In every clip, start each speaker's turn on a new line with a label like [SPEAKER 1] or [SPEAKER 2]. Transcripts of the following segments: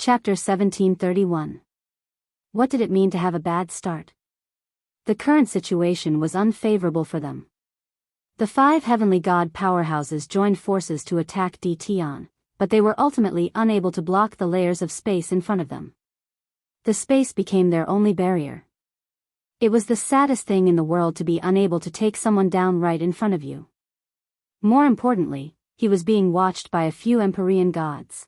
[SPEAKER 1] Chapter 1731. What did it mean to have a bad start? The current situation was unfavorable for them. The 5 heavenly god powerhouses joined forces to attack Dtion, but they were ultimately unable to block the layers of space in front of them. The space became their only barrier. It was the saddest thing in the world to be unable to take someone down right in front of you. More importantly, he was being watched by a few Empyrean gods.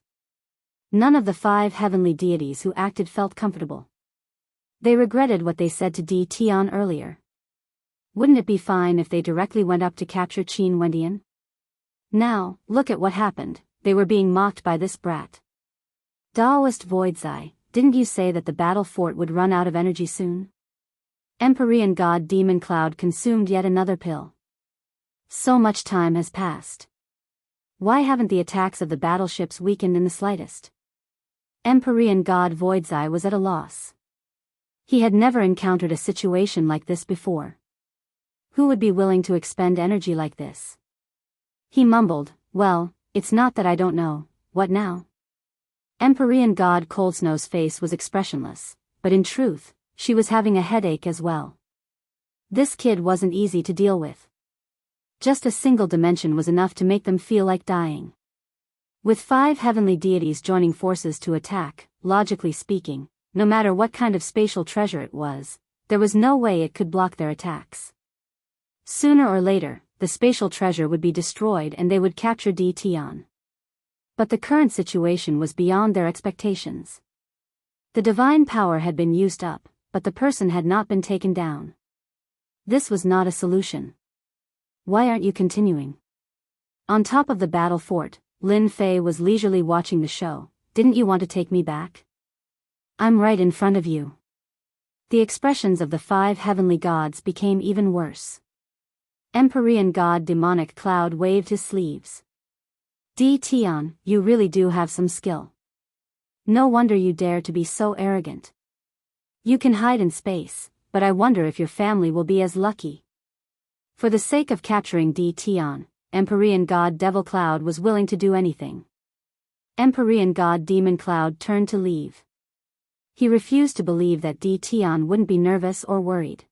[SPEAKER 1] None of the 5 heavenly deities who acted felt comfortable. They regretted what they said to Dtion earlier. Wouldn't it be fine if they directly went up to capture Qin Wendian? Now, look at what happened, they were being mocked by this brat. Taoist Voidzai, didn't you say that the battle fort would run out of energy soon? Empyrean god Demon Cloud consumed yet another pill. So much time has passed. Why haven't the attacks of the battleships weakened in the slightest? Empyrean god Voidzai was at a loss. He had never encountered a situation like this before. Who would be willing to expend energy like this? He mumbled, well, it's not that I don't know, what now? Empyrean god Coldsnow's face was expressionless, but in truth, she was having a headache as well. This kid wasn't easy to deal with. Just a single dimension was enough to make them feel like dying. With 5 heavenly deities joining forces to attack, logically speaking, no matter what kind of spatial treasure it was, there was no way it could block their attacks. Sooner or later, the spatial treasure would be destroyed and they would capture Dtion. But the current situation was beyond their expectations. The divine power had been used up, but the person had not been taken down. This was not a solution. Why aren't you continuing? On top of the battle fort, Lin Fei was leisurely watching the show. Didn't you want to take me back? I'm right in front of you. The expressions of the 5 heavenly gods became even worse. Empyrean god Demonic Cloud waved his sleeves. Dtion, you really do have some skill. No wonder you dare to be so arrogant. You can hide in space, but I wonder if your family will be as lucky. For the sake of capturing Dtion, Empyrean god Devil Cloud was willing to do anything. Empyrean god Demon Cloud turned to leave. He refused to believe that Dtion wouldn't be nervous or worried.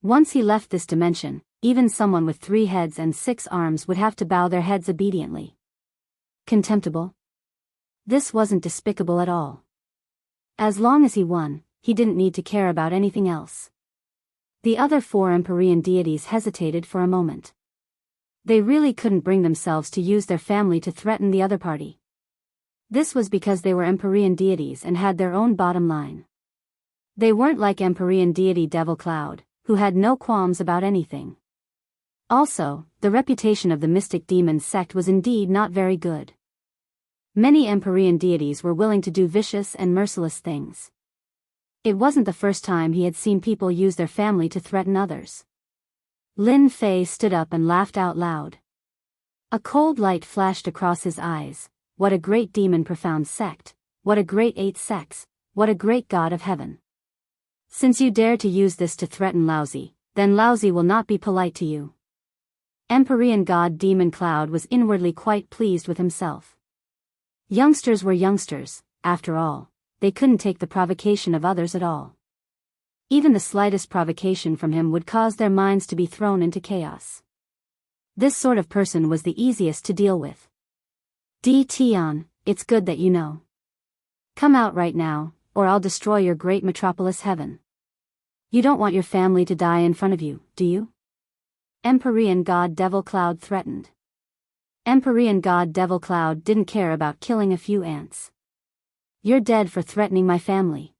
[SPEAKER 1] Once he left this dimension, even someone with 3 heads and 6 arms would have to bow their heads obediently. Contemptible? This wasn't despicable at all. As long as he won, he didn't need to care about anything else. The other 4 Empyrean deities hesitated for a moment. They really couldn't bring themselves to use their family to threaten the other party. This was because they were Empyrean deities and had their own bottom line. They weren't like Empyrean deity Devil Cloud, who had no qualms about anything. Also, the reputation of the mystic demon sect was indeed not very good. Many Empyrean deities were willing to do vicious and merciless things. It wasn't the first time he had seen people use their family to threaten others. Lin Fei stood up and laughed out loud. A cold light flashed across his eyes. What a great demon-profound sect, what a great 8 sects, what a great god of heaven. Since you dare to use this to threaten Lousy, then Lousy will not be polite to you. Empyrean god Demon Cloud was inwardly quite pleased with himself. Youngsters were youngsters, after all, they couldn't take the provocation of others at all. Even the slightest provocation from him would cause their minds to be thrown into chaos. This sort of person was the easiest to deal with. Dtion, it's good that you know. Come out right now, or I'll destroy your great metropolis heaven. You don't want your family to die in front of you, do you? Empyrean god Devil Cloud threatened. Empyrean god Devil Cloud didn't care about killing a few ants. You're dead for threatening my family.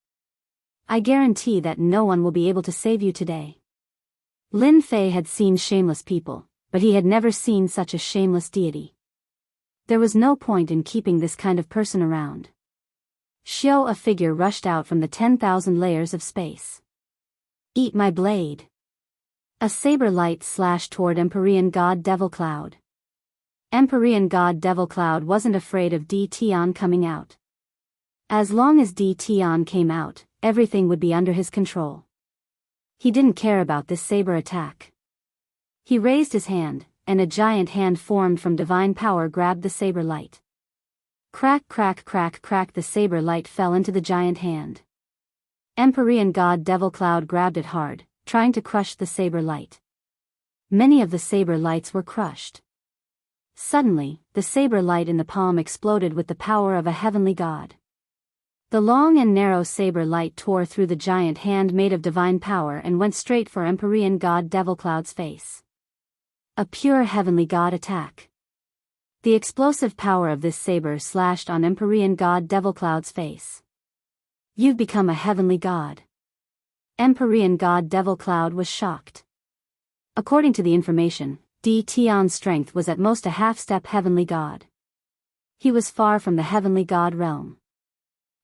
[SPEAKER 1] I guarantee that no one will be able to save you today. Lin Fei had seen shameless people, but he had never seen such a shameless deity. There was no point in keeping this kind of person around. Xiao, a figure rushed out from the 10,000 layers of space. Eat my blade. A saber light slashed toward Empyrean god Devil Cloud. Empyrean god Devil Cloud wasn't afraid of Dtion coming out. As long as Dtion came out, everything would be under his control. He didn't care about this saber attack. He raised his hand, and a giant hand formed from divine power grabbed the saber light. Crack, crack, crack, crack, the saber light fell into the giant hand. Empyrean God Devil Cloud grabbed it hard, trying to crush the saber light. Many of the saber lights were crushed. Suddenly, the saber light in the palm exploded with the power of a heavenly god. The long and narrow saber light tore through the giant hand made of divine power and went straight for Empyrean God Devil Cloud's face. A pure heavenly god attack. The explosive power of this saber slashed on Empyrean God Devil Cloud's face. You've become a heavenly god. Empyrean God Devil Cloud was shocked. According to the information, Tion's strength was at most a half-step heavenly god. He was far from the heavenly god realm.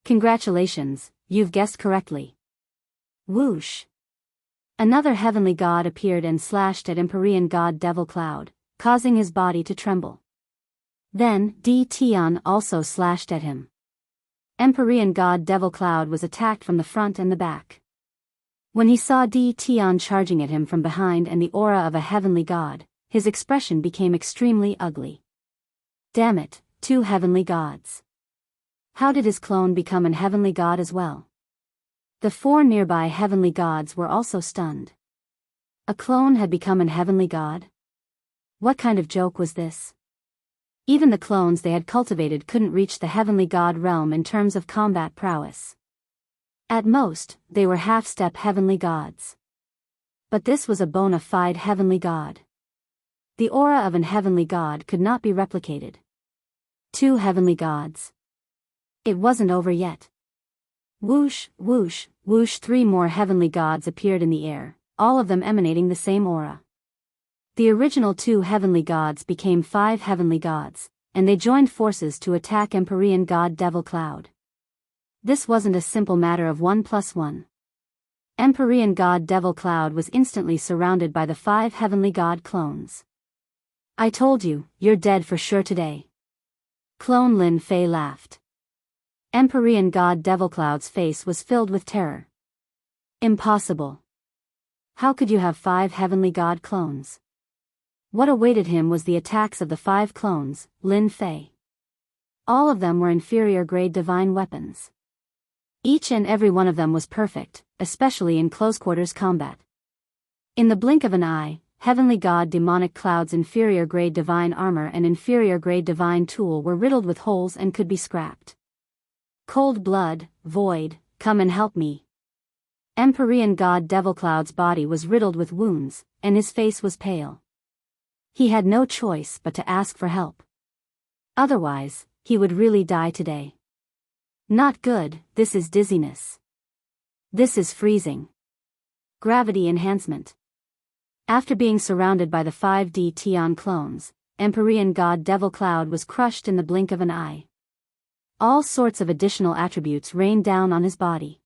[SPEAKER 1] Congratulations, you've guessed correctly. Whoosh! Another heavenly god appeared and slashed at Empyrean God Devil Cloud, causing his body to tremble. Then, Tion also slashed at him. Empyrean God Devil Cloud was attacked from the front and the back. When he saw Tion charging at him from behind and the aura of a heavenly god, his expression became extremely ugly. Damn it, two heavenly gods. How did his clone become an heavenly god as well? The four nearby heavenly gods were also stunned. A clone had become an heavenly god? What kind of joke was this? Even the clones they had cultivated couldn't reach the heavenly god realm in terms of combat prowess. At most, they were half-step heavenly gods. But this was a bona fide heavenly god. The aura of an heavenly god could not be replicated. Two heavenly gods. It wasn't over yet. Whoosh, whoosh, whoosh, three more heavenly gods appeared in the air, all of them emanating the same aura. The original two heavenly gods became five heavenly gods, and they joined forces to attack Empyrean God Devil Cloud. This wasn't a simple matter of 1+1. Empyrean God Devil Cloud was instantly surrounded by the five heavenly god clones. I told you, you're dead for sure today. Clone Lin Fei laughed. Empyrean God Devil Cloud's face was filled with terror. Impossible. How could you have five heavenly god clones? What awaited him was the attacks of the five clones, Lin Fei. All of them were inferior grade divine weapons. Each and every one of them was perfect, especially in close quarters combat. In the blink of an eye, Heavenly God Demonic Cloud's inferior grade divine armor and inferior grade divine tool were riddled with holes and could be scrapped. Cold blood, void, come and help me. Empyrean God Devil Cloud's body was riddled with wounds, and his face was pale. He had no choice but to ask for help. Otherwise, he would really die today. Not good, this is dizziness. This is freezing. Gravity enhancement. After being surrounded by the 5D Tion clones, Empyrean God Devil Cloud was crushed in the blink of an eye. All sorts of additional attributes rained down on his body.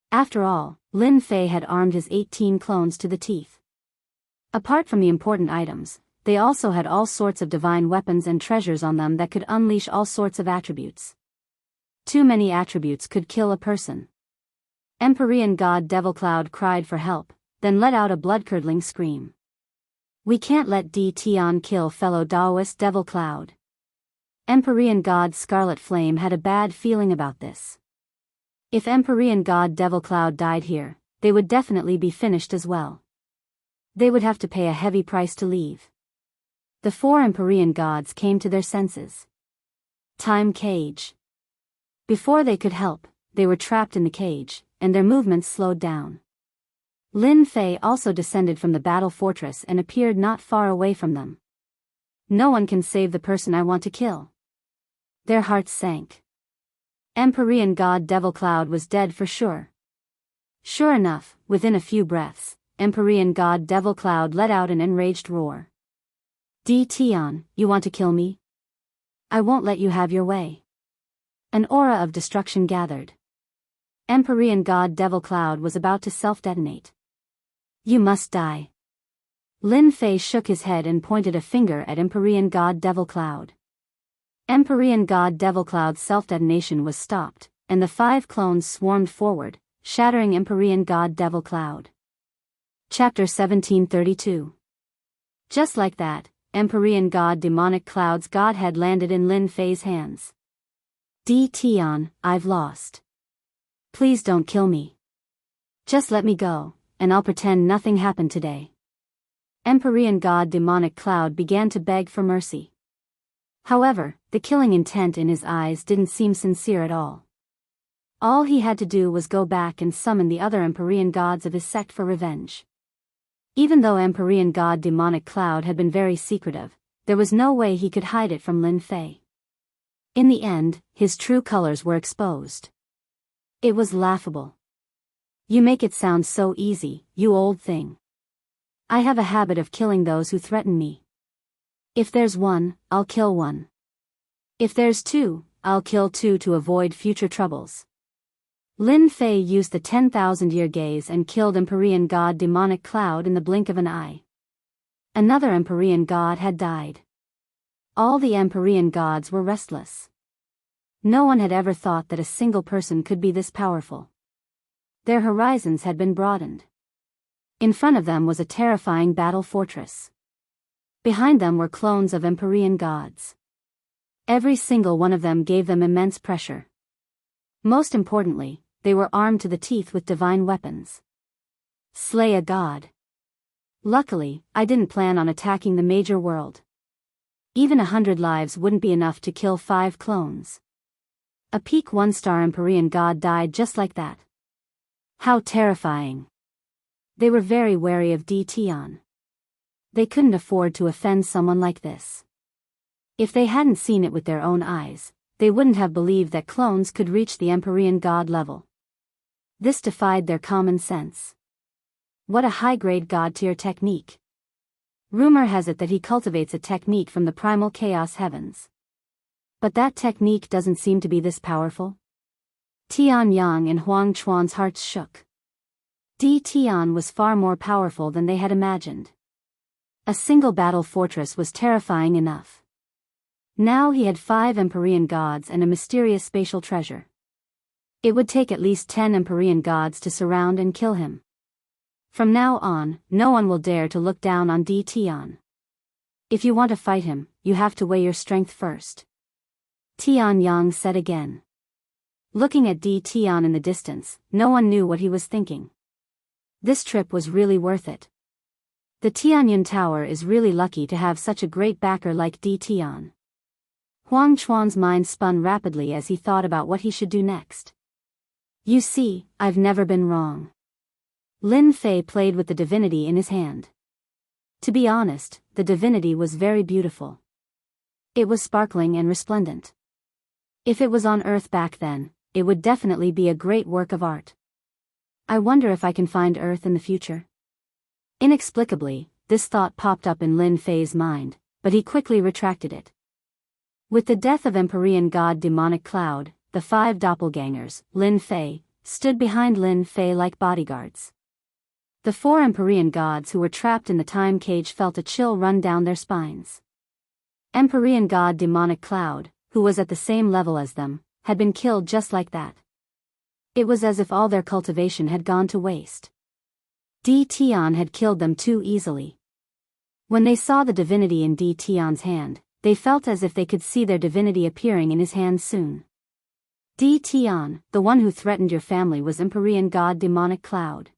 [SPEAKER 1] After all, Lin Fei had armed his 18 clones to the teeth. Apart from the important items, they also had all sorts of divine weapons and treasures on them that could unleash all sorts of attributes. Too many attributes could kill a person. Empyrean God Devil Cloud cried for help, then let out a blood-curdling scream. We can't let Tion kill fellow Taoist Devil Cloud. Empyrean God Scarlet Flame had a bad feeling about this. If Empyrean God Devil Cloud died here, they would definitely be finished as well. They would have to pay a heavy price to leave. The four Empyrean gods came to their senses. Time cage. Before they could help, they were trapped in the cage, and their movements slowed down. Lin Fei also descended from the battle fortress and appeared not far away from them. No one can save the person I want to kill. Their hearts sank. Empyrean God Devil Cloud was dead for sure. Sure enough, within a few breaths, Empyrean God Devil Cloud let out an enraged roar. Tion, you want to kill me? I won't let you have your way. An aura of destruction gathered. Empyrean God Devil Cloud was about to self-detonate. You must die. Lin Fei shook his head and pointed a finger at Empyrean God Devil Cloud. Empyrean God Devil Cloud's self-detonation was stopped, and the five clones swarmed forward, shattering Empyrean God Devil Cloud. Chapter 1732. Just like that, Empyrean God Demonic Cloud's godhead landed in Lin Fei's hands. Tion, I've lost. Please don't kill me. Just let me go, and I'll pretend nothing happened today. Empyrean god Demonic Cloud began to beg for mercy. However, the killing intent in his eyes didn't seem sincere at all. All he had to do was go back and summon the other Empyrean gods of his sect for revenge. Even though Empyrean god Demonic Cloud had been very secretive, there was no way he could hide it from Lin Fei. In the end, his true colors were exposed. It was laughable. You make it sound so easy, you old thing. I have a habit of killing those who threaten me. If there's one, I'll kill one. If there's two, I'll kill two to avoid future troubles. Lin Fei used the 10,000-year gaze and killed Empyrean god Demonic Cloud in the blink of an eye. Another Empyrean god had died. All the Empyrean gods were restless. No one had ever thought that a single person could be this powerful. Their horizons had been broadened. In front of them was a terrifying battle fortress. Behind them were clones of Empyrean gods. Every single one of them gave them immense pressure. Most importantly, they were armed to the teeth with divine weapons. Slay a god. Luckily, I didn't plan on attacking the major world. Even 100 lives wouldn't be enough to kill 5 clones. A peak 1-star Empyrean god died just like that. How terrifying. They were very wary of Tion. They couldn't afford to offend someone like this. If they hadn't seen it with their own eyes, they wouldn't have believed that clones could reach the Empyrean god level. This defied their common sense. What a high-grade god-tier technique. Rumor has it that he cultivates a technique from the primal chaos heavens. But that technique doesn't seem to be this powerful. Tian Yang and Huang Chuan's hearts shook. Tion was far more powerful than they had imagined. A single battle fortress was terrifying enough. Now he had 5 Empyrean gods and a mysterious spatial treasure. It would take at least 10 Empyrean gods to surround and kill him. From now on, no one will dare to look down on Tion. If you want to fight him, you have to weigh your strength first. Tian Yang said again. Looking at Tion in the distance, no one knew what he was thinking. This trip was really worth it. The Tianyun Tower is really lucky to have such a great backer like Tion. Huang Chuan's mind spun rapidly as he thought about what he should do next. You see, I've never been wrong. Lin Fei played with the divinity in his hand. To be honest, the divinity was very beautiful. It was sparkling and resplendent. If it was on Earth back then, it would definitely be a great work of art. I wonder if I can find Earth in the future. Inexplicably, this thought popped up in Lin Fei's mind, but he quickly retracted it. With the death of Empyrean god Demonic Cloud, the 5 doppelgangers, Lin Fei, stood behind Lin Fei like bodyguards. The 4 Empyrean gods who were trapped in the time cage felt a chill run down their spines. Empyrean god Demonic Cloud, who was at the same level as them, had been killed just like that. It was as if all their cultivation had gone to waste. Tion had killed them too easily. When they saw the divinity in Tion's hand, they felt as if they could see their divinity appearing in his hand soon. Tion, the one who threatened your family was Empyrean god Demonic Cloud.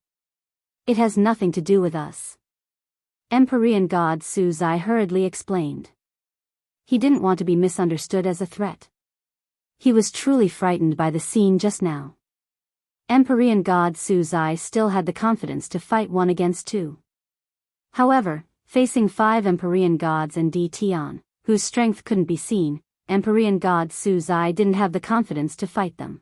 [SPEAKER 1] It has nothing to do with us. Empyrean god Su Zai hurriedly explained. He didn't want to be misunderstood as a threat. He was truly frightened by the scene just now. Empyrean god Su Zai still had the confidence to fight 1 against 2. However, facing 5 Empyrean gods and Tion, whose strength couldn't be seen, Empyrean god Su Zai didn't have the confidence to fight them.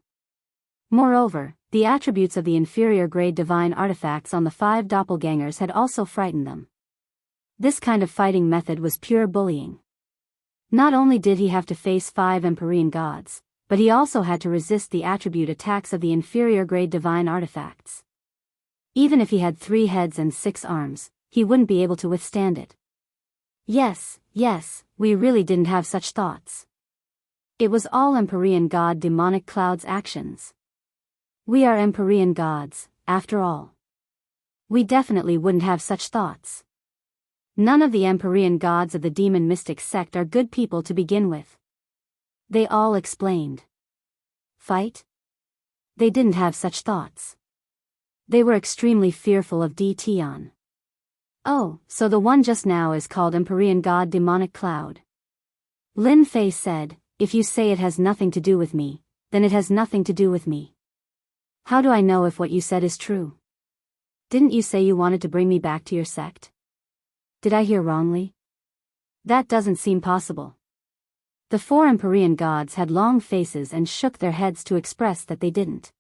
[SPEAKER 1] Moreover, the attributes of the inferior grade divine artifacts on the 5 doppelgangers had also frightened them. This kind of fighting method was pure bullying. Not only did he have to face 5 Empyrean gods, but he also had to resist the attribute attacks of the inferior grade divine artifacts. Even if he had 3 heads and 6 arms, he wouldn't be able to withstand it. Yes, we really didn't have such thoughts. It was all Empyrean god Demonic Cloud's actions. We are Empyrean gods, after all. We definitely wouldn't have such thoughts. None of the Empyrean gods of the demon mystic sect are good people to begin with. They all explained. Fight? They didn't have such thoughts. They were extremely fearful of Tion. Oh, so the one just now is called Empyrean God Demonic Cloud. Lin Fei said, if you say it has nothing to do with me, then it has nothing to do with me. How do I know if what you said is true? Didn't you say you wanted to bring me back to your sect? Did I hear wrongly? That doesn't seem possible. The 4 Empyrean gods had long faces and shook their heads to express that they didn't.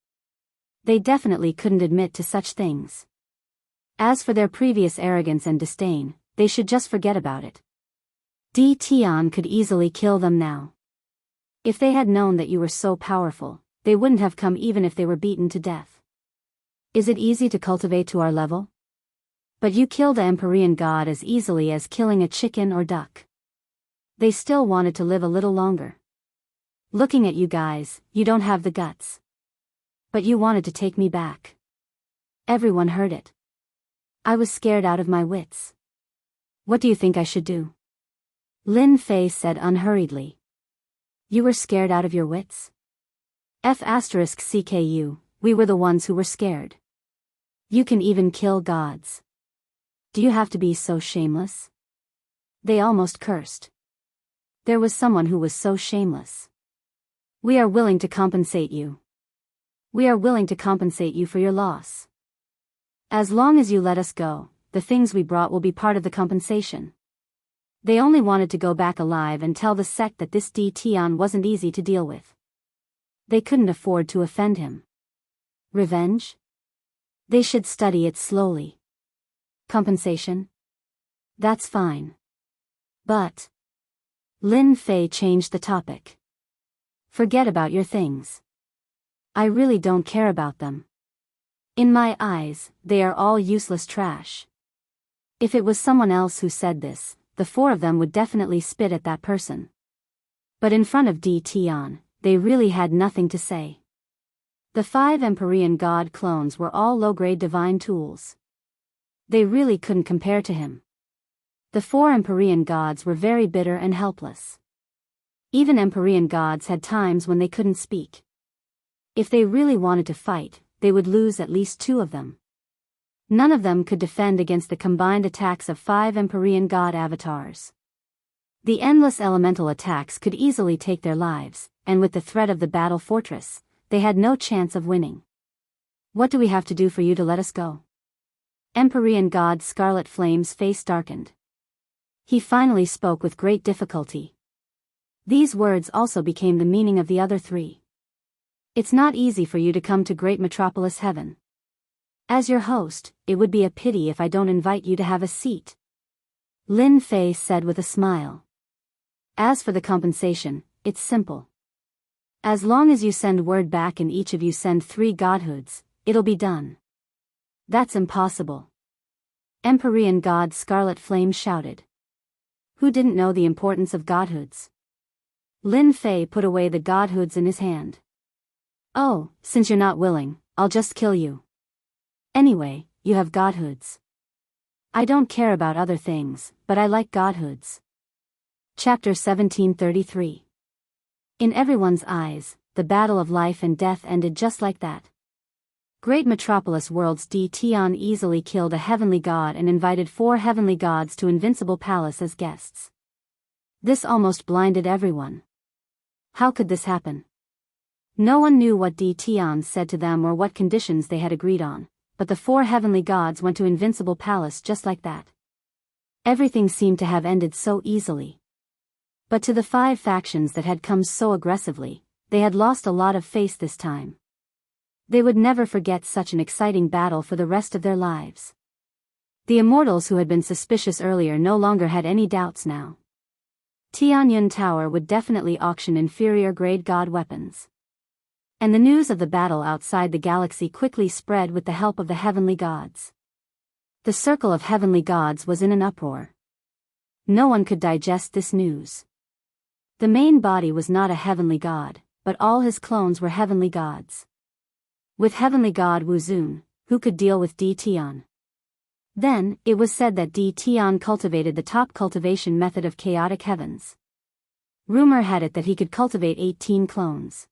[SPEAKER 1] They definitely couldn't admit to such things. As for their previous arrogance and disdain, they should just forget about it. Tion could easily kill them now. If they had known that you were so powerful, they wouldn't have come even if they were beaten to death. Is it easy to cultivate to our level? But you killed an Empyrean god as easily as killing a chicken or duck. They still wanted to live a little longer. Looking at you guys, you don't have the guts. But you wanted to take me back. Everyone heard it. I was scared out of my wits. What do you think I should do? Lin Fei said unhurriedly. You were scared out of your wits? F***CKU, we were the ones who were scared. You can even kill gods. Do you have to be so shameless? They almost cursed. There was someone who was so shameless. We are willing to compensate you. We are willing to compensate you for your loss. As long as you let us go, the things we brought will be part of the compensation. They only wanted to go back alive and tell the sect that this Tion wasn't easy to deal with. They couldn't afford to offend him. Revenge? They should study it slowly. Compensation? That's fine. But Lin Fei changed the topic. Forget about your things. I really don't care about them. In my eyes, they are all useless trash. If it was someone else who said this, the 4 of them would definitely spit at that person. But in front of Tion, they really had nothing to say. The 5 Empyrean god clones were all low-grade divine tools. They really couldn't compare to him. The 4 Empyrean gods were very bitter and helpless. Even Empyrean gods had times when they couldn't speak. If they really wanted to fight, they would lose at least 2 of them. None of them could defend against the combined attacks of 5 Empyrean god avatars. The endless elemental attacks could easily take their lives, and with the threat of the battle fortress, they had no chance of winning. What do we have to do for you to let us go? Empyrean god Scarlet Flame's face darkened. He finally spoke with great difficulty. These words also became the meaning of the other 3. It's not easy for you to come to Great Metropolis Heaven. As your host, it would be a pity if I don't invite you to have a seat. Lin Fei said with a smile. As for the compensation, it's simple. As long as you send word back and each of you send 3 godhoods, it'll be done. That's impossible. Empyrean god Scarlet Flame shouted. Who didn't know the importance of godhoods? Lin Fei put away the godhoods in his hand. Oh, since you're not willing, I'll just kill you. Anyway, you have godhoods. I don't care about other things, but I like godhoods. Chapter 1733. In everyone's eyes, the battle of life and death ended just like that. Great Metropolis World's Tion easily killed a heavenly god and invited 4 heavenly gods to Invincible Palace as guests. This almost blinded everyone. How could this happen? No one knew what Tion said to them or what conditions they had agreed on, but the 4 heavenly gods went to Invincible Palace just like that. Everything seemed to have ended so easily. But to the 5 factions that had come so aggressively, they had lost a lot of face this time. They would never forget such an exciting battle for the rest of their lives. The immortals who had been suspicious earlier no longer had any doubts now. Tianyun Tower would definitely auction inferior grade god weapons. And the news of the battle outside the galaxy quickly spread with the help of the heavenly gods. The circle of heavenly gods was in an uproar. No one could digest this news. The main body was not a heavenly god, but all his clones were heavenly gods. With heavenly god Wuzun, who could deal with Tion. Then, it was said that Tion cultivated the top cultivation method of chaotic heavens. Rumor had it that he could cultivate 18 clones.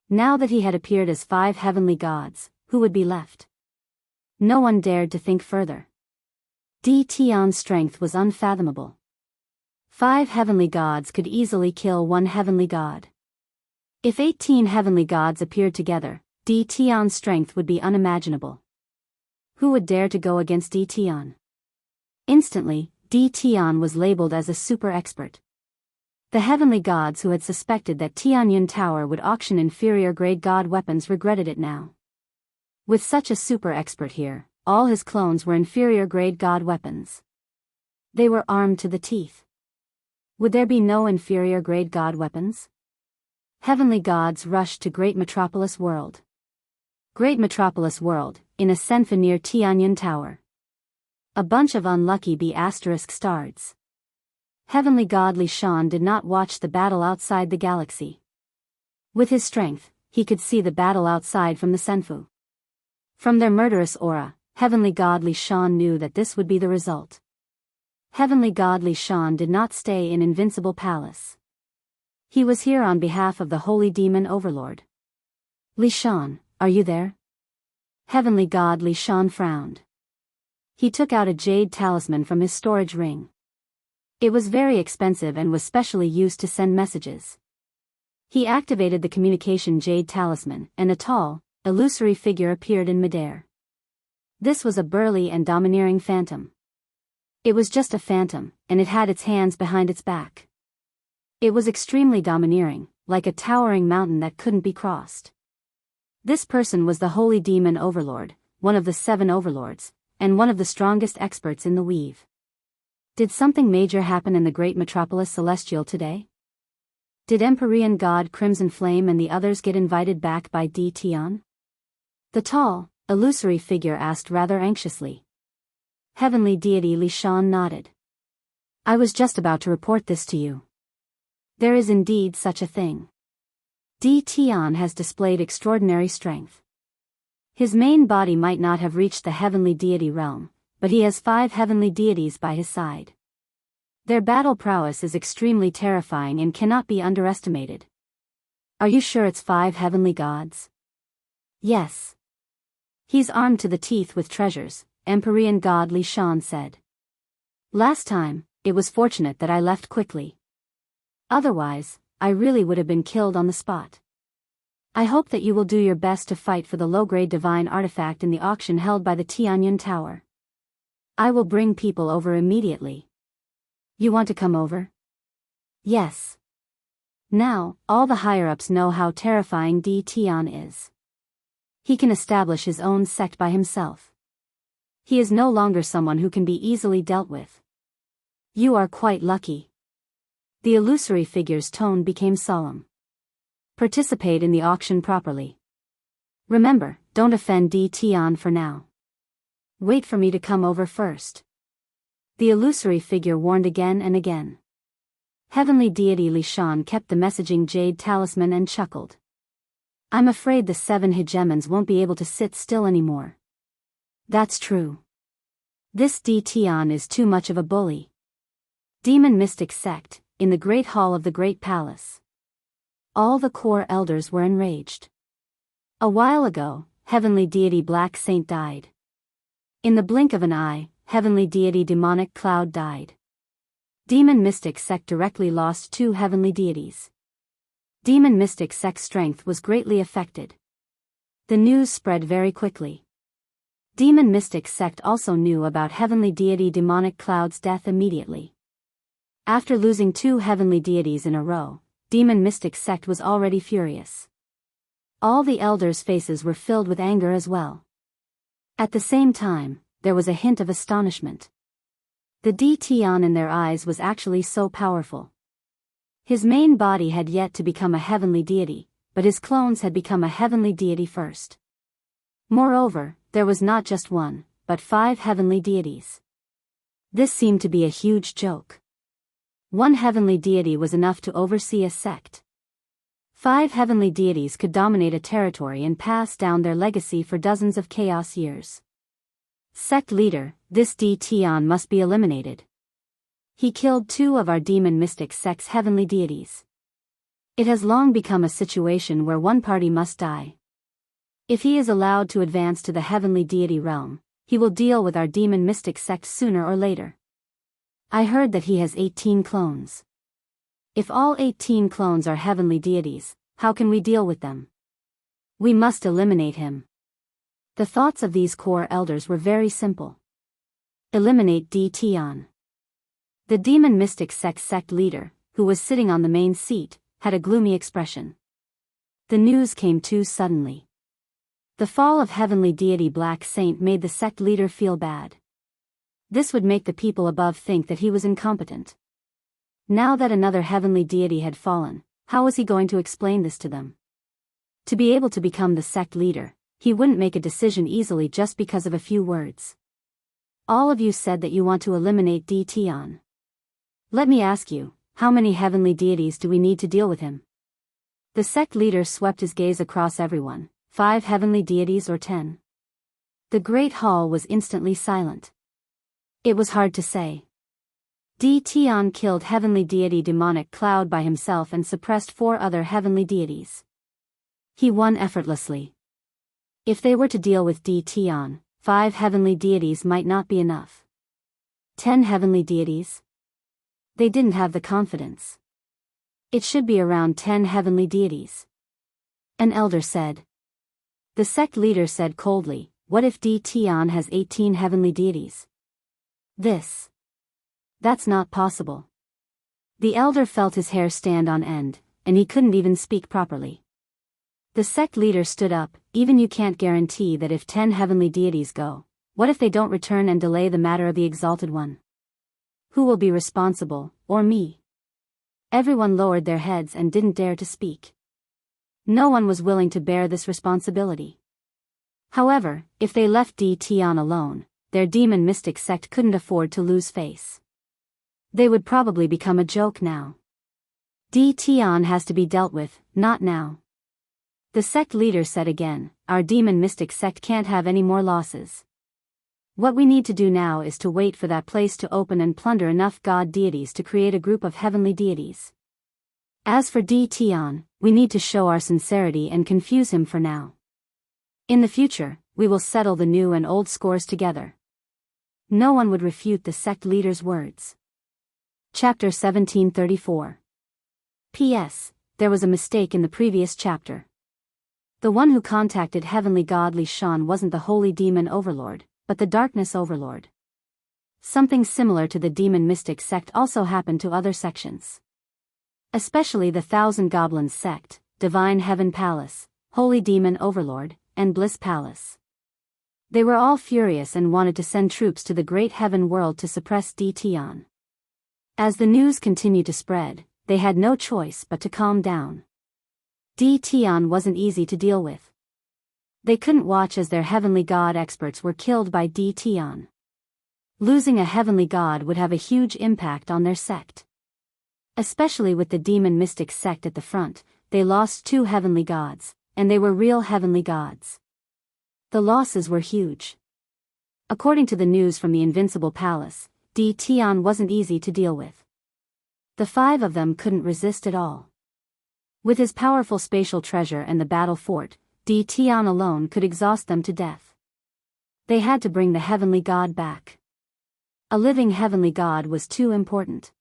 [SPEAKER 1] Now that he had appeared as 5 heavenly gods, who would be left? No one dared to think further. Tion's strength was unfathomable. 5 heavenly gods could easily kill 1 heavenly god. If 18 heavenly gods appeared together, Tion's strength would be unimaginable. Who would dare to go against Tion? Instantly, Tion was labeled as a super expert. The heavenly gods who had suspected that Tianyun Tower would auction inferior-grade god weapons regretted it now. With such a super expert here, all his clones were inferior-grade god weapons. They were armed to the teeth. Would there be no inferior-grade god weapons? Heavenly gods rushed to Great Metropolis World. Great Metropolis World, in a senfa near Tianyun Tower. A bunch of unlucky B******stards. Heavenly god Li Shan did not watch the battle outside the galaxy. With his strength, he could see the battle outside from the senfu. From their murderous aura, Heavenly god Li Shan knew that this would be the result. Heavenly god Li Shan did not stay in Invincible Palace. He was here on behalf of the Holy Demon Overlord. Li Shan, are you there? Heavenly god Li Shan frowned. He took out a jade talisman from his storage ring. It was very expensive and was specially used to send messages. He activated the communication jade talisman, and a tall, illusory figure appeared in midair. This was a burly and domineering phantom. It was just a phantom, and it had its hands behind its back. It was extremely domineering, like a towering mountain that couldn't be crossed. This person was the Holy Demon Overlord, one of the 7 overlords, and one of the strongest experts in the weave. Did something major happen in the Great Metropolis Celestial today? Did Empyrean God Crimson Flame and the others get invited back by Tion? The tall, illusory figure asked rather anxiously. Heavenly deity Li Shan nodded. I was just about to report this to you. There is indeed such a thing. Tion has displayed extraordinary strength. His main body might not have reached the heavenly deity realm, but he has 5 heavenly deities by his side. Their battle prowess is extremely terrifying and cannot be underestimated. Are you sure it's 5 heavenly gods? Yes. He's armed to the teeth with treasures, Empyrean God Li Shan said. Last time, it was fortunate that I left quickly. Otherwise, I really would have been killed on the spot. I hope that you will do your best to fight for the low-grade divine artifact in the auction held by the Tianyun Tower. I will bring people over immediately. You want to come over? Yes. Now, all the higher-ups know how terrifying Tion is. He can establish his own sect by himself. He is no longer someone who can be easily dealt with. You are quite lucky. The illusory figure's tone became solemn. Participate in the auction properly. Remember, don't offend Tion for now. Wait for me to come over first. The illusory figure warned again and again. Heavenly deity Li Shan kept the messaging jade talisman and chuckled. I'm afraid the 7 hegemons won't be able to sit still anymore. That's true. This Tion is too much of a bully. Demon Mystic Sect, in the Great Hall of the Great Palace. All the core elders were enraged. A while ago, Heavenly Deity Black Saint died. In the blink of an eye, Heavenly Deity Demonic Cloud died. Demon Mystic Sect directly lost 2 heavenly deities. Demon Mystic Sect's strength was greatly affected. The news spread very quickly. Demon Mystic Sect also knew about Heavenly Deity Demonic Cloud's death immediately. After losing 2 heavenly deities in a row, Demon Mystic Sect was already furious. All the elders' faces were filled with anger as well. At the same time, there was a hint of astonishment. The Tion in their eyes was actually so powerful. His main body had yet to become a heavenly deity, but his clones had become a heavenly deity first. Moreover, there was not just 1, but 5 heavenly deities. This seemed to be a huge joke. 1 heavenly deity was enough to oversee a sect. 5 heavenly deities could dominate a territory and pass down their legacy for dozens of chaos years. Sect leader, this Tion must be eliminated. He killed 2 of our Demon Mystic Sect's heavenly deities. It has long become a situation where one party must die. If he is allowed to advance to the heavenly deity realm, he will deal with our demon mystic sect sooner or later. I heard that he has 18 clones. If all 18 clones are heavenly deities, how can we deal with them? We must eliminate him. The thoughts of these core elders were very simple. Eliminate Tion. The demon mystic sect leader, who was sitting on the main seat, had a gloomy expression. The news came too suddenly. The fall of heavenly deity Black Saint made the sect leader feel bad. This would make the people above think that he was incompetent. Now that another heavenly deity had fallen, how was he going to explain this to them? To be able to become the sect leader, he wouldn't make a decision easily just because of a few words. All of you said that you want to eliminate Tion. Let me ask you, how many heavenly deities do we need to deal with him? The sect leader swept his gaze across everyone. 5 heavenly deities or 10? The great hall was instantly silent. It was hard to say. Tion killed heavenly deity demonic cloud by himself and suppressed 4 other heavenly deities. He won effortlessly. If they were to deal with Tion, 5 heavenly deities might not be enough. 10 heavenly deities? They didn't have the confidence. It should be around 10 heavenly deities. An elder said. The sect leader said coldly, what if Tion has 18 heavenly deities? That's not possible. The elder felt his hair stand on end, and he couldn't even speak properly. The sect leader stood up, even you can't guarantee that if 10 heavenly deities go, what if they don't return and delay the matter of the Exalted One? Who will be responsible, or me? Everyone lowered their heads and didn't dare to speak. No one was willing to bear this responsibility. However, if they left Tion alone, their demon mystic sect couldn't afford to lose face. They would probably become a joke now. Tion has to be dealt with, not now. The sect leader said again, our demon mystic sect can't have any more losses. What we need to do now is to wait for that place to open and plunder enough god deities to create a group of heavenly deities. As for Tion, we need to show our sincerity and confuse him for now. In the future, we will settle the new and old scores together. No one would refute the sect leader's words. Chapter 1734. P.S. There was a mistake in the previous chapter. The one who contacted Heavenly Godly Shan wasn't the Holy Demon Overlord, but the Darkness Overlord. Something similar to the Demon Mystic sect also happened to other sections. Especially the Thousand Goblins sect, Divine Heaven Palace, Holy Demon Overlord, and Bliss Palace. They were all furious and wanted to send troops to the great heaven world to suppress Tion. As the news continued to spread, they had no choice but to calm down. Tion wasn't easy to deal with. They couldn't watch as their heavenly god experts were killed by Tion. Losing a heavenly god would have a huge impact on their sect. Especially with the demon mystic sect at the front, they lost 2 heavenly gods, and they were real heavenly gods. The losses were huge. According to the news from the Invincible Palace, Tion wasn't easy to deal with. The 5 of them couldn't resist at all. With his powerful spatial treasure and the battle fort, Tion alone could exhaust them to death. They had to bring the heavenly god back. A living heavenly god was too important.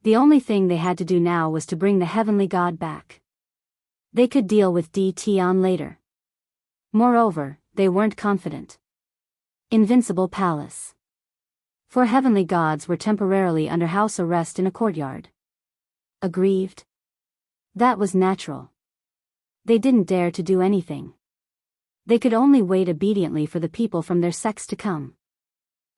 [SPEAKER 1] The only thing they had to do now was to bring the heavenly god back. They could deal with Tion later. Moreover, they weren't confident. Invincible Palace. 4 heavenly gods were temporarily under house arrest in a courtyard. Aggrieved? That was natural. They didn't dare to do anything. They could only wait obediently for the people from their sects to come.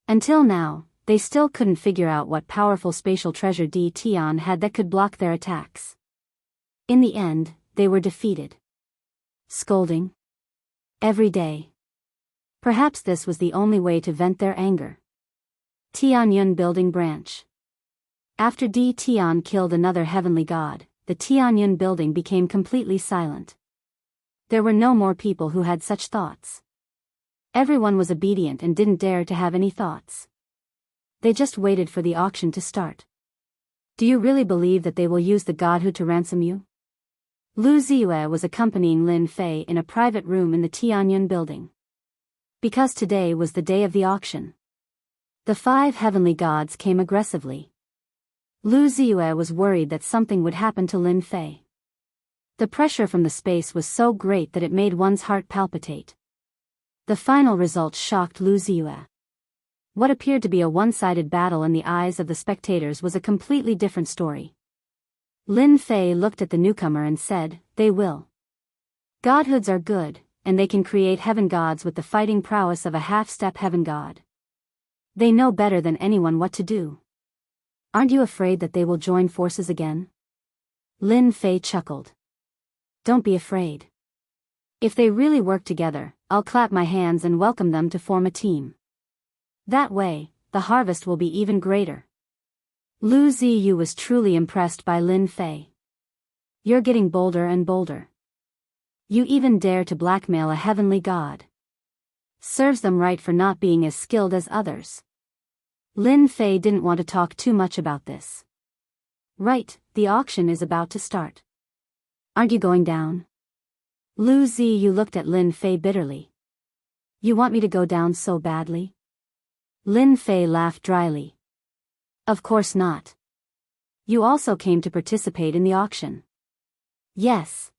[SPEAKER 1] Until now, they still couldn't figure out what powerful spatial treasure Tion had that could block their attacks. In the end, they were defeated. Scolding? Every day. Perhaps this was the only way to vent their anger. Tianyun Building Branch. After Tion killed another heavenly god, the Tianyun building became completely silent. There were no more people who had such thoughts. Everyone was obedient and didn't dare to have any thoughts. They just waited for the auction to start. Do you really believe that they will use the godhood to ransom you? Lu Ziyue was accompanying Lin Fei in a private room in the Tianyun building. Because today was the day of the auction. The 5 heavenly gods came aggressively. Lu Ziyue was worried that something would happen to Lin Fei. The pressure from the space was so great that it made one's heart palpitate. The final results shocked Lu Ziyue. What appeared to be a one-sided battle in the eyes of the spectators was a completely different story. Lin Fei looked at the newcomer and said, "They will. Godhoods are good, and they can create heaven gods with the fighting prowess of a half-step heaven god. They know better than anyone what to do. Aren't you afraid that they will join forces again?" Lin Fei chuckled. "Don't be afraid. If they really work together, I'll clap my hands and welcome them to form a team. That way, the harvest will be even greater." Lu Ziyu was truly impressed by Lin Fei. "You're getting bolder and bolder. You even dare to blackmail a heavenly god. Serves them right for not being as skilled as others." Lin Fei didn't want to talk too much about this. "Right, the auction is about to start. Aren't you going down?" Lu Ziyu looked at Lin Fei bitterly. "You want me to go down so badly?" Lin Fei laughed dryly. "Of course not. You also came to participate in the auction." "Yes.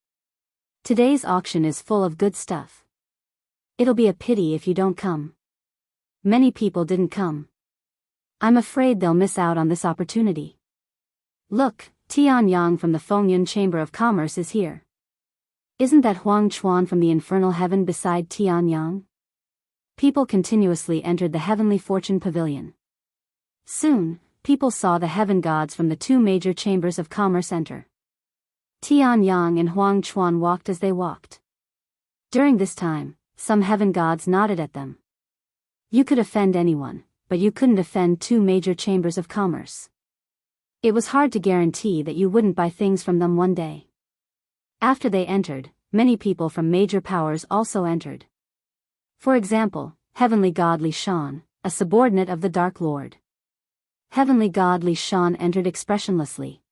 [SPEAKER 1] Today's auction is full of good stuff. It'll be a pity if you don't come." Many people didn't come. "I'm afraid they'll miss out on this opportunity. Look, Tian Yang from the Fengyun Chamber of Commerce is here. Isn't that Huang Chuan from the infernal heaven beside Tian Yang?" People continuously entered the heavenly fortune pavilion. Soon, people saw the heaven gods from the 2 major chambers of commerce enter. Tian Yang and Huang Chuan walked as they walked. During this time, some heaven gods nodded at them. You could offend anyone, but you couldn't offend 2 major chambers of commerce. It was hard to guarantee that you wouldn't buy things from them one day. After they entered, many people from major powers also entered. For example, Heavenly God Li Shan, a subordinate of the Dark Lord. Heavenly God Li Shan entered expressionlessly.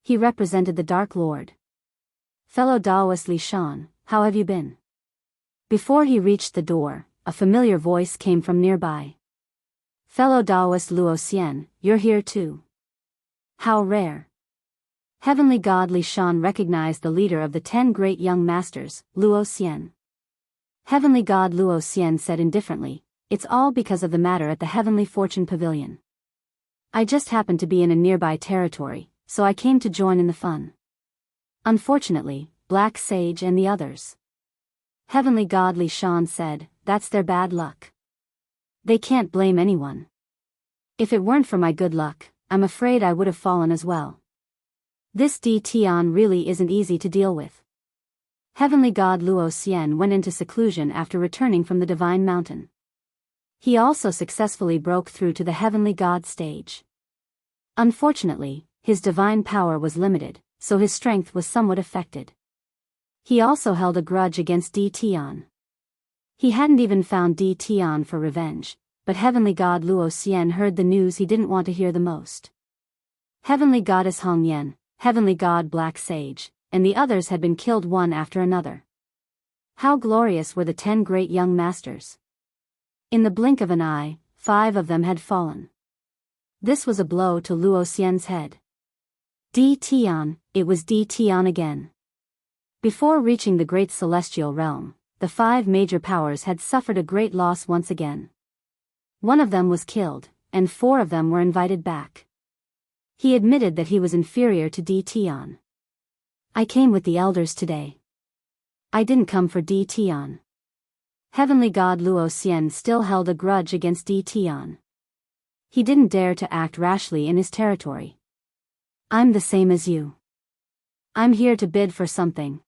[SPEAKER 1] He represented the Dark Lord. "Fellow Daoist Li Shan, how have you been?" Before he reached the door, a familiar voice came from nearby. "Fellow Daoist Luo Xian, you're here too. How rare." Heavenly God Li Shan recognized the leader of the 10 great young masters, Luo Xian. Heavenly God Luo Xian said indifferently, "It's all because of the matter at the Heavenly Fortune Pavilion. I just happened to be in a nearby territory, so I came to join in the fun. Unfortunately, Black Sage and the others." Heavenly God Li Shan said, "That's their bad luck. They can't blame anyone. If it weren't for my good luck, I'm afraid I would have fallen as well. This Di Tian really isn't easy to deal with." Heavenly God Luo Xian went into seclusion after returning from the Divine Mountain. He also successfully broke through to the Heavenly God stage. Unfortunately, his divine power was limited, so his strength was somewhat affected. He also held a grudge against Di Tian. He hadn't even found Di Tian for revenge, but Heavenly God Luo Xian heard the news he didn't want to hear the most. Heavenly Goddess Hong Yan, Heavenly God Black Sage, and the others had been killed one after another. How glorious were the 10 great young masters! In the blink of an eye, 5 of them had fallen. This was a blow to Luo Xian's head. Di Tian, it was Di Tian again. Before reaching the great celestial realm, the 5 major powers had suffered a great loss once again. One of them was killed, and 4 of them were invited back. He admitted that he was inferior to Di Tian. "I came with the elders today. I didn't come for Di Tian." Heavenly God Luo Xian still held a grudge against Di Tian. He didn't dare to act rashly in his territory. "I'm the same as you. I'm here to bid for something.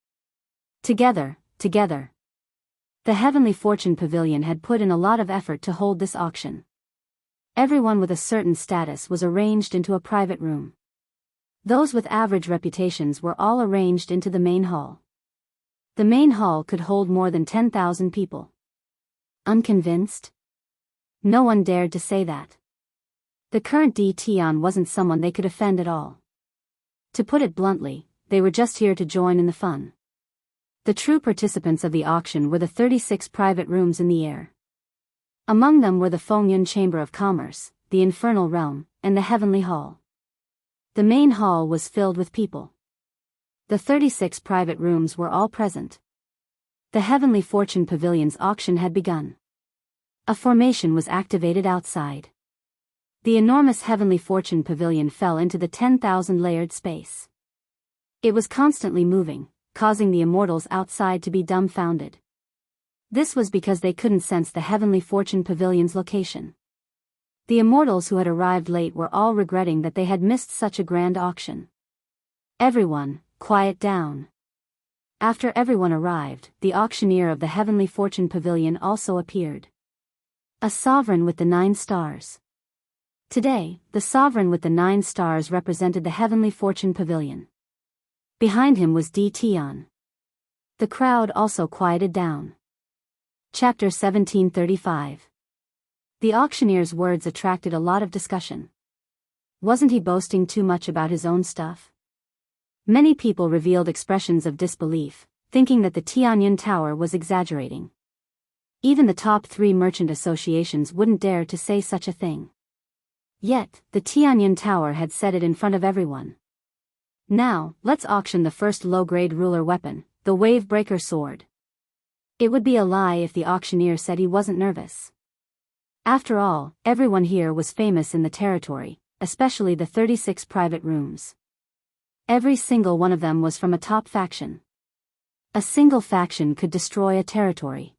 [SPEAKER 1] Together. The Heavenly Fortune Pavilion had put in a lot of effort to hold this auction. Everyone with a certain status was arranged into a private room. Those with average reputations were all arranged into the main hall. The main hall could hold more than 10,000 people. Unconvinced? No one dared to say that. The current Di Tian wasn't someone they could offend at all. To put it bluntly, they were just here to join in the fun. The true participants of the auction were the 36 private rooms in the air. Among them were the Fengyun Chamber of Commerce, the Infernal Realm, and the Heavenly Hall. The main hall was filled with people. The 36 private rooms were all present. The Heavenly Fortune Pavilion's auction had begun. A formation was activated outside. The enormous Heavenly Fortune Pavilion fell into the 10,000-layered space. It was constantly moving, causing the immortals outside to be dumbfounded. This was because they couldn't sense the Heavenly Fortune Pavilion's location. The immortals who had arrived late were all regretting that they had missed such a grand auction. Everyone, quiet down. After everyone arrived, the auctioneer of the Heavenly Fortune Pavilion also appeared. A sovereign with the 9 stars. Today, the sovereign with the 9 stars represented the Heavenly Fortune Pavilion. Behind him was D. Tian. The crowd also quieted down. Chapter 1735. The auctioneer's words attracted a lot of discussion. Wasn't he boasting too much about his own stuff? Many people revealed expressions of disbelief, thinking that the Tianyun Tower was exaggerating. Even the top 3 merchant associations wouldn't dare to say such a thing. Yet, the Tianyun Tower had said it in front of everyone. Now, let's auction the first low-grade ruler weapon, the Wave-Breaker Sword. It would be a lie if the auctioneer said he wasn't nervous. After all, everyone here was famous in the territory, especially the 36 private rooms. Every single one of them was from a top faction. A single faction could destroy a territory.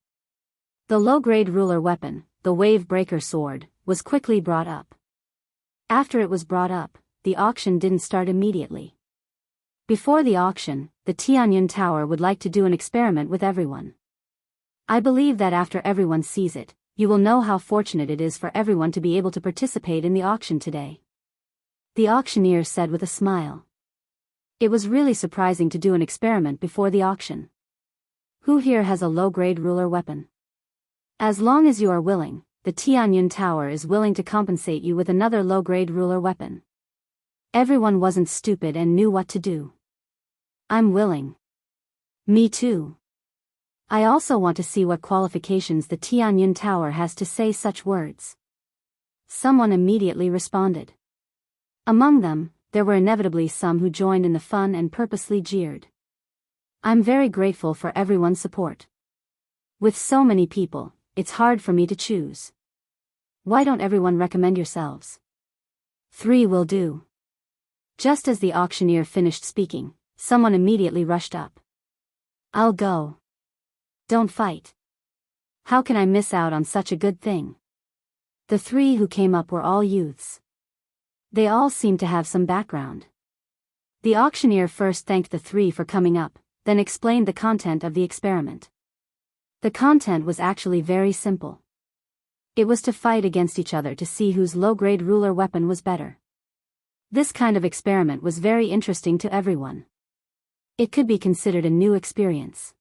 [SPEAKER 1] The low-grade ruler weapon, the Wave-Breaker Sword, was quickly brought up. After it was brought up, the auction didn't start immediately. Before the auction, the Tianyun Tower would like to do an experiment with everyone. I believe that after everyone sees it, you will know how fortunate it is for everyone to be able to participate in the auction today. The auctioneer said with a smile. It was really surprising to do an experiment before the auction. Who here has a low-grade ruler weapon? As long as you are willing, the Tianyun Tower is willing to compensate you with another low-grade ruler weapon. Everyone wasn't stupid and knew what to do. I'm willing. Me too. I also want to see what qualifications the Tianyun Tower has to say such words. Someone immediately responded. Among them, there were inevitably some who joined in the fun and purposely jeered. I'm very grateful for everyone's support. With so many people, it's hard for me to choose. Why don't everyone recommend yourselves? 3 will do. Just as the auctioneer finished speaking, someone immediately rushed up. I'll go. Don't fight. How can I miss out on such a good thing? The 3 who came up were all youths. They all seemed to have some background. The auctioneer first thanked the 3 for coming up, then explained the content of the experiment. The content was actually very simple. It was to fight against each other to see whose low-grade ruler weapon was better. This kind of experiment was very interesting to everyone. It could be considered a new experience.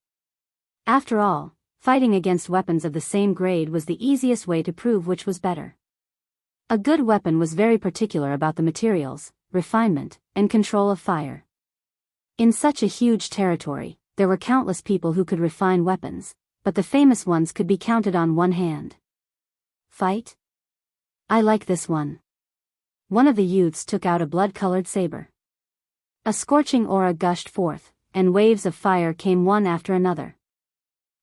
[SPEAKER 1] After all, fighting against weapons of the same grade was the easiest way to prove which was better. A good weapon was very particular about the materials, refinement, and control of fire. In such a huge territory, there were countless people who could refine weapons, but the famous ones could be counted on one hand. Fight? I like this one. One of the youths took out a blood-colored saber. A scorching aura gushed forth, and waves of fire came one after another.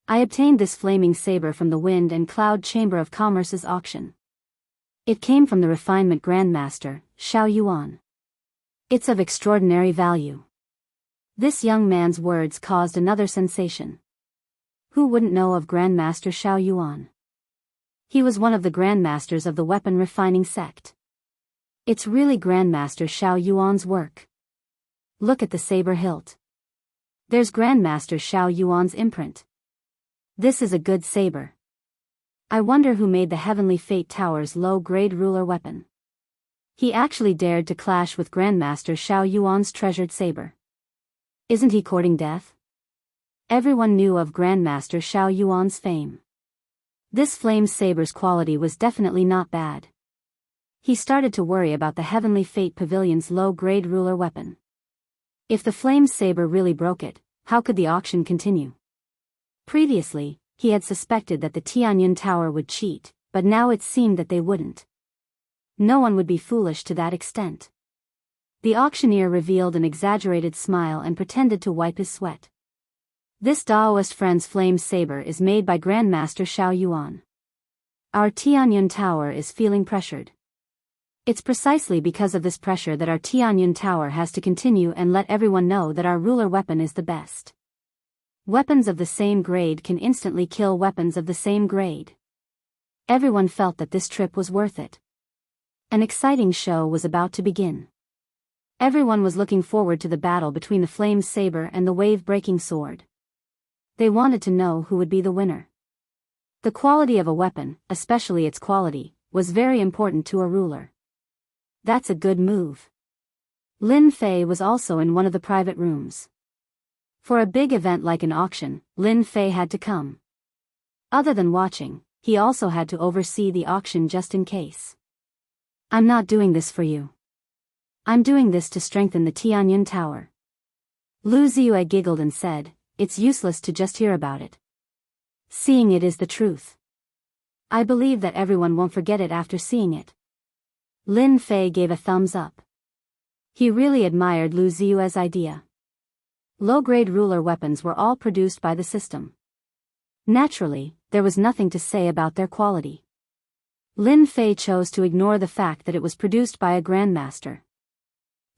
[SPEAKER 1] I obtained this flaming saber from the Wind and Cloud Chamber of Commerce's auction. It came from the Refinement Grandmaster, Xiao Yuan. It's of extraordinary value. This young man's words caused another sensation. Who wouldn't know of Grandmaster Xiao Yuan? He was one of the Grandmasters of the weapon refining sect. It's really Grandmaster Xiao Yuan's work. Look at the saber hilt. There's Grandmaster Xiao Yuan's imprint. This is a good saber. I wonder who made the Heavenly Fate Tower's low-grade ruler weapon. He actually dared to clash with Grandmaster Xiao Yuan's treasured saber. Isn't he courting death? Everyone knew of Grandmaster Xiao Yuan's fame. This flame saber's quality was definitely not bad. He started to worry about the Heavenly Fate Pavilion's low-grade ruler weapon. If the flame saber really broke it, how could the auction continue? Previously, he had suspected that the Tianyun Tower would cheat, but now it seemed that they wouldn't. No one would be foolish to that extent. The auctioneer revealed an exaggerated smile and pretended to wipe his sweat. This Daoist friend's flame saber is made by Grandmaster Xiao Yuan. Our Tianyun Tower is feeling pressured. It's precisely because of this pressure that our Tianyun Tower has to continue and let everyone know that our ruler weapon is the best. Weapons of the same grade can instantly kill weapons of the same grade. Everyone felt that this trip was worth it. An exciting show was about to begin. Everyone was looking forward to the battle between the flame saber and the wave-breaking sword. They wanted to know who would be the winner. The quality of a weapon, especially its quality, was very important to a ruler. That's a good move. Lin Fei was also in one of the private rooms. For a big event like an auction, Lin Fei had to come. Other than watching, he also had to oversee the auction just in case. I'm not doing this for you. I'm doing this to strengthen the Tianyun Tower. Lu Ziyue giggled and said, it's useless to just hear about it. Seeing it is the truth. I believe that everyone won't forget it after seeing it. Lin Fei gave a thumbs up. He really admired Lu Ziyue's idea. Low-grade ruler weapons were all produced by the system. Naturally, there was nothing to say about their quality. Lin Fei chose to ignore the fact that it was produced by a grandmaster.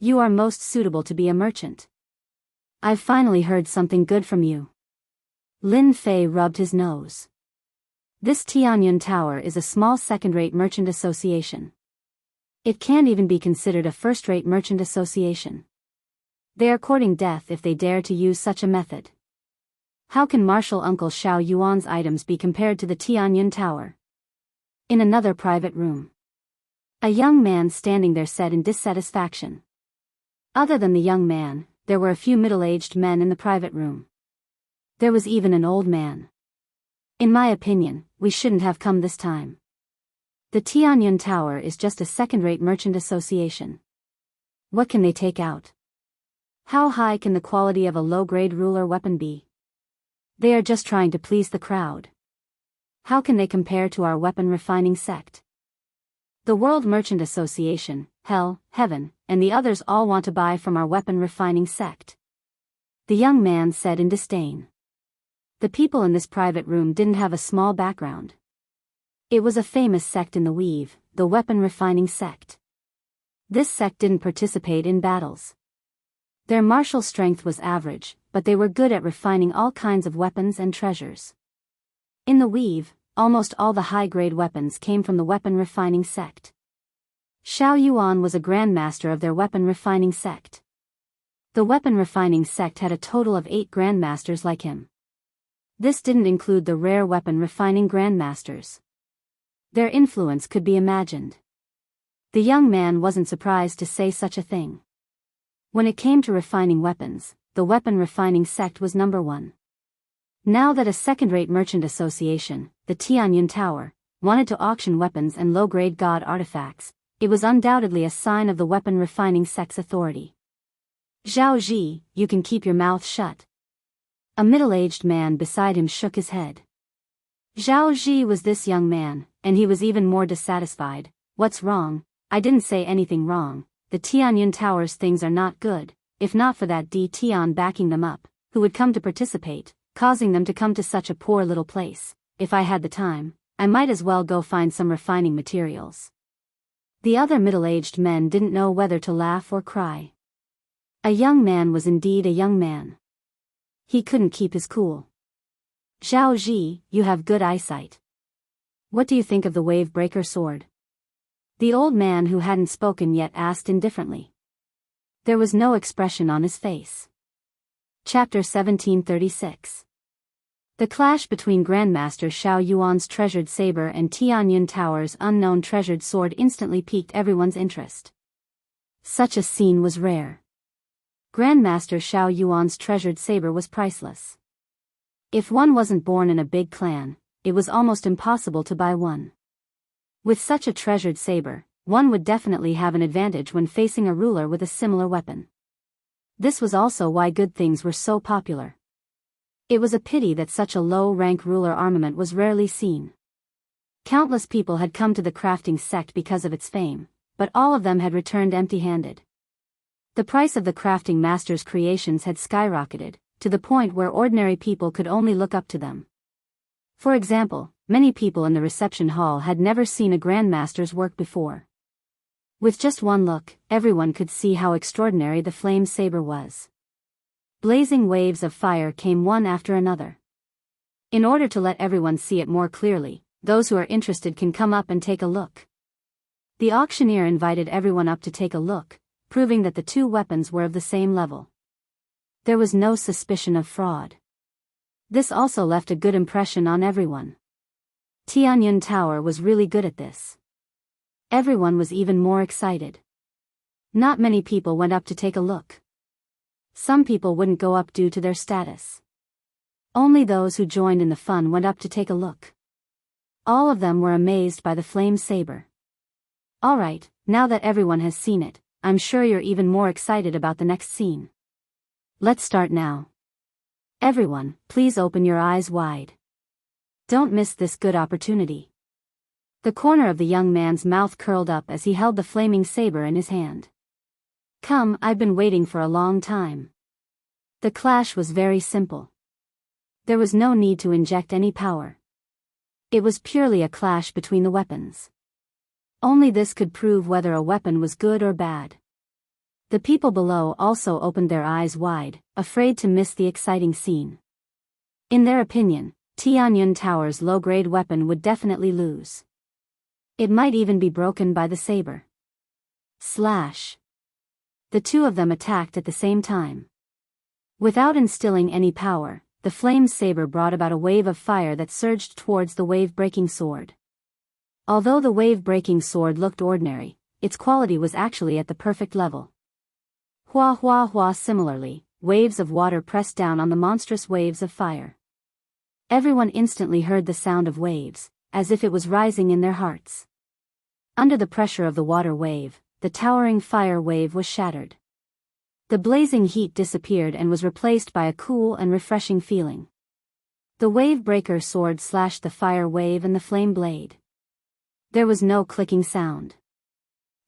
[SPEAKER 1] You are most suitable to be a merchant. I've finally heard something good from you. Lin Fei rubbed his nose. This Tianyun Tower is a small second-rate merchant association. It can't even be considered a first-rate merchant association. They are courting death if they dare to use such a method. How can Martial Uncle Xiao Yuan's items be compared to the Tianyun Tower? In another private room, a young man standing there said in dissatisfaction. Other than the young man, there were a few middle-aged men in the private room. There was even an old man. In my opinion, we shouldn't have come this time. The Tianyun Tower is just a second-rate merchant association. What can they take out? How high can the quality of a low-grade ruler weapon be? They are just trying to please the crowd. How can they compare to our weapon refining sect? The World Merchant Association, Hell, Heaven, and the others all want to buy from our weapon refining sect. The young man said in disdain. The people in this private room didn't have a small background. It was a famous sect in the Weave, the weapon refining sect. This sect didn't participate in battles. Their martial strength was average, but they were good at refining all kinds of weapons and treasures. In the Weave, almost all the high-grade weapons came from the weapon refining sect. Xiao Yuan was a grandmaster of their weapon refining sect. The weapon refining sect had a total of 8 grandmasters like him. This didn't include the rare weapon refining grandmasters. Their influence could be imagined. The young man wasn't surprised to say such a thing. When it came to refining weapons, the weapon refining sect was number 1. Now that a second-rate merchant association, the Tianyun Tower, wanted to auction weapons and low-grade god artifacts, it was undoubtedly a sign of the weapon refining sect's authority. Zhao Ji, you can keep your mouth shut. A middle-aged man beside him shook his head. Zhao Ji was this young man, and he was even more dissatisfied. What's wrong? I didn't say anything wrong. The Tianyun Tower's things are not good, if not for that D. Tian backing them up, who would come to participate, causing them to come to such a poor little place. If I had the time, I might as well go find some refining materials. The other middle-aged men didn't know whether to laugh or cry. A young man was indeed a young man. He couldn't keep his cool. Zhao Ji, you have good eyesight. What do you think of the wave-breaker sword? The old man who hadn't spoken yet asked indifferently. There was no expression on his face. Chapter 1736. The clash between Grandmaster Xiao Yuan's treasured saber and Tianyun Tower's unknown treasured sword instantly piqued everyone's interest. Such a scene was rare. Grandmaster Xiao Yuan's treasured saber was priceless. If one wasn't born in a big clan, it was almost impossible to buy one. With such a treasured saber, one would definitely have an advantage when facing a ruler with a similar weapon. This was also why good things were so popular. It was a pity that such a low-rank ruler armament was rarely seen. Countless people had come to the crafting sect because of its fame, but all of them had returned empty-handed. The price of the crafting master's creations had skyrocketed, to the point where ordinary people could only look up to them. For example, many people in the reception hall had never seen a grandmaster's work before. With just one look, everyone could see how extraordinary the flame saber was. Blazing waves of fire came one after another. In order to let everyone see it more clearly, those who are interested can come up and take a look. The auctioneer invited everyone up to take a look, proving that the two weapons were of the same level. There was no suspicion of fraud. This also left a good impression on everyone. Tianyun Tower was really good at this. Everyone was even more excited. Not many people went up to take a look. Some people wouldn't go up due to their status. Only those who joined in the fun went up to take a look. All of them were amazed by the flame saber. Alright, now that everyone has seen it, I'm sure you're even more excited about the next scene. Let's start now. Everyone, please open your eyes wide. Don't miss this good opportunity. The corner of the young man's mouth curled up as he held the flaming saber in his hand. Come, I've been waiting for a long time. The clash was very simple. There was no need to inject any power. It was purely a clash between the weapons. Only this could prove whether a weapon was good or bad. The people below also opened their eyes wide, afraid to miss the exciting scene. In their opinion, Tianyun Tower's low-grade weapon would definitely lose. It might even be broken by the saber. Slash. The two of them attacked at the same time. Without instilling any power, the flame saber brought about a wave of fire that surged towards the wave-breaking sword. Although the wave-breaking sword looked ordinary, its quality was actually at the perfect level. Hua hua hua. Similarly, waves of water pressed down on the monstrous waves of fire. Everyone instantly heard the sound of waves, as if it was rising in their hearts. Under the pressure of the water wave, the towering fire wave was shattered. The blazing heat disappeared and was replaced by a cool and refreshing feeling. The wave-breaker sword slashed the fire wave and the flame blade. There was no clicking sound.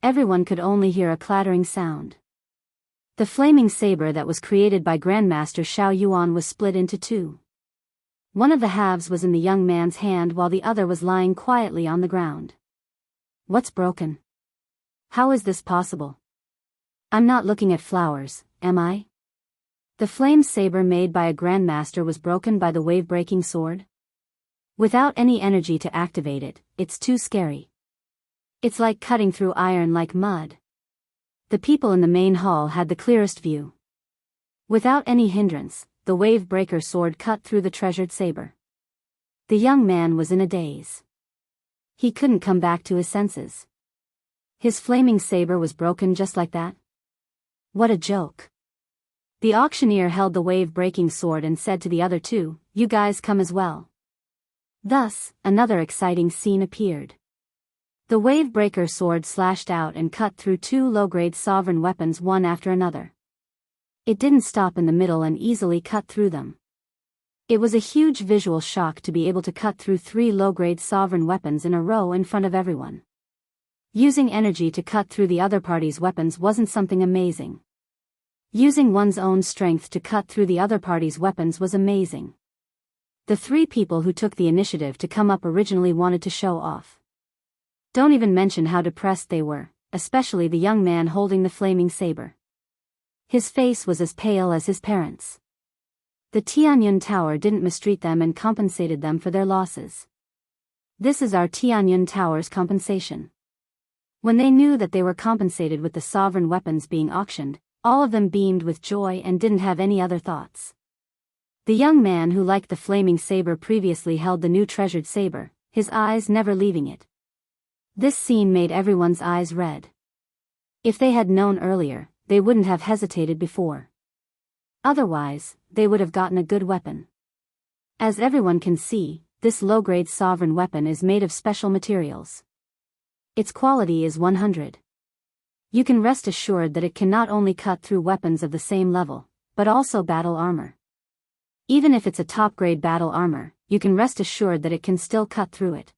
[SPEAKER 1] Everyone could only hear a clattering sound. The flaming saber that was created by Grandmaster Xiao Yuan was split into two. One of the halves was in the young man's hand while the other was lying quietly on the ground. What's broken? How is this possible? I'm not looking at flowers, am I? The flame saber made by a Grandmaster was broken by the wave-breaking sword? Without any energy to activate it, it's too scary. It's like cutting through iron like mud. The people in the main hall had the clearest view. Without any hindrance, the wave-breaker sword cut through the treasured saber. The young man was in a daze. He couldn't come back to his senses. His flaming saber was broken just like that? What a joke. The auctioneer held the wave-breaking sword and said to the other two, "You guys come as well." Thus, another exciting scene appeared. The wave-breaker sword slashed out and cut through two low-grade sovereign weapons one after another. It didn't stop in the middle and easily cut through them. It was a huge visual shock to be able to cut through three low-grade sovereign weapons in a row in front of everyone. Using energy to cut through the other party's weapons wasn't something amazing. Using one's own strength to cut through the other party's weapons was amazing. The three people who took the initiative to come up originally wanted to show off. Don't even mention how depressed they were, especially the young man holding the flaming saber. His face was as pale as his parents. The Tianyun Tower didn't mistreat them and compensated them for their losses. This is our Tianyun Tower's compensation. When they knew that they were compensated with the sovereign weapons being auctioned, all of them beamed with joy and didn't have any other thoughts. The young man who liked the flaming saber previously held the new treasured saber, his eyes never leaving it. This scene made everyone's eyes red. If they had known earlier, they wouldn't have hesitated before. Otherwise, they would have gotten a good weapon. As everyone can see, this low-grade sovereign weapon is made of special materials. Its quality is 100. You can rest assured that it can not only cut through weapons of the same level, but also battle armor. Even if it's a top-grade battle armor, you can rest assured that it can still cut through it.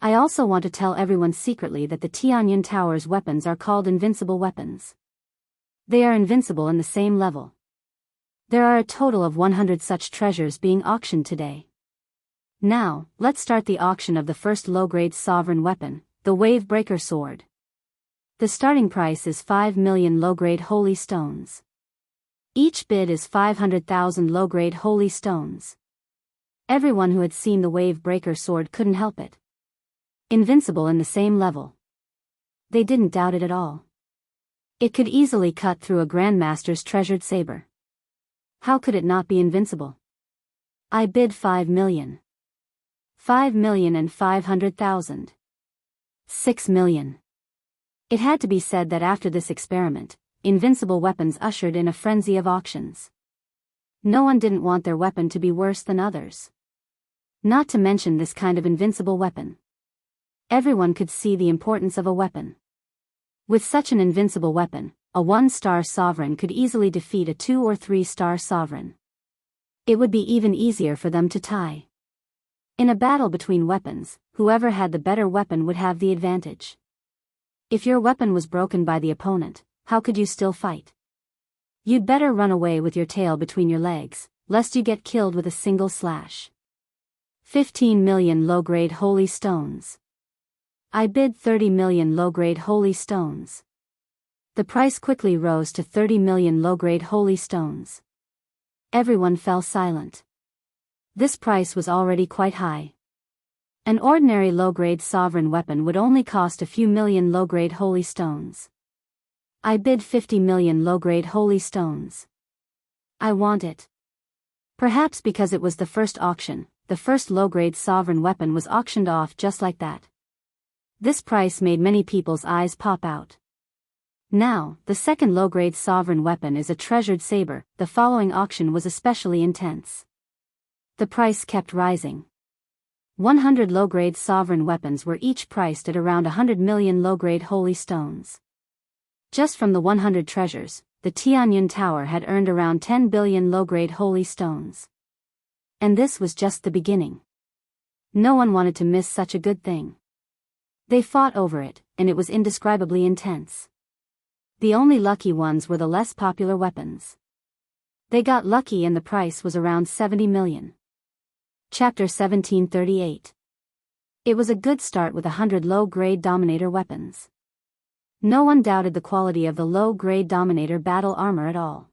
[SPEAKER 1] I also want to tell everyone secretly that the Tianyan Tower's weapons are called invincible weapons. They are invincible in the same level. There are a total of 100 such treasures being auctioned today. Now, let's start the auction of the first low-grade sovereign weapon, the Wave Breaker Sword. The starting price is 5 million low-grade holy stones. Each bid is 500,000 low-grade holy stones. Everyone who had seen the Wave Breaker Sword couldn't help it. Invincible in the same level. They didn't doubt it at all. It could easily cut through a Grandmaster's treasured saber. How could it not be invincible? I bid 5 million. 5,500,000. 6 million. It had to be said that after this experiment, invincible weapons ushered in a frenzy of auctions. No one didn't want their weapon to be worse than others. Not to mention this kind of invincible weapon. Everyone could see the importance of a weapon. With such an invincible weapon, a 1-star sovereign could easily defeat a 2- or 3-star sovereign. It would be even easier for them to tie. In a battle between weapons, whoever had the better weapon would have the advantage. If your weapon was broken by the opponent, how could you still fight? You'd better run away with your tail between your legs, lest you get killed with a single slash. 15 million low-grade holy stones. I bid 30 million low-grade holy stones. The price quickly rose to 30 million low-grade holy stones. Everyone fell silent. This price was already quite high. An ordinary low-grade sovereign weapon would only cost a few million low-grade holy stones. I bid 50 million low-grade holy stones. I want it. Perhaps because it was the first auction, the first low-grade sovereign weapon was auctioned off just like that. This price made many people's eyes pop out. Now, the second low-grade sovereign weapon is a treasured saber. The following auction was especially intense. The price kept rising. 100 low-grade sovereign weapons were each priced at around 100 million low-grade holy stones. Just from the 100 treasures, the Tianyan Tower had earned around 10 billion low-grade holy stones. And this was just the beginning. No one wanted to miss such a good thing. They fought over it, and it was indescribably intense. The only lucky ones were the less popular weapons. They got lucky and the price was around 70 million. Chapter 1738. It was a good start with 100 low-grade Dominator weapons. No one doubted the quality of the low-grade Dominator battle armor at all.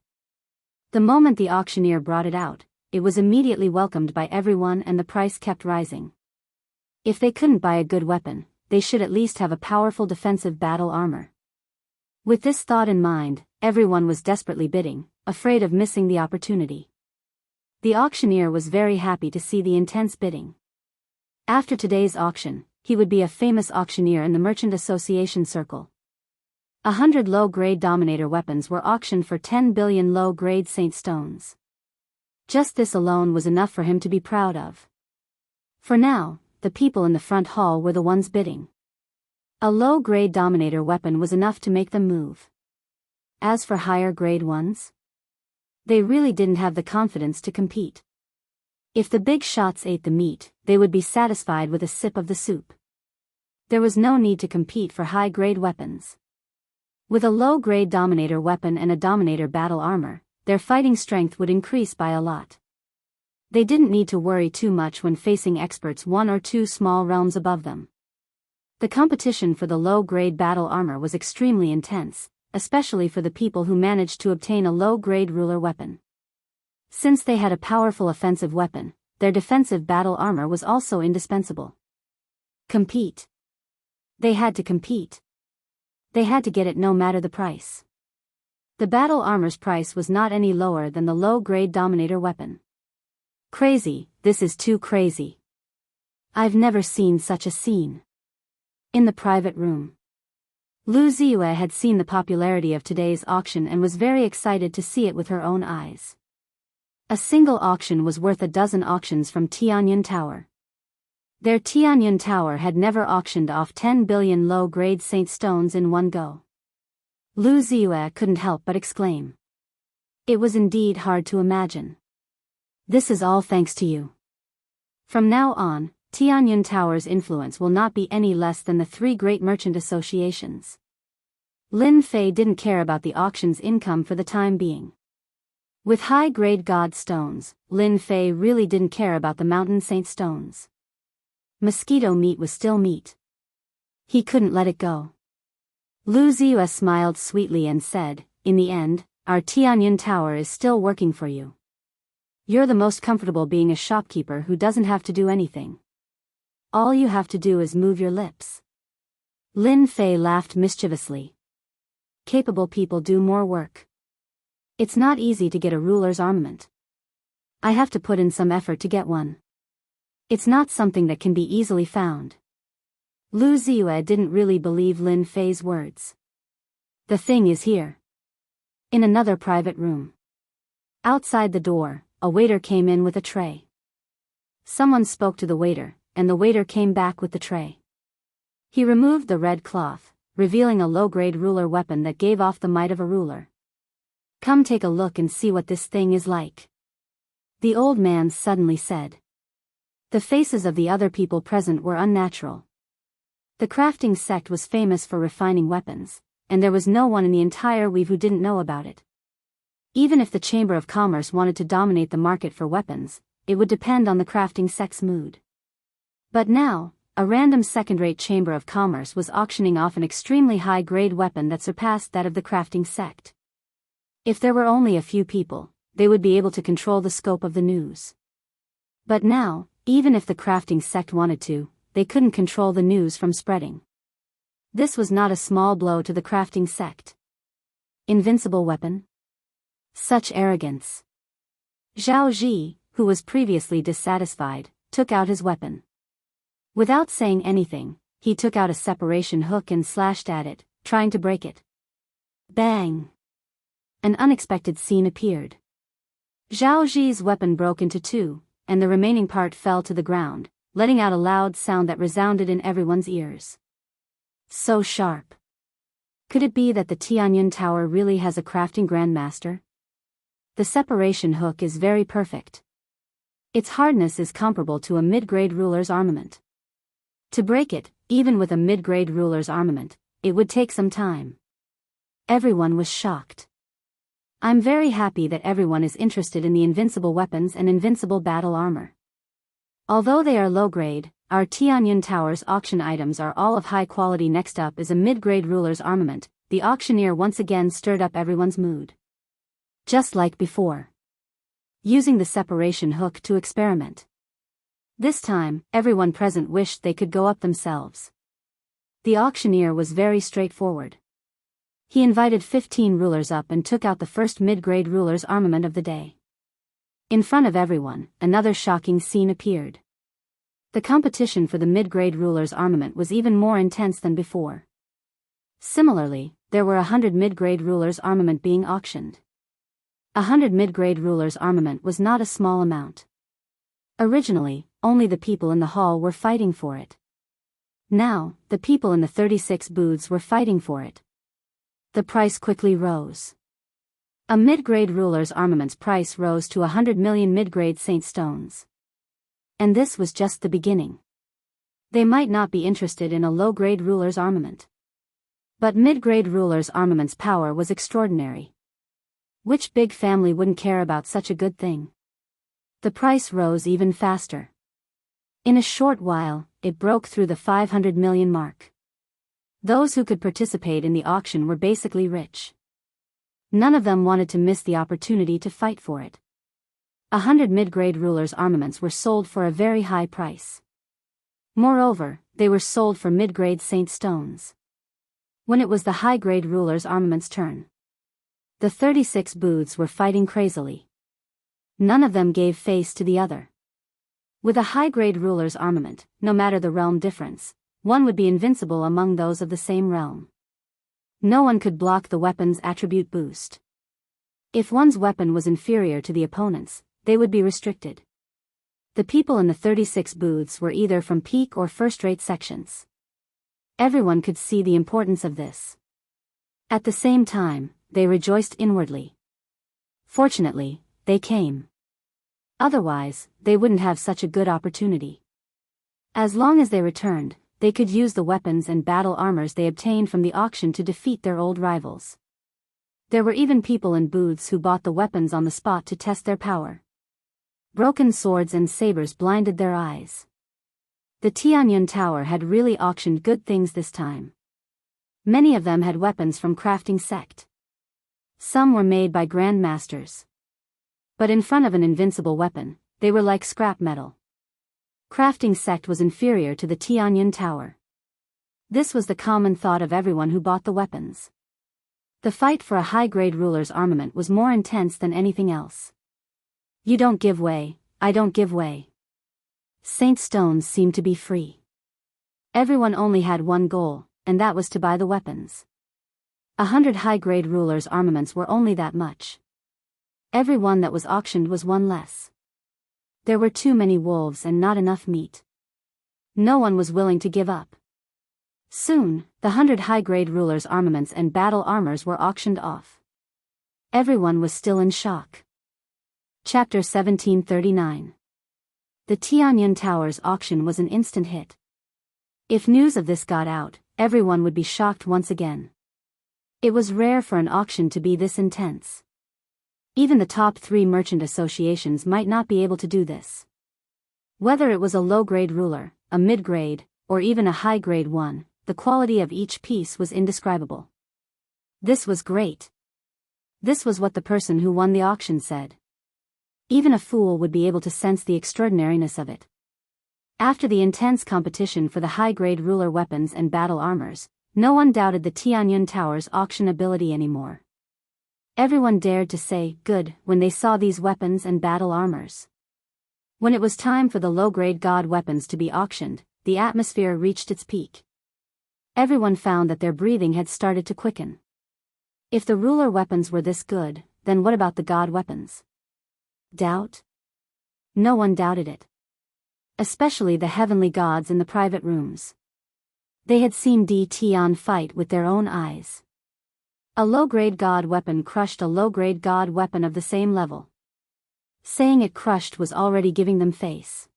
[SPEAKER 1] The moment the auctioneer brought it out, it was immediately welcomed by everyone and the price kept rising. If they couldn't buy a good weapon, they should at least have a powerful defensive battle armor. With this thought in mind, everyone was desperately bidding, afraid of missing the opportunity. The auctioneer was very happy to see the intense bidding. After today's auction, he would be a famous auctioneer in the Merchant Association circle. 100 low-grade Dominator weapons were auctioned for 10 billion low-grade Saint stones. Just this alone was enough for him to be proud of. For now, the people in the front hall were the ones bidding. A low-grade Dominator weapon was enough to make them move. As for higher-grade ones, they really didn't have the confidence to compete. If the big shots ate the meat, they would be satisfied with a sip of the soup. There was no need to compete for high-grade weapons. With a low-grade Dominator weapon and a Dominator battle armor, their fighting strength would increase by a lot. They didn't need to worry too much when facing experts 1 or 2 small realms above them. The competition for the low-grade battle armor was extremely intense, especially for the people who managed to obtain a low-grade ruler weapon. Since they had a powerful offensive weapon, their defensive battle armor was also indispensable. Compete. They had to compete. They had to get it no matter the price. The battle armor's price was not any lower than the low-grade Dominator weapon. Crazy, this is too crazy. I've never seen such a scene. In the private room, Lu Ziyue had seen the popularity of today's auction and was very excited to see it with her own eyes. A single auction was worth a dozen auctions from Tianyan Tower. Their Tianyan Tower had never auctioned off 10 billion low-grade Saint stones in one go. Lu Ziyue couldn't help but exclaim. It was indeed hard to imagine. This is all thanks to you. From now on, Tianyun Tower's influence will not be any less than the three great merchant associations. Lin Fei didn't care about the auction's income for the time being. With high-grade god stones, Lin Fei really didn't care about the mountain saint stones. Mosquito meat was still meat. He couldn't let it go. Lu Ziyue smiled sweetly and said, in the end, our Tianyun Tower is still working for you. You're the most comfortable being a shopkeeper who doesn't have to do anything. All you have to do is move your lips. Lin Fei laughed mischievously. Capable people do more work. It's not easy to get a ruler's armament. I have to put in some effort to get one. It's not something that can be easily found. Lu Ziyue didn't really believe Lin Fei's words. The thing is here. In another private room. Outside the door, a waiter came in with a tray. Someone spoke to the waiter, and the waiter came back with the tray. He removed the red cloth, revealing a low-grade ruler weapon that gave off the might of a ruler. Come take a look and see what this thing is like. The old man suddenly said. The faces of the other people present were unnatural. The crafting sect was famous for refining weapons, and there was no one in the entire weave who didn't know about it. Even if the Chamber of Commerce wanted to dominate the market for weapons, it would depend on the crafting sect's mood. But now, a random second-rate Chamber of Commerce was auctioning off an extremely high-grade weapon that surpassed that of the crafting sect. If there were only a few people, they would be able to control the scope of the news. But now, even if the crafting sect wanted to, they couldn't control the news from spreading. This was not a small blow to the crafting sect. Invincible weapon? Such arrogance. Zhao Ji, who was previously dissatisfied, took out his weapon. Without saying anything, he took out a separation hook and slashed at it, trying to break it. Bang! An unexpected scene appeared. Zhao Ji's weapon broke into two, and the remaining part fell to the ground, letting out a loud sound that resounded in everyone's ears. So sharp. Could it be that the Tianyun Tower really has a crafting grandmaster? The separation hook is very perfect. Its hardness is comparable to a mid-grade ruler's armament. To break it, even with a mid-grade ruler's armament, it would take some time. Everyone was shocked. I'm very happy that everyone is interested in the invincible weapons and invincible battle armor. Although they are low-grade, our Tianyun Tower's auction items are all of high quality. Next up is a mid-grade ruler's armament. The auctioneer once again stirred up everyone's mood. Just like before. Using the separation hook to experiment. This time, everyone present wished they could go up themselves. The auctioneer was very straightforward. He invited 15 rulers up and took out the first mid-grade ruler's armament of the day. In front of everyone, another shocking scene appeared. The competition for the mid-grade ruler's armament was even more intense than before. Similarly, there were 100 mid-grade rulers' armament being auctioned. 100 mid-grade rulers' armament was not a small amount. Originally, only the people in the hall were fighting for it. Now, the people in the 36 booths were fighting for it. The price quickly rose. A mid-grade ruler's armament's price rose to 100 million mid-grade saint stones. And this was just the beginning. They might not be interested in a low-grade ruler's armament. But mid-grade ruler's armament's power was extraordinary. Which big family wouldn't care about such a good thing? The price rose even faster. In a short while, it broke through the 500 million mark. Those who could participate in the auction were basically rich. None of them wanted to miss the opportunity to fight for it. 100 mid-grade rulers' armaments were sold for a very high price. Moreover, they were sold for mid-grade saint stones. When it was the high-grade rulers' armament's turn, the 36 booths were fighting crazily. None of them gave face to the other. With a high-grade ruler's armament, no matter the realm difference, one would be invincible among those of the same realm. No one could block the weapon's attribute boost. If one's weapon was inferior to the opponent's, they would be restricted. The people in the 36 booths were either from peak or first-rate sections. Everyone could see the importance of this. At the same time, they rejoiced inwardly. Fortunately, they came. Otherwise, they wouldn't have such a good opportunity. As long as they returned, they could use the weapons and battle armors they obtained from the auction to defeat their old rivals. There were even people in booths who bought the weapons on the spot to test their power. Broken swords and sabers blinded their eyes. The Tianyun Tower had really auctioned good things this time. Many of them had weapons from crafting sect. Some were made by grandmasters. But in front of an invincible weapon, they were like scrap metal. Crafting sect was inferior to the Tianyun Tower. This was the common thought of everyone who bought the weapons. The fight for a high-grade ruler's armament was more intense than anything else. You don't give way, I don't give way. Saint Stones seemed to be free. Everyone only had one goal, and that was to buy the weapons. 100 high-grade rulers' armaments were only that much. Every one that was auctioned was one less. There were too many wolves and not enough meat. No one was willing to give up. Soon, the 100 high-grade rulers' armaments and battle armors were auctioned off. Everyone was still in shock. Chapter 1739. The Tianyun Tower's auction was an instant hit. If news of this got out, everyone would be shocked once again. It was rare for an auction to be this intense. Even the top 3 merchant associations might not be able to do this. Whether it was a low-grade ruler, a mid-grade, or even a high-grade one, the quality of each piece was indescribable. This was great. This was what the person who won the auction said. Even a fool would be able to sense the extraordinariness of it. After the intense competition for the high-grade ruler weapons and battle armors, no one doubted the Tianyun Tower's auction ability anymore. Everyone dared to say, good, when they saw these weapons and battle armors. When it was time for the low-grade god weapons to be auctioned, the atmosphere reached its peak. Everyone found that their breathing had started to quicken. If the ruler weapons were this good, then what about the god weapons? Doubt? No one doubted it. Especially the heavenly gods in the private rooms. They had seen Di Tian fight with their own eyes. A low-grade god weapon crushed a low-grade god weapon of the same level. Saying it crushed was already giving them face.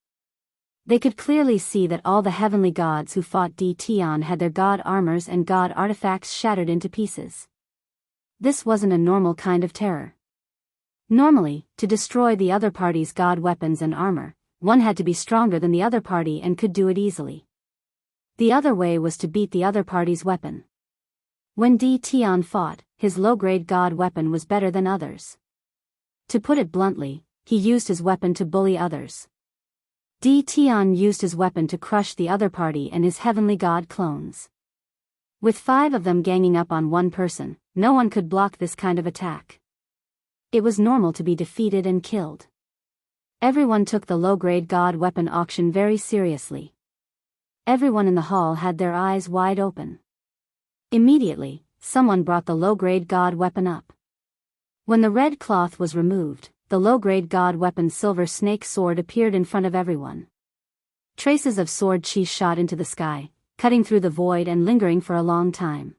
[SPEAKER 1] They could clearly see that all the heavenly gods who fought Di Tian had their god armors and god artifacts shattered into pieces. This wasn't a normal kind of terror. Normally, to destroy the other party's god weapons and armor, one had to be stronger than the other party and could do it easily. The other way was to beat the other party's weapon. When Di Tian fought, his low-grade god weapon was better than others. To put it bluntly, he used his weapon to bully others. Di Tian used his weapon to crush the other party and his heavenly god clones. With 5 of them ganging up on one person, no one could block this kind of attack. It was normal to be defeated and killed. Everyone took the low-grade god weapon auction very seriously. Everyone in the hall had their eyes wide open. Immediately, someone brought the low-grade god weapon up. When the red cloth was removed, the low-grade god weapon silver snake sword appeared in front of everyone. Traces of sword chi shot into the sky, cutting through the void and lingering for a long time.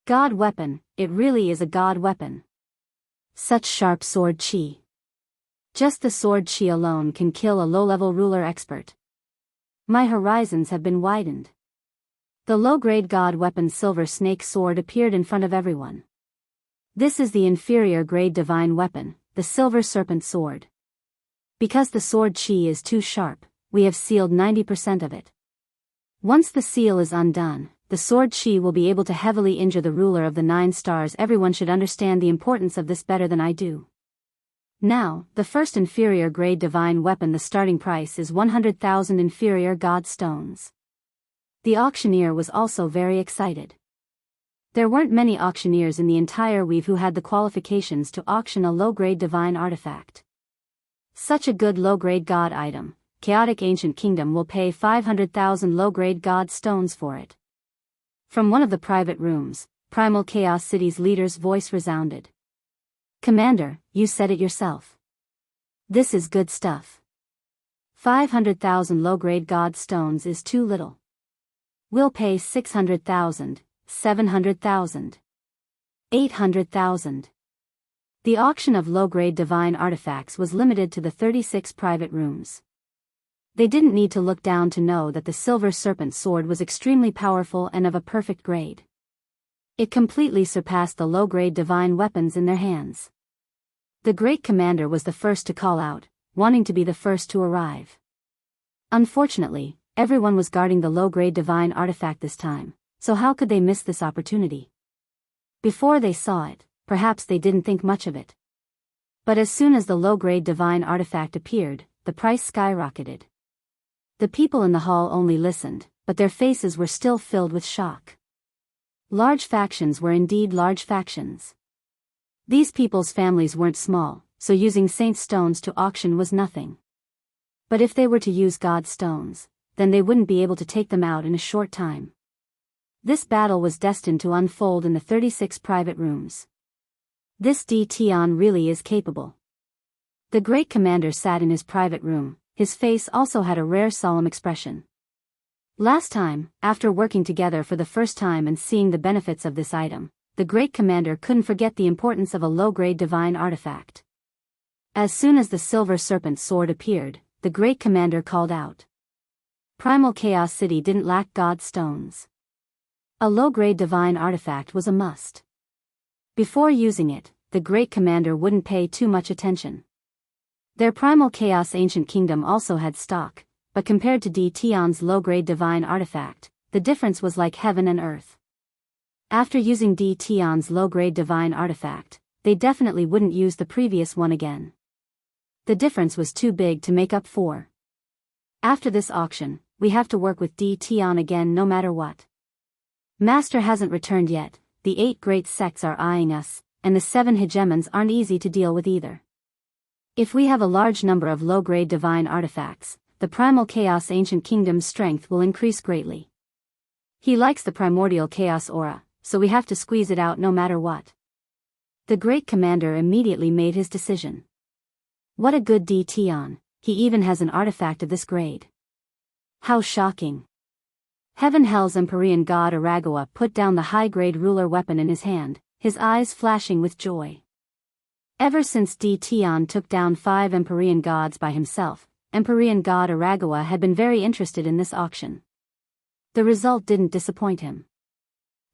[SPEAKER 1] God weapon, it really is a god weapon. Such sharp sword chi. Just the sword chi alone can kill a low-level ruler expert. My horizons have been widened. The low-grade god weapon silver snake sword appeared in front of everyone. This is the inferior grade divine weapon, the silver serpent sword. Because the sword chi is too sharp, we have sealed 90% of it. Once the seal is undone, the sword chi will be able to heavily injure the ruler of the 9 stars. Everyone should understand the importance of this better than I do. Now, the first inferior grade divine weapon, the starting price is 100,000 inferior god stones. The auctioneer was also very excited. There weren't many auctioneers in the entire weave who had the qualifications to auction a low-grade divine artifact. Such a good low-grade god item, Chaotic Ancient Kingdom will pay 500,000 low-grade god stones for it. From one of the private rooms, Primal Chaos City's leader's voice resounded. Commander, you said it yourself. This is good stuff. 500,000 low-grade god stones is too little. We'll pay 600,000, 700,000. 800,000. The auction of low-grade divine artifacts was limited to the 36 private rooms. They didn't need to look down to know that the silver serpent sword was extremely powerful and of a perfect grade. It completely surpassed the low-grade divine weapons in their hands. The great commander was the first to call out, wanting to be the first to arrive. Unfortunately, everyone was guarding the low-grade divine artifact this time, so how could they miss this opportunity? Before they saw it, perhaps they didn't think much of it. But as soon as the low-grade divine artifact appeared, the price skyrocketed. The people in the hall only listened, but their faces were still filled with shock. Large factions were indeed large factions. These people's families weren't small, so using saint stones to auction was nothing. But if they were to use God's stones, then they wouldn't be able to take them out in a short time. This battle was destined to unfold in the 36 private rooms. This Tion really is capable. The great commander sat in his private room, his face also had a rare solemn expression. Last time, after working together for the first time and seeing the benefits of this item, the great commander couldn't forget the importance of a low-grade divine artifact. As soon as the silver serpent sword appeared, the great commander called out. Primal Chaos City didn't lack God's stones. A low-grade divine artifact was a must. Before using it, the great commander wouldn't pay too much attention. Their Primal Chaos ancient kingdom also had stock, but compared to Tion's low-grade divine artifact, the difference was like heaven and earth. After using Tion's low-grade divine artifact, they definitely wouldn't use the previous one again. The difference was too big to make up for. After this auction, we have to work with Tion again no matter what. Master hasn't returned yet, the 8 great sects are eyeing us, and the 7 hegemons aren't easy to deal with either. If we have a large number of low-grade divine artifacts, the Primal Chaos ancient kingdom's strength will increase greatly. He likes the primordial chaos aura, so we have to squeeze it out no matter what. The great commander immediately made his decision. What a good Tion, he even has an artifact of this grade. How shocking. Heaven Hell's Empyrean god Aragawa put down the high-grade ruler weapon in his hand, his eyes flashing with joy. Ever since Tion took down 5 Empyrean gods by himself, Empyrean god Aragawa had been very interested in this auction. The result didn't disappoint him.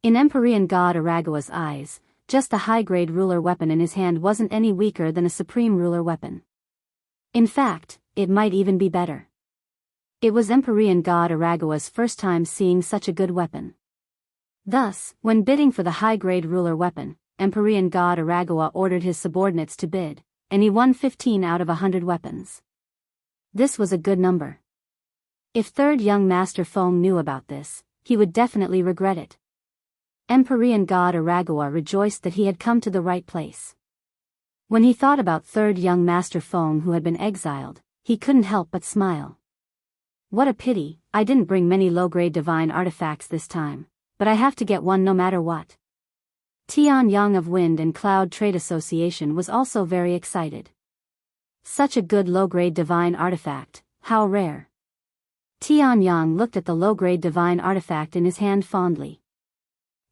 [SPEAKER 1] In Empyrean god Aragawa's eyes, just the high-grade ruler weapon in his hand wasn't any weaker than a supreme ruler weapon. In fact, it might even be better. It was Empyrean god Aragawa's first time seeing such a good weapon. Thus, when bidding for the high-grade ruler weapon, Empyrean god Aragawa ordered his subordinates to bid, and he won 15 out of 100 weapons. This was a good number. If third young Master Feng knew about this, he would definitely regret it. Empyrean god Aragawa rejoiced that he had come to the right place. When he thought about third young Master Feng who had been exiled, he couldn't help but smile. What a pity, I didn't bring many low-grade divine artifacts this time, but I have to get one no matter what. Tian Yang of Wind and Cloud Trade Association was also very excited. Such a good low-grade divine artifact, how rare. Tian Yang looked at the low-grade divine artifact in his hand fondly.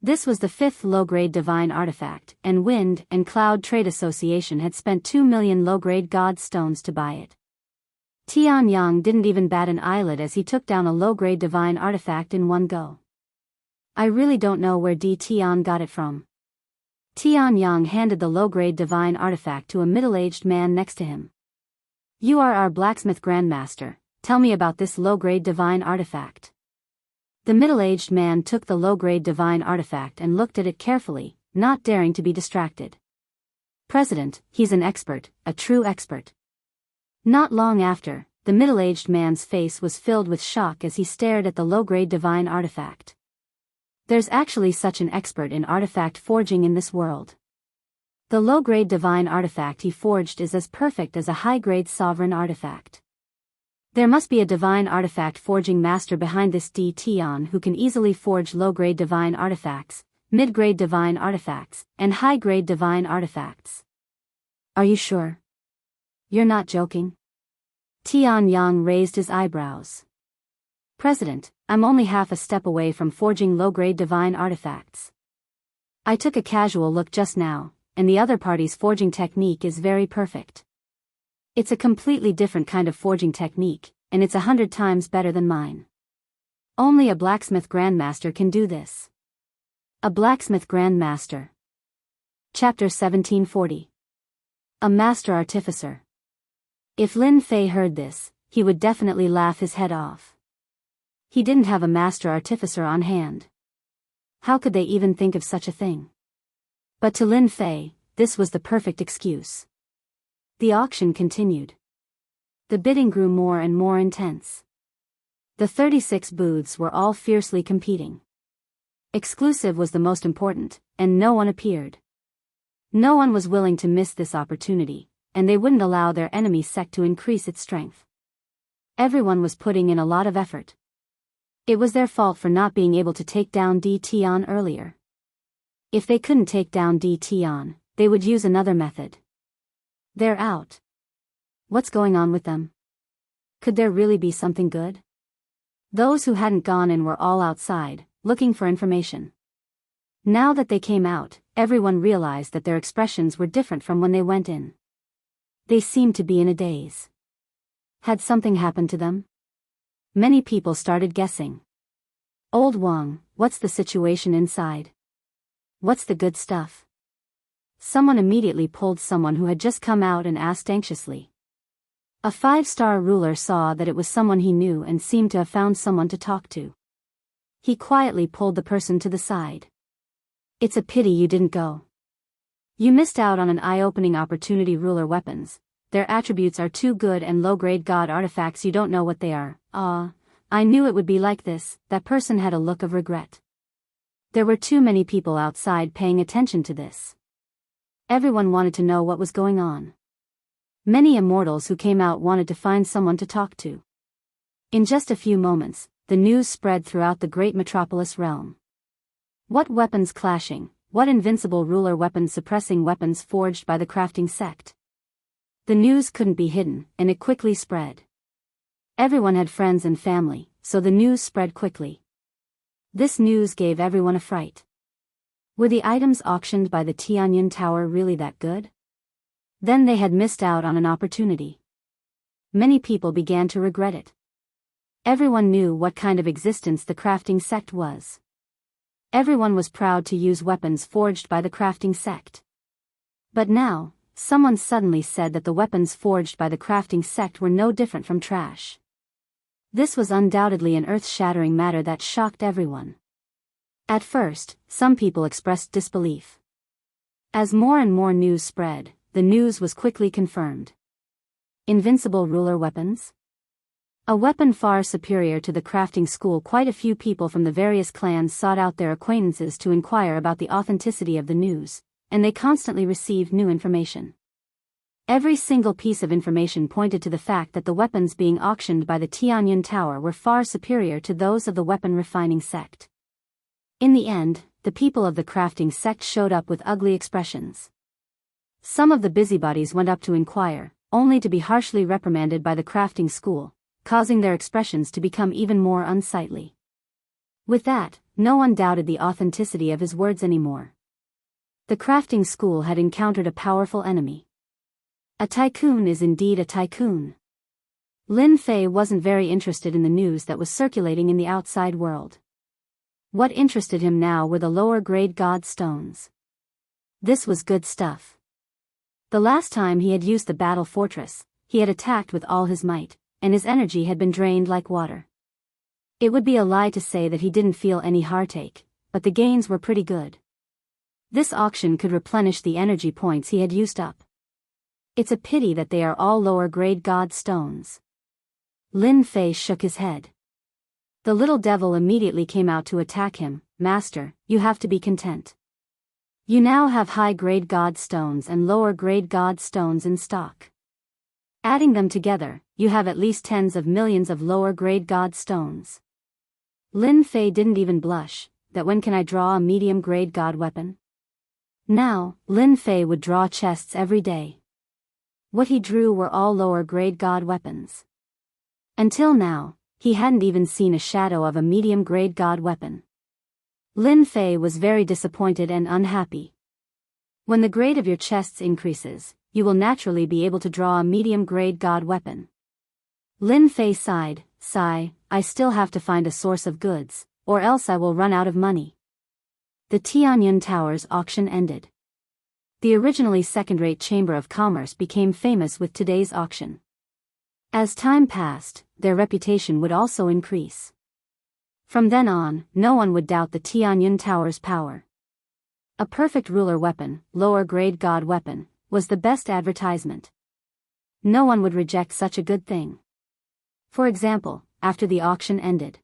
[SPEAKER 1] This was the 5th low-grade divine artifact, and Wind and Cloud Trade Association had spent 2 million low-grade god stones to buy it. Tian Yang didn't even bat an eyelid as he took down a low-grade divine artifact in one go. I really don't know where Tian got it from. Tian Yang handed the low-grade divine artifact to a middle-aged man next to him. You are our blacksmith grandmaster, tell me about this low-grade divine artifact. The middle-aged man took the low-grade divine artifact and looked at it carefully, not daring to be distracted. President, he's an expert, a true expert. Not long after, the middle-aged man's face was filled with shock as he stared at the low-grade divine artifact. There's actually such an expert in artifact forging in this world. The low-grade divine artifact he forged is as perfect as a high-grade sovereign artifact. There must be a divine artifact forging master behind this Tion who can easily forge low-grade divine artifacts, mid-grade divine artifacts, and high-grade divine artifacts. Are you sure? You're not joking? Tian Yang raised his eyebrows. President, I'm only half a step away from forging low-grade divine artifacts. I took a casual look just now, and the other party's forging technique is very perfect. It's a completely different kind of forging technique, and it's 100 times better than mine. Only a blacksmith grandmaster can do this. A blacksmith grandmaster. Chapter 1740. A master artificer. If Lin Fei heard this, he would definitely laugh his head off. He didn't have a master artificer on hand. How could they even think of such a thing? But to Lin Fei, this was the perfect excuse. The auction continued. The bidding grew more and more intense. The 36 booths were all fiercely competing. Exclusive was the most important, and no one appeared. No one was willing to miss this opportunity, and they wouldn't allow their enemy sect to increase its strength. Everyone was putting in a lot of effort. It was their fault for not being able to take down DT earlier. If they couldn't take down DT, they would use another method. They're out. What's going on with them? Could there really be something good? Those who hadn't gone in were all outside, looking for information. Now that they came out, everyone realized that their expressions were different from when they went in. They seemed to be in a daze. Had something happened to them? Many people started guessing. Old Wang, what's the situation inside? What's the good stuff? Someone immediately pulled someone who had just come out and asked anxiously. A 5-star ruler saw that it was someone he knew and seemed to have found someone to talk to. He quietly pulled the person to the side. It's a pity you didn't go. You missed out on an eye-opening opportunity. Ruler weapons. Their attributes are too good, and low-grade god artifacts you don't know what they are. I knew it would be like this. That person had a look of regret. There were too many people outside paying attention to this. Everyone wanted to know what was going on. Many immortals who came out wanted to find someone to talk to. In just a few moments, the news spread throughout the great metropolis realm. What weapons clashing, what invincible ruler weapons suppressing weapons forged by the crafting sect. The news couldn't be hidden, and it quickly spread. Everyone had friends and family, so the news spread quickly. This news gave everyone a fright. Were the items auctioned by the Tianyun Tower really that good? Then they had missed out on an opportunity. Many people began to regret it. Everyone knew what kind of existence the crafting sect was. Everyone was proud to use weapons forged by the crafting sect. But now, someone suddenly said that the weapons forged by the crafting sect were no different from trash. This was undoubtedly an earth-shattering matter that shocked everyone. At first, some people expressed disbelief. As more and more news spread, the news was quickly confirmed. Invincible ruler weapons? A weapon far superior to the crafting school. Quite a few people from the various clans sought out their acquaintances to inquire about the authenticity of the news, and they constantly received new information. Every single piece of information pointed to the fact that the weapons being auctioned by the Tianyun Tower were far superior to those of the weapon refining sect. In the end, the people of the crafting sect showed up with ugly expressions. Some of the busybodies went up to inquire, only to be harshly reprimanded by the crafting school, causing their expressions to become even more unsightly. With that, no one doubted the authenticity of his words anymore. The crafting school had encountered a powerful enemy. A tycoon is indeed a tycoon. Lin Fei wasn't very interested in the news that was circulating in the outside world. What interested him now were the lower-grade god stones. This was good stuff. The last time he had used the battle fortress, he had attacked with all his might, and his energy had been drained like water. It would be a lie to say that he didn't feel any heartache, but the gains were pretty good. This auction could replenish the energy points he had used up. It's a pity that they are all lower-grade god stones. Lin Fei shook his head. The little devil immediately came out to attack him. Master, you have to be content. You now have high-grade god stones and lower-grade god stones in stock. Adding them together, you have at least tens of millions of lower-grade god stones. Lin Fei didn't even blush. That when can I draw a medium-grade god weapon? Now, Lin Fei would draw chests every day. What he drew were all lower-grade god weapons. Until now, he hadn't even seen a shadow of a medium-grade god weapon. Lin Fei was very disappointed and unhappy. When the grade of your chests increases, you will naturally be able to draw a medium-grade god weapon. Lin Fei sighed, I still have to find a source of goods, or else I will run out of money. The Tianyun Tower's auction ended. The originally second-rate Chamber of Commerce became famous with today's auction. As time passed, their reputation would also increase. From then on, no one would doubt the Tianyun Tower's power. A perfect ruler weapon, lower-grade god weapon, was the best advertisement. No one would reject such a good thing. For example, after the auction ended,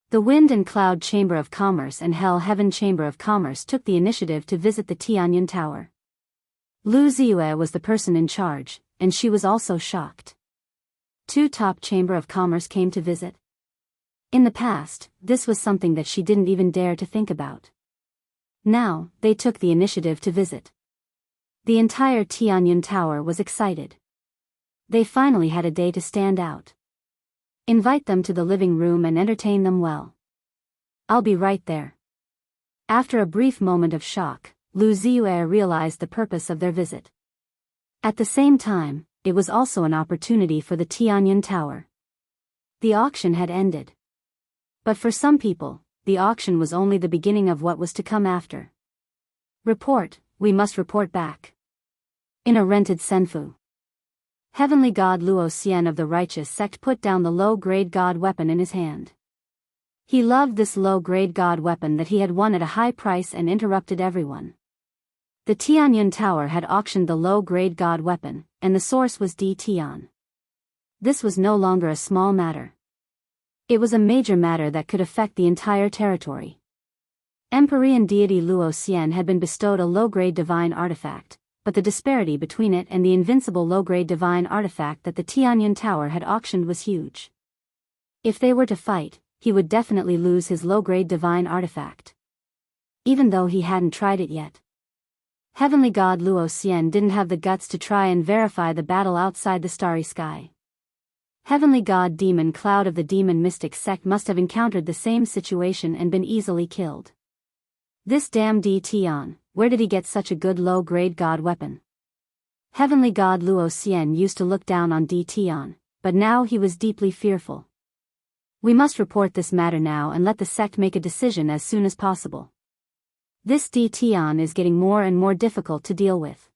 [SPEAKER 1] the Wind and Cloud Chamber of Commerce and Hell Heaven Chamber of Commerce took the initiative to visit the Tianyun Tower. Lu Ziyue was the person in charge, and she was also shocked. 2 top Chamber of Commerce came to visit. In the past, this was something that she didn't even dare to think about. Now, they took the initiative to visit. The entire Tianyun Tower was excited. They finally had a day to stand out. Invite them to the living room and entertain them well. I'll be right there. After a brief moment of shock, Lu Ziyue realized the purpose of their visit. At the same time, it was also an opportunity for the Tianyun Tower. The auction had ended. But for some people, the auction was only the beginning of what was to come after. Report, we must report back. In a rented senfu. Heavenly God Luo Xian of the righteous sect put down the low-grade god weapon in his hand. He loved this low-grade god weapon that he had won at a high price and interrupted everyone. The Tianyun Tower had auctioned the low-grade god weapon, and the source was D Tian. This was no longer a small matter. It was a major matter that could affect the entire territory. Empyrean deity Luo Xian had been bestowed a low-grade divine artifact, but the disparity between it and the invincible low-grade divine artifact that the Tianyun Tower had auctioned was huge. If they were to fight, he would definitely lose his low-grade divine artifact. Even though he hadn't tried it yet. Heavenly God Luo Xian didn't have the guts to try and verify the battle outside the starry sky. Heavenly God Demon Cloud of the Demon Mystic sect must have encountered the same situation and been easily killed. This damn D Tian, where did he get such a good low-grade god weapon? Heavenly God Luo Xian used to look down on D Tian, but now he was deeply fearful. We must report this matter now and let the sect make a decision as soon as possible. This D Tian is getting more and more difficult to deal with.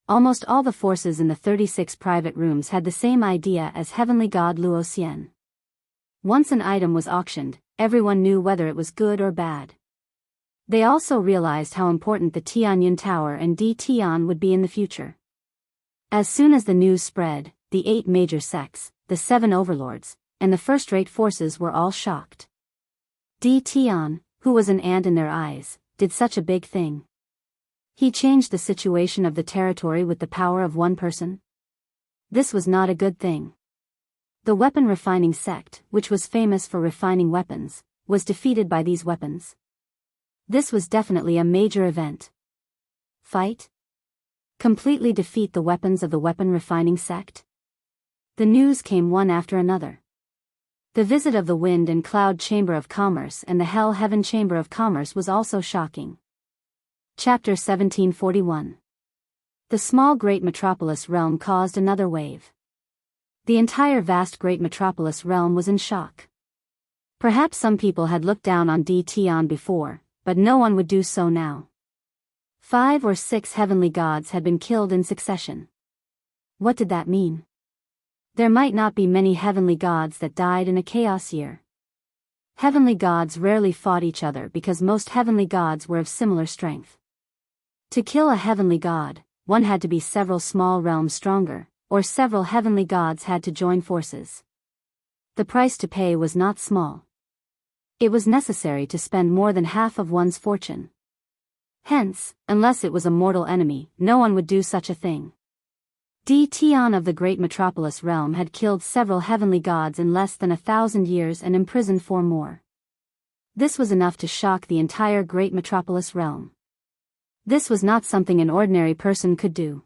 [SPEAKER 1] Almost all the forces in the 36 private rooms had the same idea as Heavenly God Luo Xian. Once an item was auctioned, everyone knew whether it was good or bad. They also realized how important the Tianyun Tower and D Tian would be in the future. As soon as the news spread, the 8 major sects, the 7 overlords, and the first-rate forces were all shocked. D Tian, who was an ant in their eyes, did such a big thing. He changed the situation of the territory with the power of one person. This was not a good thing. The weapon refining sect, which was famous for refining weapons, was defeated by these weapons. This was definitely a major event. Fight? Completely defeat the weapons of the weapon refining sect? The news came one after another. The visit of the Wind and Cloud Chamber of Commerce and the Hell Heaven Chamber of Commerce was also shocking. Chapter 1741. The small Great Metropolis realm caused another wave. The entire vast Great Metropolis realm was in shock. Perhaps some people had looked down on D Tian before, but no one would do so now. 5 or 6 heavenly gods had been killed in succession. What did that mean? There might not be many heavenly gods that died in a chaos year. Heavenly gods rarely fought each other because most heavenly gods were of similar strength. To kill a heavenly god, one had to be several small realms stronger, or several heavenly gods had to join forces. The price to pay was not small. It was necessary to spend more than half of one's fortune. Hence, unless it was a mortal enemy, no one would do such a thing. D Tian of the Great Metropolis realm had killed several heavenly gods in less than 1,000 years and imprisoned 4 more. This was enough to shock the entire Great Metropolis realm. This was not something an ordinary person could do.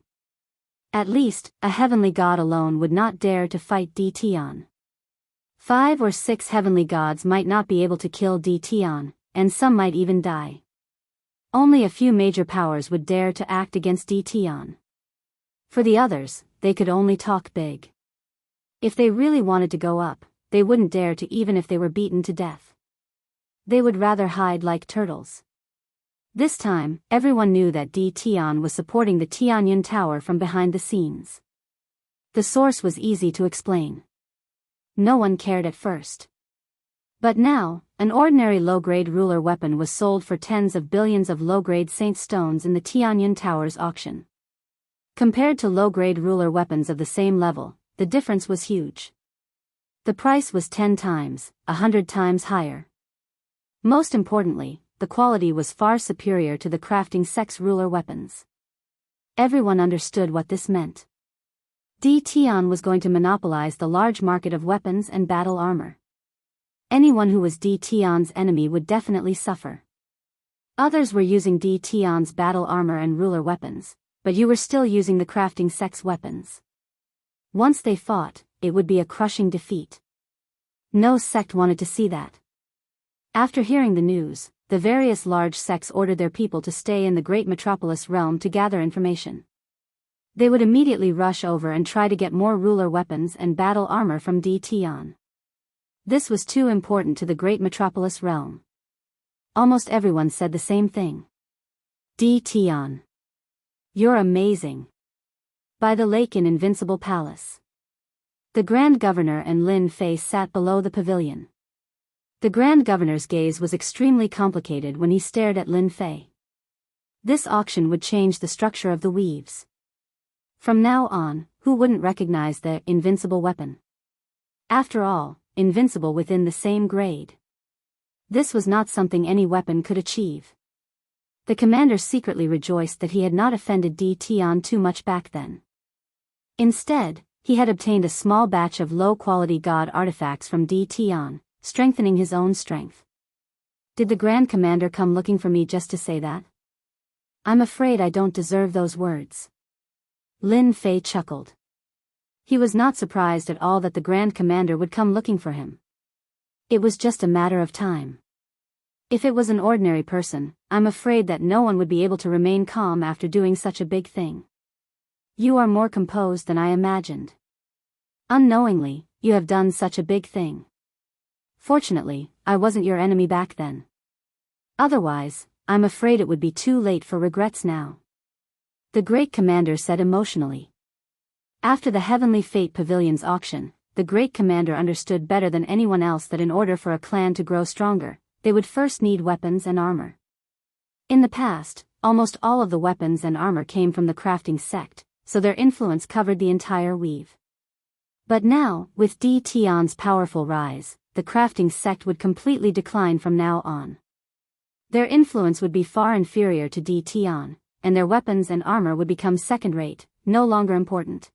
[SPEAKER 1] At least, a heavenly god alone would not dare to fight D Tian. 5 or 6 heavenly gods might not be able to kill D Tian, and some might even die. Only a few major powers would dare to act against DTon. For the others, they could only talk big. If they really wanted to go up, they wouldn't dare to even if they were beaten to death. They would rather hide like turtles. This time, everyone knew that DTon was supporting the Tianyun Tower from behind the scenes. The source was easy to explain. No one cared at first. But now, an ordinary low-grade ruler weapon was sold for tens of billions of low-grade saint stones in the Tianyun Tower's auction. Compared to low-grade ruler weapons of the same level, the difference was huge. The price was 10 times, 100 times higher. Most importantly, the quality was far superior to the crafting sex ruler weapons. Everyone understood what this meant. DTon was going to monopolize the large market of weapons and battle armor. Anyone who was DTon's enemy would definitely suffer. Others were using DTon's battle armor and ruler weapons, but you were still using the crafting sex weapons. Once they fought, it would be a crushing defeat. No sect wanted to see that. After hearing the news, the various large sects ordered their people to stay in the great metropolis realm to gather information. They would immediately rush over and try to get more ruler weapons and battle armor from DTon. This was too important to the great metropolis realm. Almost everyone said the same thing. DTon. You're amazing. By the lake in Invincible Palace. The Grand Governor and Lin Fei sat below the pavilion. The Grand Governor's gaze was extremely complicated when he stared at Lin Fei. This auction would change the structure of the weaves. From now on, who wouldn't recognize the invincible weapon? After all, invincible within the same grade. This was not something any weapon could achieve. The commander secretly rejoiced that he had not offended DTon too much back then. Instead, he had obtained a small batch of low-quality god artifacts from DTon, strengthening his own strength. Did the Grand Commander come looking for me just to say that? I'm afraid I don't deserve those words. Lin Fei chuckled. He was not surprised at all that the Grand Commander would come looking for him. It was just a matter of time. If it was an ordinary person, I'm afraid that no one would be able to remain calm after doing such a big thing. You are more composed than I imagined. Unknowingly, you have done such a big thing. Fortunately, I wasn't your enemy back then. Otherwise, I'm afraid it would be too late for regrets now. The Great Commander said emotionally. After the Heavenly Fate Pavilion's auction, the Great Commander understood better than anyone else that in order for a clan to grow stronger, they would first need weapons and armor. In the past, almost all of the weapons and armor came from the crafting sect, so their influence covered the entire weave. But now, with DTon's powerful rise, the crafting sect would completely decline from now on. Their influence would be far inferior to DTon, and their weapons and armor would become second-rate, no longer important.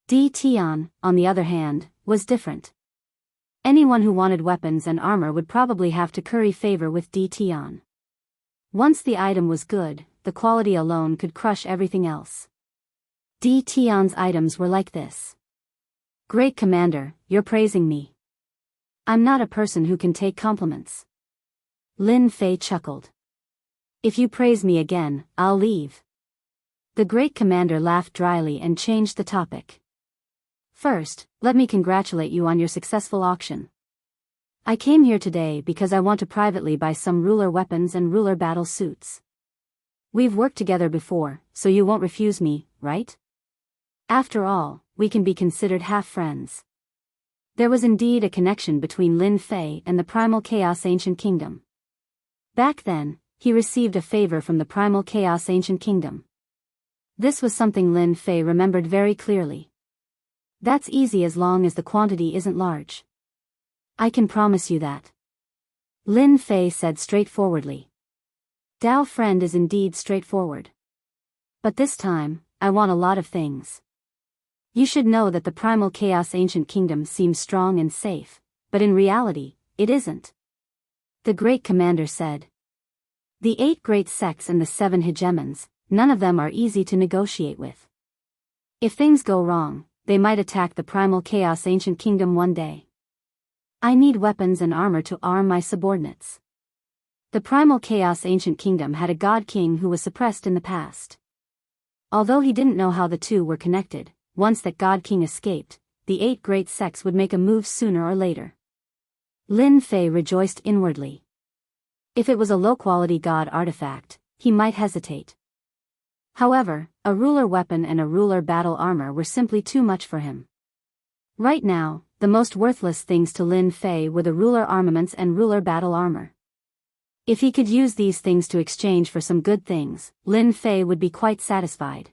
[SPEAKER 1] DTon, on the other hand, was different. Anyone who wanted weapons and armor would probably have to curry favor with DTon. Once the item was good, the quality alone could crush everything else. DTon's items were like this. Great Commander, you're praising me. I'm not a person who can take compliments. Lin Fei chuckled. If you praise me again, I'll leave. The Great Commander laughed dryly and changed the topic. First, let me congratulate you on your successful auction. I came here today because I want to privately buy some ruler weapons and ruler battle suits. We've worked together before, so you won't refuse me, right? After all, we can be considered half-friends. There was indeed a connection between Lin Fei and the Primal Chaos Ancient Kingdom. Back then, he received a favor from the Primal Chaos Ancient Kingdom. This was something Lin Fei remembered very clearly. That's easy as long as the quantity isn't large. I can promise you that. Lin Fei said straightforwardly. Dao friend is indeed straightforward. But this time, I want a lot of things. You should know that the Primal Chaos Ancient Kingdom seems strong and safe, but in reality, it isn't. The Great Commander said. The 8 great sects and the 7 hegemons, none of them are easy to negotiate with. If things go wrong, they might attack the Primal Chaos Ancient Kingdom one day. I need weapons and armor to arm my subordinates. The primal chaos ancient kingdom had a god king who was suppressed in the past. Although he didn't know how the two were connected, once that god king escaped, the 8 great sects would make a move sooner or later. Lin Fei rejoiced inwardly. If it was a low-quality god artifact, he might hesitate. However, a ruler weapon and a ruler battle armor were simply too much for him. Right now, the most worthless things to Lin Fei were the ruler armaments and ruler battle armor. If he could use these things to exchange for some good things, Lin Fei would be quite satisfied.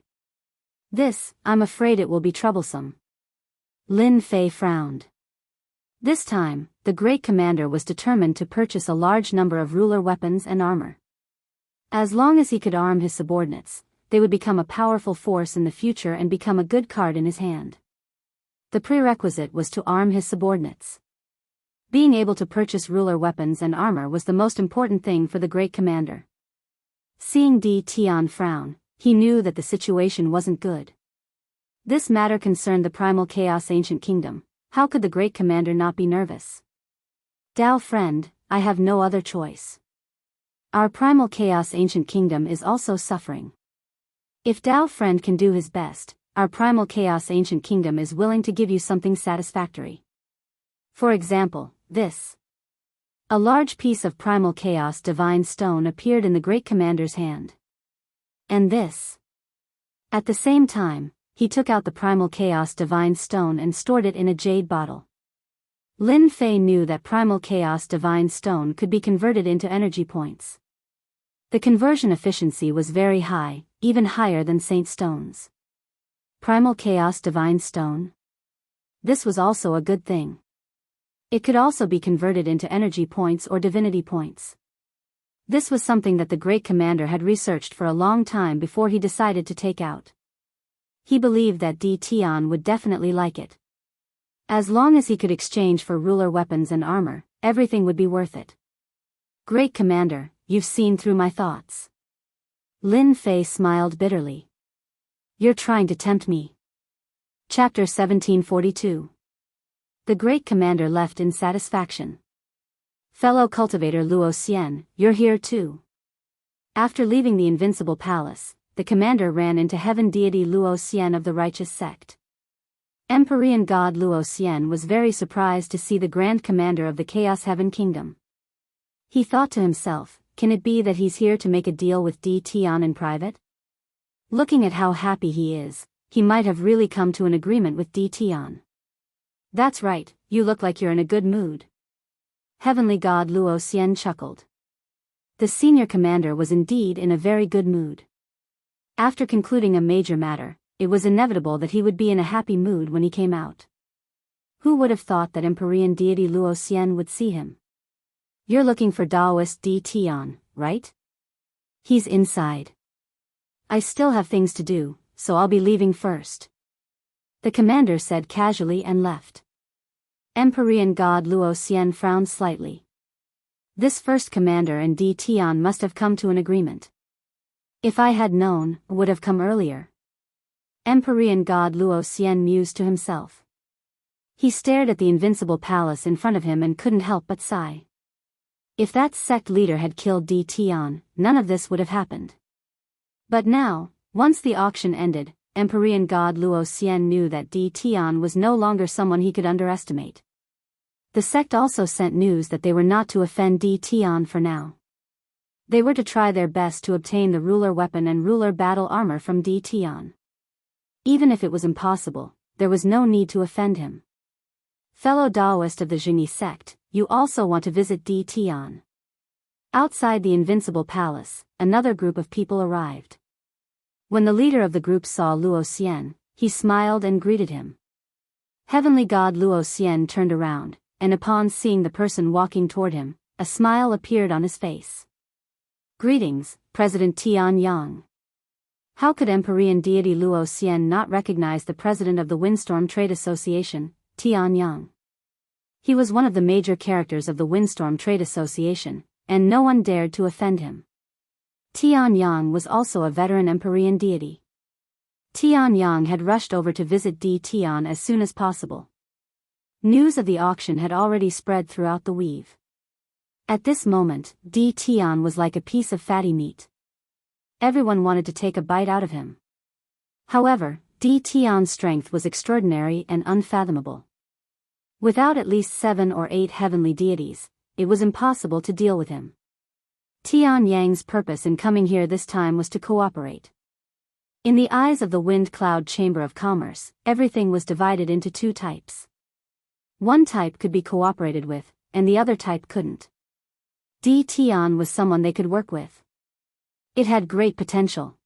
[SPEAKER 1] This, I'm afraid it will be troublesome. Lin Fei frowned. This time, the great commander was determined to purchase a large number of ruler weapons and armor. As long as he could arm his subordinates, they would become a powerful force in the future and become a good card in his hand. The prerequisite was to arm his subordinates. Being able to purchase ruler weapons and armor was the most important thing for the great commander. Seeing Di Tian frown, he knew that the situation wasn't good. This matter concerned the primal chaos ancient kingdom. How could the great commander not be nervous? Dao friend, I have no other choice. Our primal chaos ancient kingdom is also suffering. If Dao friend can do his best, our primal chaos ancient kingdom is willing to give you something satisfactory. For example, this. A large piece of primal chaos divine stone appeared in the great commander's hand. And this. At the same time, he took out the primal chaos divine stone and stored it in a jade bottle. Lin Fei knew that primal chaos divine stone could be converted into energy points. The conversion efficiency was very high, even higher than saint stones. Primal chaos divine stone? This was also a good thing. It could also be converted into energy points or divinity points. This was something that the great commander had researched for a long time before he decided to take out. He believed that Di Tian would definitely like it. As long as he could exchange for ruler weapons and armor, everything would be worth it. Great commander, you've seen through my thoughts. Lin Fei smiled bitterly. You're trying to tempt me. Chapter 1742. The great commander left in satisfaction. Fellow cultivator Luo Xian, you're here too. After leaving the invincible palace, the commander ran into heaven deity Luo Xian of the righteous sect. Empyrean god Luo Xian was very surprised to see the grand commander of the Chaos Heaven Kingdom. He thought to himself, can it be that he's here to make a deal with Di Tian in private? Looking at how happy he is, he might have really come to an agreement with Di Tian. That's right, you look like you're in a good mood. Heavenly god Luo Xian chuckled. The senior commander was indeed in a very good mood. After concluding a major matter, it was inevitable that he would be in a happy mood when he came out. Who would have thought that Empyrean deity Luo Xian would see him? You're looking for Taoist Di Tian, right? He's inside. I still have things to do, so I'll be leaving first. The commander said casually and left. Empyrean god Luo Xian frowned slightly. This first commander and Di Tian must have come to an agreement. If I had known, would have come earlier. Empyrean god Luo Xian mused to himself. He stared at the invincible palace in front of him and couldn't help but sigh. If that sect leader had killed Di Tian, none of this would have happened. But now, once the auction ended, Empyrean god Luo Xian knew that Di Tian was no longer someone he could underestimate. The sect also sent news that they were not to offend Di Tian for now. They were to try their best to obtain the ruler weapon and ruler battle armor from Di Tian. Even if it was impossible, there was no need to offend him. Fellow Taoist of the Jingyi sect, you also want to visit Di Tian. Outside the invincible palace, another group of people arrived. When the leader of the group saw Luo Xian, he smiled and greeted him. Heavenly god Luo Xian turned around, and upon seeing the person walking toward him, a smile appeared on his face. Greetings, President Tian Yang. How could Empyrean deity Luo Xian not recognize the president of the Windstorm Trade Association, Tian Yang? He was one of the major characters of the Windstorm Trade Association, and no one dared to offend him. Tian Yang was also a veteran Empyrean deity. Tian Yang had rushed over to visit Di Tian as soon as possible. News of the auction had already spread throughout the weave. At this moment, Di Tian was like a piece of fatty meat. Everyone wanted to take a bite out of him. However, Di Tian's strength was extraordinary and unfathomable. Without at least 7 or 8 heavenly deities, it was impossible to deal with him. Tian Yang's purpose in coming here this time was to cooperate. In the eyes of the Wind Cloud Chamber of Commerce, everything was divided into 2 types. One type could be cooperated with, and the other type couldn't. Di Tian was someone they could work with. It had great potential.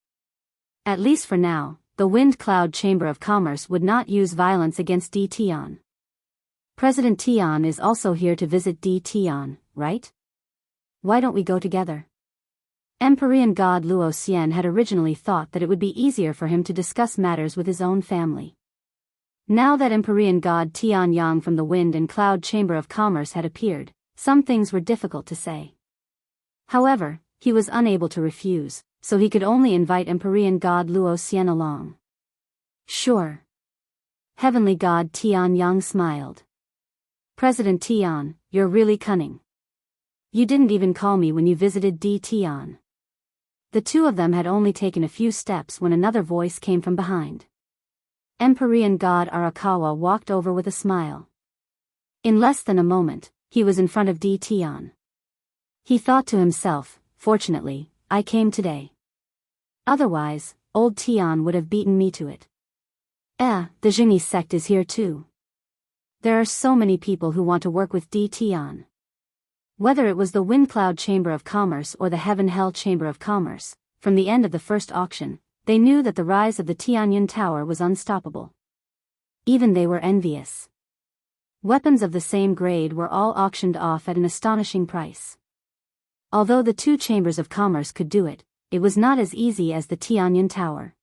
[SPEAKER 1] At least for now, the Wind Cloud Chamber of Commerce would not use violence against Di Tian. President Tian is also here to visit Di Tian, right? Why don't we go together? Empyrean god Luo Xian had originally thought that it would be easier for him to discuss matters with his own family. Now that Empyrean god Tian Yang from the Wind and Cloud Chamber of Commerce had appeared, some things were difficult to say. However, he was unable to refuse, so he could only invite Empyrean god Luo Xian along. Sure. Heavenly god Tian Yang smiled. President Tian, you're really cunning. You didn't even call me when you visited Di Tian. The two of them had only taken a few steps when another voice came from behind. Empyrean god Arakawa walked over with a smile. In less than a moment, he was in front of Di Tian. He thought to himself, fortunately, I came today. Otherwise, old Tian would have beaten me to it. The Jingyi sect is here too. There are so many people who want to work with Di Tian. Whether it was the Wind Cloud Chamber of Commerce or the Heaven Hell Chamber of Commerce, from the end of the first auction, they knew that the rise of the Tianyun Tower was unstoppable. Even they were envious. Weapons of the same grade were all auctioned off at an astonishing price. Although the 2 chambers of commerce could do it, it was not as easy as the Tianyun Tower.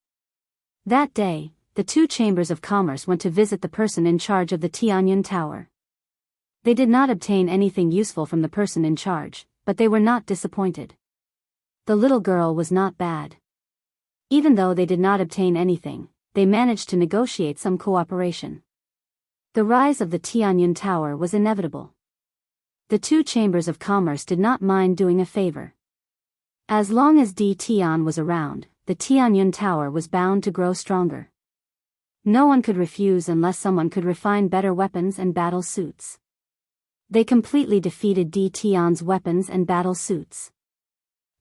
[SPEAKER 1] That day, the 2 chambers of commerce went to visit the person in charge of the Tianyun Tower. They did not obtain anything useful from the person in charge, but they were not disappointed. The little girl was not bad. Even though they did not obtain anything, they managed to negotiate some cooperation. The rise of the Tianyun Tower was inevitable. The 2 chambers of commerce did not mind doing a favor. As long as Di Tian was around, the Tianyun Tower was bound to grow stronger. No one could refuse unless someone could refine better weapons and battle suits. They completely defeated Di Tian's weapons and battle suits.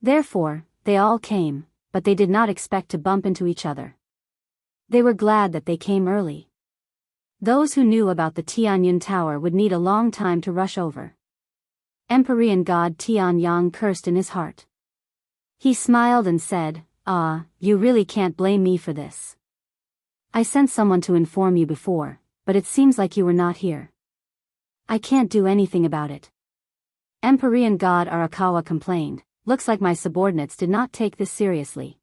[SPEAKER 1] Therefore, they all came, but they did not expect to bump into each other. They were glad that they came early. Those who knew about the Tianyun Tower would need a long time to rush over. Empyrean god Tian Yang cursed in his heart. He smiled and said, you really can't blame me for this. I sent someone to inform you before, but it seems like you were not here. I can't do anything about it. Empyrean god Arakawa complained, looks like my subordinates did not take this seriously.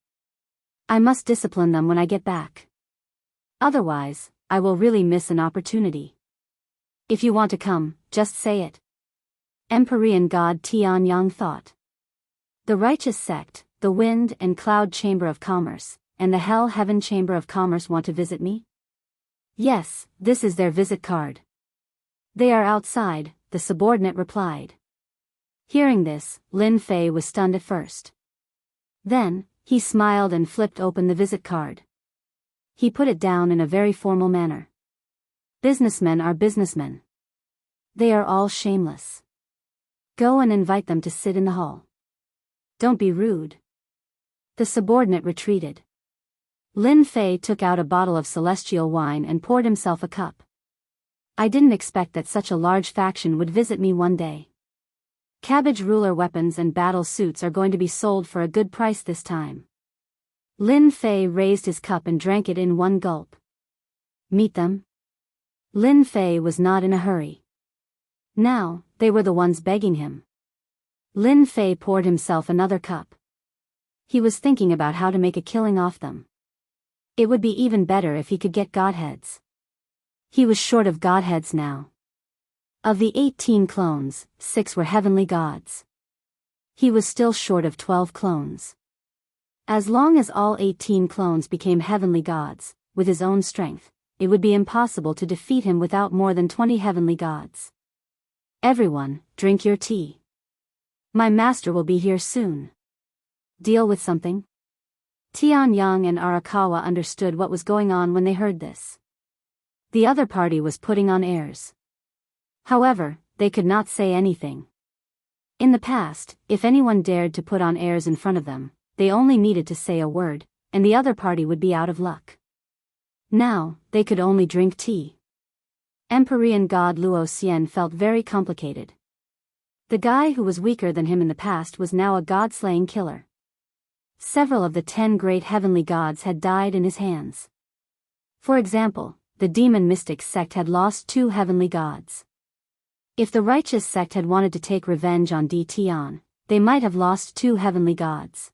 [SPEAKER 1] I must discipline them when I get back. Otherwise, I will really miss an opportunity. If you want to come, just say it. Empyrean god Tian Yang thought. The righteous sect, the Wind and Cloud Chamber of Commerce, and the Hell Heaven Chamber of Commerce want to visit me? Yes, this is their visit card. They are outside, the subordinate replied. Hearing this, Lin Fei was stunned at first. Then, he smiled and flipped open the visit card. He put it down in a very formal manner. Businessmen are businessmen. They are all shameless. Go and invite them to sit in the hall. Don't be rude. The subordinate retreated. Lin Fei took out a bottle of celestial wine and poured himself a cup. I didn't expect that such a large faction would visit me one day. Cabbage ruler weapons and battle suits are going to be sold for a good price this time. Lin Fei raised his cup and drank it in one gulp. Meet them? Lin Fei was not in a hurry. Now, they were the ones begging him. Lin Fei poured himself another cup. He was thinking about how to make a killing off them. It would be even better if he could get godheads. He was short of godheads now. Of the 18 clones, 6 were heavenly gods. He was still short of 12 clones. As long as all 18 clones became heavenly gods, with his own strength, it would be impossible to defeat him without more than 20 heavenly gods. Everyone, drink your tea. My master will be here soon. Deal with something? Tianyang and Arakawa understood what was going on when they heard this. The other party was putting on airs. However, they could not say anything. In the past, if anyone dared to put on airs in front of them, they only needed to say a word, and the other party would be out of luck. Now, they could only drink tea. Empyrean god Luo Xian felt very complicated. The guy who was weaker than him in the past was now a god-slaying killer. Several of the 10 great heavenly gods had died in his hands. For example, the demon mystics sect had lost 2 heavenly gods. If the righteous sect had wanted to take revenge on D. Tian, they might have lost 2 heavenly gods.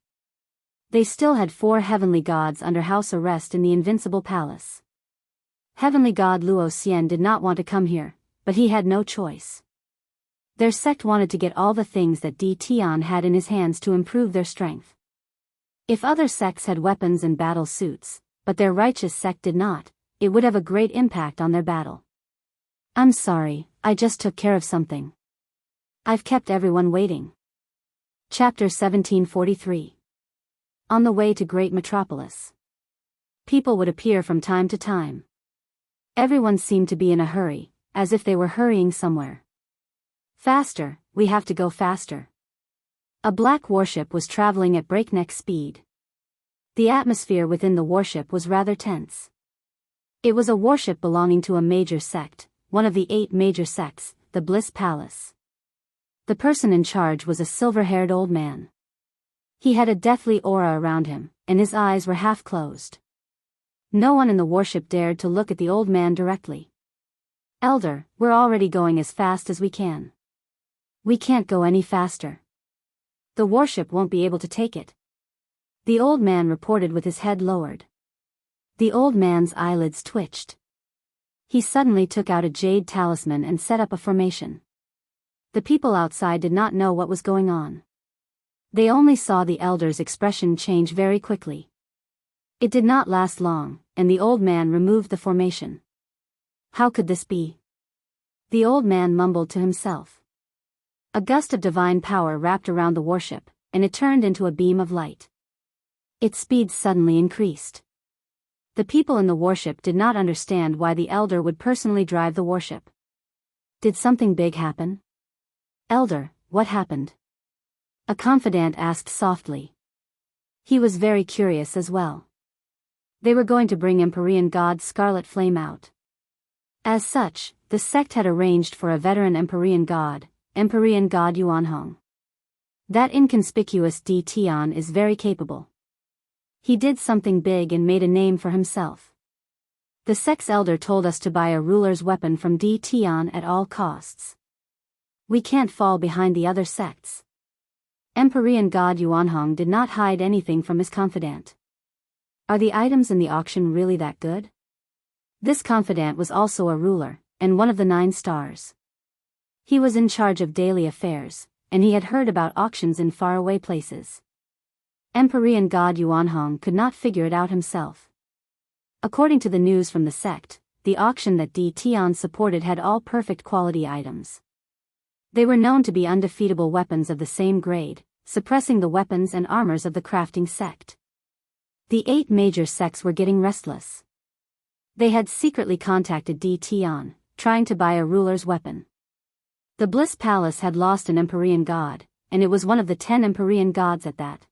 [SPEAKER 1] They still had 4 heavenly gods under house arrest in the Invincible Palace. Heavenly god Luo Xian did not want to come here, but he had no choice. Their sect wanted to get all the things that D. Tian had in his hands to improve their strength. If other sects had weapons and battle suits, but their righteous sect did not, it would have a great impact on their battle. I'm sorry, I just took care of something. I've kept everyone waiting. Chapter 1743. On the way to Great Metropolis. People would appear from time to time. Everyone seemed to be in a hurry, as if they were hurrying somewhere. Faster, we have to go faster. A black warship was traveling at breakneck speed. The atmosphere within the warship was rather tense. It was a warship belonging to a major sect, one of the 8 major sects, the Bliss Palace. The person in charge was a silver-haired old man. He had a deathly aura around him, and his eyes were half closed. No one in the warship dared to look at the old man directly. Elder, we're already going as fast as we can. We can't go any faster. The warship won't be able to take it. The old man reported with his head lowered. The old man's eyelids twitched. He suddenly took out a jade talisman and set up a formation. The people outside did not know what was going on. They only saw the elder's expression change very quickly. It did not last long, and the old man removed the formation. How could this be? The old man mumbled to himself. A gust of divine power wrapped around the warship, and it turned into a beam of light. Its speed suddenly increased. The people in the warship did not understand why the elder would personally drive the warship. Did something big happen? Elder, what happened? A confidant asked softly. He was very curious as well. They were going to bring Empyrean god Scarlet Flame out. As such, the sect had arranged for a veteran Empyrean god Yuanhong. That inconspicuous D. Tian is very capable. He did something big and made a name for himself. The sect's elder told us to buy a ruler's weapon from D. Tian at all costs. We can't fall behind the other sects. Empyrean god Yuanhong did not hide anything from his confidant. Are the items in the auction really that good? This confidant was also a ruler, and one of the 9 stars. He was in charge of daily affairs, and he had heard about auctions in faraway places. Empyrean god Yuanhong could not figure it out himself. According to the news from the sect, the auction that D. Tian supported had all perfect quality items. They were known to be undefeatable weapons of the same grade, suppressing the weapons and armors of the crafting sect. The 8 major sects were getting restless. They had secretly contacted D. Tian, trying to buy a ruler's weapon. The Bliss Palace had lost an Empyrean god, and it was one of the 10 Empyrean gods at that.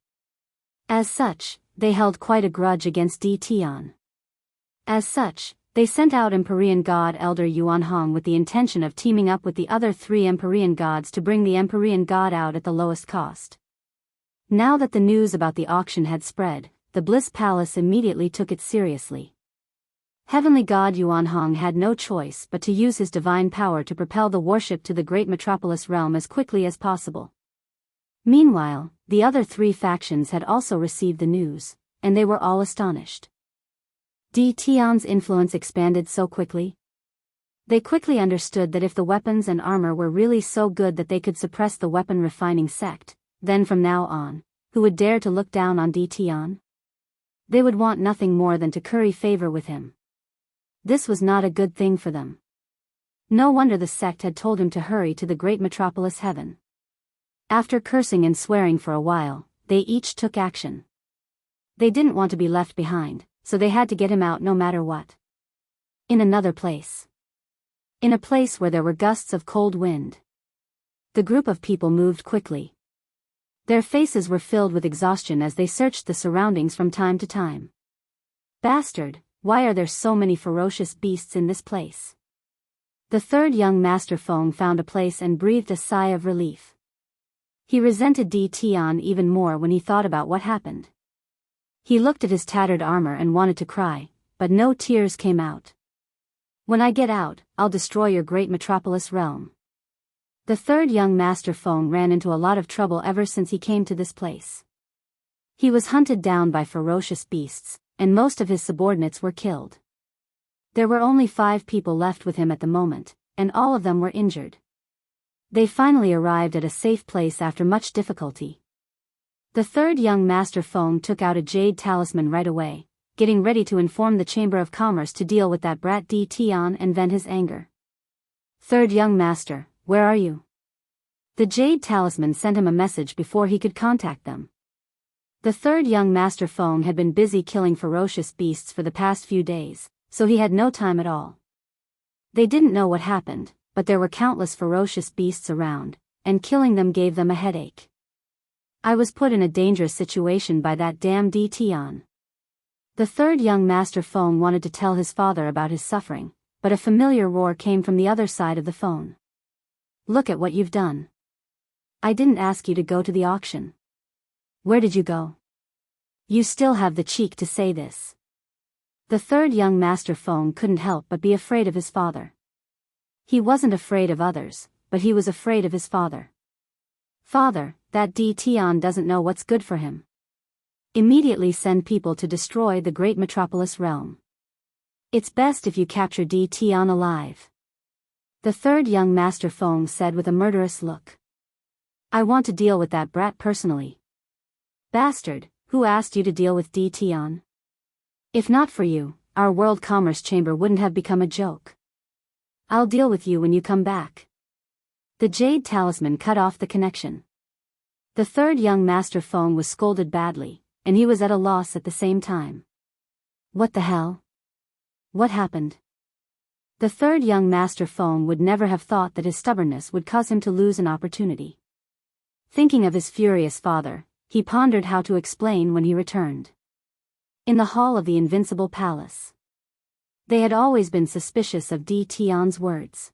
[SPEAKER 1] As such, they held quite a grudge against D. Tian. As such, they sent out Empyrean god Elder Yuanhong with the intention of teaming up with the other 3 Empyrean gods to bring the Empyrean god out at the lowest cost. Now that the news about the auction had spread, the Bliss Palace immediately took it seriously. Heavenly god Yuanhong had no choice but to use his divine power to propel the warship to the great metropolis realm as quickly as possible. Meanwhile, the other 3 factions had also received the news, and they were all astonished. D. Tian's influence expanded so quickly. They quickly understood that if the weapons and armor were really so good that they could suppress the weapon refining sect, then from now on, who would dare to look down on D. Tian? They would want nothing more than to curry favor with him. This was not a good thing for them. No wonder the sect had told him to hurry to the great metropolis heaven. After cursing and swearing for a while, they each took action. They didn't want to be left behind, so they had to get him out no matter what. In another place. In a place where there were gusts of cold wind. The group of people moved quickly. Their faces were filled with exhaustion as they searched the surroundings from time to time. Bastard, why are there so many ferocious beasts in this place? The third young master Feng found a place and breathed a sigh of relief. He resented Tian even more when he thought about what happened. He looked at his tattered armor and wanted to cry, but no tears came out. When I get out, I'll destroy your great metropolis realm. The third young master Feng ran into a lot of trouble ever since he came to this place. He was hunted down by ferocious beasts, and most of his subordinates were killed. There were only 5 people left with him at the moment, and all of them were injured. They finally arrived at a safe place after much difficulty. The third young master Feng took out a jade talisman right away, getting ready to inform the Chamber of Commerce to deal with that brat Tian and vent his anger. Third young master, where are you? The jade talisman sent him a message before he could contact them. The third young master Feng had been busy killing ferocious beasts for the past few days, so he had no time at all. They didn't know what happened, but there were countless ferocious beasts around, and killing them gave them a headache. I was put in a dangerous situation by that damn Tian. The third young master Feng wanted to tell his father about his suffering, but a familiar roar came from the other side of the phone. Look at what you've done. I didn't ask you to go to the auction. Where did you go? You still have the cheek to say this. The third young master Feng couldn't help but be afraid of his father. He wasn't afraid of others, but he was afraid of his father. Father, that Tian doesn't know what's good for him. Immediately send people to destroy the great metropolis realm. It's best if you capture Tian alive. The third young master Feng said with a murderous look. I want to deal with that brat personally. Bastard, who asked you to deal with Tian? If not for you, our World Commerce Chamber wouldn't have become a joke. I'll deal with you when you come back. The jade talisman cut off the connection. The third young master Feng was scolded badly, and he was at a loss at the same time. What the hell? What happened? The third young master Feng would never have thought that his stubbornness would cause him to lose an opportunity. Thinking of his furious father, he pondered how to explain when he returned. In the hall of the Invincible Palace. They had always been suspicious of Tian's words.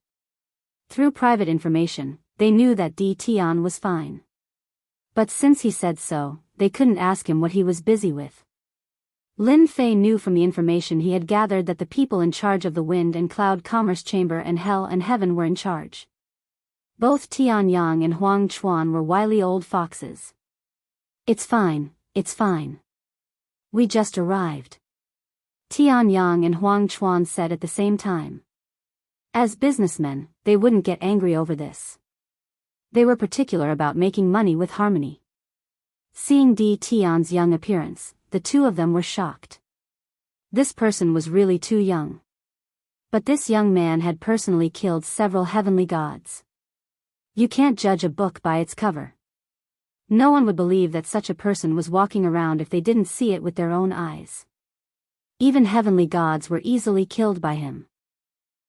[SPEAKER 1] Through private information, they knew that Tian was fine. But since he said so, they couldn't ask him what he was busy with. Lin Fei knew from the information he had gathered that the people in charge of the Wind and Cloud Commerce Chamber and Hell and Heaven were in charge. Both Tianyang and Huang Chuan were wily old foxes. It's fine, it's fine. We just arrived. Tianyang and Huang Chuan said at the same time. As businessmen, they wouldn't get angry over this. They were particular about making money with harmony. Seeing Tian's young appearance, the two of them were shocked. This person was really too young. But this young man had personally killed several heavenly gods. You can't judge a book by its cover. No one would believe that such a person was walking around if they didn't see it with their own eyes. Even heavenly gods were easily killed by him.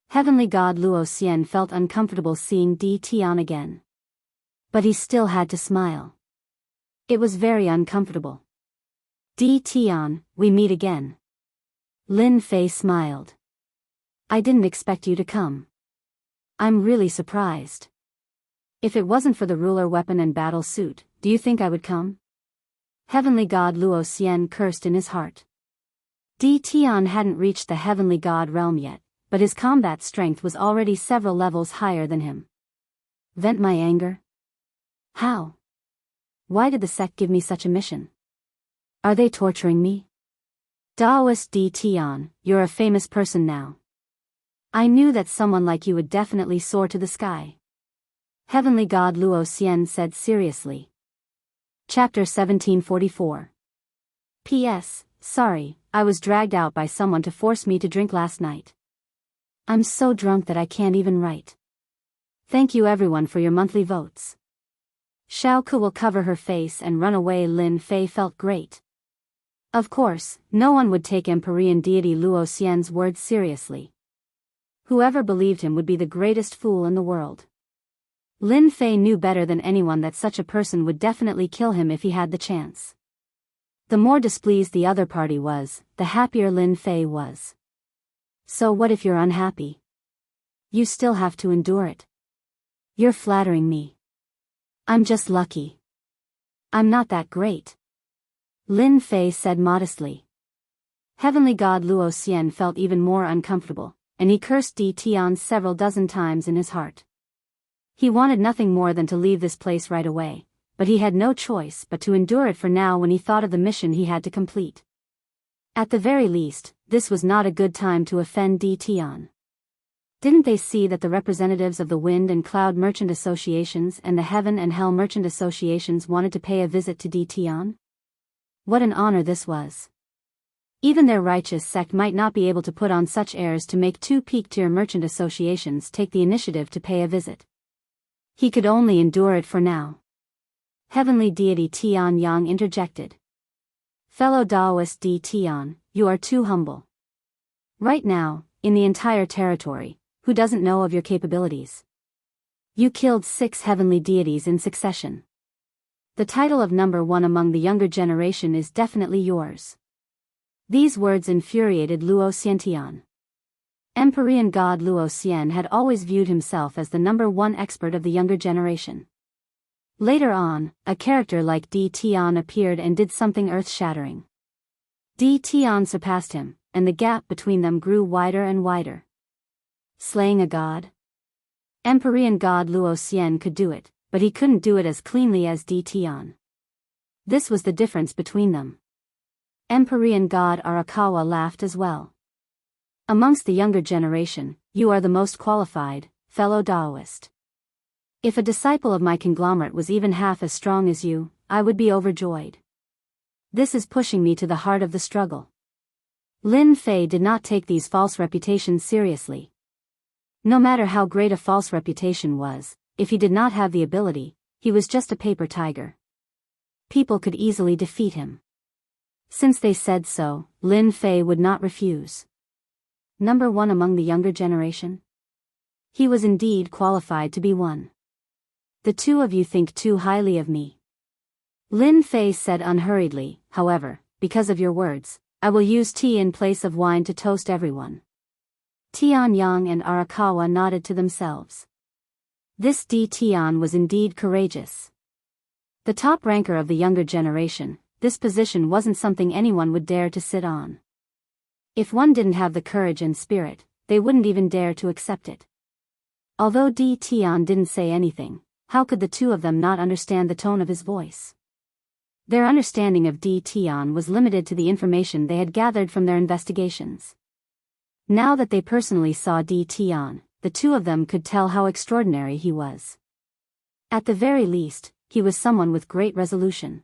[SPEAKER 1] Heavenly god Luo Xian felt uncomfortable seeing Tian again. But he still had to smile. It was very uncomfortable. Tian, we meet again. Lin Fei smiled. I didn't expect you to come. I'm really surprised. If it wasn't for the ruler weapon and battle suit, do you think I would come? Heavenly god Luo Xian cursed in his heart. Tian hadn't reached the heavenly god realm yet, but his combat strength was already several levels higher than him. Vent my anger? How? Why did the sect give me such a mission? Are they torturing me? Daoist Tian, you're a famous person now. I knew that someone like you would definitely soar to the sky. Heavenly god Luo Xian said seriously. Chapter 1744. P.S. Sorry, I was dragged out by someone to force me to drink last night. I'm so drunk that I can't even write. Thank you everyone for your monthly votes. Xiao Ke will cover her face and run away. Lin Fei felt great. Of course, no one would take Empyrean deity Luo Xian's words seriously. Whoever believed him would be the greatest fool in the world. Lin Fei knew better than anyone that such a person would definitely kill him if he had the chance. The more displeased the other party was, the happier Lin Fei was. So what if you're unhappy? You still have to endure it. You're flattering me. I'm just lucky. I'm not that great. Lin Fei said modestly. Heavenly God Luo Xian felt even more uncomfortable, and he cursed Di Tian several dozen times in his heart. He wanted nothing more than to leave this place right away, but he had no choice but to endure it for now when he thought of the mission he had to complete. At the very least, this was not a good time to offend Di Tian. Didn't they see that the representatives of the Wind and Cloud Merchant Associations and the Heaven and Hell Merchant Associations wanted to pay a visit to Di Tian? What an honor this was. Even their righteous sect might not be able to put on such airs to make two peak-tier merchant associations take the initiative to pay a visit. He could only endure it for now. Heavenly deity Tian Yang interjected. Fellow Taoist Di Tian, you are too humble. Right now, in the entire territory, who doesn't know of your capabilities? You killed 6 heavenly deities in succession. The title of number 1 among the younger generation is definitely yours. These words infuriated Luo Xiantian. Empyrean god Luo Xian had always viewed himself as the number 1 expert of the younger generation. Later on, a character like Di Tian appeared and did something earth-shattering. Di Tian surpassed him, and the gap between them grew wider and wider. Slaying a god? Empyrean god Luo Xian could do it, but he couldn't do it as cleanly as Di Tian. This was the difference between them. Empyrean god Arakawa laughed as well. Amongst the younger generation, you are the most qualified, fellow Taoist. If a disciple of my conglomerate was even half as strong as you, I would be overjoyed. This is pushing me to the heart of the struggle. Lin Fei did not take these false reputations seriously. No matter how great a false reputation was, if he did not have the ability, he was just a paper tiger. People could easily defeat him. Since they said so, Lin Fei would not refuse. Number 1 among the younger generation? He was indeed qualified to be one. The two of you think too highly of me. Lin Fei said unhurriedly, however, because of your words, I will use tea in place of wine to toast everyone. Tian Yang and Arakawa nodded to themselves. This Di Tian was indeed courageous. The top ranker of the younger generation, this position wasn't something anyone would dare to sit on. If one didn't have the courage and spirit, they wouldn't even dare to accept it. Although Di Tian didn't say anything, how could the two of them not understand the tone of his voice? Their understanding of Di Tian was limited to the information they had gathered from their investigations. Now that they personally saw Di Tian, the two of them could tell how extraordinary he was. At the very least, he was someone with great resolution.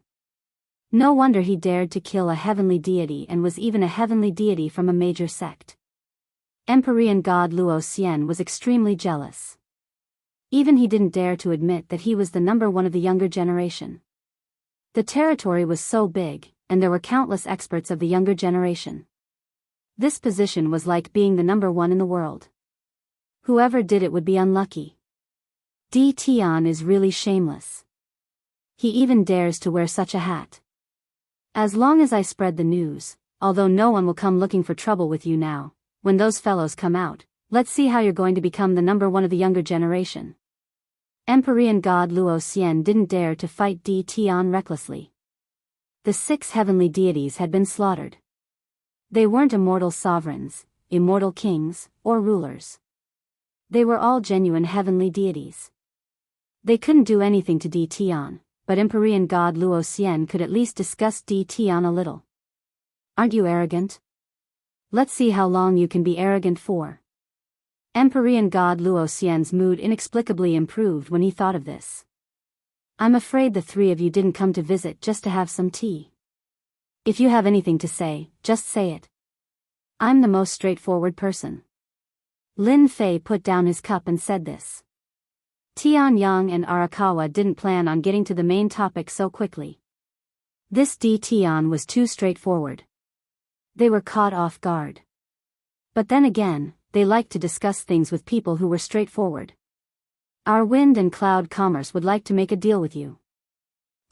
[SPEAKER 1] No wonder he dared to kill a heavenly deity and was even a heavenly deity from a major sect. Empyrean god Luo Xian was extremely jealous. Even he didn't dare to admit that he was the number 1 of the younger generation. The territory was so big, and there were countless experts of the younger generation. This position was like being the number 1 in the world. Whoever did it would be unlucky. Di Tian is really shameless. He even dares to wear such a hat. As long as I spread the news, although no one will come looking for trouble with you now, when those fellows come out, let's see how you're going to become the number 1 of the younger generation. Empyrean god Luo Xian didn't dare to fight Di Tian recklessly. The 6 heavenly deities had been slaughtered. They weren't immortal sovereigns, immortal kings, or rulers. They were all genuine heavenly deities. They couldn't do anything to Di Tian, but Empyrean god Luo Xian could at least disgust Di Tian a little. Aren't you arrogant? Let's see how long you can be arrogant for. Empyrean god Luo Xian's mood inexplicably improved when he thought of this. I'm afraid the 3 of you didn't come to visit just to have some tea. If you have anything to say, just say it. I'm the most straightforward person. Lin Fei put down his cup and said this. Tianyang and Arakawa didn't plan on getting to the main topic so quickly. This Tian was too straightforward. They were caught off guard. But then again, they liked to discuss things with people who were straightforward. Our wind and cloud commerce would like to make a deal with you.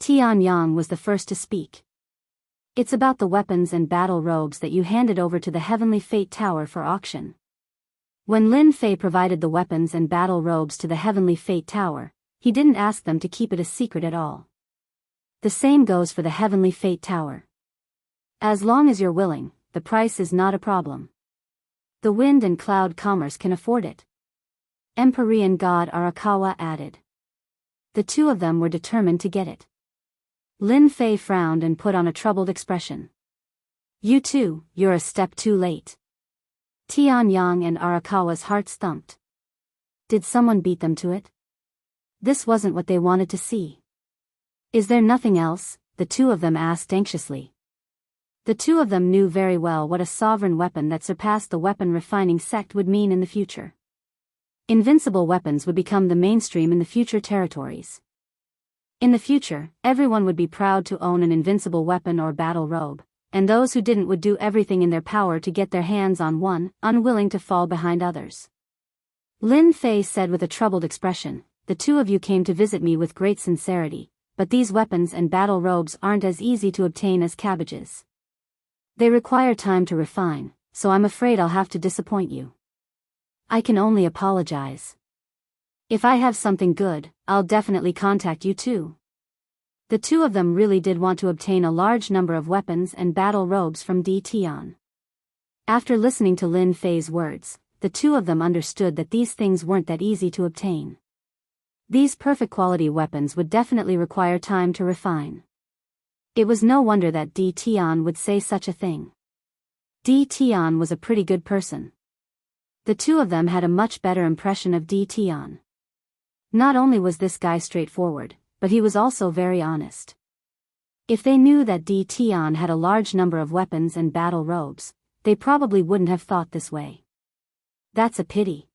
[SPEAKER 1] Tianyang was the first to speak. It's about the weapons and battle robes that you handed over to the Heavenly Fate Tower for auction. When Lin Fei provided the weapons and battle robes to the Heavenly Fate Tower, he didn't ask them to keep it a secret at all. The same goes for the Heavenly Fate Tower. As long as you're willing, the price is not a problem. The wind and cloud commerce can afford it. Empyrean god Arakawa added. The two of them were determined to get it. Lin Fei frowned and put on a troubled expression. You two, you're a step too late. Tianyang and Arakawa's hearts thumped. Did someone beat them to it? This wasn't what they wanted to see. Is there nothing else? The two of them asked anxiously. The two of them knew very well what a sovereign weapon that surpassed the weapon refining sect would mean in the future. Invincible weapons would become the mainstream in the future territories. In the future, everyone would be proud to own an invincible weapon or battle robe, and those who didn't would do everything in their power to get their hands on one, unwilling to fall behind others. Lin Fei said with a troubled expression, the two of you came to visit me with great sincerity, but these weapons and battle robes aren't as easy to obtain as cabbages. They require time to refine, so I'm afraid I'll have to disappoint you. I can only apologize. If I have something good, I'll definitely contact you too. The two of them really did want to obtain a large number of weapons and battle robes from Tian. After listening to Lin Fei's words, the two of them understood that these things weren't that easy to obtain. These perfect quality weapons would definitely require time to refine. It was no wonder that Tian would say such a thing. Tian was a pretty good person. The two of them had a much better impression of Tian. Not only was this guy straightforward, but he was also very honest. If they knew that Tian had a large number of weapons and battle robes, they probably wouldn't have thought this way. That's a pity.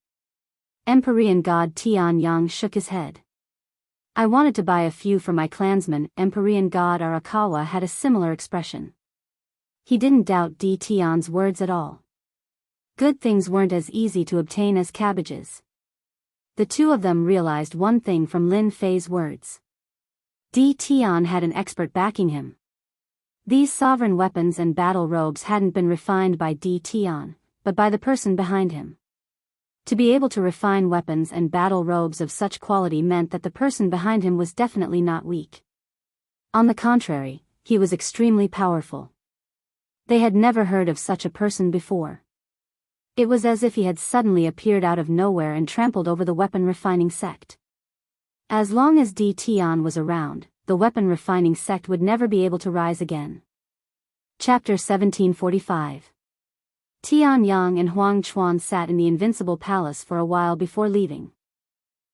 [SPEAKER 1] Empyrean god Tianyang shook his head. I wanted to buy a few for my clansmen. Empyrean god Arakawa had a similar expression. He didn't doubt Tian's words at all. Good things weren't as easy to obtain as cabbages. The two of them realized one thing from Lin Fei's words. Tian had an expert backing him. These sovereign weapons and battle robes hadn't been refined by Tian, but by the person behind him. To be able to refine weapons and battle robes of such quality meant that the person behind him was definitely not weak. On the contrary, he was extremely powerful. They had never heard of such a person before. It was as if he had suddenly appeared out of nowhere and trampled over the weapon refining sect. As long as Tian was around, the weapon refining sect would never be able to rise again. Chapter 1745. Tianyang and Huang Chuan sat in the Invincible Palace for a while before leaving.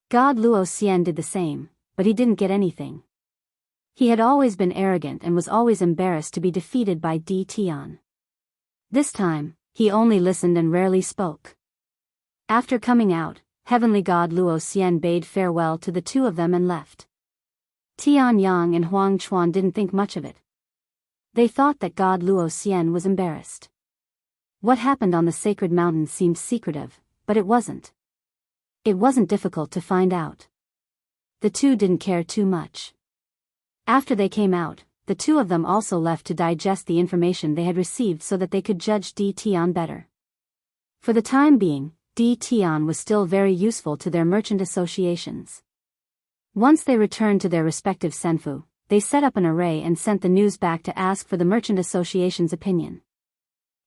[SPEAKER 1] God Luo Xian did the same, but he didn't get anything. He had always been arrogant and was always embarrassed to be defeated by Tian. This time, he only listened and rarely spoke. After coming out, Heavenly God Luo Xian bade farewell to the two of them and left. Tianyang and Huang Chuan didn't think much of it. They thought that God Luo Xian was embarrassed. What happened on the sacred mountain seemed secretive, but it wasn't. It wasn't difficult to find out. The two didn't care too much. After they came out, the two of them also left to digest the information they had received so that they could judge Tian better. For the time being, Tian was still very useful to their merchant associations. Once they returned to their respective senfu, they set up an array and sent the news back to ask for the merchant association's opinion.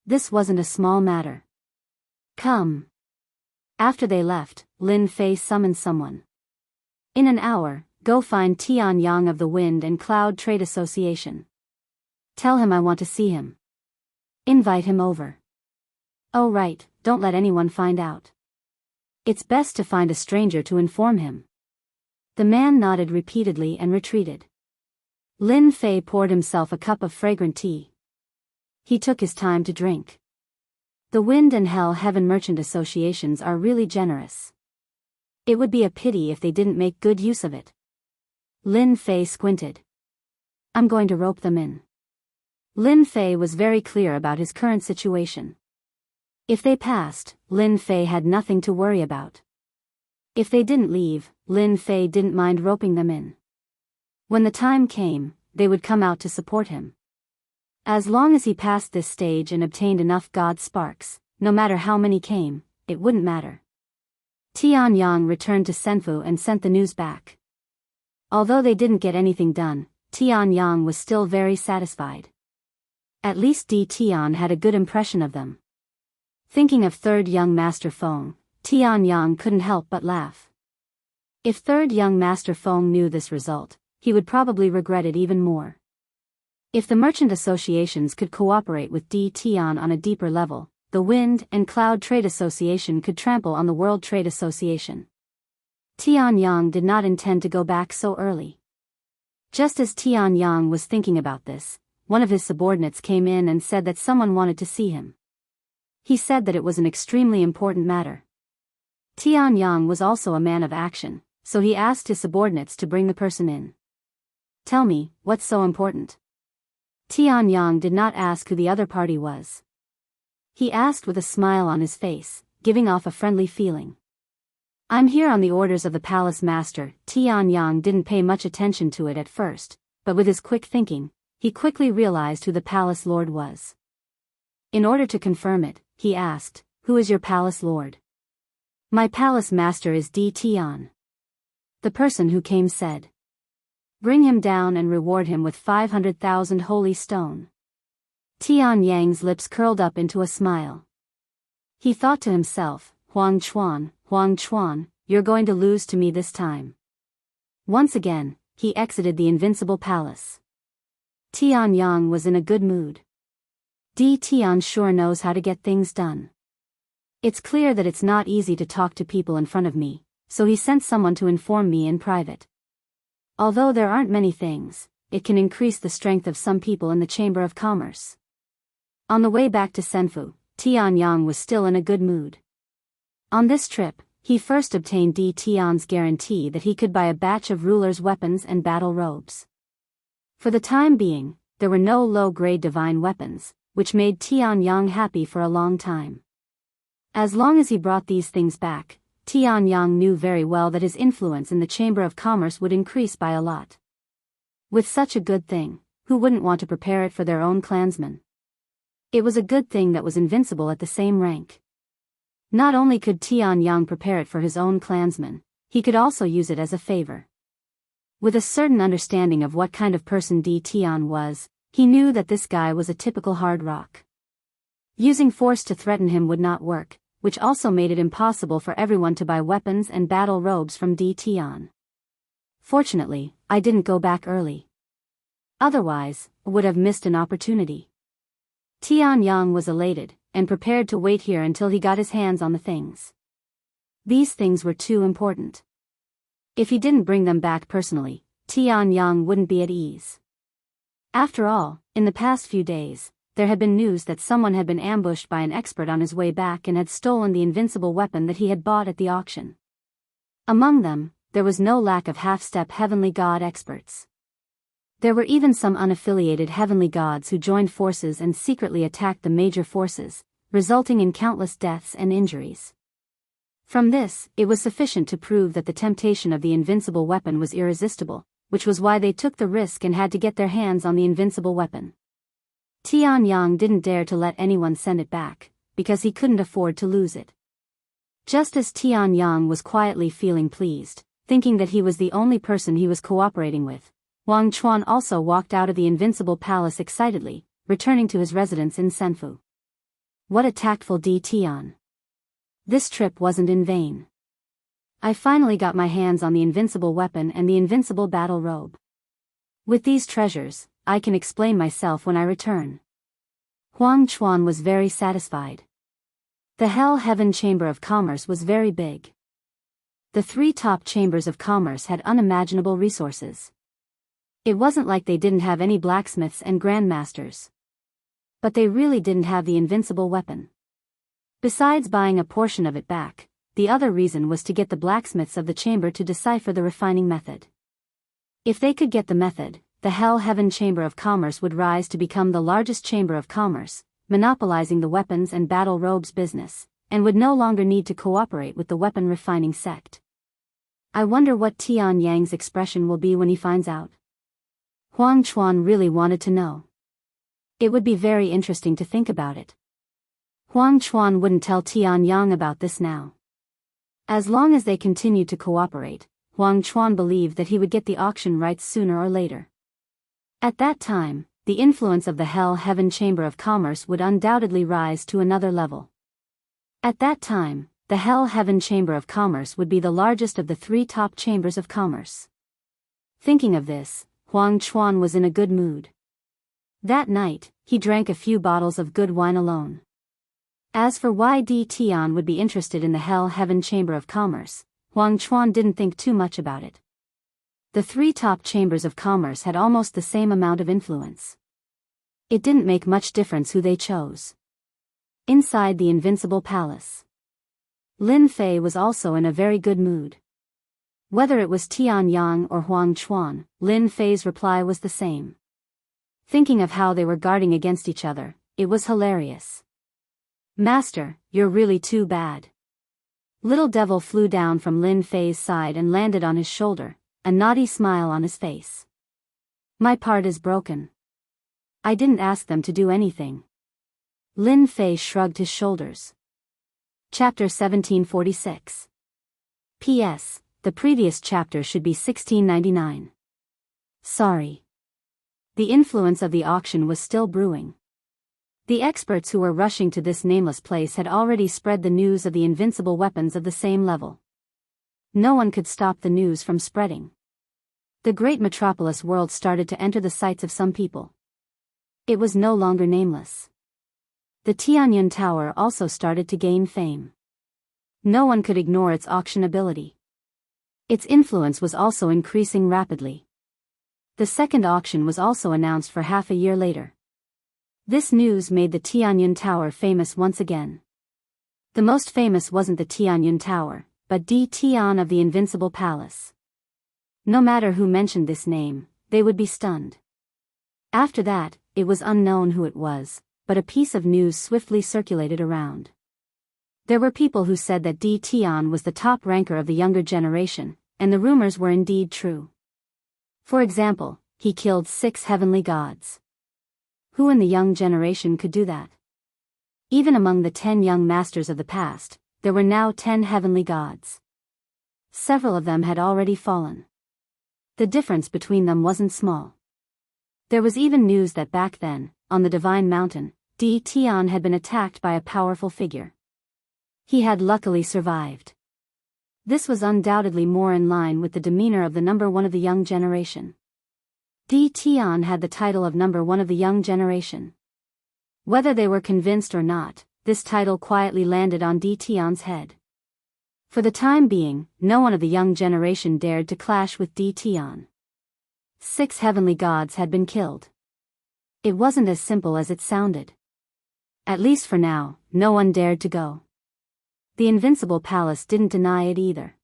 [SPEAKER 1] This wasn't a small matter. Come. After they left, Lin Fei summoned someone. In an hour, go find Tianyang of the Wind and Cloud Trade Association. Tell him I want to see him. Invite him over. Oh right, don't let anyone find out. It's best to find a stranger to inform him. The man nodded repeatedly and retreated. Lin Fei poured himself a cup of fragrant tea. He took his time to drink. The Wind and Hell Heaven merchant associations are really generous. It would be a pity if they didn't make good use of it. Lin Fei squinted. I'm going to rope them in. Lin Fei was very clear about his current situation. If they passed, Lin Fei had nothing to worry about. If they didn't leave, Lin Fei didn't mind roping them in. When the time came, they would come out to support him. As long as he passed this stage and obtained enough God sparks, no matter how many came, it wouldn't matter. Tianyang returned to Senfu and sent the news back. Although they didn't get anything done, Tianyang was still very satisfied. At least Di Tian had a good impression of them. Thinking of third young Master Feng, Tianyang couldn't help but laugh. If third young Master Feng knew this result, he would probably regret it even more. If the merchant associations could cooperate with Di Tian on a deeper level, the Wind and Cloud Trade Association could trample on the World Trade Association. Tianyang did not intend to go back so early. Just as Tianyang was thinking about this, one of his subordinates came in and said that someone wanted to see him. He said that it was an extremely important matter. Tianyang was also a man of action, so he asked his subordinates to bring the person in. Tell me, what's so important? Tianyang did not ask who the other party was. He asked with a smile on his face, giving off a friendly feeling. I'm here on the orders of the palace master. Tianyang didn't pay much attention to it at first, but with his quick thinking, he quickly realized who the palace lord was. In order to confirm it, he asked, Who is your palace lord? My palace master is Di Tian. The person who came said. Bring him down and reward him with 500,000 holy stone. Tianyang's lips curled up into a smile. He thought to himself, Huang Chuan, you're going to lose to me this time. Once again, he exited the invincible palace. Tianyang was in a good mood. Di Tian sure knows how to get things done. It's clear that it's not easy to talk to people in front of me, so he sent someone to inform me in private. Although there aren't many things, it can increase the strength of some people in the Chamber of Commerce. On the way back to Senfu, Tianyang was still in a good mood. On this trip, he first obtained Di Tian's guarantee that he could buy a batch of rulers' weapons and battle robes. For the time being, there were no low-grade divine weapons, which made Tianyang happy for a long time. As long as he brought these things back, Tianyang knew very well that his influence in the Chamber of Commerce would increase by a lot. With such a good thing, who wouldn't want to prepare it for their own clansmen? It was a good thing that was invincible at the same rank. Not only could Tianyang prepare it for his own clansmen, he could also use it as a favor. With a certain understanding of what kind of person Di Tian was, he knew that this guy was a typical hard rock. Using force to threaten him would not work, which also made it impossible for everyone to buy weapons and battle robes from Di Tian. Fortunately, I didn't go back early. Otherwise, I would have missed an opportunity. Tianyang was elated, and prepared to wait here until he got his hands on the things. These things were too important. If he didn't bring them back personally, Tianyang wouldn't be at ease. After all, in the past few days, there had been news that someone had been ambushed by an expert on his way back and had stolen the invincible weapon that he had bought at the auction. Among them, there was no lack of half-step heavenly god experts. There were even some unaffiliated heavenly gods who joined forces and secretly attacked the major forces, resulting in countless deaths and injuries. From this, it was sufficient to prove that the temptation of the invincible weapon was irresistible, which was why they took the risk and had to get their hands on the invincible weapon. Tianyang didn't dare to let anyone send it back, because he couldn't afford to lose it. Just as Tianyang was quietly feeling pleased, thinking that he was the only person he was cooperating with, Huang Chuan also walked out of the invincible palace excitedly, returning to his residence in Senfu. What a tactful Di Tian. This trip wasn't in vain. I finally got my hands on the invincible weapon and the invincible battle robe. With these treasures, I can explain myself when I return. Huang Chuan was very satisfied. The Hell-Heaven Chamber of Commerce was very big. The 3 top chambers of commerce had unimaginable resources. It wasn't like they didn't have any blacksmiths and grandmasters. But they really didn't have the invincible weapon. Besides buying a portion of it back, the other reason was to get the blacksmiths of the chamber to decipher the refining method. If they could get the method, the Hell-Heaven Chamber of Commerce would rise to become the largest chamber of commerce, monopolizing the weapons and battle robes business, and would no longer need to cooperate with the weapon refining sect. I wonder what Tian Yang's expression will be when he finds out. Huang Chuan really wanted to know. It would be very interesting to think about it. Huang Chuan wouldn't tell Tian Yang about this now. As long as they continued to cooperate, Huang Chuan believed that he would get the auction rights sooner or later. At that time, the influence of the Hell-Heaven Chamber of Commerce would undoubtedly rise to another level. At that time, the Hell-Heaven Chamber of Commerce would be the largest of the 3 top chambers of commerce. Thinking of this, Huang Chuan was in a good mood. That night, he drank a few bottles of good wine alone. As for why Tian would be interested in the Hell-Heaven Chamber of Commerce, Huang Chuan didn't think too much about it. The 3 top chambers of commerce had almost the same amount of influence. It didn't make much difference who they chose. Inside the Invincible Palace, Lin Fei was also in a very good mood. Whether it was Tian Yang or Huang Chuan, Lin Fei's reply was the same. Thinking of how they were guarding against each other, it was hilarious. "Master, you're really too bad." Little Devil flew down from Lin Fei's side and landed on his shoulder, a naughty smile on his face. "My part is broken. I didn't ask them to do anything." Lin Fei shrugged his shoulders. Chapter 1746. P.S. The previous chapter should be 1699. Sorry. The influence of the auction was still brewing. The experts who were rushing to this nameless place had already spread the news of the invincible weapons of the same level. No one could stop the news from spreading. The great metropolis world started to enter the sights of some people. It was no longer nameless. The Tianyun Tower also started to gain fame. No one could ignore its auction ability. Its influence was also increasing rapidly. The second auction was also announced for half a year later. This news made the Tianyun Tower famous once again. The most famous wasn't the Tianyun Tower, but Tian of the Invincible Palace. No matter who mentioned this name, they would be stunned. After that, it was unknown who it was, but a piece of news swiftly circulated around. There were people who said that Tian was the top ranker of the younger generation, and the rumors were indeed true. For example, he killed 6 heavenly gods. Who in the young generation could do that? Even among the 10 young masters of the past, there were now 10 heavenly gods. Several of them had already fallen. The difference between them wasn't small. There was even news that back then, on the Divine Mountain, Tian had been attacked by a powerful figure. He had luckily survived. This was undoubtedly more in line with the demeanor of the number 1 of the young generation. Tian had the title of number 1 of the young generation. Whether they were convinced or not, this title quietly landed on Tian's head. For the time being, no one of the young generation dared to clash with Tian. 6 heavenly gods had been killed. It wasn't as simple as it sounded. At least for now, no one dared to go. The Invincible Palace didn't deny it either.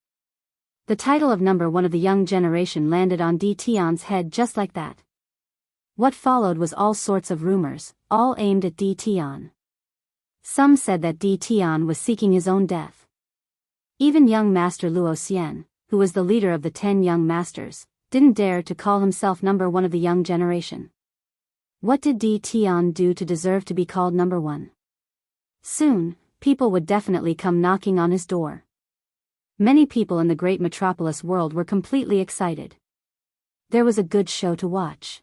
[SPEAKER 1] The title of number 1 of the young generation landed on Tian's head just like that. What followed was all sorts of rumors, all aimed at Tian. Some said that Tian was seeking his own death. Even young Master Luo Xian, who was the leader of the 10 young masters, didn't dare to call himself number 1 of the young generation. What did Tian do to deserve to be called number 1? Soon, people would definitely come knocking on his door. Many people in the great metropolis world were completely excited. There was a good show to watch.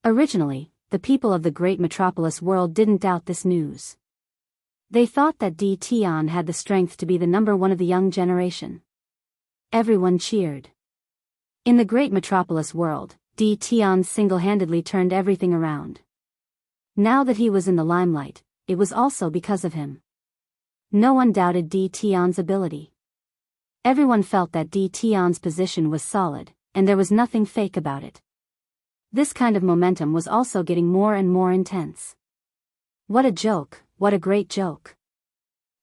[SPEAKER 1] Originally, the people of the great metropolis world didn't doubt this news. They thought that Tian had the strength to be the number 1 of the young generation. Everyone cheered. In the great metropolis world, Tian single-handedly turned everything around. Now that he was in the limelight, it was also because of him. No one doubted Tian's ability. Everyone felt that Tian's position was solid, and there was nothing fake about it. This kind of momentum was also getting more and more intense. What a joke, what a great joke.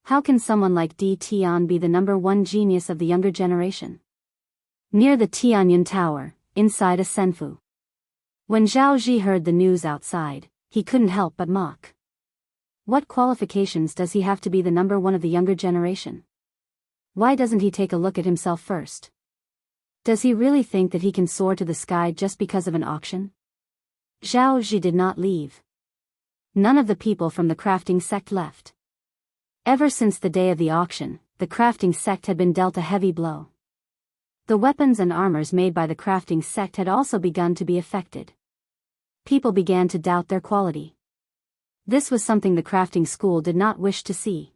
[SPEAKER 1] How can someone like Di Tian be the #1 genius of the younger generation? Near the Tianyun Tower, inside a senfu. When Zhao Ji heard the news outside, he couldn't help but mock. What qualifications does he have to be the #1 of the younger generation? Why doesn't he take a look at himself first? Does he really think that he can soar to the sky just because of an auction? Zhao Ji did not leave. None of the people from the crafting sect left. Ever since the day of the auction, the crafting sect had been dealt a heavy blow. The weapons and armors made by the crafting sect had also begun to be affected. People began to doubt their quality. This was something the crafting school did not wish to see.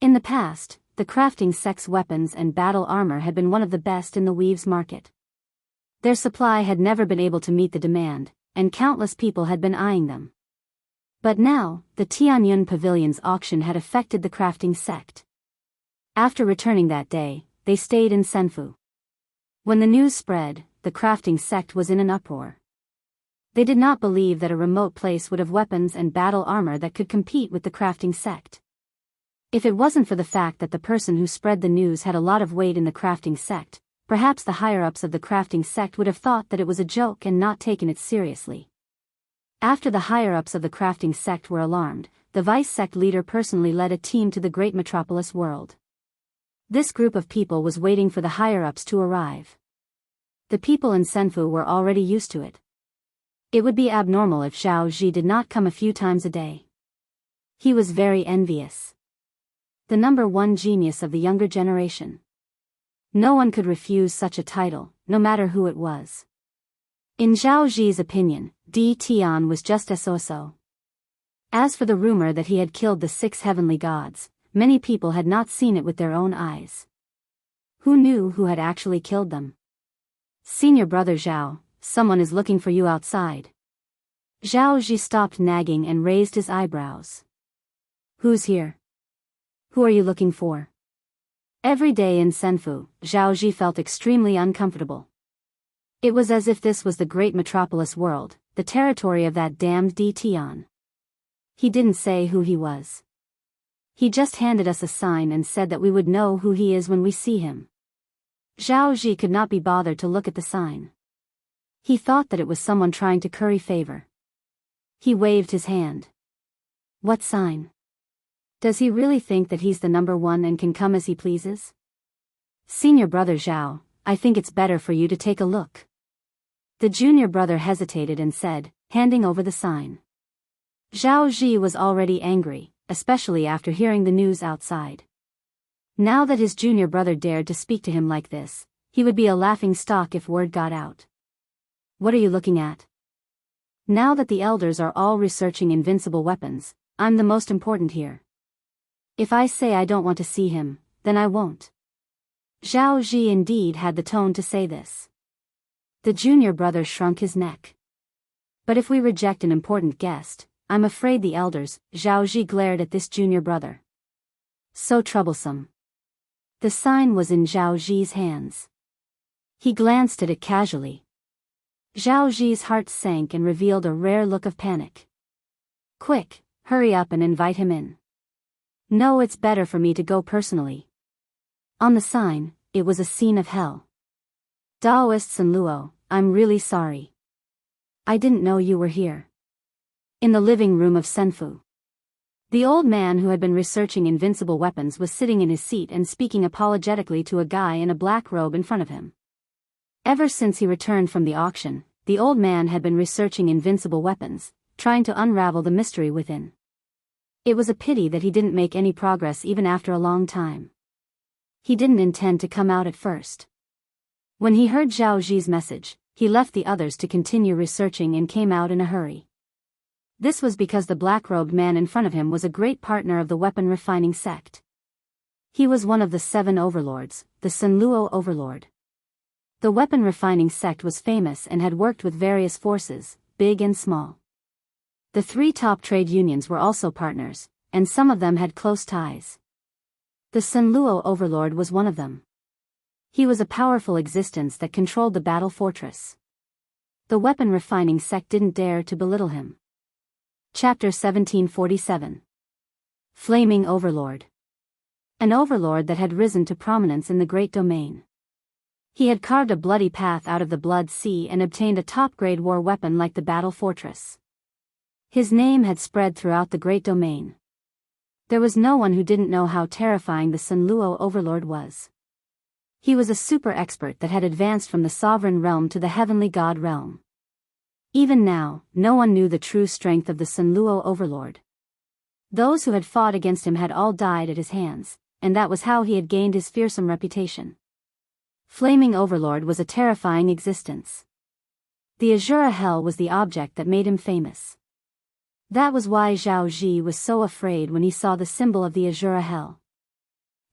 [SPEAKER 1] In the past, the crafting sect's weapons and battle armor had been one of the best in the weaves market. Their supply had never been able to meet the demand, and countless people had been eyeing them. But now, the Tianyun Pavilion's auction had affected the crafting sect. After returning that day, they stayed in Senfu. When the news spread, the crafting sect was in an uproar. They did not believe that a remote place would have weapons and battle armor that could compete with the crafting sect. If it wasn't for the fact that the person who spread the news had a lot of weight in the crafting sect, perhaps the higher-ups of the crafting sect would have thought that it was a joke and not taken it seriously. After the higher-ups of the crafting sect were alarmed, the vice-sect leader personally led a team to the great metropolis world. This group of people was waiting for the higher-ups to arrive. The people in Senfu were already used to it. It would be abnormal if Zhao Ji did not come a few times a day. He was very envious. The #1 genius of the younger generation. No one could refuse such a title, no matter who it was. In Zhao Ji's opinion, Di Tian was just a so-so. As for the rumor that he had killed the 6 heavenly gods, many people had not seen it with their own eyes. Who knew who had actually killed them? Senior brother Zhao, someone is looking for you outside. Zhao Ji stopped nagging and raised his eyebrows. Who's here? Who are you looking for? Every day in Senfu, Zhao Ji felt extremely uncomfortable. It was as if this was the great metropolis world, the territory of that damned Di Tian. He didn't say who he was. He just handed us a sign and said that we would know who he is when we see him. Zhao Ji could not be bothered to look at the sign. He thought that it was someone trying to curry favor. He waved his hand. What sign? Does he really think that he's the #1 and can come as he pleases? Senior brother Zhao, I think it's better for you to take a look. The junior brother hesitated and said, handing over the sign. Zhao Ji was already angry, especially after hearing the news outside. Now that his junior brother dared to speak to him like this, he would be a laughing stock if word got out. What are you looking at? Now that the elders are all researching invincible weapons, I'm the most important here. If I say I don't want to see him, then I won't. Zhao Ji indeed had the tone to say this. The junior brother shrunk his neck. But if we reject an important guest, I'm afraid the elders. Zhao Ji glared at this junior brother. So troublesome. The sign was in Zhao Ji's hands. He glanced at it casually. Zhao Ji's heart sank and revealed a rare look of panic. Quick, hurry up and invite him in. No, it's better for me to go personally. On the sign, it was a scene of hell. Daoists and Luo, I'm really sorry. I didn't know you were here. In the living room of Senfu. The old man who had been researching invincible weapons was sitting in his seat and speaking apologetically to a guy in a black robe in front of him. Ever since he returned from the auction, the old man had been researching invincible weapons, trying to unravel the mystery within. It was a pity that he didn't make any progress even after a long time. He didn't intend to come out at first. When he heard Zhao Ji's message, he left the others to continue researching and came out in a hurry. This was because the black-robed man in front of him was a great partner of the weapon refining sect. He was one of the 7 overlords, the Sunluo overlord. The weapon refining sect was famous and had worked with various forces, big and small. The 3 top trade unions were also partners, and some of them had close ties. The Sunluo overlord was one of them. He was a powerful existence that controlled the battle fortress. The weapon refining sect didn't dare to belittle him. Chapter 1747. Flaming Overlord. an overlord that had risen to prominence in the great domain. He had carved a bloody path out of the Blood Sea and obtained a top-grade war weapon like the Battle Fortress. His name had spread throughout the great domain. There was no one who didn't know how terrifying the Sunluo overlord was. He was a super expert that had advanced from the sovereign realm to the heavenly god realm. Even now, no one knew the true strength of the Sunluo overlord. Those who had fought against him had all died at his hands, and that was how he had gained his fearsome reputation. Flaming Overlord was a terrifying existence. The Azura Hell was the object that made him famous. That was why Zhao Ji was so afraid when he saw the symbol of the Azura Hell.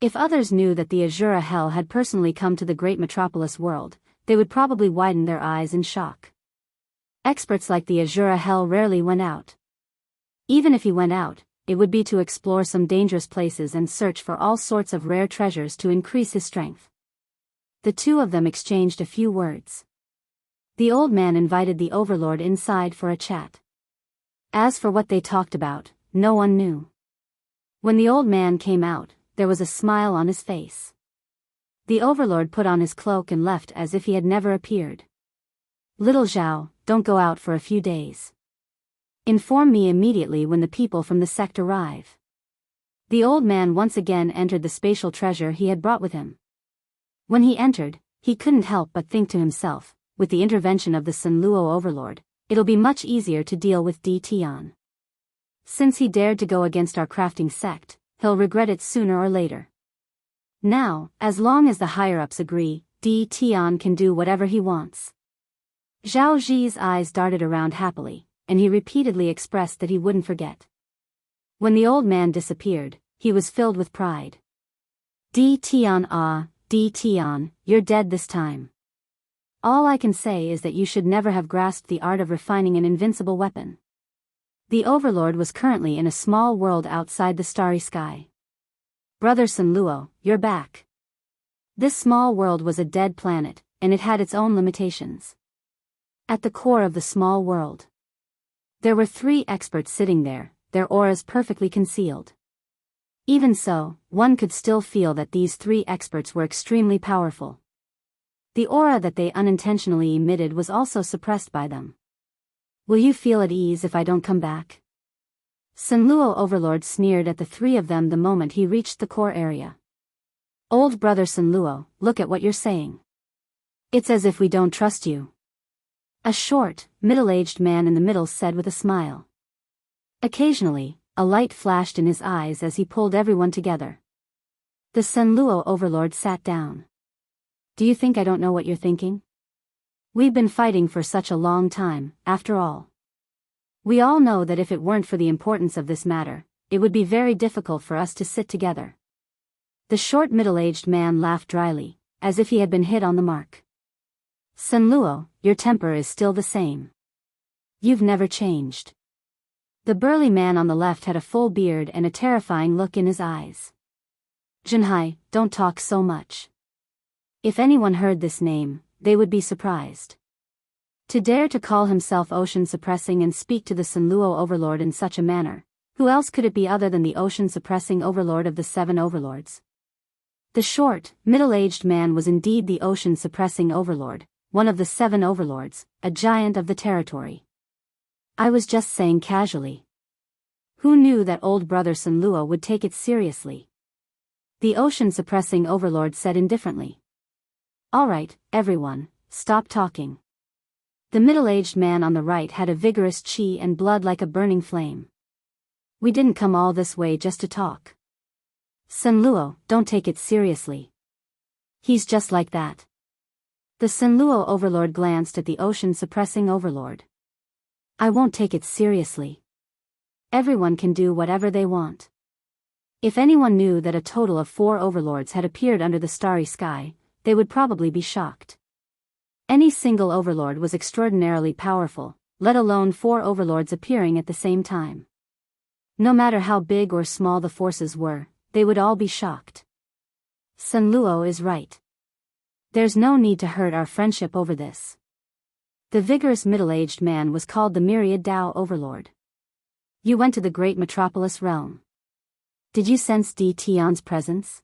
[SPEAKER 1] If others knew that the Azura Hell had personally come to the great metropolis world, they would probably widen their eyes in shock. Experts like the Azura Hell rarely went out. Even if he went out, it would be to explore some dangerous places and search for all sorts of rare treasures to increase his strength. The two of them exchanged a few words. The old man invited the overlord inside for a chat. As for what they talked about, no one knew. When the old man came out, there was a smile on his face. The overlord put on his cloak and left as if he had never appeared. Little Zhao, don't go out for a few days. Inform me immediately when the people from the sect arrive. The old man once again entered the spatial treasure he had brought with him. When he entered, he couldn't help but think to himself, with the intervention of the Sunluo overlord, it'll be much easier to deal with Di Tian. Since he dared to go against our crafting sect, he'll regret it sooner or later. Now, as long as the higher-ups agree, Di Tian can do whatever he wants. Zhao Ji's eyes darted around happily, and he repeatedly expressed that he wouldn't forget. When the old man disappeared, he was filled with pride. Di Tian, you're dead this time. All I can say is that you should never have grasped the art of refining an invincible weapon. The overlord was currently in a small world outside the starry sky. Brother Sunluo, you're back. This small world was a dead planet, and it had its own limitations. At the core of the small world, there were 3 experts sitting there, their auras perfectly concealed. Even so, one could still feel that these 3 experts were extremely powerful. The aura that they unintentionally emitted was also suppressed by them. Will you feel at ease if I don't come back? Sunluo overlord sneered at the 3 of them the moment he reached the core area. Old brother Sunluo, look at what you're saying. It's as if we don't trust you. A short, middle-aged man in the middle said with a smile. Occasionally, a light flashed in his eyes as he pulled everyone together. The Sunluo overlord sat down. Do you think I don't know what you're thinking? We've been fighting for such a long time, after all. We all know that if it weren't for the importance of this matter, it would be very difficult for us to sit together. The short middle-aged man laughed dryly, as if he had been hit on the mark. Sunluo, your temper is still the same. You've never changed. The burly man on the left had a full beard and a terrifying look in his eyes. Junhai, don't talk so much. If anyone heard this name, they would be surprised. To dare to call himself ocean-suppressing and speak to the Sunluo overlord in such a manner, who else could it be other than the ocean-suppressing overlord of the 7 overlords? The short, middle-aged man was indeed the ocean-suppressing overlord, one of the 7 overlords, a giant of the territory. I was just saying casually. Who knew that old brother Sunluo would take it seriously? The ocean-suppressing overlord said indifferently. All right, everyone, stop talking. The middle-aged man on the right had a vigorous chi and blood like a burning flame. We didn't come all this way just to talk. Sunluo, don't take it seriously. He's just like that. The Sunluo overlord glanced at the ocean-suppressing overlord. I won't take it seriously. Everyone can do whatever they want. If anyone knew that a total of 4 overlords had appeared under the starry sky, they would probably be shocked. Any single overlord was extraordinarily powerful, let alone 4 overlords appearing at the same time. No matter how big or small the forces were, they would all be shocked. Sunluo is right. There's no need to hurt our friendship over this. The vigorous middle-aged man was called the Myriad Dao Overlord. You went to the great metropolis realm. Did you sense Tion's presence?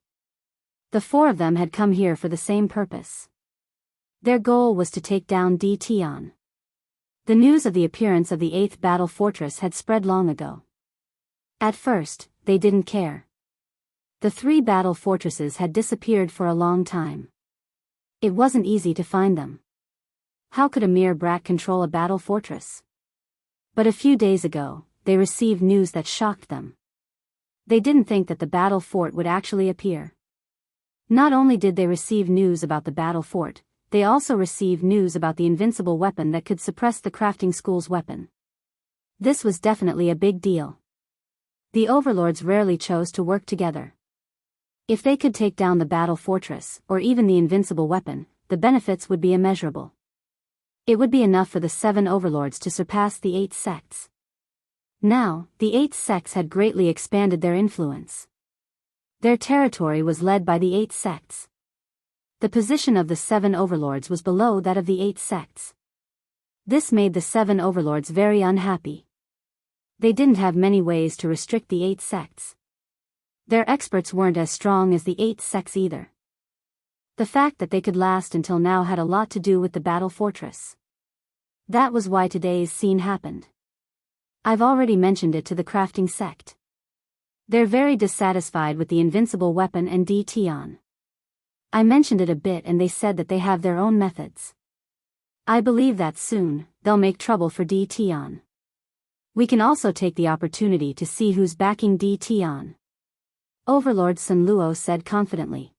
[SPEAKER 1] The four of them had come here for the same purpose. Their goal was to take down Tion. The news of the appearance of the 8th battle fortress had spread long ago. At first, they didn't care. The 3 battle fortresses had disappeared for a long time. It wasn't easy to find them. How could a mere brat control a battle fortress? But a few days ago, they received news that shocked them. They didn't think that the battle fort would actually appear. Not only did they receive news about the battle fort, they also received news about the invincible weapon that could suppress the crafting school's weapon. This was definitely a big deal. The overlords rarely chose to work together. If they could take down the battle fortress, or even the invincible weapon, the benefits would be immeasurable. It would be enough for the 7 overlords to surpass the 8 sects. Now, the 8 sects had greatly expanded their influence. Their territory was led by the 8 sects. The position of the 7 overlords was below that of the 8 sects. This made the 7 overlords very unhappy. They didn't have many ways to restrict the 8 sects. Their experts weren't as strong as the 8 sects either. The fact that they could last until now had a lot to do with the battle fortress. That was why today's scene happened. I've already mentioned it to the crafting sect. They're very dissatisfied with the invincible weapon and Tion. I mentioned it a bit and they said that they have their own methods. I believe that soon, they'll make trouble for Tion. We can also take the opportunity to see who's backing Tion. Overlord Sun Luo said confidently.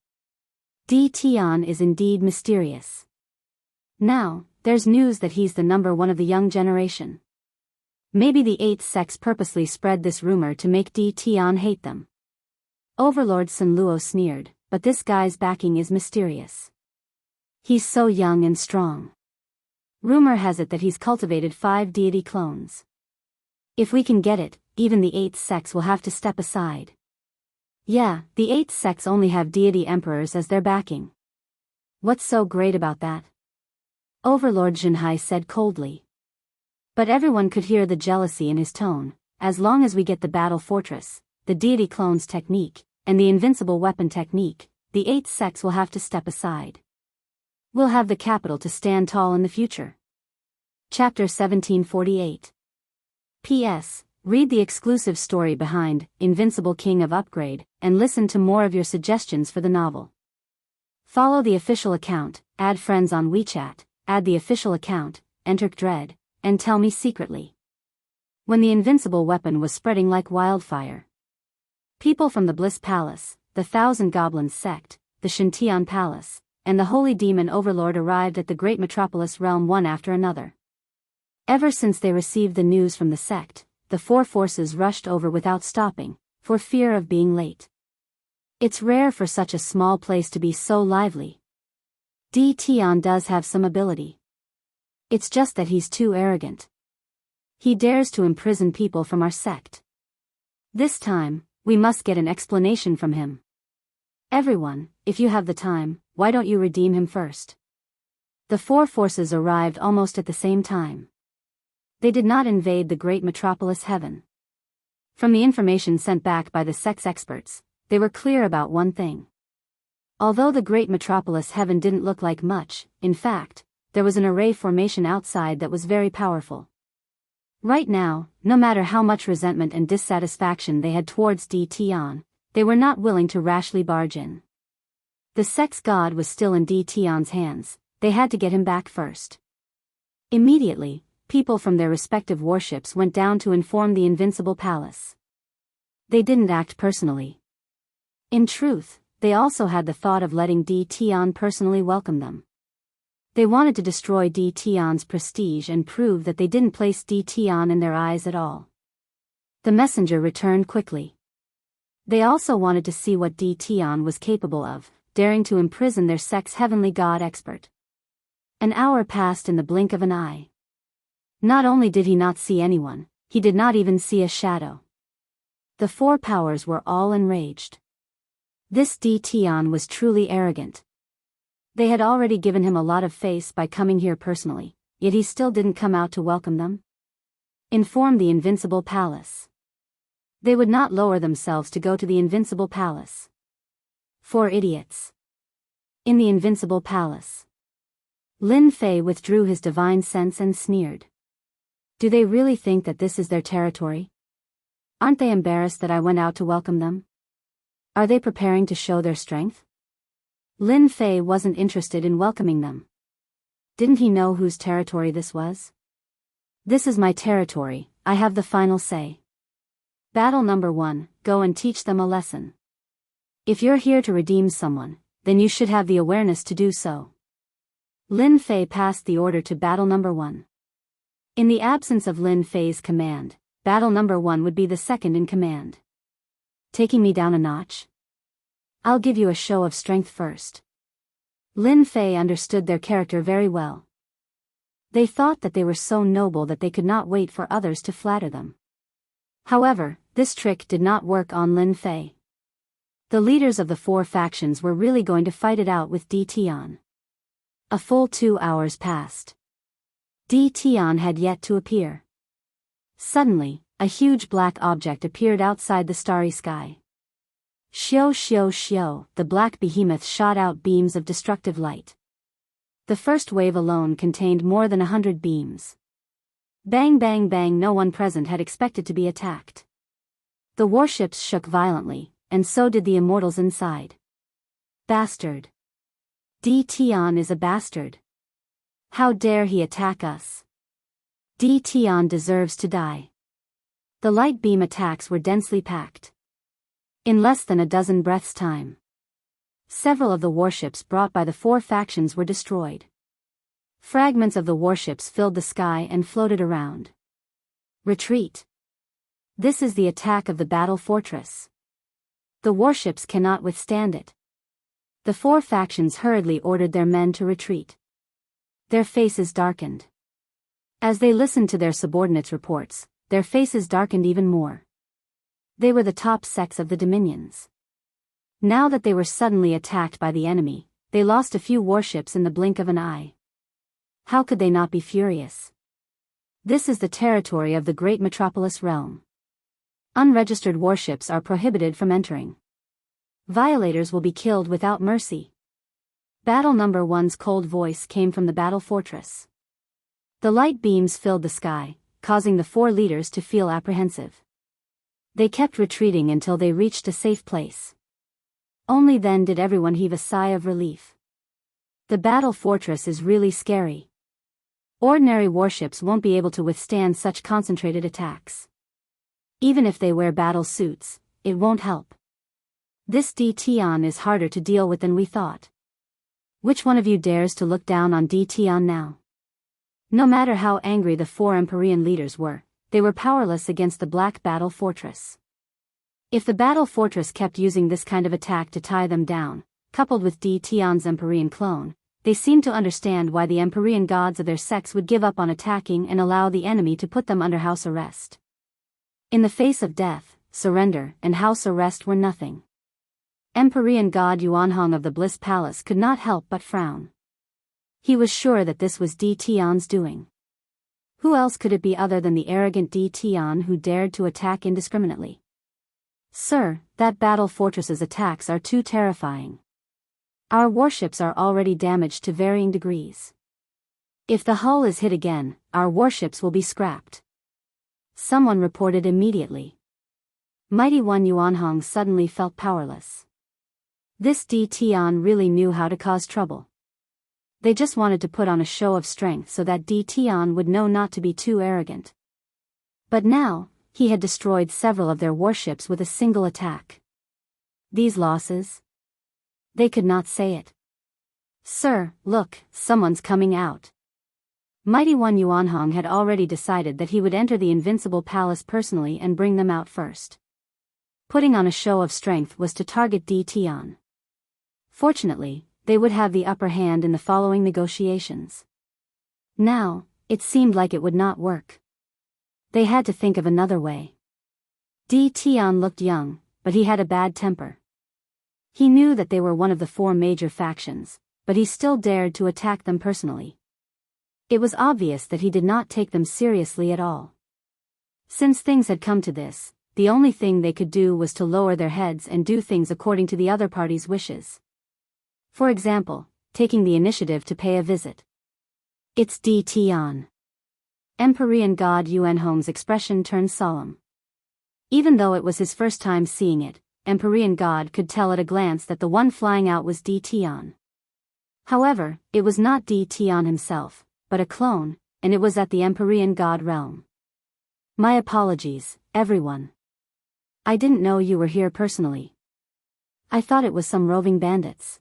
[SPEAKER 1] Tion is indeed mysterious. Now, there's news that he's the number 1 of the young generation. Maybe the 8th sects purposely spread this rumor to make Tion hate them. Overlord Sun Luo sneered, but this guy's backing is mysterious. He's so young and strong. Rumor has it that he's cultivated 5 deity clones. If we can get it, even the 8th sects will have to step aside. Yeah, the 8th sects only have deity emperors as their backing. What's so great about that? Overlord Jinhai said coldly. But everyone could hear the jealousy in his tone. As long as we get the battle fortress, the deity clones technique, and the invincible weapon technique, the 8th sects will have to step aside. We'll have the capital to stand tall in the future. Chapter 1748. P.S. Read the exclusive story behind Invincible King of Upgrade, and listen to more of your suggestions for the novel. Follow the official account, add friends on WeChat, add the official account, enter Dread, and tell me secretly. When the invincible weapon was spreading like wildfire. People from the Bliss Palace, the Thousand Goblins sect, the Shintian Palace, and the Holy Demon Overlord arrived at the great metropolis realm one after another. Ever since they received the news from the sect, the 4 forces rushed over without stopping, for fear of being late. It's rare for such a small place to be so lively. Tion does have some ability. It's just that he's too arrogant. He dares to imprison people from our sect. This time, we must get an explanation from him. Everyone, if you have the time, why don't you redeem him first? The 4 forces arrived almost at the same time. They did not invade the great metropolis heaven. From the information sent back by the sect's experts, they were clear about one thing. Although the great metropolis heaven didn't look like much, in fact, there was an array formation outside that was very powerful. Right now, no matter how much resentment and dissatisfaction they had towards Tion, they were not willing to rashly barge in. The sect's god was still in Tion's hands, they had to get him back first. Immediately, people from their respective warships went down to inform the Invincible Palace. They didn't act personally. In truth, they also had the thought of letting Tion personally welcome them. They wanted to destroy Tion's prestige and prove that they didn't place Tion in their eyes at all. The messenger returned quickly. They also wanted to see what Tion was capable of, daring to imprison their sect's heavenly god expert. An hour passed in the blink of an eye. Not only did he not see anyone, he did not even see a shadow. The 4 powers were all enraged. This Tion was truly arrogant. They had already given him a lot of face by coming here personally, yet he still didn't come out to welcome them. Inform the Invincible Palace. They would not lower themselves to go to the Invincible Palace. 4 idiots. In the Invincible Palace. Lin Fei withdrew his divine sense and sneered. Do they really think that this is their territory? Aren't they embarrassed that I went out to welcome them? Are they preparing to show their strength? Lin Fei wasn't interested in welcoming them. Didn't he know whose territory this was? This is my territory, I have the final say. Battle number 1, go and teach them a lesson. If you're here to redeem someone, then you should have the awareness to do so. Lin Fei passed the order to battle number 1. In the absence of Lin Fei's command, battle number 1 would be the second in command. Taking me down a notch? I'll give you a show of strength first. Lin Fei understood their character very well. They thought that they were so noble that they could not wait for others to flatter them. However, this trick did not work on Lin Fei. The leaders of the 4 factions were really going to fight it out with Di Tian. A full 2 hours passed. Di Tian had yet to appear. Suddenly, a huge black object appeared outside the starry sky. Xiao xiao xiao, the black behemoth shot out beams of destructive light. The first wave alone contained more than 100 beams. Bang bang bang, no one present had expected to be attacked. The warships shook violently, and so did the immortals inside. Bastard. Di Tian is a bastard. How dare he attack us? Di Tian deserves to die. The light beam attacks were densely packed. In less than a dozen breaths' time, several of the warships brought by the 4 factions were destroyed. Fragments of the warships filled the sky and floated around. Retreat. This is the attack of the battle fortress. The warships cannot withstand it. The 4 factions hurriedly ordered their men to retreat. Their faces darkened. As they listened to their subordinates' reports, their faces darkened even more. They were the top sects of the dominions. Now that they were suddenly attacked by the enemy, they lost a few warships in the blink of an eye. How could they not be furious? This is the territory of the great metropolis realm. Unregistered warships are prohibited from entering. Violators will be killed without mercy. Battle number 1's cold voice came from the battle fortress. The light beams filled the sky, causing the 4 leaders to feel apprehensive. They kept retreating until they reached a safe place. Only then did everyone heave a sigh of relief. The battle fortress is really scary. Ordinary warships won't be able to withstand such concentrated attacks. Even if they wear battle suits, it won't help. This Di Tian is harder to deal with than we thought. Which one of you dares to look down on Di Tian now? No matter how angry the 4 Empyrean leaders were, they were powerless against the Black Battle Fortress. If the Battle Fortress kept using this kind of attack to tie them down, coupled with Di Tian's Empyrean clone, they seemed to understand why the Empyrean gods of their sects would give up on attacking and allow the enemy to put them under house arrest. In the face of death, surrender and house arrest were nothing. Empyrean god Yuanhong of the Bliss Palace could not help but frown. He was sure that this was Di Tian's doing. Who else could it be other than the arrogant Di Tian who dared to attack indiscriminately? Sir, that battle fortress's attacks are too terrifying. Our warships are already damaged to varying degrees. If the hull is hit again, our warships will be scrapped. Someone reported immediately. Mighty One Yuanhong suddenly felt powerless. This Di Tian really knew how to cause trouble. They just wanted to put on a show of strength so that Di Tian would know not to be too arrogant. But now, he had destroyed several of their warships with a single attack. These losses? They could not say it. Sir, look, someone's coming out. Mighty One Yuanhong had already decided that he would enter the Invincible Palace personally and bring them out first. Putting on a show of strength was to target Di Tian. Fortunately, they would have the upper hand in the following negotiations. Now, it seemed like it would not work. They had to think of another way. Di Tian looked young, but he had a bad temper. He knew that they were one of the 4 major factions, but he still dared to attack them personally. It was obvious that he did not take them seriously at all. Since things had come to this, the only thing they could do was to lower their heads and do things according to the other party's wishes. For example, taking the initiative to pay a visit. It's DT on. Empyrean god Yuanhong's expression turned solemn. Even though it was his first time seeing it, Empyrean god could tell at a glance that the one flying out was DT on. However, it was not DT on himself, but a clone, and it was at the Empyrean god realm. My apologies, everyone. I didn't know you were here personally. I thought it was some roving bandits.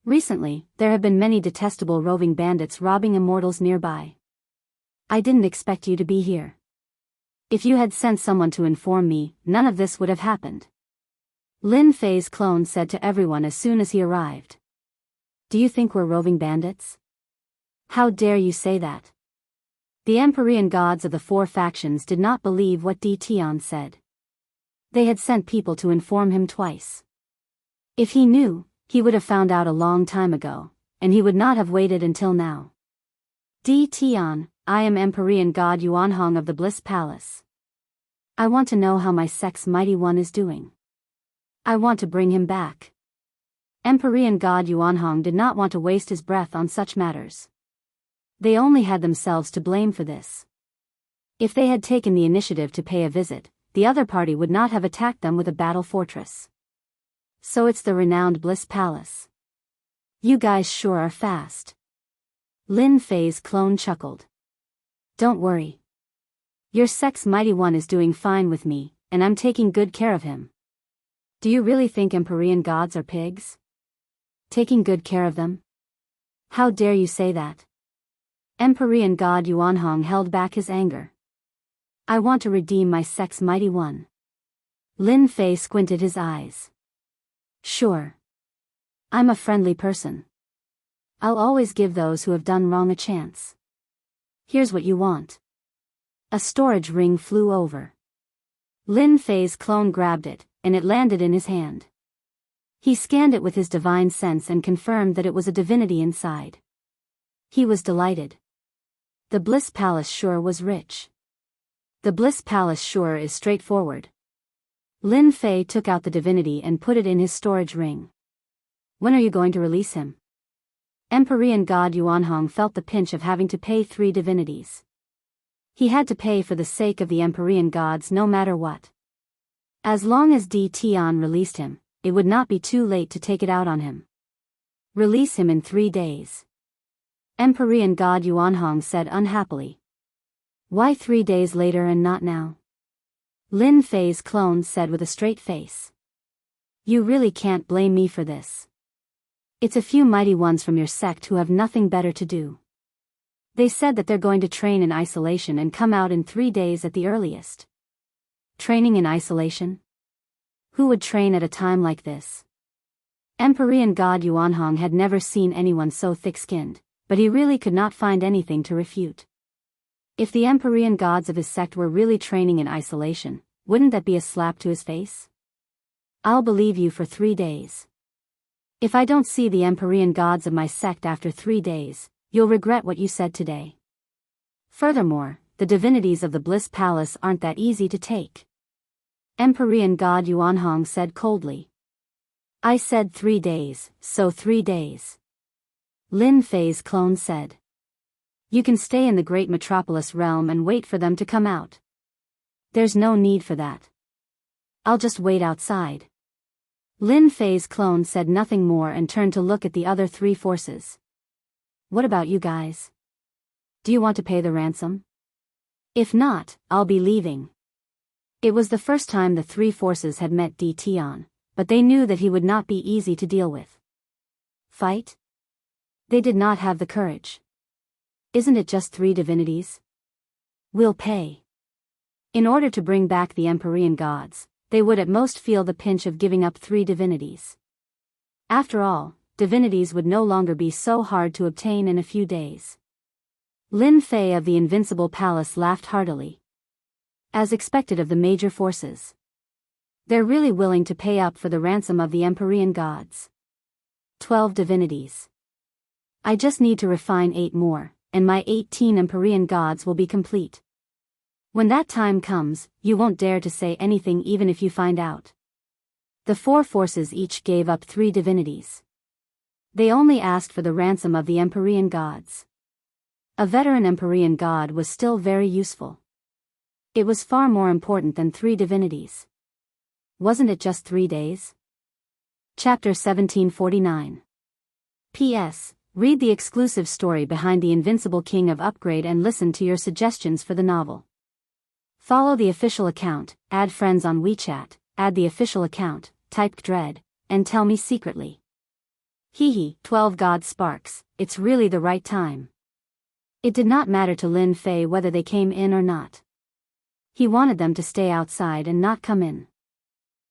[SPEAKER 1] Recently, there have been many detestable roving bandits robbing immortals nearby. I didn't expect you to be here. If you had sent someone to inform me, none of this would have happened. Lin Fei's clone said to everyone as soon as he arrived. Do you think we're roving bandits? How dare you say that? The Empyrean gods of the four factions did not believe what Di Tian said. They had sent people to inform him twice. If he knew, he would have found out a long time ago, and he would not have waited until now. Di Tian, I am Empyrean god Yuanhong of the Bliss Palace. I want to know how my sect's mighty one is doing. I want to bring him back. Empyrean god Yuanhong did not want to waste his breath on such matters. They only had themselves to blame for this. If they had taken the initiative to pay a visit, the other party would not have attacked them with a battle fortress. So it's the renowned Bliss Palace. You guys sure are fast. Lin Fei's clone chuckled. Don't worry. Your sect's mighty one is doing fine with me, and I'm taking good care of him. Do you really think Empyrean gods are pigs? Taking good care of them? How dare you say that? Empyrean god Yuanhong held back his anger. I want to redeem my sect's mighty one. Lin Fei squinted his eyes. Sure. I'm a friendly person. I'll always give those who have done wrong a chance. Here's what you want. A storage ring flew over. Lin Fei's clone grabbed it, and it landed in his hand. He scanned it with his divine sense and confirmed that it was a divinity inside. He was delighted. The Bliss Palace sure was rich. The Bliss Palace sure is straightforward. Lin Fei took out the divinity and put it in his storage ring. When are you going to release him? Empyrean god Yuanhong felt the pinch of having to pay 3 divinities. He had to pay for the sake of the Empyrean gods no matter what. As long as Di Tian released him, it would not be too late to take it out on him. Release him in 3 days. Empyrean god Yuanhong said unhappily. Why 3 days later and not now? Lin Fei's clone said with a straight face. You really can't blame me for this. It's a few mighty ones from your sect who have nothing better to do. They said that they're going to train in isolation and come out in 3 days at the earliest. Training in isolation? Who would train at a time like this? Empyrean god Yuanhong had never seen anyone so thick-skinned, but he really could not find anything to refute. If the Empyrean gods of his sect were really training in isolation, wouldn't that be a slap to his face? I'll believe you for 3 days. If I don't see the Empyrean gods of my sect after 3 days, you'll regret what you said today. Furthermore, the divinities of the Bliss Palace aren't that easy to take. Empyrean god Yuanhong said coldly. I said 3 days, so 3 days. Lin Fei's clone said. You can stay in the great metropolis realm and wait for them to come out. There's no need for that. I'll just wait outside. Lin Fei's clone said nothing more and turned to look at the other 3 forces. What about you guys? Do you want to pay the ransom? If not, I'll be leaving. It was the first time the 3 forces had met Di Tian, but they knew that he would not be easy to deal with. Fight? They did not have the courage. Isn't it just 3 divinities? We'll pay. In order to bring back the Empyrean gods, they would at most feel the pinch of giving up 3 divinities. After all, divinities would no longer be so hard to obtain in a few days. Lin Fei of the Invincible Palace laughed heartily. As expected of the major forces. They're really willing to pay up for the ransom of the Empyrean gods. 12 divinities. I just need to refine 8 more, and my 18 Empyrean gods will be complete. When that time comes, you won't dare to say anything even if you find out. The four forces each gave up 3 divinities. They only asked for the ransom of the Empyrean gods. A veteran Empyrean god was still very useful. It was far more important than 3 divinities. Wasn't it just 3 days? Chapter 1749. P.S. Read the exclusive story behind the Invincible King of Upgrade and listen to your suggestions for the novel. Follow the official account, add friends on WeChat, add the official account, type Dread, and tell me secretly. Hehe, 12 God Sparks, it's really the right time. It did not matter to Lin Fei whether they came in or not. He wanted them to stay outside and not come in.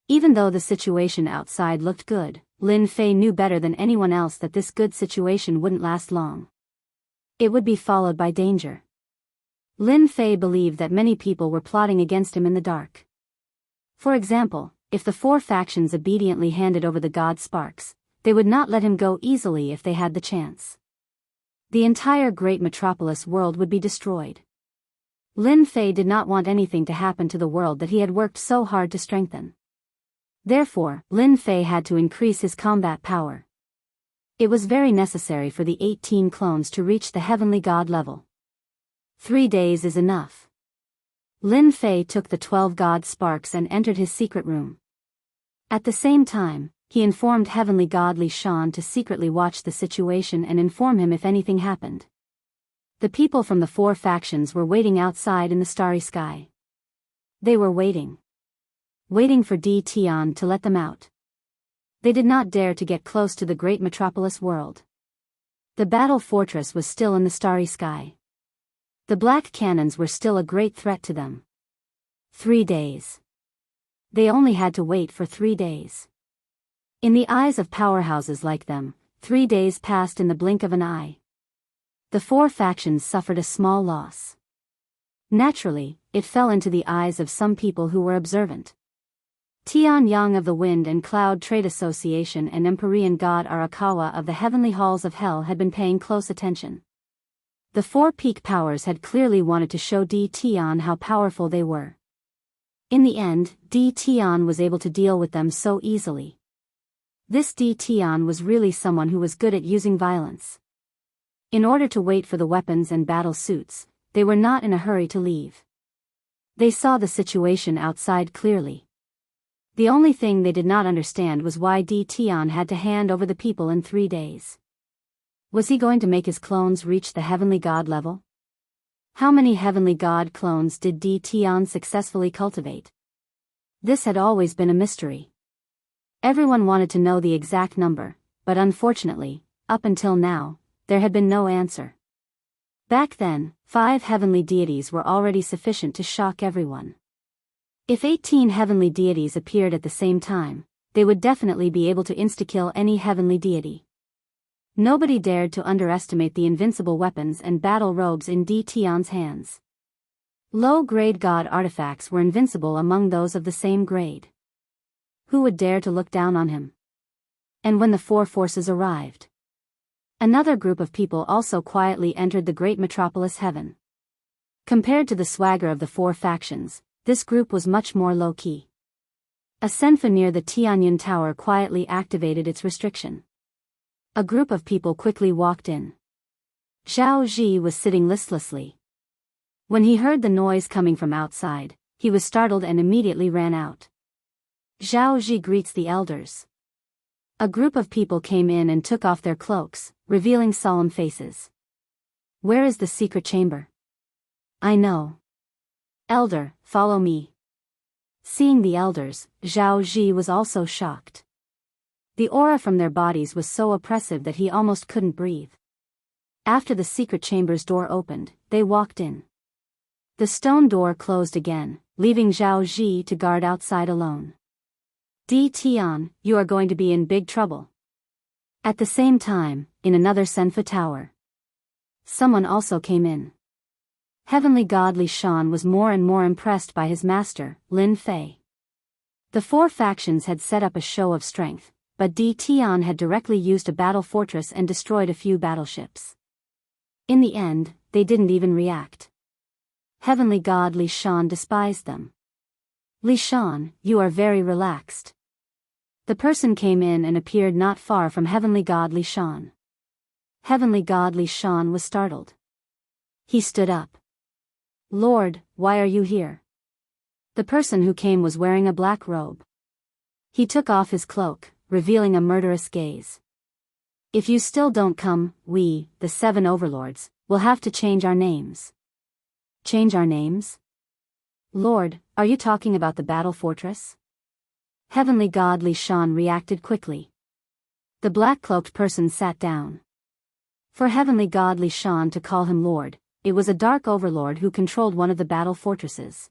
[SPEAKER 1] Even though the situation outside looked good, Lin Fei knew better than anyone else that this good situation wouldn't last long. It would be followed by danger. Lin Fei believed that many people were plotting against him in the dark. For example, if the 4 factions obediently handed over the God Sparks, they would not let him go easily if they had the chance. The entire great metropolis world would be destroyed. Lin Fei did not want anything to happen to the world that he had worked so hard to strengthen. Therefore, Lin Fei had to increase his combat power. It was very necessary for the 18 clones to reach the heavenly god level. 3 days is enough. Lin Fei took the 12 God Sparks and entered his secret room. At the same time, he informed Heavenly God Li Shan to secretly watch the situation and inform him if anything happened. The people from the 4 factions were waiting outside in the starry sky. They were waiting for Di Tian to let them out. They did not dare to get close to the great metropolis world. The battle fortress was still in the starry sky. The black cannons were still a great threat to them. 3 days. They only had to wait for 3 days. In the eyes of powerhouses like them, 3 days passed in the blink of an eye. The 4 factions suffered a small loss. Naturally, it fell into the eyes of some people who were observant. Tian Yang of the Wind and Cloud Trade Association and Empyrean God Arakawa of the Heavenly Halls of Hell had been paying close attention. The 4 peak powers had clearly wanted to show Di Tian how powerful they were. In the end, Di Tian was able to deal with them so easily. This Di Tian was really someone who was good at using violence. In order to wait for the weapons and battle suits, they were not in a hurry to leave. They saw the situation outside clearly. The only thing they did not understand was why Di Tian had to hand over the people in 3 days. Was he going to make his clones reach the heavenly god level? How many heavenly god clones did Di Tian successfully cultivate? This had always been a mystery. Everyone wanted to know the exact number, but unfortunately, up until now, there had been no answer. Back then, 5 heavenly deities were already sufficient to shock everyone. If 18 heavenly deities appeared at the same time, they would definitely be able to insta-kill any heavenly deity. Nobody dared to underestimate the invincible weapons and battle robes in Di Tian's hands. Low-grade god artifacts were invincible among those of the same grade. Who would dare to look down on him? And when the 4 forces arrived, another group of people also quietly entered the great metropolis heaven. Compared to the swagger of the 4 factions, this group was much more low-key. A senfa near the Tianyun Tower quietly activated its restriction. A group of people quickly walked in. Zhao Ji was sitting listlessly. When he heard the noise coming from outside, he was startled and immediately ran out. Zhao Ji greets the elders. A group of people came in and took off their cloaks, revealing solemn faces. Where is the secret chamber? I know. Elder, follow me. Seeing the elders, Zhao Ji was also shocked. The aura from their bodies was so oppressive that he almost couldn't breathe. After the secret chamber's door opened, they walked in. The stone door closed again, leaving Zhao Ji to guard outside alone. Di Tian, you are going to be in big trouble. At the same time, in another senfa tower, someone also came in. Heavenly God Li Shan was more and more impressed by his master, Lin Fei. The 4 factions had set up a show of strength, but Di Tian had directly used a battle fortress and destroyed a few battleships. In the end, they didn't even react. Heavenly God Li Shan despised them. Li Shan, you are very relaxed. The person came in and appeared not far from Heavenly God Li Shan. Heavenly God Li Shan was startled. He stood up. Lord, why are you here? The person who came was wearing a black robe. He took off his cloak, revealing a murderous gaze. If you still don't come, we, the 7 overlords, will have to change our names. Change our names? Lord, are you talking about the battle fortress? Heavenly God Li Shan reacted quickly. The black-cloaked person sat down. For Heavenly God Li Shan to call him Lord, it was a dark overlord who controlled one of the battle fortresses.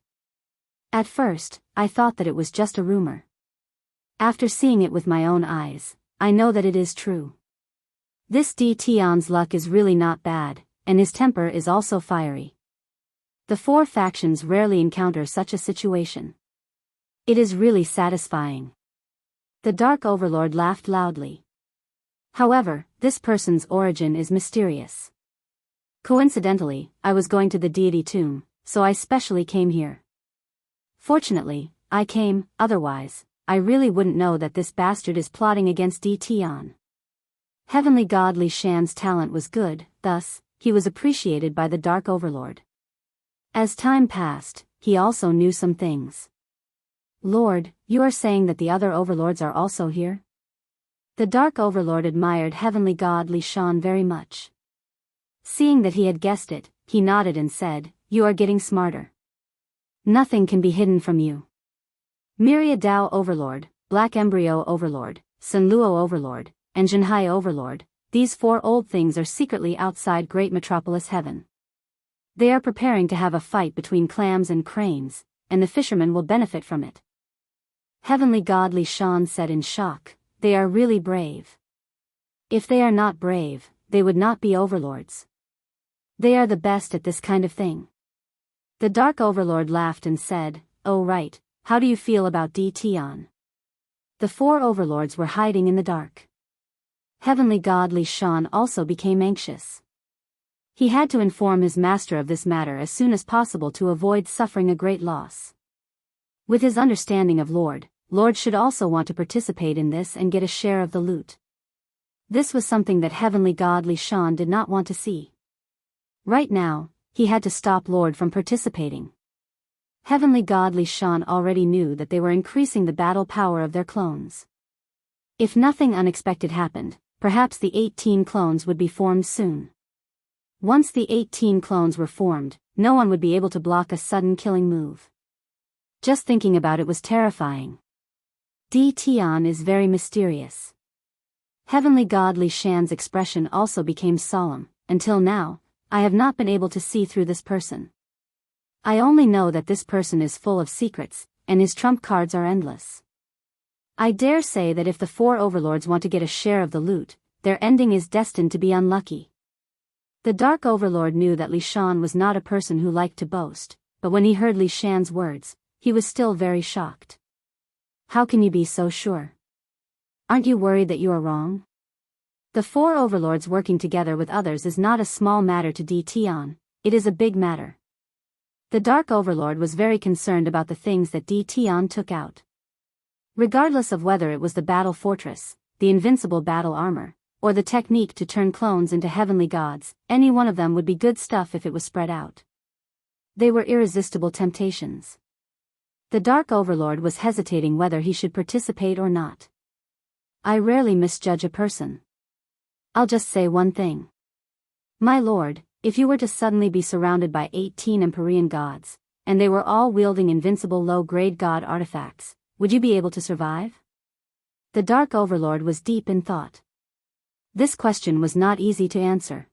[SPEAKER 1] At first, I thought that it was just a rumor. After seeing it with my own eyes, I know that it is true. This D. Tian's luck is really not bad, and his temper is also fiery. The 4 factions rarely encounter such a situation. It is really satisfying. The Dark Overlord laughed loudly. However, this person's origin is mysterious. Coincidentally, I was going to the deity tomb, so I specially came here. Fortunately, I came, otherwise, I really wouldn't know that this bastard is plotting against D. Tian. Heavenly God Li Shan's talent was good, thus, he was appreciated by the Dark Overlord. As time passed, he also knew some things. Lord, you are saying that the other overlords are also here? The Dark Overlord admired Heavenly God Li Shan very much. Seeing that he had guessed it, he nodded and said, you are getting smarter. Nothing can be hidden from you. Myriad Dao Overlord, Black Embryo Overlord, Sun Luo Overlord, and Jinhai Overlord, these 4 old things are secretly outside Great Metropolis Heaven. They are preparing to have a fight between clams and cranes, and the fishermen will benefit from it. Heavenly God Li Shan said in shock, they are really brave. If they are not brave, they would not be overlords. They are the best at this kind of thing. The Dark Overlord laughed and said, oh right, how do you feel about D. Tian? The 4 overlords were hiding in the dark. Heavenly God Li Shan also became anxious. He had to inform his master of this matter as soon as possible to avoid suffering a great loss. With his understanding of Lord should also want to participate in this and get a share of the loot. This was something that Heavenly God Li Shan did not want to see. Right now, he had to stop Lord from participating. Heavenly God Li Shan already knew that they were increasing the battle power of their clones. If nothing unexpected happened, perhaps the 18 clones would be formed soon. Once the 18 clones were formed, no one would be able to block a sudden killing move. Just thinking about it was terrifying. D. Tian is very mysterious. Heavenly God Li Shan's expression also became solemn. Until now, I have not been able to see through this person. I only know that this person is full of secrets, and his trump cards are endless. I dare say that if the 4 overlords want to get a share of the loot, their ending is destined to be unlucky. The Dark Overlord knew that Li Shan was not a person who liked to boast, but when he heard Li Shan's words, he was still very shocked. How can you be so sure? Aren't you worried that you are wrong? The 4 overlords working together with others is not a small matter to D. Tian, it is a big matter. The Dark Overlord was very concerned about the things that D. Tian took out. Regardless of whether it was the battle fortress, the invincible battle armor, or the technique to turn clones into heavenly gods, any one of them would be good stuff if it was spread out. They were irresistible temptations. The Dark Overlord was hesitating whether he should participate or not. I rarely misjudge a person. I'll just say one thing. My lord, if you were to suddenly be surrounded by 18 Empyrean gods, and they were all wielding invincible low-grade god artifacts, would you be able to survive? The Dark Overlord was deep in thought. This question was not easy to answer.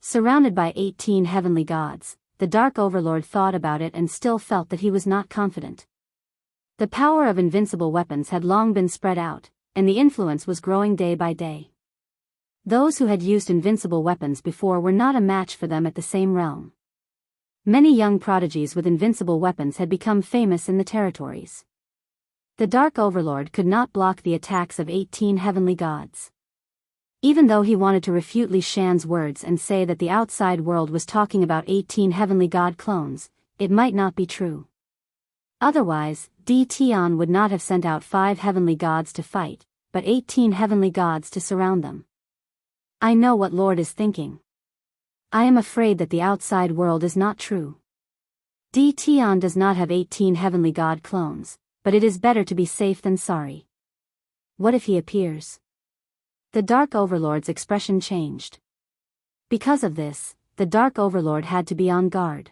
[SPEAKER 1] Surrounded by 18 heavenly gods, the Dark Overlord thought about it and still felt that he was not confident. The power of invincible weapons had long been spread out, and the influence was growing day by day. Those who had used invincible weapons before were not a match for them at the same realm. Many young prodigies with invincible weapons had become famous in the territories. The Dark Overlord could not block the attacks of 18 heavenly gods. Even though he wanted to refute Li Shan's words and say that the outside world was talking about 18 heavenly god clones, it might not be true. Otherwise, Di Tian would not have sent out 5 heavenly gods to fight, but 18 heavenly gods to surround them. I know what Lord is thinking. I am afraid that the outside world is not true. Di Tian does not have 18 heavenly god clones, but it is better to be safe than sorry. What if he appears? The Dark Overlord's expression changed. Because of this, the Dark Overlord had to be on guard.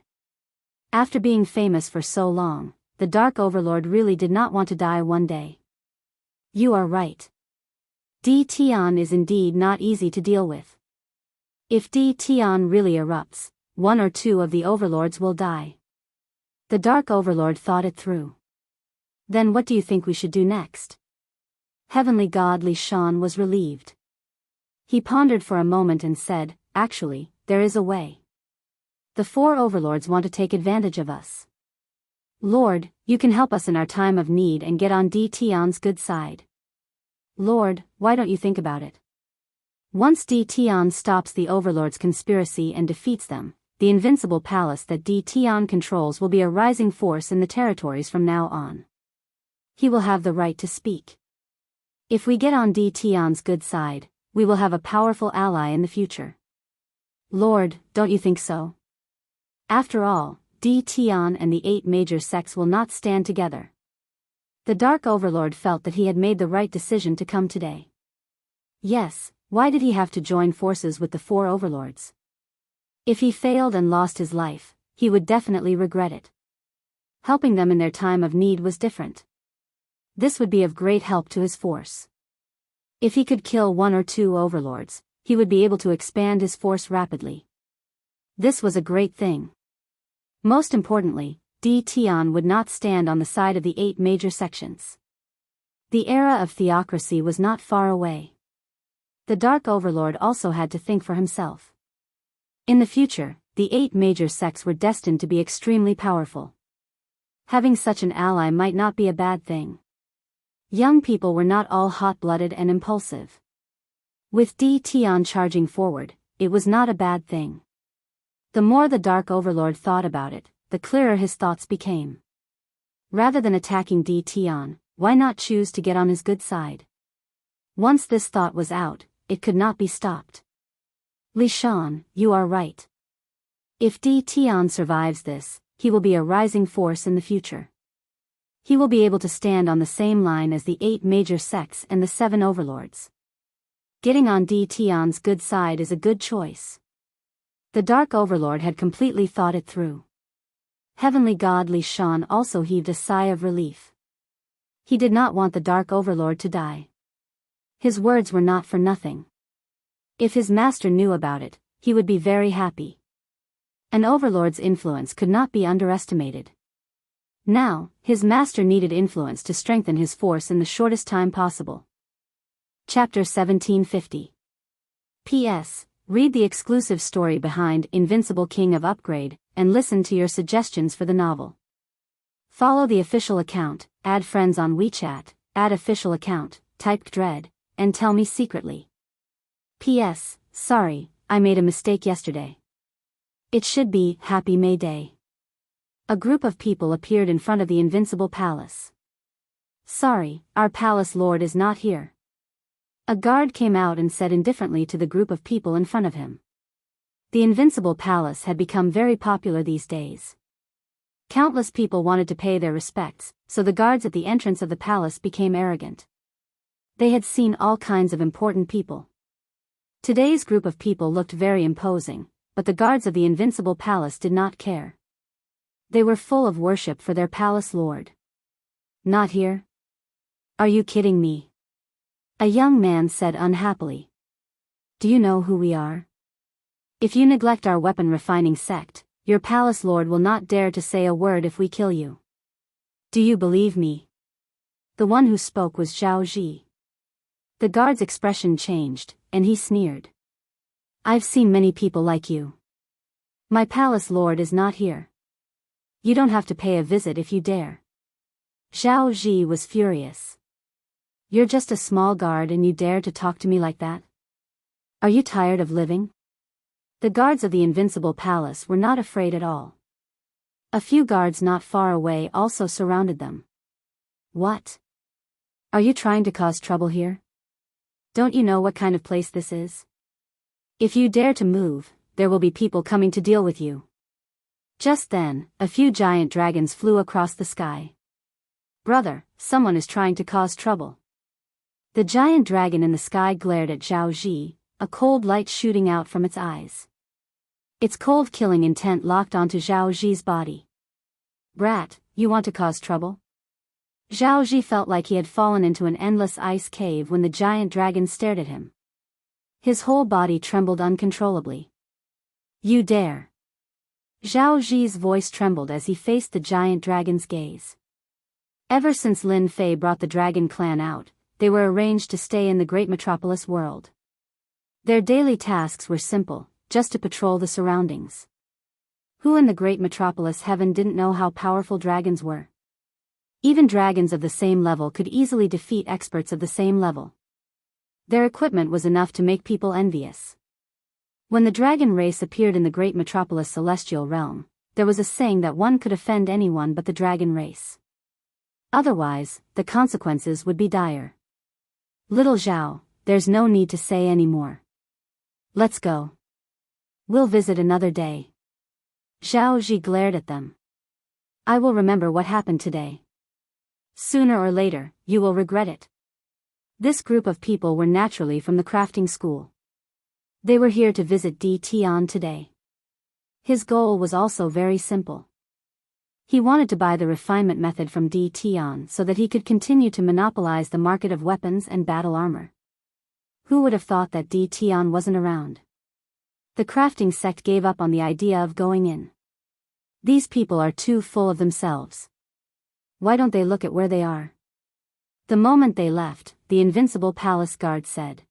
[SPEAKER 1] After being famous for so long, the Dark Overlord really did not want to die one day. You are right. Di Tian is indeed not easy to deal with. If Di Tian really erupts, 1 or 2 of the overlords will die. The Dark Overlord thought it through. Then what do you think we should do next? Heavenly God Li Shan was relieved. He pondered for a moment and said, actually, there is a way. The 4 overlords want to take advantage of us. Lord, you can help us in our time of need and get on Di Tian's good side. Lord, why don't you think about it? Once Di Tian stops the overlords' conspiracy and defeats them, the invincible palace that Di Tian controls will be a rising force in the territories from now on. He will have the right to speak. If we get on Di Tian's good side, we will have a powerful ally in the future. Lord, don't you think so? After all, Di Tian and the 8 major sects will not stand together. The Dark Overlord felt that he had made the right decision to come today. Yes, why did he have to join forces with the 4 overlords? If he failed and lost his life, he would definitely regret it. Helping them in their time of need was different. This would be of great help to his force. If he could kill 1 or 2 overlords, he would be able to expand his force rapidly. This was a great thing. Most importantly, Di Tian would not stand on the side of the 8 major sections. The era of theocracy was not far away. The Dark Overlord also had to think for himself. In the future, the 8 major sects were destined to be extremely powerful. Having such an ally might not be a bad thing. Young people were not all hot-blooded and impulsive. With Di Tian charging forward, it was not a bad thing. The more the Dark Overlord thought about it, the clearer his thoughts became. Rather than attacking Di Tian, why not choose to get on his good side? Once this thought was out, it could not be stopped. Li Shan, you are right. If Di Tian survives this, he will be a rising force in the future. He will be able to stand on the same line as the 8 major sects and the 7 overlords. Getting on Di Tian's good side is a good choice. The Dark Overlord had completely thought it through. Heavenly God Li Shan also heaved a sigh of relief. He did not want the Dark Overlord to die. His words were not for nothing. If his master knew about it, he would be very happy. An overlord's influence could not be underestimated. Now, his master needed influence to strengthen his force in the shortest time possible. Chapter 1750. P.S. Read the exclusive story behind Invincible King of Upgrade, and listen to your suggestions for the novel. Follow the official account, add friends on WeChat, add official account, type Dread, and tell me secretly. P.S. Sorry, I made a mistake yesterday. It should be Happy May Day. A group of people appeared in front of the Invincible Palace. Sorry, our palace lord is not here. A guard came out and said indifferently to the group of people in front of him. The Invincible Palace had become very popular these days. Countless people wanted to pay their respects, so the guards at the entrance of the palace became arrogant. They had seen all kinds of important people. Today's group of people looked very imposing, but the guards of the Invincible Palace did not care. They were full of worship for their palace lord. Not here? Are you kidding me? A young man said unhappily. Do you know who we are? If you neglect our weapon refining sect, your palace lord will not dare to say a word if we kill you. Do you believe me? The one who spoke was Zhao Ji. The guard's expression changed, and he sneered. I've seen many people like you. My palace lord is not here. You don't have to pay a visit if you dare. Zhao Ji was furious. You're just a small guard and you dare to talk to me like that? Are you tired of living? The guards of the invincible palace were not afraid at all. A few guards not far away also surrounded them. What? Are you trying to cause trouble here? Don't you know what kind of place this is? If you dare to move, there will be people coming to deal with you. Just then, a few giant dragons flew across the sky. Brother, someone is trying to cause trouble. The giant dragon in the sky glared at Zhao Ji, a cold light shooting out from its eyes. Its cold killing intent locked onto Zhao Ji's body. Brat, you want to cause trouble? Zhao Ji felt like he had fallen into an endless ice cave when the giant dragon stared at him. His whole body trembled uncontrollably. You dare. Zhao Ji's voice trembled as he faced the giant dragon's gaze. Ever since Lin Fei brought the dragon clan out, they were arranged to stay in the great metropolis world. Their daily tasks were simple, just to patrol the surroundings. Who in the great metropolis heaven didn't know how powerful dragons were? Even dragons of the same level could easily defeat experts of the same level. Their equipment was enough to make people envious. When the dragon race appeared in the great metropolis celestial realm, there was a saying that one could offend anyone but the dragon race. Otherwise, the consequences would be dire. Little Zhao, there's no need to say any more. Let's go. We'll visit another day. Zhao Ji glared at them. I will remember what happened today. Sooner or later, you will regret it. This group of people were naturally from the crafting school. They were here to visit Di Tian today. His goal was also very simple. He wanted to buy the refinement method from Di Tian so that he could continue to monopolize the market of weapons and battle armor. Who would have thought that Di Tian wasn't around? The crafting sect gave up on the idea of going in. These people are too full of themselves. Why don't they look at where they are? The moment they left, the invincible palace guard said.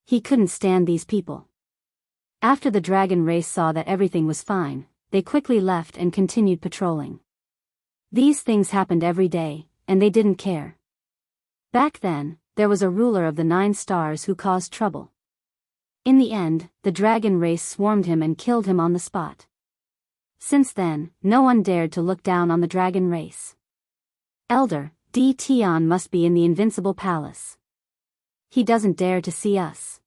[SPEAKER 1] He couldn't stand these people. After the dragon race saw that everything was fine, they quickly left and continued patrolling. These things happened every day, and they didn't care. Back then, there was a ruler of the 9 stars who caused trouble. In the end, the dragon race swarmed him and killed him on the spot. Since then, no one dared to look down on the dragon race. Elder, Di Tian must be in the invincible palace. He doesn't dare to see us.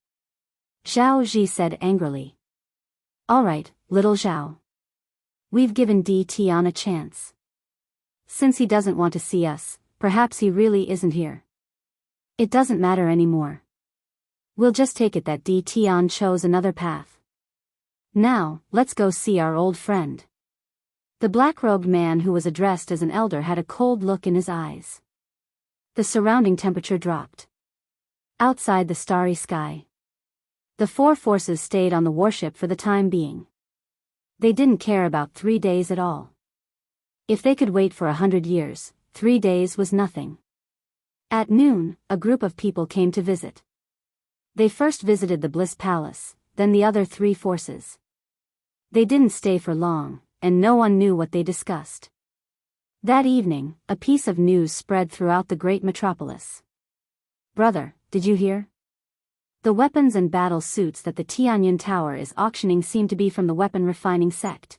[SPEAKER 1] Zhao Ji said angrily. All right, little Zhao. We've given Di Tian a chance. Since he doesn't want to see us, perhaps he really isn't here. It doesn't matter anymore. We'll just take it that Di Tian chose another path. Now, let's go see our old friend. The black-robed man who was addressed as an elder had a cold look in his eyes. The surrounding temperature dropped. Outside the starry sky, the 4 forces stayed on the warship for the time being. They didn't care about 3 days at all. If they could wait for 100 years, 3 days was nothing. At noon, a group of people came to visit. They first visited the Bliss Palace, then the other 3 forces. They didn't stay for long, and no one knew what they discussed. That evening, a piece of news spread throughout the great metropolis. Brother, did you hear? The weapons and battle suits that the Tianyun Tower is auctioning seem to be from the weapon refining sect.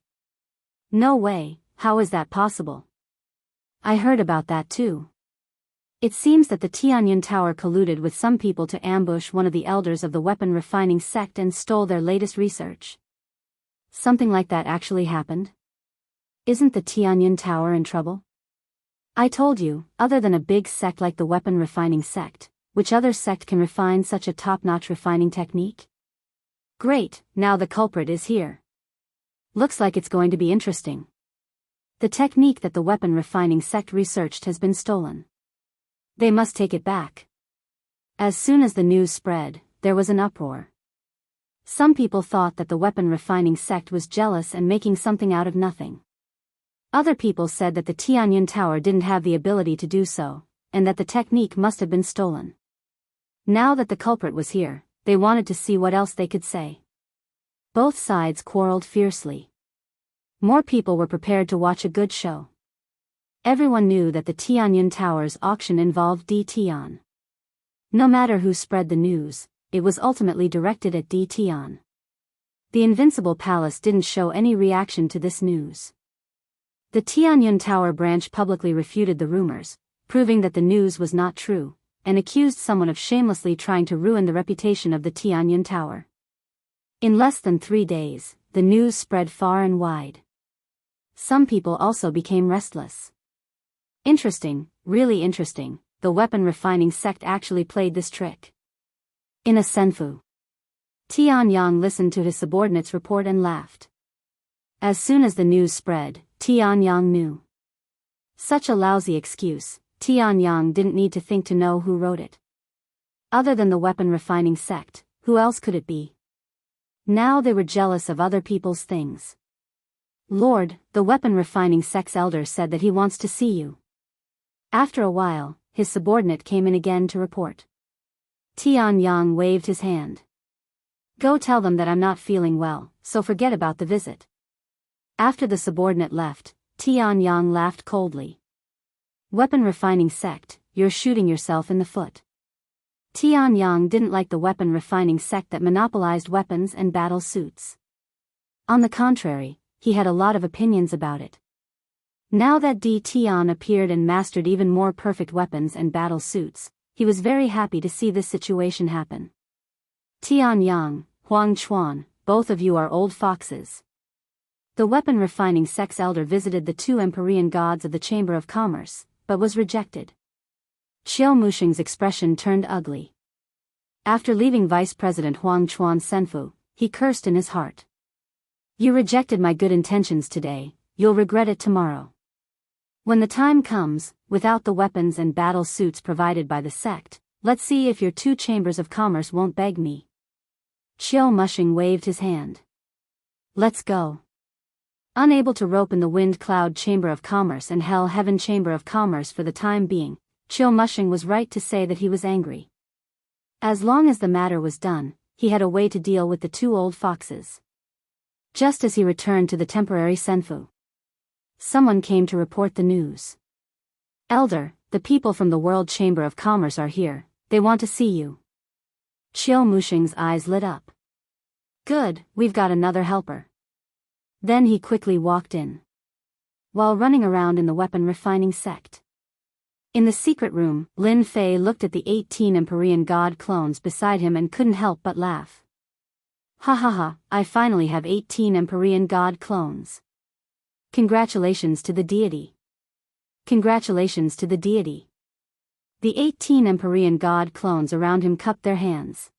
[SPEAKER 1] No way, how is that possible? I heard about that too. It seems that the Tianyun Tower colluded with some people to ambush one of the elders of the weapon refining sect and stole their latest research. Something like that actually happened? Isn't the Tianyun Tower in trouble? I told you, other than a big sect like the weapon refining sect, which other sect can refine such a top-notch refining technique? Great, now the culprit is here. Looks like it's going to be interesting. The technique that the weapon refining sect researched has been stolen. They must take it back. As soon as the news spread, there was an uproar. Some people thought that the weapon refining sect was jealous and making something out of nothing. Other people said that the Tianyun Tower didn't have the ability to do so, and that the technique must have been stolen. Now that the culprit was here, they wanted to see what else they could say. Both sides quarreled fiercely. More people were prepared to watch a good show. Everyone knew that the Tianyun Tower's auction involved Di Tian. No matter who spread the news, it was ultimately directed at Di Tian. The Invincible Palace didn't show any reaction to this news. The Tianyun Tower branch publicly refuted the rumors, proving that the news was not true, and accused someone of shamelessly trying to ruin the reputation of the Tianyun Tower. In less than 3 days, the news spread far and wide. Some people also became restless. Interesting, really interesting, the weapon refining sect actually played this trick. In a senfu. Tianyang listened to his subordinate's report and laughed. As soon as the news spread, Tianyang knew. Such a lousy excuse, Tianyang didn't need to think to know who wrote it. Other than the weapon refining sect, who else could it be? Now they were jealous of other people's things. Lord, the weapon refining sect's elder said that he wants to see you. After a while, his subordinate came in again to report. Tianyang waved his hand. Go tell them that I'm not feeling well, so forget about the visit. After the subordinate left, Tianyang laughed coldly. Weapon refining sect, you're shooting yourself in the foot. Tianyang didn't like the weapon refining sect that monopolized weapons and battle suits. On the contrary, he had a lot of opinions about it. Now that Di Tian appeared and mastered even more perfect weapons and battle suits, he was very happy to see this situation happen. Tianyang, Huang Chuan, both of you are old foxes. The weapon refining sect's elder visited the 2 Empyrean gods of the Chamber of Commerce, but was rejected. Qiao Muxing's expression turned ugly. After leaving Vice President Huang Chuan's senfu, he cursed in his heart. You rejected my good intentions today, you'll regret it tomorrow. When the time comes, without the weapons and battle suits provided by the sect, let's see if your 2 chambers of commerce won't beg me. Qiao Muxing waved his hand. Let's go. Unable to rope in the Wind Cloud Chamber of Commerce and Hell Heaven Chamber of Commerce for the time being, Qiao Muxing was right to say that he was angry. As long as the matter was done, he had a way to deal with the 2 old foxes. Just as he returned to the temporary senfu, someone came to report the news. Elder, the people from the World Chamber of Commerce are here, they want to see you. Qiao Muxing's eyes lit up. Good, we've got another helper. Then he quickly walked in. While running around in the weapon refining sect. In the secret room, Lin Fei looked at the 18 Empyrean god clones beside him and couldn't help but laugh. Ha ha ha, I finally have 18 Empyrean god clones. Congratulations to the deity. Congratulations to the deity. The 18 Empyrean god clones around him cupped their hands.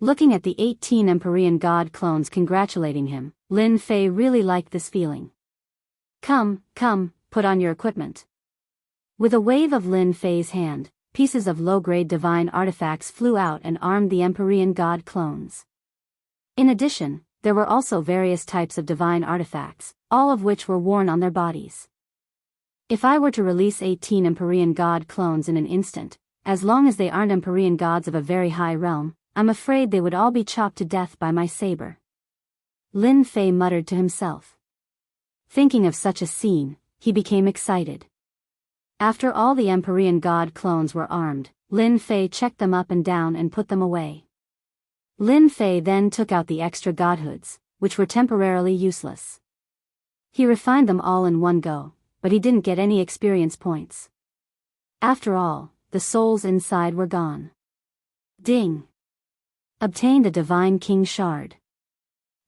[SPEAKER 1] Looking at the 18 Empyrean god clones congratulating him, Lin Fei really liked this feeling. Come, come, put on your equipment. With a wave of Lin Fei's hand, pieces of low-grade divine artifacts flew out and armed the Empyrean god clones. In addition, there were also various types of divine artifacts, all of which were worn on their bodies. If I were to release 18 Empyrean god clones in an instant, as long as they aren't Empyrean gods of a very high realm, I'm afraid they would all be chopped to death by my saber. Lin Fei muttered to himself. Thinking of such a scene, he became excited. After all the Empyrean god clones were armed, Lin Fei checked them up and down and put them away. Lin Fei then took out the extra godhoods, which were temporarily useless. He refined them all in one go, but he didn't get any experience points. After all, the souls inside were gone. Ding! Obtained a Divine King Shard.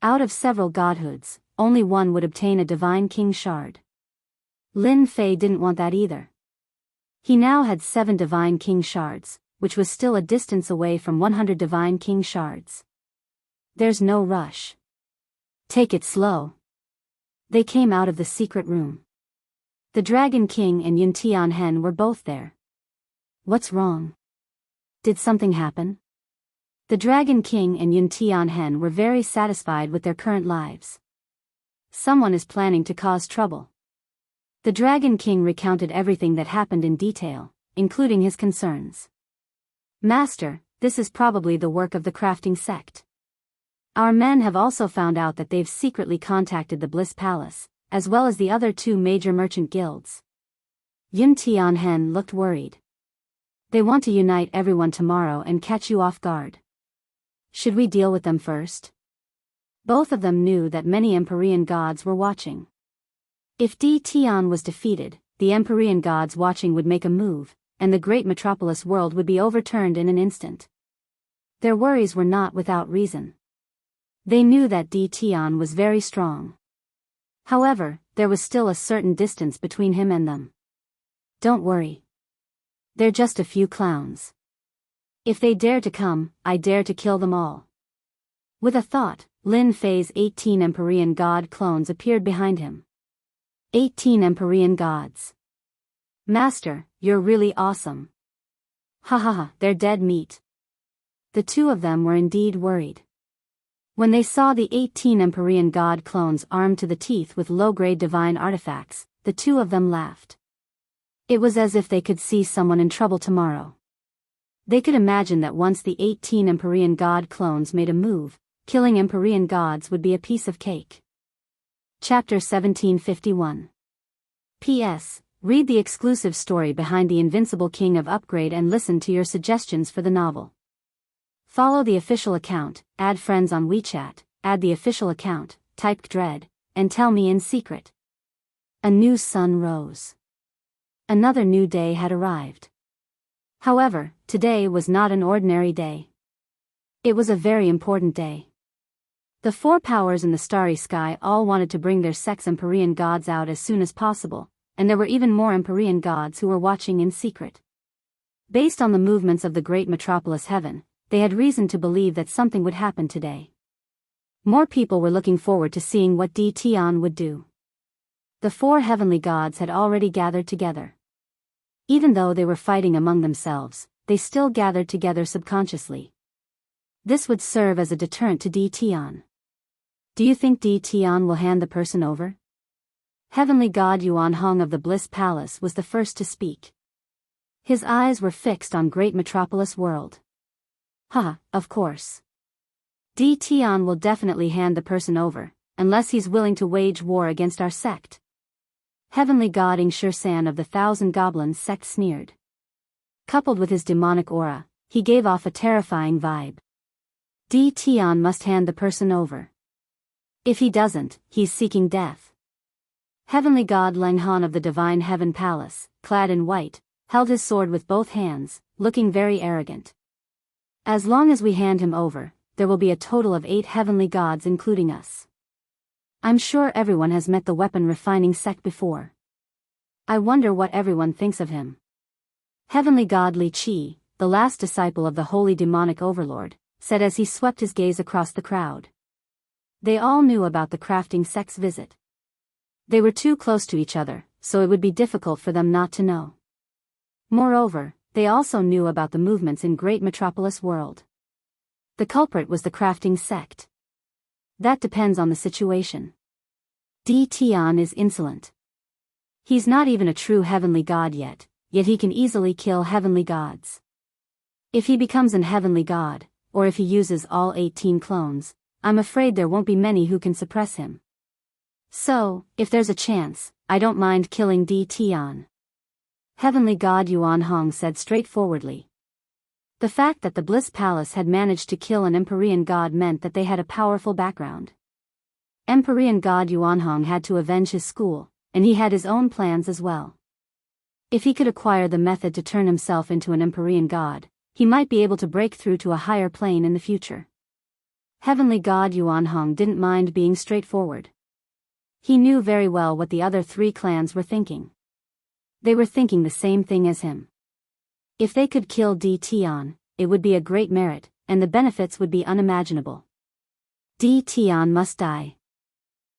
[SPEAKER 1] Out of several godhoods, only one would obtain a Divine King Shard. Lin Fei didn't want that either. He now had 7 Divine King Shards, which was still a distance away from 100 Divine King Shards. There's no rush. Take it slow. They came out of the secret room. The Dragon King and Yun Tianhen were both there. What's wrong? Did something happen? The Dragon King and Yun Tianhen were very satisfied with their current lives. Someone is planning to cause trouble. The Dragon King recounted everything that happened in detail, including his concerns. Master, this is probably the work of the crafting sect. Our men have also found out that they've secretly contacted the Bliss Palace, as well as the other 2 major merchant guilds. Yun Tianhen looked worried. They want to unite everyone tomorrow and catch you off guard. Should we deal with them first? Both of them knew that many Empyrean gods were watching. If Tian was defeated, the Empyrean gods watching would make a move, and the great metropolis world would be overturned in an instant. Their worries were not without reason. They knew that Tian was very strong. However, there was still a certain distance between him and them. Don't worry. They're just a few clowns. If they dare to come, I dare to kill them all. With a thought, Lin Fei's 18 Empyrean god clones appeared behind him. 18 Empyrean gods. Master, you're really awesome. Ha ha ha, they're dead meat. The two of them were indeed worried. When they saw the 18 Empyrean god clones armed to the teeth with low-grade divine artifacts, the two of them laughed. It was as if they could see someone in trouble tomorrow. They could imagine that once the 18 Empyrean god clones made a move, killing Empyrean gods would be a piece of cake. Chapter 1751. P.S. Read the exclusive story behind The Invincible King of Upgrade and listen to your suggestions for the novel. Follow the official account, add friends on WeChat, add the official account, type Dread, and tell me in secret. A new sun rose. Another new day had arrived. However, today was not an ordinary day. It was a very important day. The four powers in the starry sky all wanted to bring their sex Empyrean gods out as soon as possible, and there were even more Empyrean gods who were watching in secret. Based on the movements of the great metropolis heaven, they had reason to believe that something would happen today. More people were looking forward to seeing what Tian would do. The four heavenly gods had already gathered together. Even though they were fighting among themselves, they still gathered together subconsciously. This would serve as a deterrent to Tian. Do you think Tian will hand the person over? Heavenly God Yuan Hong of the Bliss Palace was the first to speak. His eyes were fixed on great metropolis world. Of course. Tian will definitely hand the person over, unless he's willing to wage war against our sect. Heavenly God San of the Thousand Goblins sect sneered. Coupled with his demonic aura, he gave off a terrifying vibe. Tian must hand the person over. If he doesn't, he's seeking death. Heavenly God Leng Han of the Divine Heaven Palace, clad in white, held his sword with both hands, looking very arrogant. As long as we hand him over, there will be a total of 8 heavenly gods including us. I'm sure everyone has met the weapon refining sect before. I wonder what everyone thinks of him. Heavenly God Li Qi, the last disciple of the holy demonic overlord, said as he swept his gaze across the crowd. They all knew about the crafting sect's visit. They were too close to each other, so it would be difficult for them not to know. Moreover, they also knew about the movements in great metropolis world. The culprit was the crafting sect. That depends on the situation. Tian is insolent. He's not even a true heavenly god yet he can easily kill heavenly gods. If he becomes an heavenly god, or if he uses all 18 clones, I'm afraid there won't be many who can suppress him. So, if there's a chance, I don't mind killing Tian. Heavenly God Yuan Hong said straightforwardly. The fact that the Bliss Palace had managed to kill an Empyrean god meant that they had a powerful background. Empyrean God Yuan Hong had to avenge his school, and he had his own plans as well. If he could acquire the method to turn himself into an Empyrean god, he might be able to break through to a higher plane in the future. Heavenly God Yuan Hong didn't mind being straightforward. He knew very well what the other 3 clans were thinking. They were thinking the same thing as him. If they could kill Tian, it would be a great merit, and the benefits would be unimaginable. Tian must die.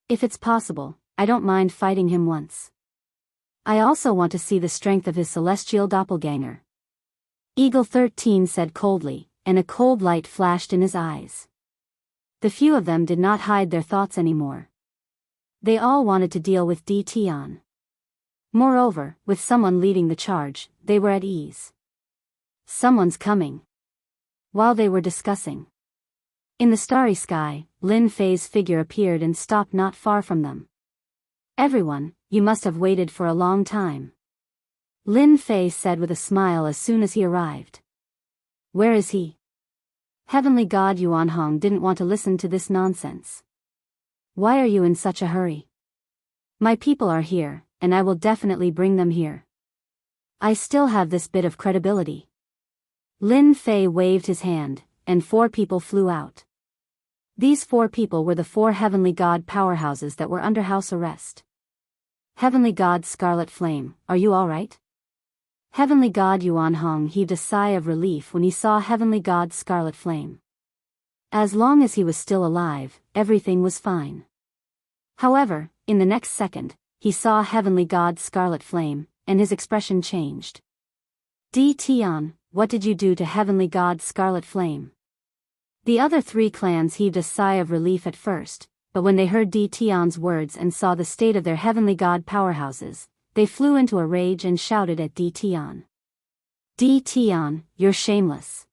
[SPEAKER 1] If it's possible, I don't mind fighting him once. I also want to see the strength of his celestial doppelganger. Eagle 13 said coldly, and a cold light flashed in his eyes. The few of them did not hide their thoughts anymore. They all wanted to deal with Tian. Moreover, with someone leading the charge, they were at ease. Someone's coming. While they were discussing, in the starry sky, Lin Fei's figure appeared and stopped not far from them. Everyone, you must have waited for a long time. Lin Fei said with a smile as soon as he arrived. Where is he? Heavenly God Yuanhong didn't want to listen to this nonsense. Why are you in such a hurry? My people are here, and I will definitely bring them here. I still have this bit of credibility. Lin Fei waved his hand, and 4 people flew out. These 4 people were the 4 Heavenly God powerhouses that were under house arrest. Heavenly God Scarlet Flame, are you alright? Heavenly God Yuanhong heaved a sigh of relief when he saw Heavenly God Scarlet Flame. As long as he was still alive, everything was fine. However, in the next second, he saw Heavenly God Scarlet Flame, and his expression changed. Di Tian, what did you do to Heavenly God Scarlet Flame? The other 3 clans heaved a sigh of relief at first, but when they heard Di Tian's words and saw the state of their Heavenly God powerhouses, they flew into a rage and shouted at Di Tian. Di Tian, you're shameless.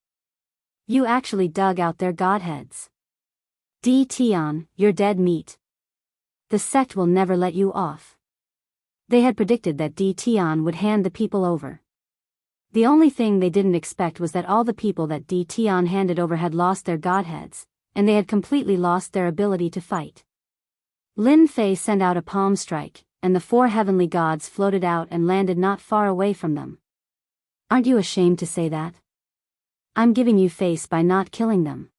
[SPEAKER 1] You actually dug out their godheads. Di Tian, you're dead meat. The sect will never let you off. They had predicted that Di Tian would hand the people over. The only thing they didn't expect was that all the people that Di Tian handed over had lost their godheads, and they had completely lost their ability to fight. Lin Fei sent out a palm strike, and the 4 heavenly gods floated out and landed not far away from them. Aren't you ashamed to say that? I'm giving you face by not killing them.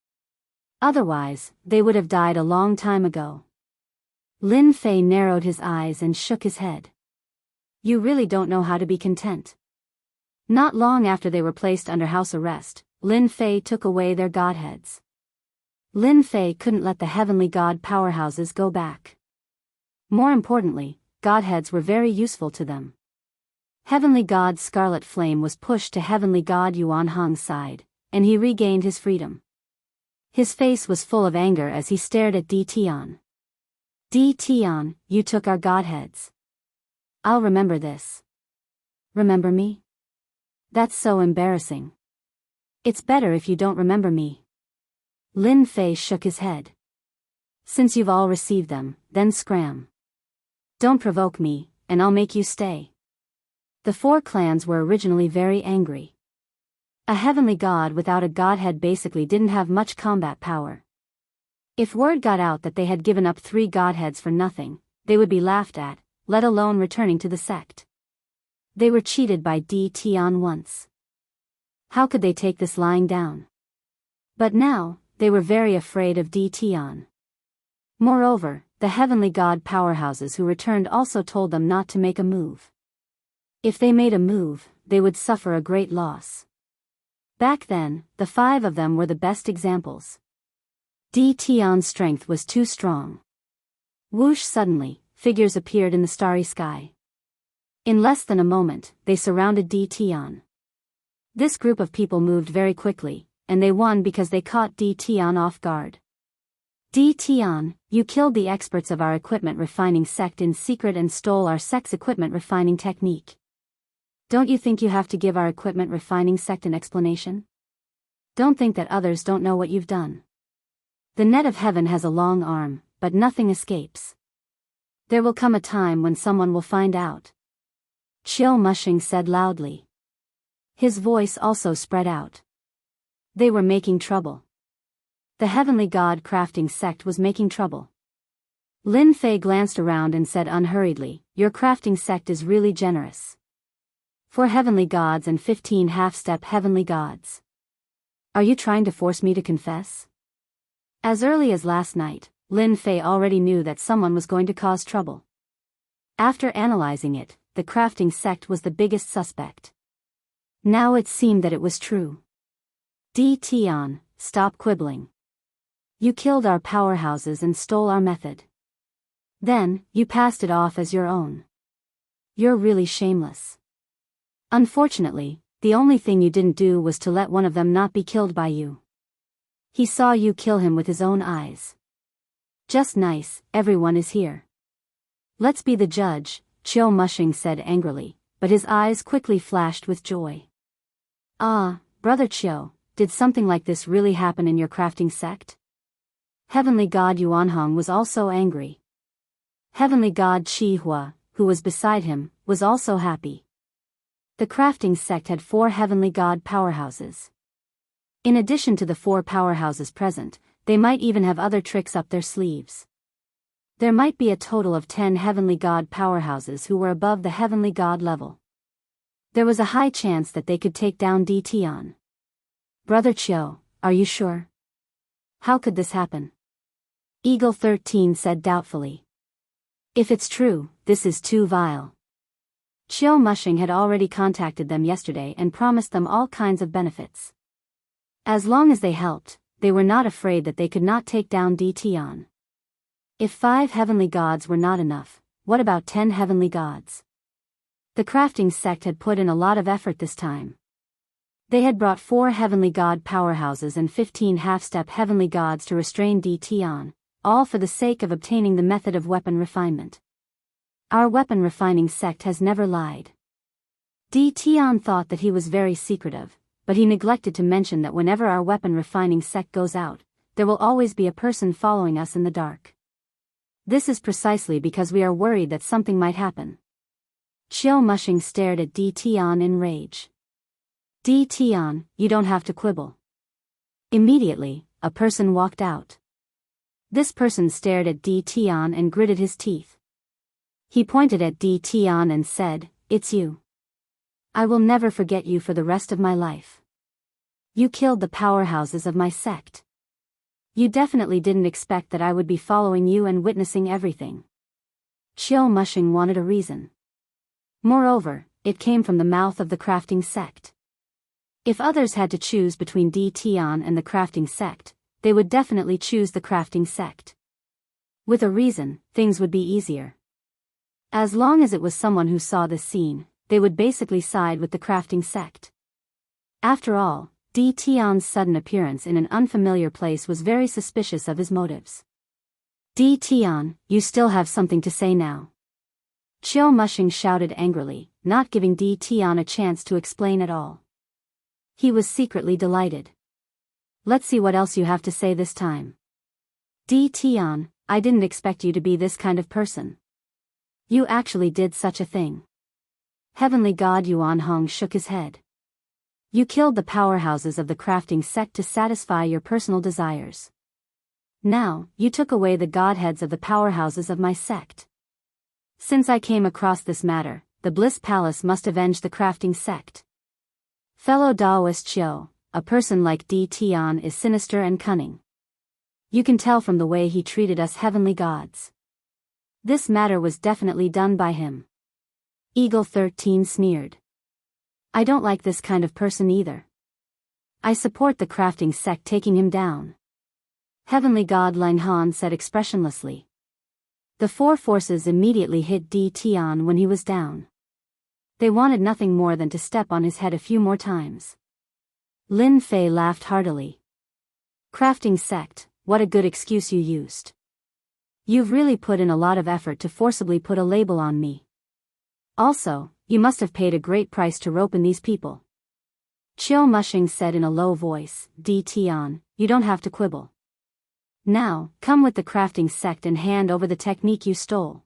[SPEAKER 1] Otherwise, they would have died a long time ago. Lin Fei narrowed his eyes and shook his head. You really don't know how to be content. Not long after they were placed under house arrest, Lin Fei took away their godheads. Lin Fei couldn't let the Heavenly God powerhouses go back. More importantly, godheads were very useful to them. Heavenly God Scarlet Flame was pushed to Heavenly God Yuanhong's side, and he regained his freedom. His face was full of anger as he stared at Di Tian. Di Tian, you took our godheads. I'll remember this. Remember me? That's so embarrassing. It's better if you don't remember me. Lin Fei shook his head. Since you've all received them, then scram. Don't provoke me, and I'll make you stay. The 4 clans were originally very angry. A heavenly god without a godhead basically didn't have much combat power. If word got out that they had given up 3 godheads for nothing, they would be laughed at, let alone returning to the sect. They were cheated by Di Tian once. How could they take this lying down? But now, they were very afraid of Di Tian. Moreover, the Heavenly God powerhouses who returned also told them not to make a move. If they made a move, they would suffer a great loss. Back then, the 5 of them were the best examples. Di Tian's strength was too strong. Whoosh, suddenly, figures appeared in the starry sky. In less than a moment, they surrounded Di Tian. This group of people moved very quickly, and they won because they caught Di Tian off guard. Di Tian, you killed the experts of our equipment refining sect in secret and stole our sect's equipment refining technique. Don't you think you have to give our equipment refining sect an explanation? Don't think that others don't know what you've done. The net of heaven has a long arm, but nothing escapes. There will come a time when someone will find out. Chiu Mushing said loudly. His voice also spread out. They were making trouble. The Heavenly God crafting sect was making trouble. Lin Fei glanced around and said unhurriedly, your crafting sect is really generous. 4 heavenly gods and 15 half-step heavenly gods. Are you trying to force me to confess? As early as last night, Lin Fei already knew that someone was going to cause trouble. After analyzing it, the crafting sect was the biggest suspect. Now it seemed that it was true. Di Tian, stop quibbling. You killed our powerhouses and stole our method. Then, you passed it off as your own. You're really shameless. Unfortunately, the only thing you didn't do was to let one of them not be killed by you. He saw you kill him with his own eyes. Just nice, everyone is here. Let's be the judge, Chiu Mushing said angrily, but his eyes quickly flashed with joy. Ah, Brother Chiu, did something like this really happen in your crafting sect? Heavenly God Yuanhong was also angry. Heavenly God Chi Hua, who was beside him, was also happy. The crafting sect had 4 heavenly god powerhouses. In addition to the 4 powerhouses present, they might even have other tricks up their sleeves. There might be a total of 10 Heavenly God powerhouses who were above the Heavenly God level. There was a high chance that they could take down Tion. Brother Chiu, are you sure? How could this happen? Eagle 13 said doubtfully. If it's true, this is too vile. Chiu Mushing had already contacted them yesterday and promised them all kinds of benefits. As long as they helped, they were not afraid that they could not take down Tion. If 5 heavenly gods were not enough, what about 10 heavenly gods? The crafting sect had put in a lot of effort this time. They had brought 4 heavenly god powerhouses and 15 half-step heavenly gods to restrain Tion, all for the sake of obtaining the method of weapon refinement. Our weapon refining sect has never lied. Tion thought that he was very secretive, but he neglected to mention that whenever our weapon refining sect goes out, there will always be a person following us in the dark. This is precisely because we are worried that something might happen. Chiu Mushing stared at Tion in rage. Tion, you don't have to quibble. Immediately, a person walked out. This person stared at Tion and gritted his teeth. He pointed at Tion and said, "It's you. I will never forget you for the rest of my life. You killed the powerhouses of my sect. You definitely didn't expect that I would be following you and witnessing everything." Chiu Mushing wanted a reason. Moreover, it came from the mouth of the crafting sect. If others had to choose between Tion and the crafting sect, they would definitely choose the crafting sect. With a reason, things would be easier. As long as it was someone who saw this scene, they would basically side with the crafting sect. After all, Tion's sudden appearance in an unfamiliar place was very suspicious of his motives. Tion, you still have something to say now. Chiu Mushing shouted angrily, not giving Tion a chance to explain at all. He was secretly delighted. Let's see what else you have to say this time. Tion, I didn't expect you to be this kind of person. You actually did such a thing. Heavenly God Yuan Hong shook his head. You killed the powerhouses of the crafting sect to satisfy your personal desires. Now, you took away the godheads of the powerhouses of my sect. Since I came across this matter, the Bliss Palace must avenge the crafting sect. Fellow Taoist Chiu, a person like Tion is sinister and cunning. You can tell from the way he treated us heavenly gods. This matter was definitely done by him. Eagle 13 sneered. I don't like this kind of person either. I support the crafting sect taking him down. Heavenly God Lang Han said expressionlessly. The 4 forces immediately hit Tion when he was down. They wanted nothing more than to step on his head a few more times. Lin Fei laughed heartily. Crafting sect, what a good excuse you used. You've really put in a lot of effort to forcibly put a label on me. Also, you must have paid a great price to rope in these people. Chiu Mushing said in a low voice, Tion, you don't have to quibble. Now, come with the crafting sect and hand over the technique you stole.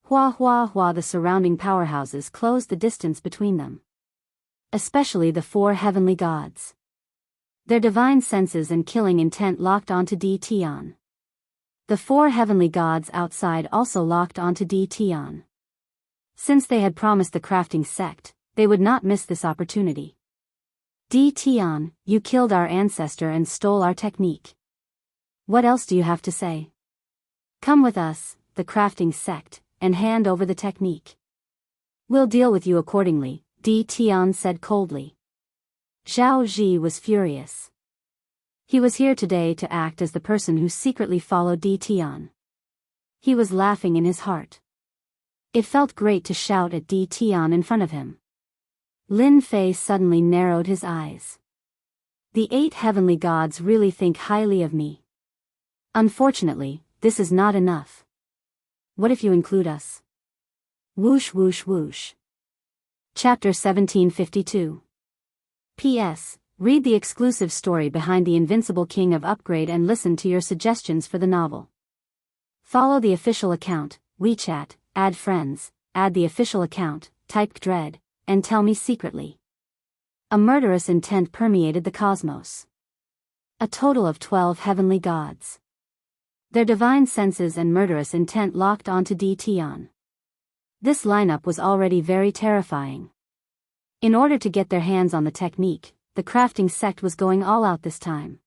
[SPEAKER 1] Hua hua hua. The surrounding powerhouses closed the distance between them. Especially the 4 heavenly gods. Their divine senses and killing intent locked onto Tion. The 4 heavenly gods outside also locked onto Tion. Since they had promised the crafting sect, they would not miss this opportunity. Tion, you killed our ancestor and stole our technique. What else do you have to say? Come with us, the crafting sect, and hand over the technique. We'll deal with you accordingly, Tion said coldly. Zhao Ji was furious. He was here today to act as the person who secretly followed Tion. He was laughing in his heart. It felt great to shout at Tion in front of him. Lin Fei suddenly narrowed his eyes. The 8 heavenly gods really think highly of me. Unfortunately, this is not enough. What if you include us? Whoosh whoosh whoosh. Chapter 1752. P.S. Read the exclusive story behind The Invincible King of Upgrade and listen to your suggestions for the novel. Follow the official account, WeChat, add friends, add the official account, type Dread, and tell me secretly. A murderous intent permeated the cosmos. A total of 12 heavenly gods. Their divine senses and murderous intent locked onto DTon. This lineup was already very terrifying. In order to get their hands on the technique, the crafting sect was going all out this time.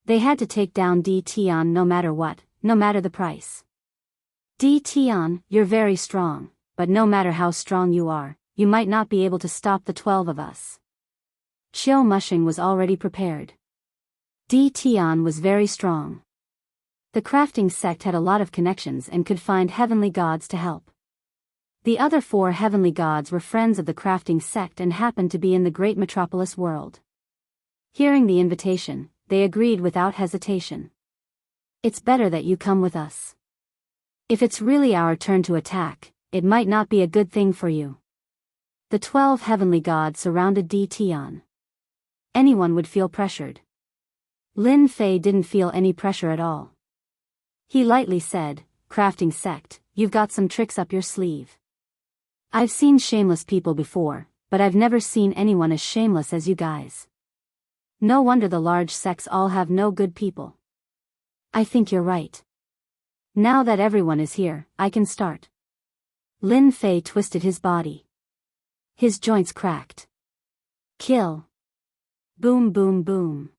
[SPEAKER 1] They had to take down DTon no matter what, no matter the price. DTon, you're very strong, but no matter how strong you are, you might not be able to stop the 12 of us. Chiu Mushing was already prepared. DTon was very strong. The crafting sect had a lot of connections and could find heavenly gods to help. The other 4 heavenly gods were friends of the crafting sect and happened to be in the great metropolis world. Hearing the invitation, they agreed without hesitation. It's better that you come with us. If it's really our turn to attack, it might not be a good thing for you. The 12 heavenly gods surrounded DTon. Anyone would feel pressured. Lin Fei didn't feel any pressure at all. He lightly said, "Crafting sect, you've got some tricks up your sleeve. I've seen shameless people before, but I've never seen anyone as shameless as you guys. No wonder the large sects all have no good people." "I think you're right. Now that everyone is here, I can start." Lin Fei twisted his body. His joints cracked. Kill. Boom boom boom.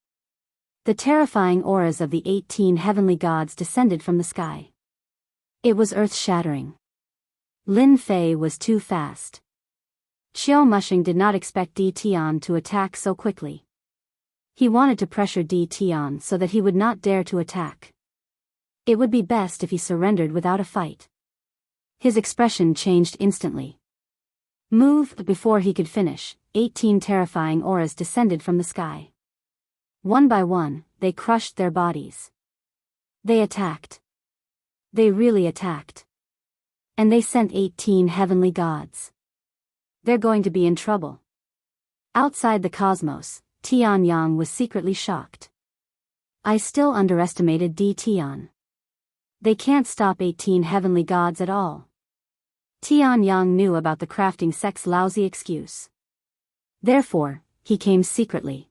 [SPEAKER 1] The terrifying auras of the 18 heavenly gods descended from the sky. It was earth-shattering. Lin Fei was too fast. Chiu Mushing did not expect DTon to attack so quickly. He wanted to pressure DTon so that he would not dare to attack. It would be best if he surrendered without a fight. His expression changed instantly. Move, but before he could finish, 18 terrifying auras descended from the sky. One by one, they crushed their bodies. They attacked. They really attacked. And they sent 18 heavenly gods. They're going to be in trouble. Outside the cosmos, Tianyang was secretly shocked. I still underestimated DTon. They can't stop 18 heavenly gods at all. Tianyang knew about the crafting sect's lousy excuse. Therefore, he came secretly.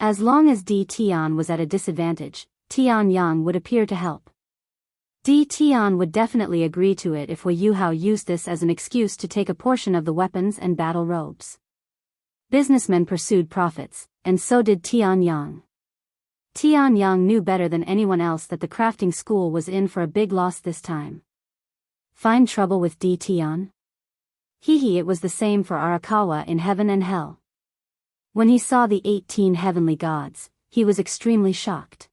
[SPEAKER 1] As long as DTon was at a disadvantage, Tianyang would appear to help. DTon would definitely agree to it if Wei Yuhao used this as an excuse to take a portion of the weapons and battle robes. Businessmen pursued profits, and so did Tianyang. Tianyang knew better than anyone else that the crafting school was in for a big loss this time. Find trouble with DTon? Hehe, it was the same for Arakawa in heaven and hell. When he saw the 18 heavenly gods, he was extremely shocked.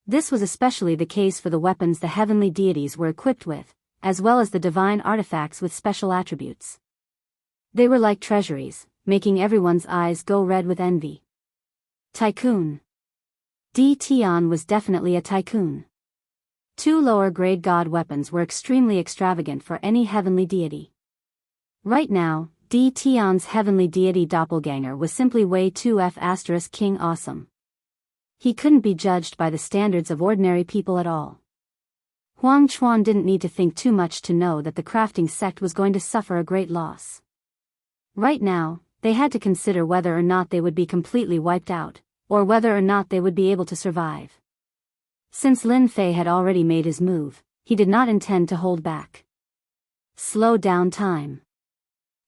[SPEAKER 1] This was especially the case for the weapons the heavenly deities were equipped with, as well as the divine artifacts with special attributes. They were like treasuries, making everyone's eyes go red with envy. Tycoon. DTon was definitely a tycoon. 2 lower-grade god weapons were extremely extravagant for any heavenly deity. Right now, DTon's heavenly deity doppelganger was simply way 2F** King Awesome. He couldn't be judged by the standards of ordinary people at all. Huang Chuan didn't need to think too much to know that the crafting sect was going to suffer a great loss. Right now, they had to consider whether or not they would be completely wiped out, or whether or not they would be able to survive. Since Lin Fei had already made his move, he did not intend to hold back. Slow down time.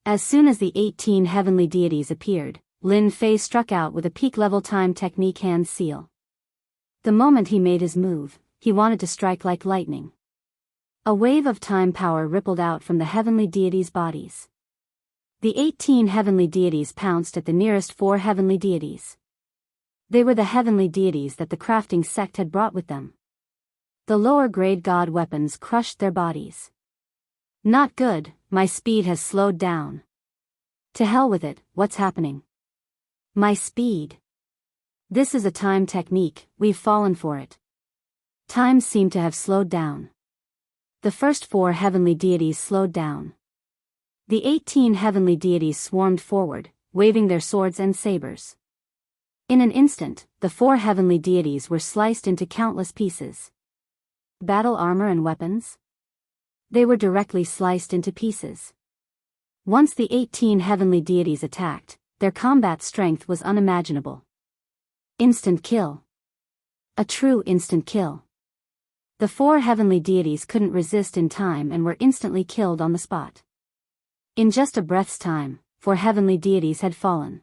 [SPEAKER 1] As soon as the 18 heavenly deities appeared, Lin Fei struck out with a peak-level time technique hand seal. The moment he made his move, he wanted to strike like lightning. A wave of time power rippled out from the heavenly deities' bodies. The 18 heavenly deities pounced at the nearest 4 heavenly deities. They were the heavenly deities that the crafting sect had brought with them. The lower-grade god weapons crushed their bodies. Not good, my speed has slowed down. To hell with it, what's happening? My speed. This is a time technique, we've fallen for it. Time seemed to have slowed down. The first 4 heavenly deities slowed down. The 18 heavenly deities swarmed forward, waving their swords and sabers. In an instant, the 4 heavenly deities were sliced into countless pieces. Battle armor and weapons? They were directly sliced into pieces. Once the 18 heavenly deities attacked, their combat strength was unimaginable. Instant kill. A true instant kill. The 4 heavenly deities couldn't resist in time and were instantly killed on the spot. In just a breath's time, 4 heavenly deities had fallen.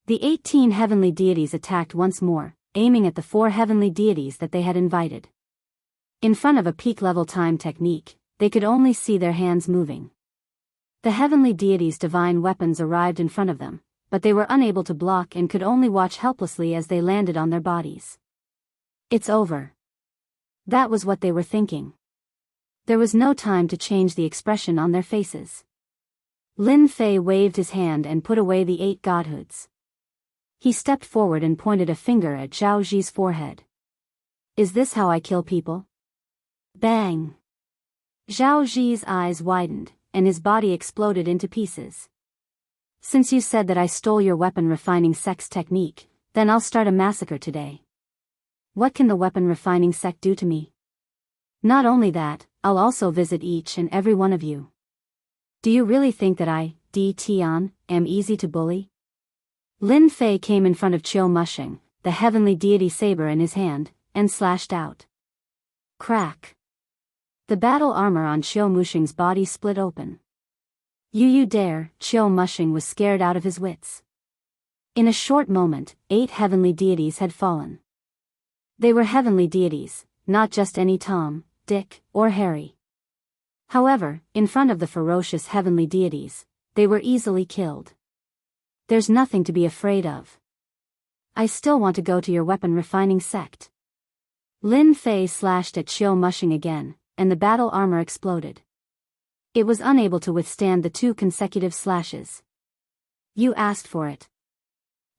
[SPEAKER 1] The 18 heavenly deities attacked once more, aiming at the 4 heavenly deities that they had invited. In front of a peak-level time technique, they could only see their hands moving. The heavenly deities' divine weapons arrived in front of them, but they were unable to block and could only watch helplessly as they landed on their bodies. It's over. That was what they were thinking. There was no time to change the expression on their faces. Lin Fei waved his hand and put away the 8 godhoods. He stepped forward and pointed a finger at Zhao Zi's forehead. Is this how I kill people? Bang! Zhao Zi's eyes widened, and his body exploded into pieces. Since you said that I stole your weapon refining sect's technique, then I'll start a massacre today. What can the weapon refining sect do to me? Not only that, I'll also visit each and every one of you. Do you really think that I, Di Tian, am easy to bully? Lin Fei came in front of Qiu Mushing, the heavenly deity saber in his hand, and slashed out. Crack! The battle armor on Qiu Mushing's body split open. You dare, Qiu Mushing was scared out of his wits. In a short moment, 8 heavenly deities had fallen. They were heavenly deities, not just any Tom, Dick, or Harry. However, in front of the ferocious heavenly deities, they were easily killed. There's nothing to be afraid of. I still want to go to your weapon refining sect. Lin Fei slashed at Qiu Mushing again, and the battle armor exploded. It was unable to withstand the 2 consecutive slashes. You asked for it.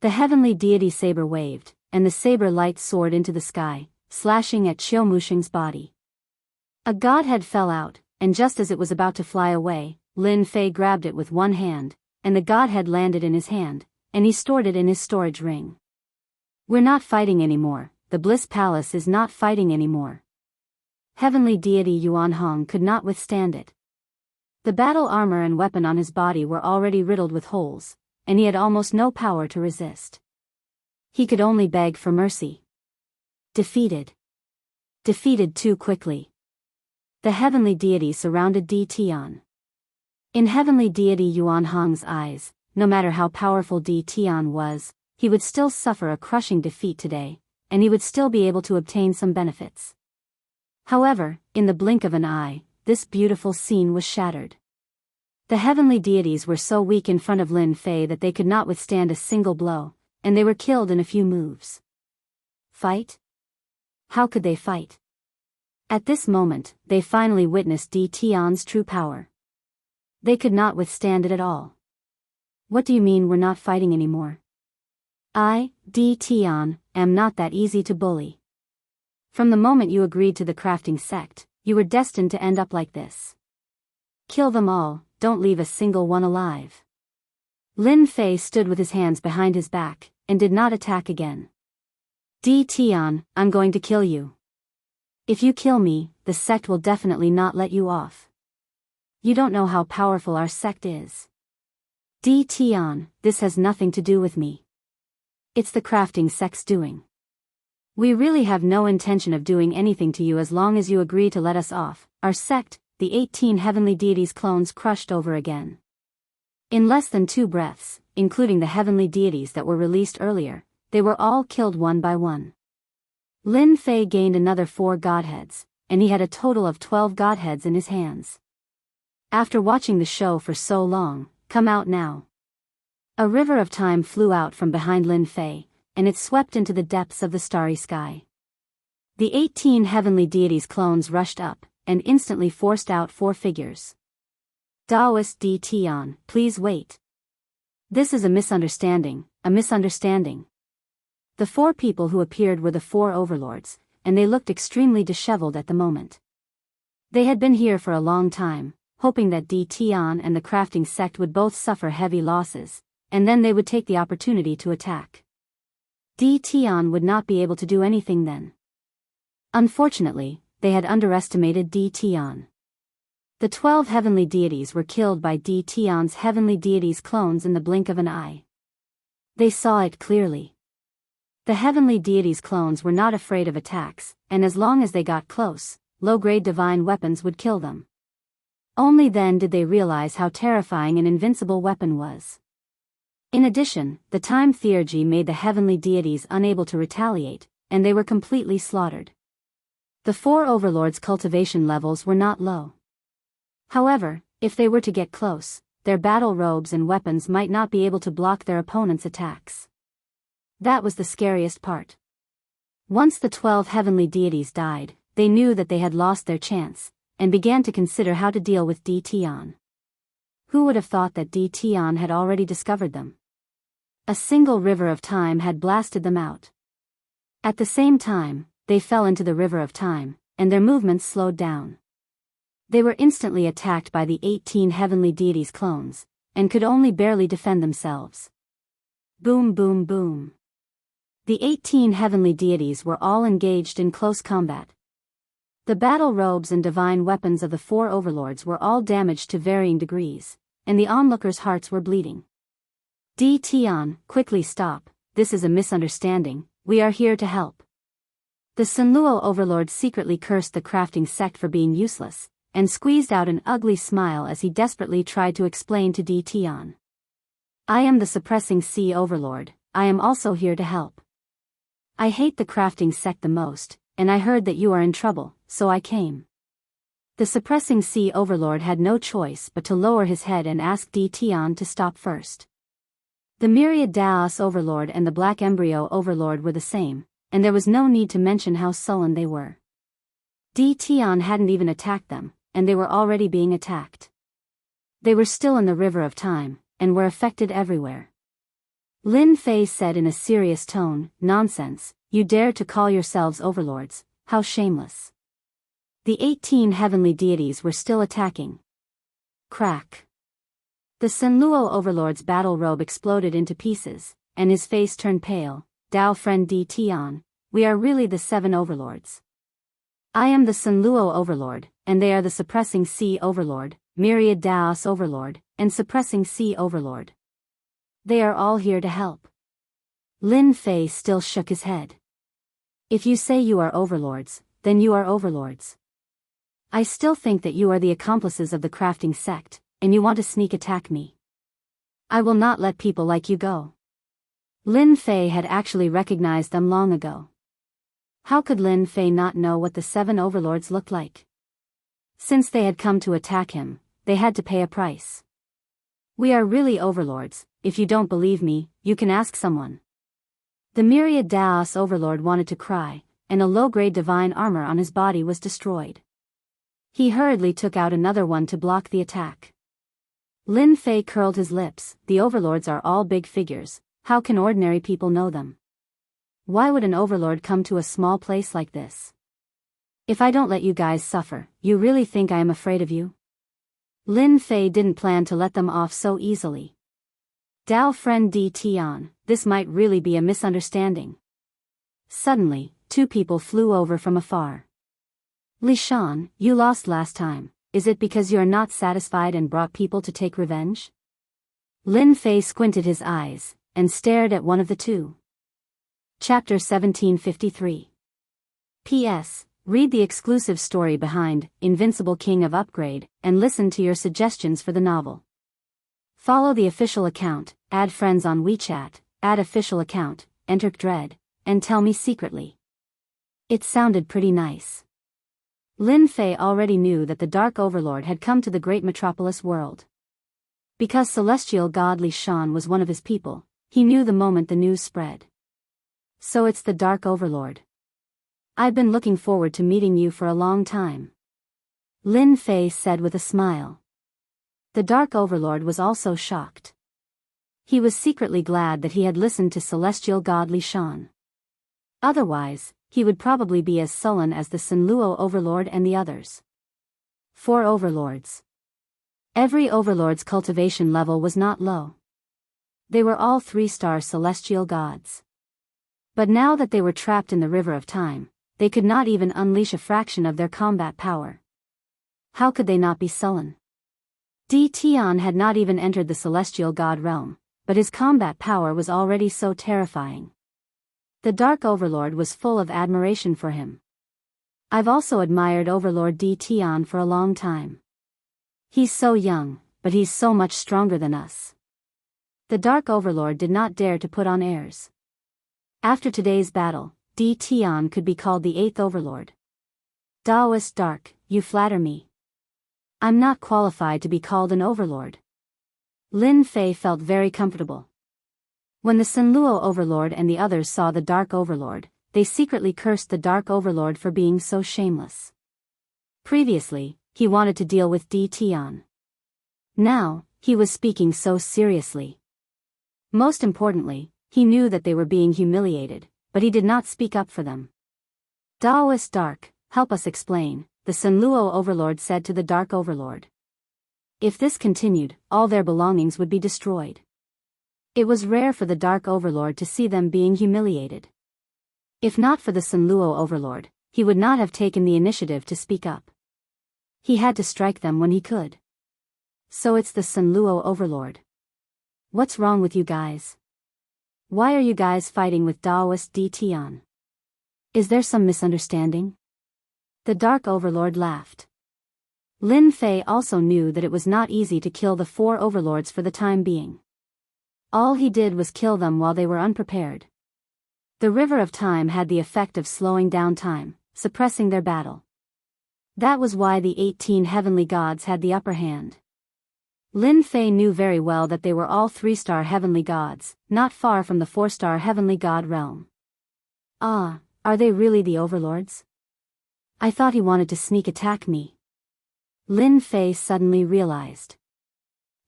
[SPEAKER 1] The heavenly deity saber waved, and the saber light soared into the sky, slashing at Qiu Mushing's body. A godhead fell out, and just as it was about to fly away, Lin Fei grabbed it with one hand, and the godhead landed in his hand, and he stored it in his storage ring. We're not fighting anymore, the Bliss Palace is not fighting anymore. Heavenly deity Yuan Hong could not withstand it. The battle armor and weapon on his body were already riddled with holes, and he had almost no power to resist. He could only beg for mercy. Defeated. Defeated too quickly. The heavenly deity surrounded Di Tian. In heavenly deity Yuan Hong's eyes, no matter how powerful Di Tian was, he would still suffer a crushing defeat today, and he would still be able to obtain some benefits. However, in the blink of an eye, this beautiful scene was shattered. The heavenly deities were so weak in front of Lin Fei that they could not withstand a single blow, and they were killed in a few moves. Fight? How could they fight? At this moment, they finally witnessed Di Tian's true power. They could not withstand it at all. What do you mean we're not fighting anymore? I, Di Tian, am not that easy to bully. From the moment you agreed to the crafting sect, you were destined to end up like this. Kill them all, don't leave a single one alive. Lin Fei stood with his hands behind his back, and did not attack again. Di Tian, I'm going to kill you. If you kill me, the sect will definitely not let you off. You don't know how powerful our sect is. Di Tian, this has nothing to do with me. It's the crafting sect's doing. We really have no intention of doing anything to you as long as you agree to let us off. Our sect, the 18 heavenly deities clones crushed over again. In less than 2 breaths, including the heavenly deities that were released earlier, they were all killed one by one. Lin Fei gained another 4 godheads, and he had a total of 12 godheads in his hands. After watching the show for so long, come out now. A river of time flew out from behind Lin Fei, and it swept into the depths of the starry sky. The 18 heavenly deities clones rushed up, and instantly forced out 4 figures. Taoist Di Tian, please wait. This is a misunderstanding, a misunderstanding. The 4 people who appeared were the 4 overlords, and they looked extremely disheveled at the moment. They had been here for a long time, hoping that Di Tian and the crafting sect would both suffer heavy losses, and then they would take the opportunity to attack. Di Tian would not be able to do anything then. Unfortunately, they had underestimated Di Tian. The 12 heavenly deities were killed by Di Tian's heavenly deities clones in the blink of an eye. They saw it clearly. The heavenly deities' clones were not afraid of attacks, and as long as they got close, low-grade divine weapons would kill them. Only then did they realize how terrifying an invincible weapon was. In addition, the time theurgy made the heavenly deities unable to retaliate, and they were completely slaughtered. The four overlords' cultivation levels were not low. However, if they were to get close, their battle robes and weapons might not be able to block their opponents' attacks. That was the scariest part. Once the 12 heavenly deities died, they knew that they had lost their chance, and began to consider how to deal with Dtion. Who would have thought that Dtion had already discovered them? A single river of time had blasted them out. At the same time, they fell into the river of time, and their movements slowed down. They were instantly attacked by the 18 heavenly deities' clones, and could only barely defend themselves. Boom, boom, boom. The 18 heavenly deities were all engaged in close combat. The battle robes and divine weapons of the four overlords were all damaged to varying degrees, and the onlookers' hearts were bleeding. Dtion, quickly stop, this is a misunderstanding, we are here to help. The Sunluo overlord secretly cursed the crafting sect for being useless, and squeezed out an ugly smile as he desperately tried to explain to Dtion. I am the suppressing sea overlord, I am also here to help. I hate the crafting sect the most, and I heard that you are in trouble, so I came. The suppressing sea overlord had no choice but to lower his head and ask Dtion to stop first. The myriad Daos overlord and the black embryo overlord were the same, and there was no need to mention how sullen they were. Dtion hadn't even attacked them, and they were already being attacked. They were still in the river of time, and were affected everywhere. Lin Fei said in a serious tone, "Nonsense, you dare to call yourselves overlords, how shameless." The 18 heavenly deities were still attacking. Crack. The Sunluo overlord's battle robe exploded into pieces, and his face turned pale. Dao friend Dtion, we are really the 7 overlords. I am the Sunluo overlord, and they are the suppressing sea overlord, myriad Daos overlord, and suppressing sea overlord. They are all here to help. Lin Fei still shook his head. If you say you are overlords, then you are overlords. I still think that you are the accomplices of the crafting sect, and you want to sneak attack me. I will not let people like you go. Lin Fei had actually recognized them long ago. How could Lin Fei not know what the 7 overlords looked like? Since they had come to attack him, they had to pay a price. We are really overlords, if you don't believe me, you can ask someone. The myriad Daos overlord wanted to cry, and a low-grade divine armor on his body was destroyed. He hurriedly took out another one to block the attack. Lin Fei curled his lips, the overlords are all big figures, how can ordinary people know them? Why would an overlord come to a small place like this? If I don't let you guys suffer, you really think I am afraid of you? Lin Fei didn't plan to let them off so easily. Dao friend Dtion, this might really be a misunderstanding. Suddenly, 2 people flew over from afar. Li Shan, you lost last time, is it because you are not satisfied and brought people to take revenge? Lin Fei squinted his eyes, and stared at one of the 2. Chapter 1753. P.S. Read the exclusive story behind Invincible King of Upgrade, and listen to your suggestions for the novel. Follow the official account, add friends on WeChat, add official account, enter Dread, and tell me secretly. It sounded pretty nice. Lin Fei already knew that the Dark Overlord had come to the great metropolis world. Because celestial god Li Shan was one of his people, he knew the moment the news spread. So it's the Dark Overlord. I've been looking forward to meeting you for a long time. Lin Fei said with a smile. The Dark Overlord was also shocked. He was secretly glad that he had listened to celestial god Li Shan. Otherwise, he would probably be as sullen as the Sunluo overlord and the others. 4 overlords. Every overlord's cultivation level was not low. They were all 3-star celestial gods. But now that they were trapped in the river of time, they could not even unleash a fraction of their combat power. How could they not be sullen? Dtion had not even entered the celestial god realm, but his combat power was already so terrifying. The Dark Overlord was full of admiration for him. I've also admired Overlord Tion for a long time. He's so young, but he's so much stronger than us. The Dark Overlord did not dare to put on airs. After today's battle, Tion could be called the 8th Overlord. Daoist Dark, you flatter me. I'm not qualified to be called an Overlord. Lin Fei felt very comfortable. When the Senluo Overlord and the others saw the Dark Overlord, they secretly cursed the Dark Overlord for being so shameless. Previously, he wanted to deal with Tion. Now, he was speaking so seriously. Most importantly, he knew that they were being humiliated, but he did not speak up for them. Daoist Dark, help us explain, the Senluo Overlord said to the Dark Overlord. If this continued, all their belongings would be destroyed. It was rare for the Dark Overlord to see them being humiliated. If not for the Senluo Overlord, he would not have taken the initiative to speak up. He had to strike them when he could. So it's the Senluo Overlord. What's wrong with you guys? Why are you guys fighting with Daoist Tion? Is there some misunderstanding? The Dark Overlord laughed. Lin Fei also knew that it was not easy to kill the 4 overlords for the time being. All he did was kill them while they were unprepared. The River of Time had the effect of slowing down time, suppressing their battle. That was why the 18 heavenly gods had the upper hand. Lin Fei knew very well that they were all 3-star heavenly gods, not far from the 4-star heavenly god realm. Ah, are they really the overlords? I thought he wanted to sneak attack me. Lin Fei suddenly realized.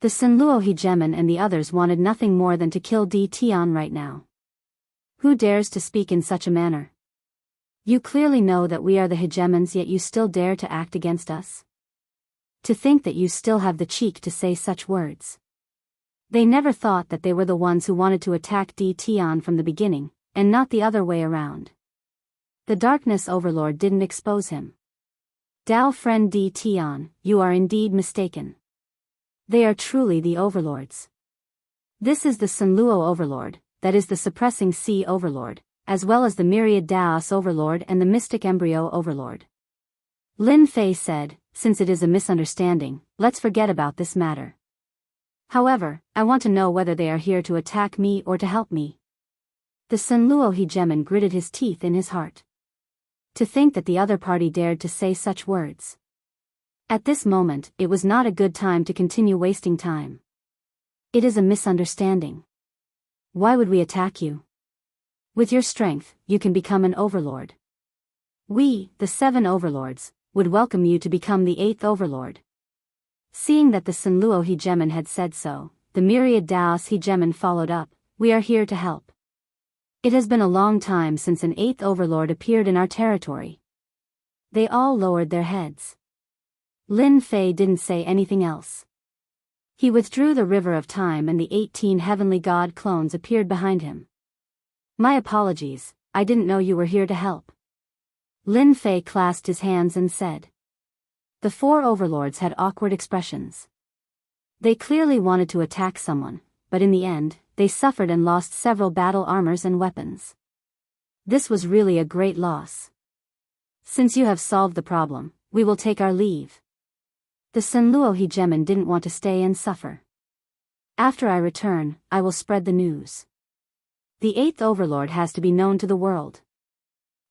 [SPEAKER 1] The Senluo Hegemon and the others wanted nothing more than to kill Tion right now. Who dares to speak in such a manner? You clearly know that we are the hegemons, yet you still dare to act against us? To think that you still have the cheek to say such words. They never thought that they were the ones who wanted to attack Tion from the beginning, and not the other way around. The Darkness Overlord didn't expose him. Dao friend Tion, you are indeed mistaken. They are truly the overlords. This is the Senluo Overlord, that is the Suppressing Sea Overlord, as well as the Myriad Daos Overlord and the Mystic Embryo Overlord. Lin Fei said, since it is a misunderstanding, let's forget about this matter. However, I want to know whether they are here to attack me or to help me. The Senluo Hegemon gritted his teeth in his heart. To think that the other party dared to say such words. At this moment, it was not a good time to continue wasting time. It is a misunderstanding. Why would we attack you? With your strength, you can become an overlord. We, the 7 overlords, would welcome you to become the 8th overlord. Seeing that the Senluo Hegemon had said so, the Myriad Daos Hegemon followed up, we are here to help. It has been a long time since an 8th overlord appeared in our territory. They all lowered their heads. Lin Fei didn't say anything else. He withdrew the River of Time and the 18 heavenly god clones appeared behind him. My apologies, I didn't know you were here to help. Lin Fei clasped his hands and said. The 4 overlords had awkward expressions. They clearly wanted to attack someone, but in the end, they suffered and lost several battle armors and weapons. This was really a great loss. Since you have solved the problem, we will take our leave. The Senluo Hegemon didn't want to stay and suffer. After I return, I will spread the news. The 8th overlord has to be known to the world.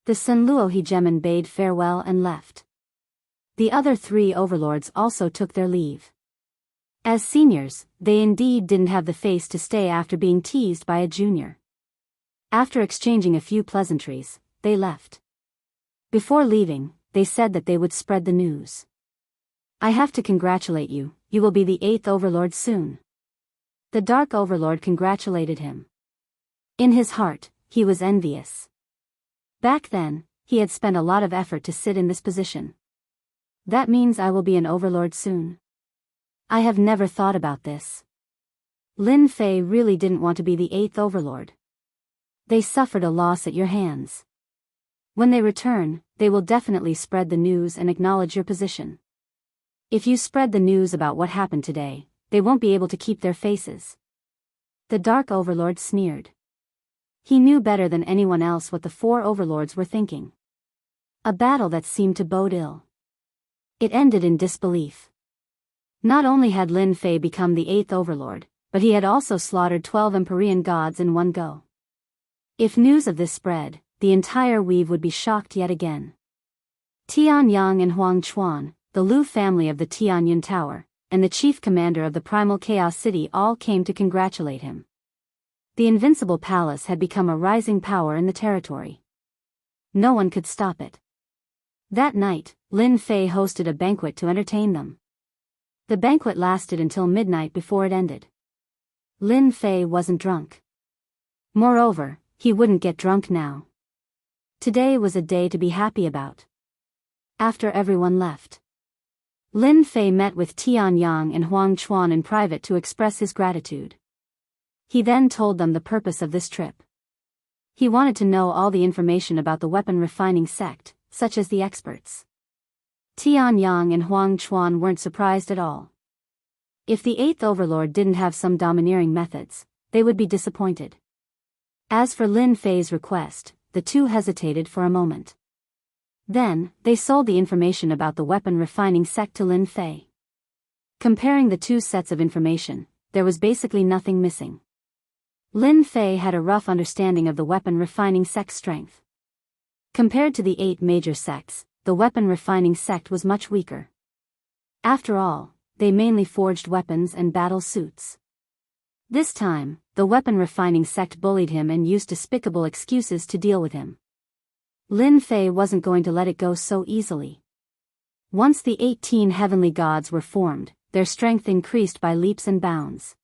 [SPEAKER 1] The Senluo Hegemon bade farewell and left. The other 3 overlords also took their leave. As seniors, they indeed didn't have the face to stay after being teased by a junior. After exchanging a few pleasantries, they left. Before leaving, they said that they would spread the news. I have to congratulate you, you will be the 8th overlord soon. The Dark Overlord congratulated him. In his heart, he was envious. Back then, he had spent a lot of effort to sit in this position. That means I will be an overlord soon. I have never thought about this. Lin Fei really didn't want to be the 8th overlord. They suffered a loss at your hands. When they return, they will definitely spread the news and acknowledge your position. If you spread the news about what happened today, they won't be able to keep their faces. The Dark Overlord sneered. He knew better than anyone else what the four overlords were thinking. A battle that seemed to bode ill. It ended in disbelief. Not only had Lin Fei become the 8th overlord, but he had also slaughtered 12 Empyrean gods in one go. If news of this spread, the entire weave would be shocked yet again. Tian Yang and Huang Chuan, the Lu family of the Tianyun Tower, and the chief commander of the Primal Chaos City all came to congratulate him. The Invincible Palace had become a rising power in the territory. No one could stop it. That night, Lin Fei hosted a banquet to entertain them. The banquet lasted until midnight before it ended. Lin Fei wasn't drunk. Moreover, he wouldn't get drunk now. Today was a day to be happy about. After everyone left, Lin Fei met with Tian Yang and Huang Chuan in private to express his gratitude. He then told them the purpose of this trip. He wanted to know all the information about the weapon refining sect, such as the experts. Tian Yang and Huang Chuan weren't surprised at all. If the 8th overlord didn't have some domineering methods, they would be disappointed. As for Lin Fei's request, the two hesitated for a moment. Then, they sold the information about the weapon refining sect to Lin Fei. Comparing the two sets of information, there was basically nothing missing. Lin Fei had a rough understanding of the weapon refining sect's strength. Compared to the 8 major sects, the weapon refining sect was much weaker. After all, they mainly forged weapons and battle suits. This time, the weapon refining sect bullied him and used despicable excuses to deal with him. Lin Fei wasn't going to let it go so easily. Once the 18 heavenly gods were formed, their strength increased by leaps and bounds.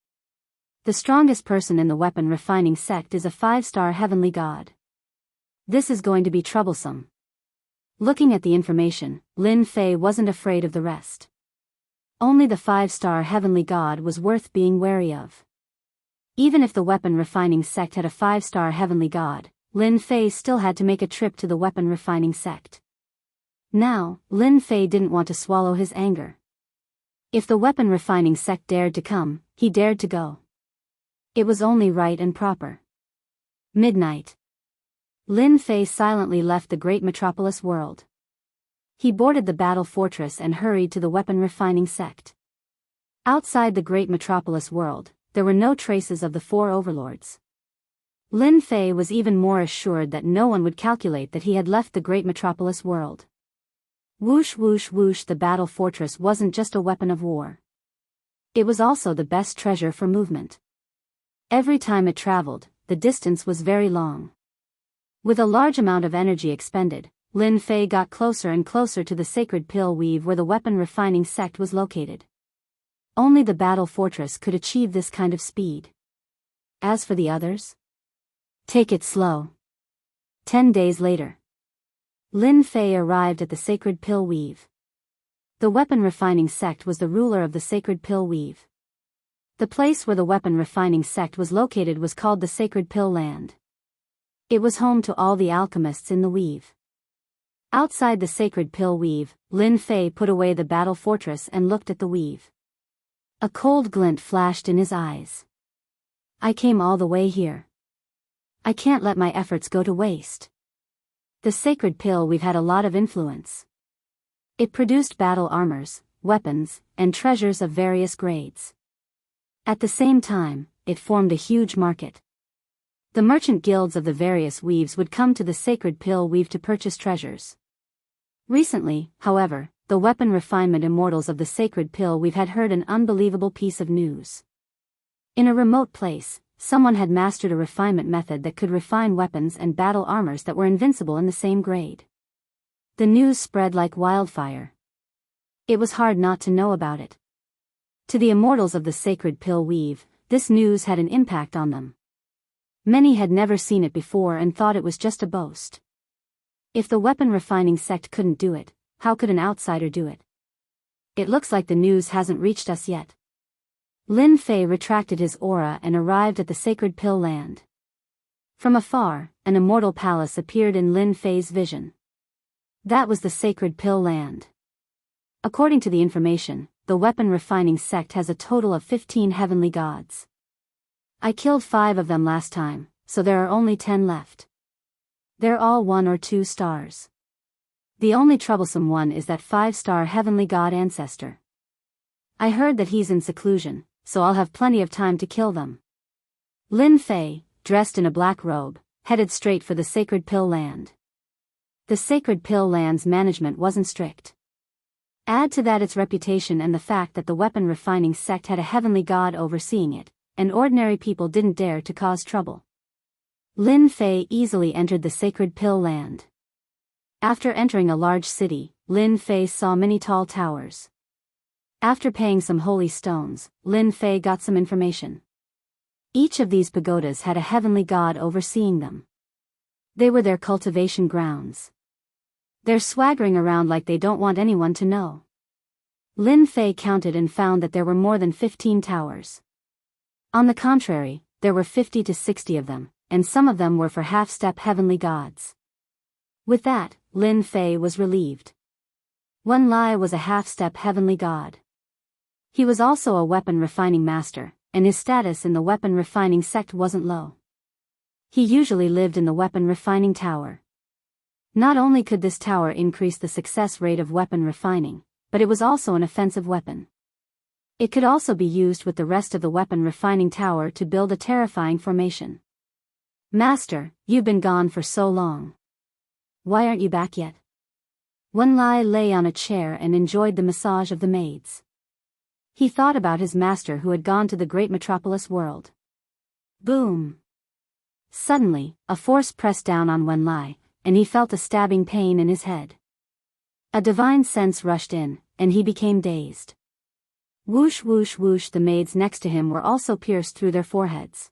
[SPEAKER 1] The strongest person in the weapon refining sect is a 5-star heavenly god. This is going to be troublesome. Looking at the information, Lin Fei wasn't afraid of the rest. Only the 5-star heavenly god was worth being wary of. Even if the weapon refining sect had a 5-star heavenly god, Lin Fei still had to make a trip to the weapon refining sect. Now, Lin Fei didn't want to swallow his anger. If the weapon refining sect dared to come, he dared to go. It was only right and proper. Midnight. Lin Fei silently left the great metropolis world. He boarded the battle fortress and hurried to the weapon refining sect. Outside the great metropolis world, there were no traces of the 4 overlords. Lin Fei was even more assured that no one would calculate that he had left the great metropolis world. Whoosh whoosh whoosh, the battle fortress wasn't just a weapon of war. It was also the best treasure for movement. Every time it traveled, the distance was very long. With a large amount of energy expended, Lin Fei got closer and closer to the sacred pill weave where the weapon refining sect was located. Only the battle fortress could achieve this kind of speed. As for the others, take it slow. 10 days later, Lin Fei arrived at the sacred pill weave. The weapon refining sect was the ruler of the sacred pill weave. The place where the weapon refining sect was located was called the Sacred Pill Land. It was home to all the alchemists in the weave. Outside the sacred pill weave, Lin Fei put away the battle fortress and looked at the weave. A cold glint flashed in his eyes. I came all the way here. I can't let my efforts go to waste. The sacred pill weave had a lot of influence. It produced battle armors, weapons, and treasures of various grades. At the same time, it formed a huge market. The merchant guilds of the various weaves would come to the sacred pill weave to purchase treasures. Recently, however, the weapon refinement immortals of the sacred pill weave had heard an unbelievable piece of news. In a remote place, someone had mastered a refinement method that could refine weapons and battle armors that were invincible in the same grade. The news spread like wildfire. It was hard not to know about it. To the immortals of the sacred pill weave, this news had an impact on them. Many had never seen it before and thought it was just a boast. If the weapon refining sect couldn't do it, how could an outsider do it? It looks like the news hasn't reached us yet. Lin Fei retracted his aura and arrived at the sacred pill land. From afar, an immortal palace appeared in Lin Fei's vision. That was the sacred pill land. According to the information, the weapon refining sect has a total of 15 heavenly gods. I killed 5 of them last time, so there are only 10 left. They're all 1 or 2 stars. The only troublesome one is that 5-star heavenly god ancestor. I heard that he's in seclusion, so I'll have plenty of time to kill them. Lin Fei, dressed in a black robe, headed straight for the Sacred Pill Land. The Sacred Pill Land's management wasn't strict. Add to that its reputation and the fact that the weapon refining sect had a heavenly god overseeing it, and ordinary people didn't dare to cause trouble. Lin Fei easily entered the Sacred Pill Land. After entering a large city, Lin Fei saw many tall towers. After paying some holy stones, Lin Fei got some information. Each of these pagodas had a heavenly god overseeing them. They were their cultivation grounds. They're swaggering around like they don't want anyone to know. Lin Fei counted and found that there were more than 15 towers. On the contrary, there were 50 to 60 of them, and some of them were for half-step heavenly gods. With that, Lin Fei was relieved. Wen Lai was a half-step heavenly god. He was also a weapon refining master, and his status in the weapon refining sect wasn't low. He usually lived in the weapon refining tower. Not only could this tower increase the success rate of weapon refining, but it was also an offensive weapon. It could also be used with the rest of the weapon refining tower to build a terrifying formation. Master, you've been gone for so long. Why aren't you back yet? Wen Lai lay on a chair and enjoyed the massage of the maids. He thought about his master who had gone to the great metropolis world. Boom! Suddenly, a force pressed down on Wen Lai, and he felt a stabbing pain in his head. A divine sense rushed in, and he became dazed. Whoosh whoosh whoosh, the maids next to him were also pierced through their foreheads.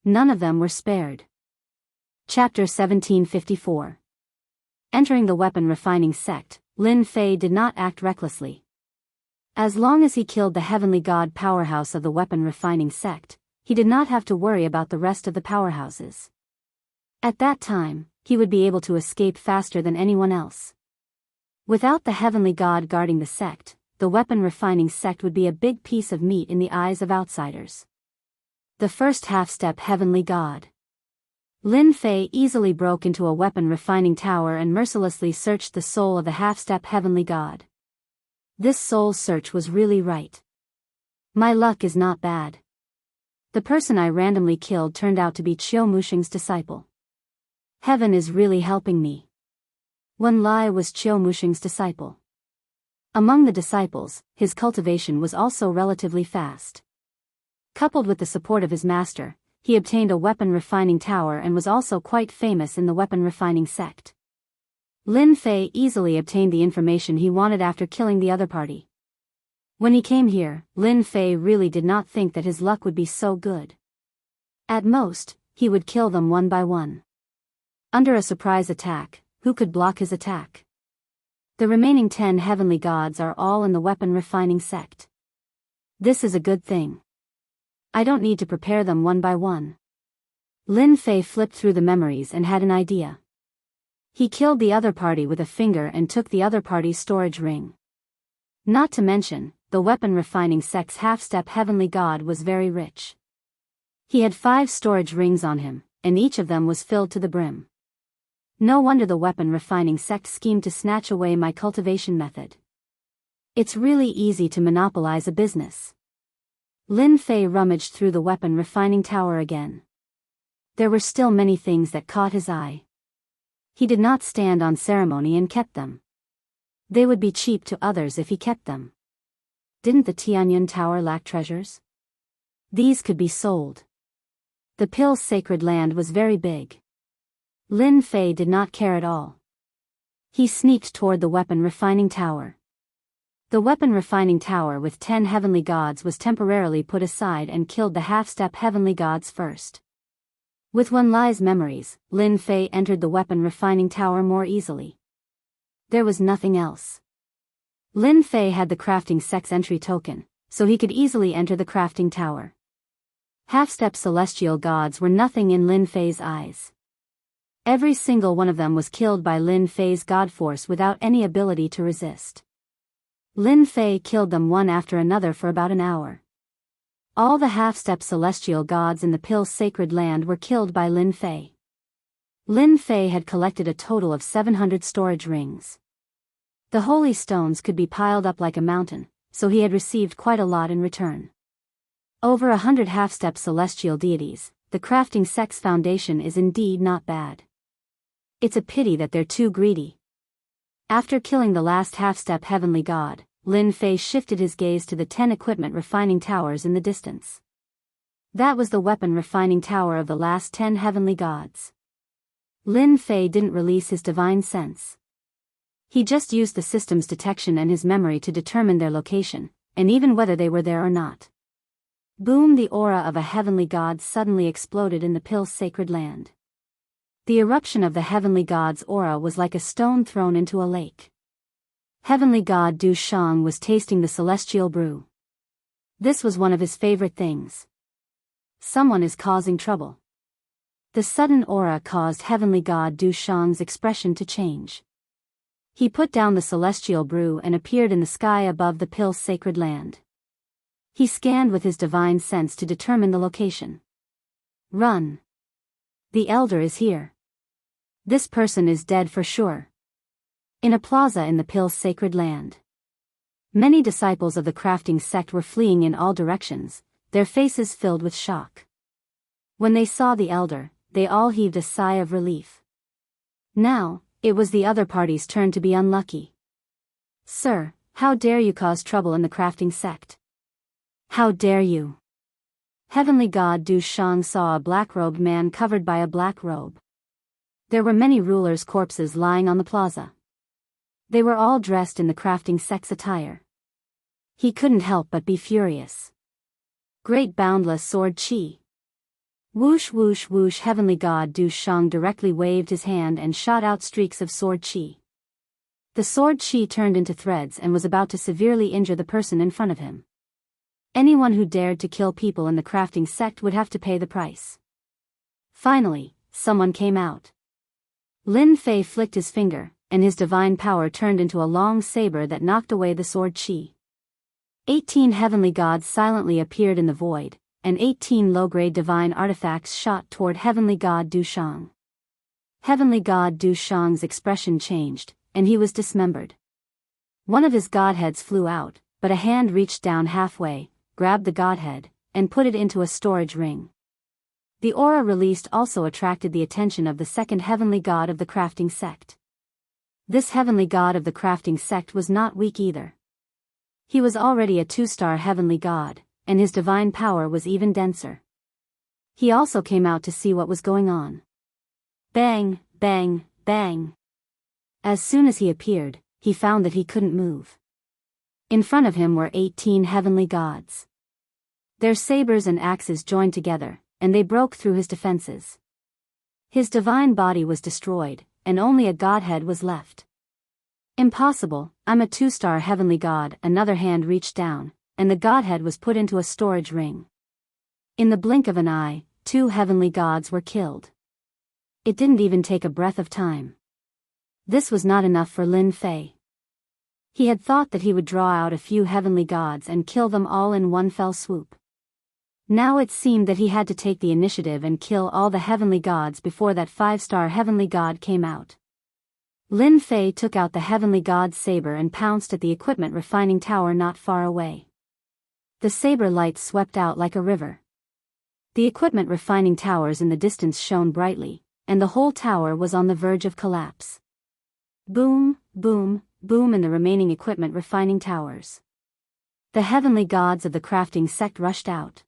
[SPEAKER 1] None of them were spared. Chapter 1754. Entering the weapon refining sect, Lin Fei did not act recklessly. As long as he killed the heavenly god powerhouse of the weapon refining sect, he did not have to worry about the rest of the powerhouses. At that time, he would be able to escape faster than anyone else. Without the heavenly god guarding the sect, the weapon refining sect would be a big piece of meat in the eyes of outsiders. The first half-step heavenly god. Lin Fei easily broke into a weapon refining tower and mercilessly searched the soul of the half-step heavenly god. This soul search was really right. My luck is not bad. The person I randomly killed turned out to be Qiu Muxing's disciple. Heaven is really helping me. Wen Lai was Qiu Muxing's disciple. Among the disciples, his cultivation was also relatively fast. Coupled with the support of his master, he obtained a weapon refining tower and was also quite famous in the weapon refining sect. Lin Fei easily obtained the information he wanted after killing the other party. When he came here, Lin Fei really did not think that his luck would be so good. At most, he would kill them one by one. Under a surprise attack, who could block his attack? The remaining 10 heavenly gods are all in the weapon refining sect. This is a good thing. I don't need to prepare them one by one. Lin Fei flipped through the memories and had an idea. He killed the other party with a finger and took the other party's storage ring. Not to mention, the weapon refining sect's half-step heavenly god was very rich. He had 5 storage rings on him, and each of them was filled to the brim. No wonder the weapon refining sect schemed to snatch away my cultivation method. It's really easy to monopolize a business. Lin Fei rummaged through the weapon refining tower again. There were still many things that caught his eye. He did not stand on ceremony and kept them. They would be cheap to others if he kept them. Didn't the Tianyun Tower lack treasures? These could be sold. The Pill's sacred land was very big. Lin Fei did not care at all. He sneaked toward the weapon refining tower. The weapon refining tower with 10 heavenly gods was temporarily put aside and killed the half-step heavenly gods first. With Wen Lai's memories, Lin Fei entered the weapon refining tower more easily. There was nothing else. Lin Fei had the crafting sect's entry token, so he could easily enter the crafting tower. Half-step celestial gods were nothing in Lin Fei's eyes. Every single one of them was killed by Lin Fei's god force without any ability to resist. Lin Fei killed them one after another for about an hour. All the half-step celestial gods in the Pill's sacred land were killed by Lin Fei. Lin Fei had collected a total of 700 storage rings. The holy stones could be piled up like a mountain, so he had received quite a lot in return. Over 100 half-step celestial deities, the crafting sect's foundation is indeed not bad. It's a pity that they're too greedy. After killing the last half-step heavenly god, Lin Fei shifted his gaze to the 10 equipment refining towers in the distance. That was the weapon refining tower of the last 10 heavenly gods. Lin Fei didn't release his divine sense. He just used the system's detection and his memory to determine their location, and even whether they were there or not. Boom! The aura of a heavenly god suddenly exploded in the Pill's sacred land. The eruption of the heavenly god's aura was like a stone thrown into a lake. Heavenly god Du Shang was tasting the celestial brew. This was one of his favorite things. Someone is causing trouble. The sudden aura caused heavenly god Du Shang's expression to change. He put down the celestial brew and appeared in the sky above the Pill's sacred land. He scanned with his divine sense to determine the location. Run! The elder is here. This person is dead for sure. In a plaza in the Pill's sacred land. Many disciples of the crafting sect were fleeing in all directions, their faces filled with shock. When they saw the elder, they all heaved a sigh of relief. Now, it was the other party's turn to be unlucky. Sir, how dare you cause trouble in the crafting sect? How dare you? Heavenly god Du Shang saw a black-robed man covered by a black robe. There were many rulers' corpses lying on the plaza. They were all dressed in the crafting sect's attire. He couldn't help but be furious. Great boundless sword chi. Whoosh whoosh whoosh! Heavenly god Du Shang directly waved his hand and shot out streaks of sword chi. The sword chi turned into threads and was about to severely injure the person in front of him. Anyone who dared to kill people in the crafting sect would have to pay the price. Finally, someone came out. Lin Fei flicked his finger, and his divine power turned into a long saber that knocked away the sword chi. 18 heavenly gods silently appeared in the void, and 18 low-grade divine artifacts shot toward heavenly god Du Shang. Heavenly god Du Shang's expression changed, and he was dismembered. One of his godheads flew out, but a hand reached down halfway, grabbed the godhead, and put it into a storage ring. The aura released also attracted the attention of the second heavenly god of the crafting sect. This heavenly god of the crafting sect was not weak either. He was already a 2-star heavenly god, and his divine power was even denser. He also came out to see what was going on. Bang, bang, bang. As soon as he appeared, he found that he couldn't move. In front of him were 18 heavenly gods. Their sabers and axes joined together, and they broke through his defenses. His divine body was destroyed, and only a godhead was left. Impossible, I'm a 2-star heavenly god. Another hand reached down, and the godhead was put into a storage ring. In the blink of an eye, 2 heavenly gods were killed. It didn't even take a breath of time. This was not enough for Lin Fei. He had thought that he would draw out a few heavenly gods and kill them all in one fell swoop. Now it seemed that he had to take the initiative and kill all the heavenly gods before that 5-star heavenly god came out. Lin Fei took out the heavenly god's saber and pounced at the equipment refining tower not far away. The saber light swept out like a river. The equipment refining towers in the distance shone brightly, and the whole tower was on the verge of collapse. Boom, boom, boom in the remaining equipment refining towers. The heavenly gods of the crafting sect rushed out.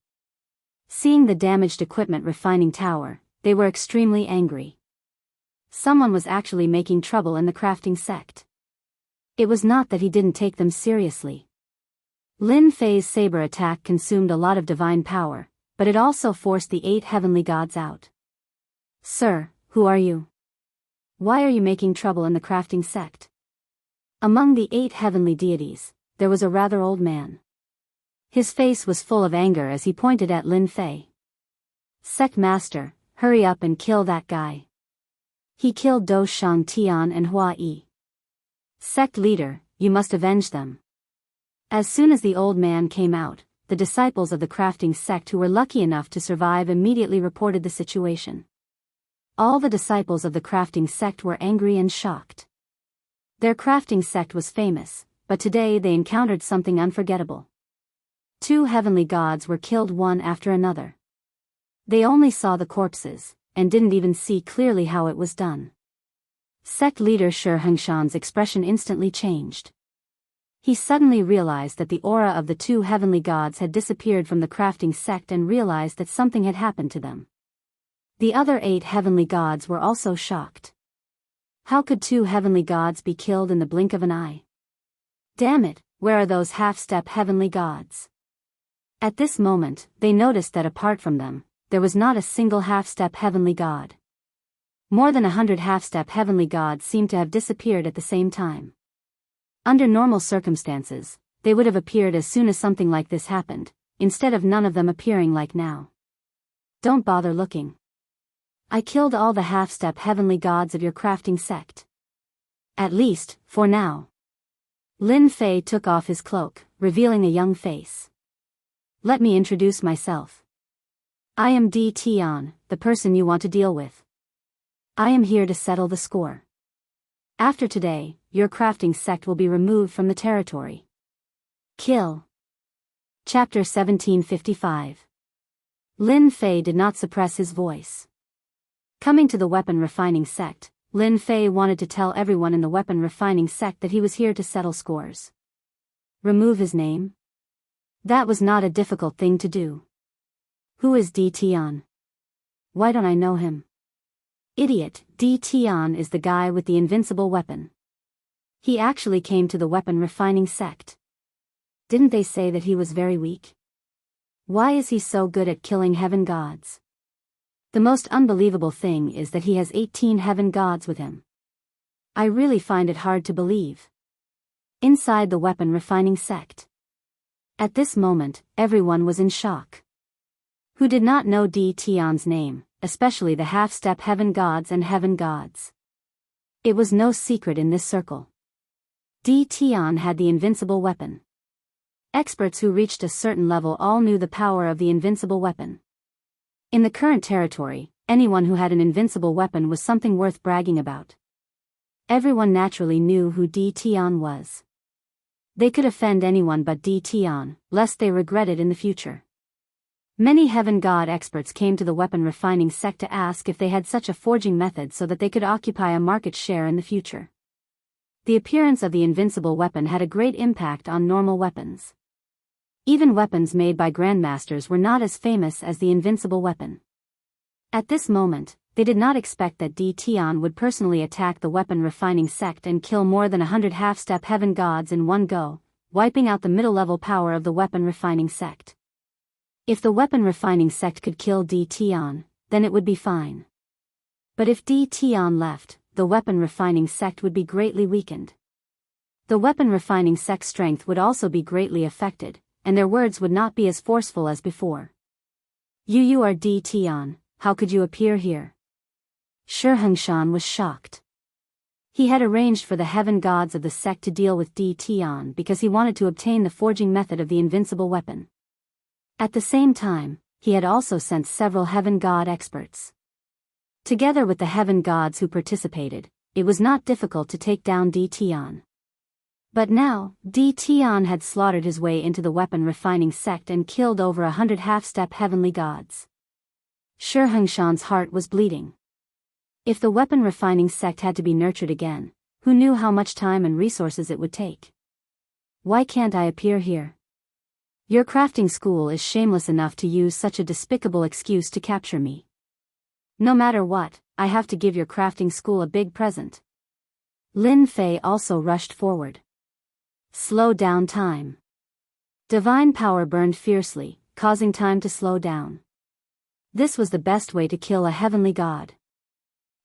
[SPEAKER 1] Seeing the damaged equipment refining tower, they were extremely angry. Someone was actually making trouble in the crafting sect. It was not that he didn't take them seriously. Lin Fei's saber attack consumed a lot of divine power, but it also forced the 8 heavenly gods out. Sir, who are you? Why are you making trouble in the crafting sect? Among the 8 heavenly deities, there was a rather old man. His face was full of anger as he pointed at Lin Fei. Sect Master, hurry up and kill that guy. He killed Do Shang Tian and Hua Yi. Sect Leader, you must avenge them. As soon as the old man came out, the disciples of the crafting sect who were lucky enough to survive immediately reported the situation. All the disciples of the crafting sect were angry and shocked. Their crafting sect was famous, but today they encountered something unforgettable. 2 heavenly gods were killed one after another. They only saw the corpses, and didn't even see clearly how it was done. Sect leader Hengshan's expression instantly changed. He suddenly realized that the aura of the 2 heavenly gods had disappeared from the crafting sect and realized that something had happened to them. The other 8 heavenly gods were also shocked. How could 2 heavenly gods be killed in the blink of an eye? Damn it, where are those half-step heavenly gods? At this moment, they noticed that apart from them, there was not a single half-step heavenly god. More than 100 half-step heavenly gods seemed to have disappeared at the same time. Under normal circumstances, they would have appeared as soon as something like this happened, instead of none of them appearing like now. Don't bother looking. I killed all the half-step heavenly gods of your crafting sect. At least, for now. Lin Fei took off his cloak, revealing a young face. Let me introduce myself. I am Di Tian, the person you want to deal with. I am here to settle the score. After today, your crafting sect will be removed from the territory. Kill. Chapter 1755. Lin Fei did not suppress his voice. Coming to the weapon refining sect, Lin Fei wanted to tell everyone in the weapon refining sect that he was here to settle scores. Remove his name? That was not a difficult thing to do. Who is Di Tian? Why don't I know him? Idiot, Di Tian is the guy with the invincible weapon. He actually came to the weapon refining sect. Didn't they say that he was very weak? Why is he so good at killing heaven gods? The most unbelievable thing is that he has 18 heaven gods with him. I really find it hard to believe. Inside the weapon refining sect. At this moment, everyone was in shock. Who did not know Di Tian's name, especially the half-step heaven gods and heaven gods? It was no secret in this circle. Di Tian had the invincible weapon. Experts who reached a certain level all knew the power of the invincible weapon. In the current territory, anyone who had an invincible weapon was something worth bragging about. Everyone naturally knew who Di Tian was. They could offend anyone but Di Tian, lest they regret it in the future. Many heaven god experts came to the weapon refining sect to ask if they had such a forging method so that they could occupy a market share in the future. The appearance of the invincible weapon had a great impact on normal weapons. Even weapons made by grandmasters were not as famous as the invincible weapon. At this moment, they did not expect that Di Tian would personally attack the weapon refining sect and kill more than 100 half-step heaven gods in one go, wiping out the middle-level power of the weapon refining sect. If the weapon refining sect could kill Di Tian, then it would be fine. But if Di Tian left, the weapon refining sect would be greatly weakened. The weapon refining sect's strength would also be greatly affected, and their words would not be as forceful as before. You are Di Tian, how could you appear here? Hengshan was shocked. He had arranged for the heaven gods of the sect to deal with Di Tian because he wanted to obtain the forging method of the invincible weapon. At the same time, he had also sent several heaven god experts. Together with the heaven gods who participated, it was not difficult to take down Di Tian. But now, Di Tian had slaughtered his way into the weapon refining sect and killed over 100 half-step heavenly gods. Hengshan's heart was bleeding. If the weapon refining sect had to be nurtured again, who knew how much time and resources it would take? Why can't I appear here? Your crafting school is shameless enough to use such a despicable excuse to capture me. No matter what, I have to give your crafting school a big present. Lin Fei also rushed forward. Slow down time. Divine power burned fiercely, causing time to slow down. This was the best way to kill a heavenly god.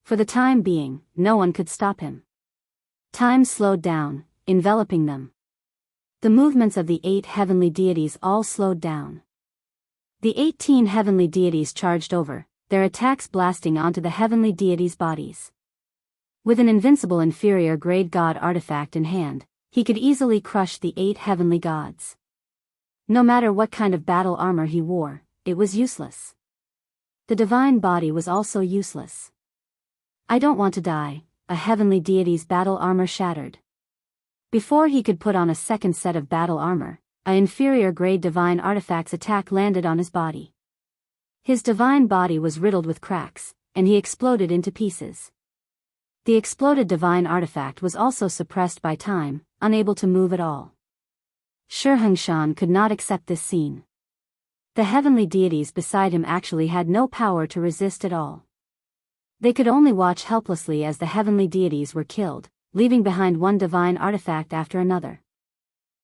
[SPEAKER 1] For the time being, no one could stop him. Time slowed down, enveloping them. The movements of the 8 heavenly deities all slowed down. The 18 heavenly deities charged over, their attacks blasting onto the heavenly deities' bodies. With an invincible inferior grade god artifact in hand, he could easily crush the 8 heavenly gods. No matter what kind of battle armor he wore, it was useless. The divine body was also useless. I don't want to die, a heavenly deity's battle armor shattered. Before he could put on a second set of battle armor, an inferior grade divine artifact's attack landed on his body. His divine body was riddled with cracks, and he exploded into pieces. The exploded divine artifact was also suppressed by time, unable to move at all. Shurhangshan could not accept this scene. The heavenly deities beside him actually had no power to resist at all. They could only watch helplessly as the heavenly deities were killed, leaving behind one divine artifact after another.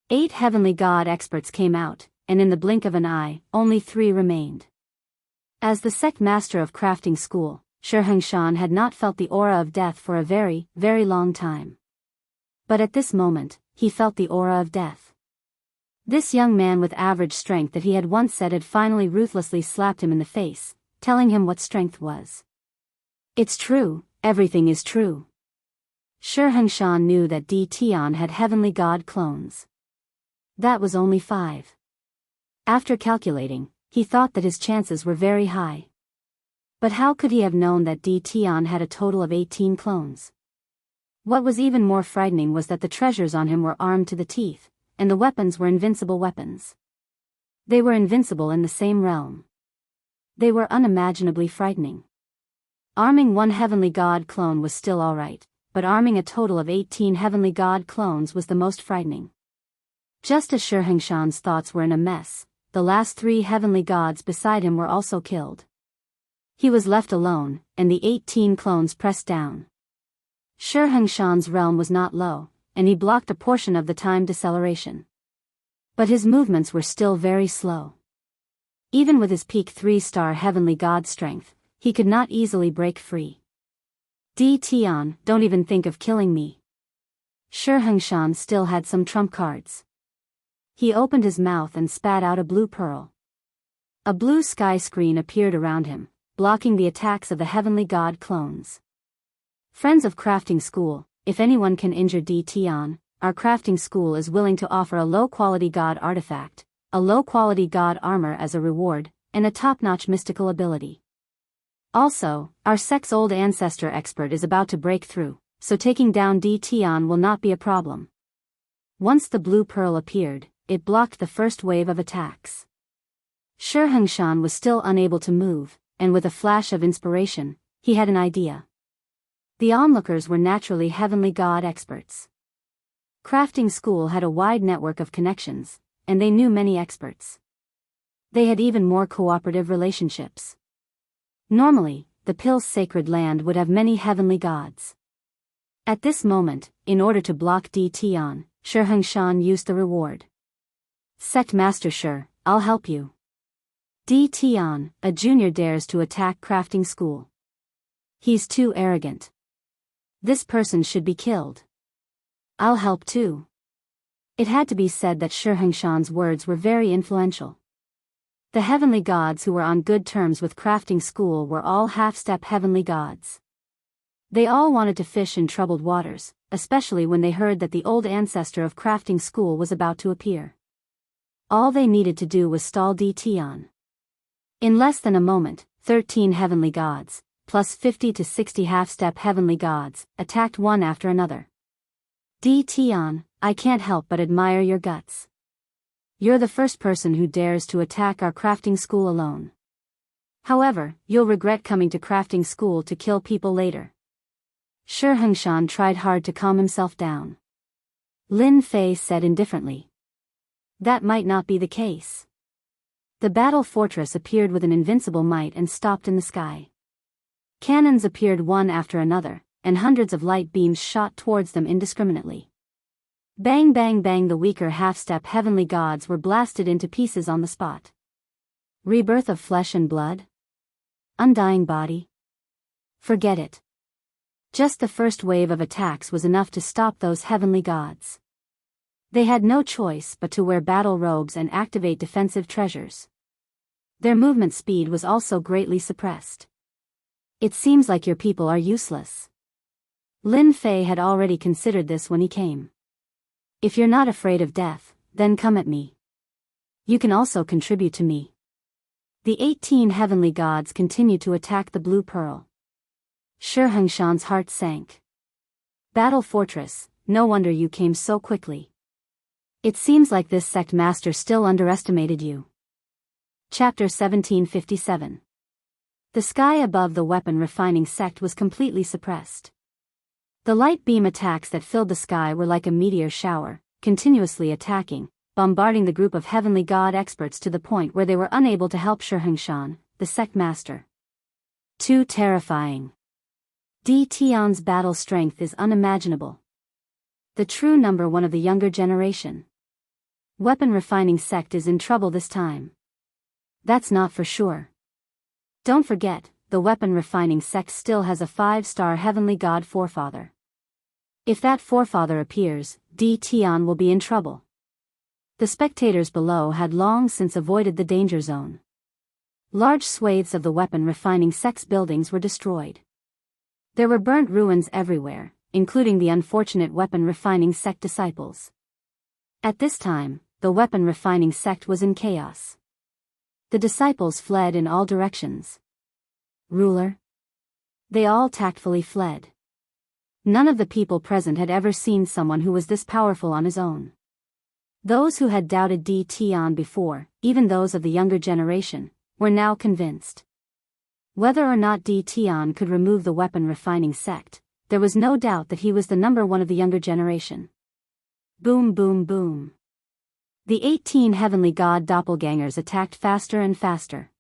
[SPEAKER 1] 8 heavenly god experts came out, and in the blink of an eye, only 3 remained. As the sect master of crafting school, Shurhangshan had not felt the aura of death for a very, very long time. But at this moment, he felt the aura of death. This young man with average strength that he had once said had finally ruthlessly slapped him in the face, telling him what strength was. It's true, everything is true. Shurhangshan knew that Tian had heavenly god clones. That was only 5. After calculating, he thought that his chances were very high. But how could he have known that Tian had a total of 18 clones? What was even more frightening was that the treasures on him were armed to the teeth, and the weapons were invincible weapons. They were invincible in the same realm. They were unimaginably frightening. Arming one heavenly god clone was still alright, but arming a total of 18 heavenly god clones was the most frightening. Just as Shurhangshan's thoughts were in a mess, the last 3 heavenly gods beside him were also killed. He was left alone, and the 18 clones pressed down. Shurhangshan's realm was not low, and he blocked a portion of the time deceleration. But his movements were still very slow. Even with his peak 3-star heavenly god strength, he could not easily break free. Tian, don't even think of killing me. Shurhangshan still had some trump cards. He opened his mouth and spat out a blue pearl. A blue sky screen appeared around him, blocking the attacks of the heavenly god clones. Friends of crafting school, if anyone can injure Tian, our crafting school is willing to offer a low-quality god artifact, a low-quality god armor as a reward, and a top-notch mystical ability. Also, our sect's old ancestor expert is about to break through, so taking down Tian will not be a problem. Once the blue pearl appeared, it blocked the first wave of attacks. Shurhangshan was still unable to move, and with a flash of inspiration, he had an idea. The onlookers were naturally heavenly god experts. Crafting school had a wide network of connections, and they knew many experts. They had even more cooperative relationships. Normally, the Pill's sacred land would have many heavenly gods. At this moment, in order to block Tian, Shurhangshan used the reward. Sect Master Shur, I'll help you. Tian, a junior, dares to attack crafting school. He's too arrogant. This person should be killed. I'll help too. It had to be said that Shurhangshan's words were very influential. The heavenly gods who were on good terms with crafting school were all half-step heavenly gods. They all wanted to fish in troubled waters, especially when they heard that the old ancestor of crafting school was about to appear. All they needed to do was stall Tian. In less than a moment, 13 heavenly gods, plus 50 to 60 half-step heavenly gods, attacked one after another. Tian, I can't help but admire your guts. You're the first person who dares to attack our crafting school alone. However, you'll regret coming to crafting school to kill people later. Shurhangshan tried hard to calm himself down. Lin Fei said indifferently. That might not be the case. The battle fortress appeared with an invincible might and stopped in the sky. Cannons appeared one after another, and hundreds of light beams shot towards them indiscriminately. Bang bang bang, the weaker half-step heavenly gods were blasted into pieces on the spot. Rebirth of flesh and blood? Undying body? Forget it. Just the first wave of attacks was enough to stop those heavenly gods. They had no choice but to wear battle robes and activate defensive treasures. Their movement speed was also greatly suppressed. It seems like your people are useless. Lin Fei had already considered this when he came. If you're not afraid of death, then come at me. You can also contribute to me. The 18 heavenly gods continued to attack the blue pearl. Shirhangshan's heart sank. Battle Fortress, no wonder you came so quickly. It seems like this sect master still underestimated you. Chapter 1757. The sky above the weapon refining sect was completely suppressed. The light beam attacks that filled the sky were like a meteor shower, continuously attacking, bombarding the group of heavenly god experts to the point where they were unable to help Shirhangshan, the sect master. Too terrifying. Tion's battle strength is unimaginable. The true number one of the younger generation. Weapon refining sect is in trouble this time. That's not for sure. Don't forget, the weapon refining sect still has a 5-star heavenly god forefather. If that forefather appears, Tion will be in trouble. The spectators below had long since avoided the danger zone. Large swathes of the weapon refining sect's buildings were destroyed. There were burnt ruins everywhere, including the unfortunate weapon refining sect disciples. At this time, the weapon refining sect was in chaos. The disciples fled in all directions. Ruler? They all tactfully fled. None of the people present had ever seen someone who was this powerful on his own. Those who had doubted Tion before, even those of the younger generation, were now convinced. Whether or not Tion could remove the weapon refining sect, there was no doubt that he was the number one of the younger generation. Boom boom boom. The 18 heavenly god doppelgangers attacked faster and faster.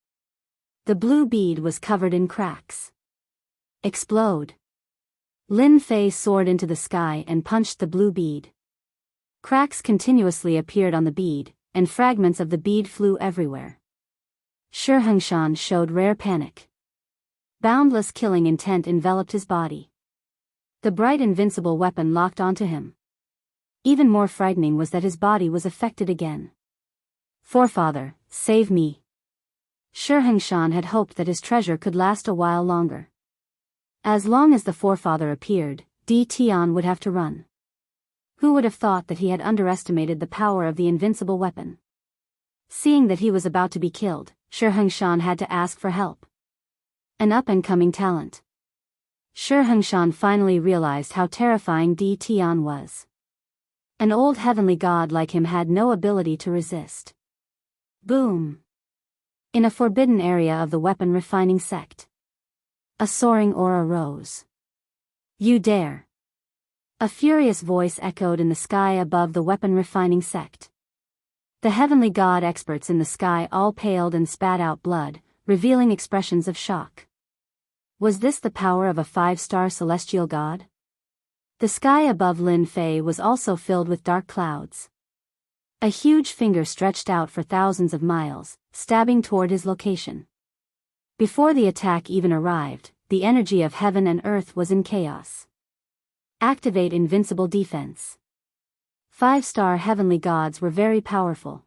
[SPEAKER 1] The blue bead was covered in cracks. Explode. Lin Fei soared into the sky and punched the blue bead. Cracks continuously appeared on the bead, and fragments of the bead flew everywhere. Shirhangshan showed rare panic. Boundless killing intent enveloped his body. The bright invincible weapon locked onto him. Even more frightening was that his body was affected again. Forefather, save me. Shirhangshan had hoped that his treasure could last a while longer. As long as the forefather appeared, Tion would have to run. Who would have thought that he had underestimated the power of the invincible weapon? Seeing that he was about to be killed, Shirhangshan had to ask for help. An up-and-coming talent. Shirhangshan finally realized how terrifying Tion was. An old heavenly god like him had no ability to resist. Boom. In a forbidden area of the weapon refining sect. A soaring aura rose. You dare. A furious voice echoed in the sky above the weapon refining sect. The heavenly god experts in the sky all paled and spat out blood, revealing expressions of shock. Was this the power of a 5-star celestial god? The sky above Lin Fei was also filled with dark clouds. A huge finger stretched out for thousands of miles, stabbing toward his location. Before the attack even arrived, the energy of heaven and earth was in chaos. Activate invincible defense. 5-star heavenly gods were very powerful.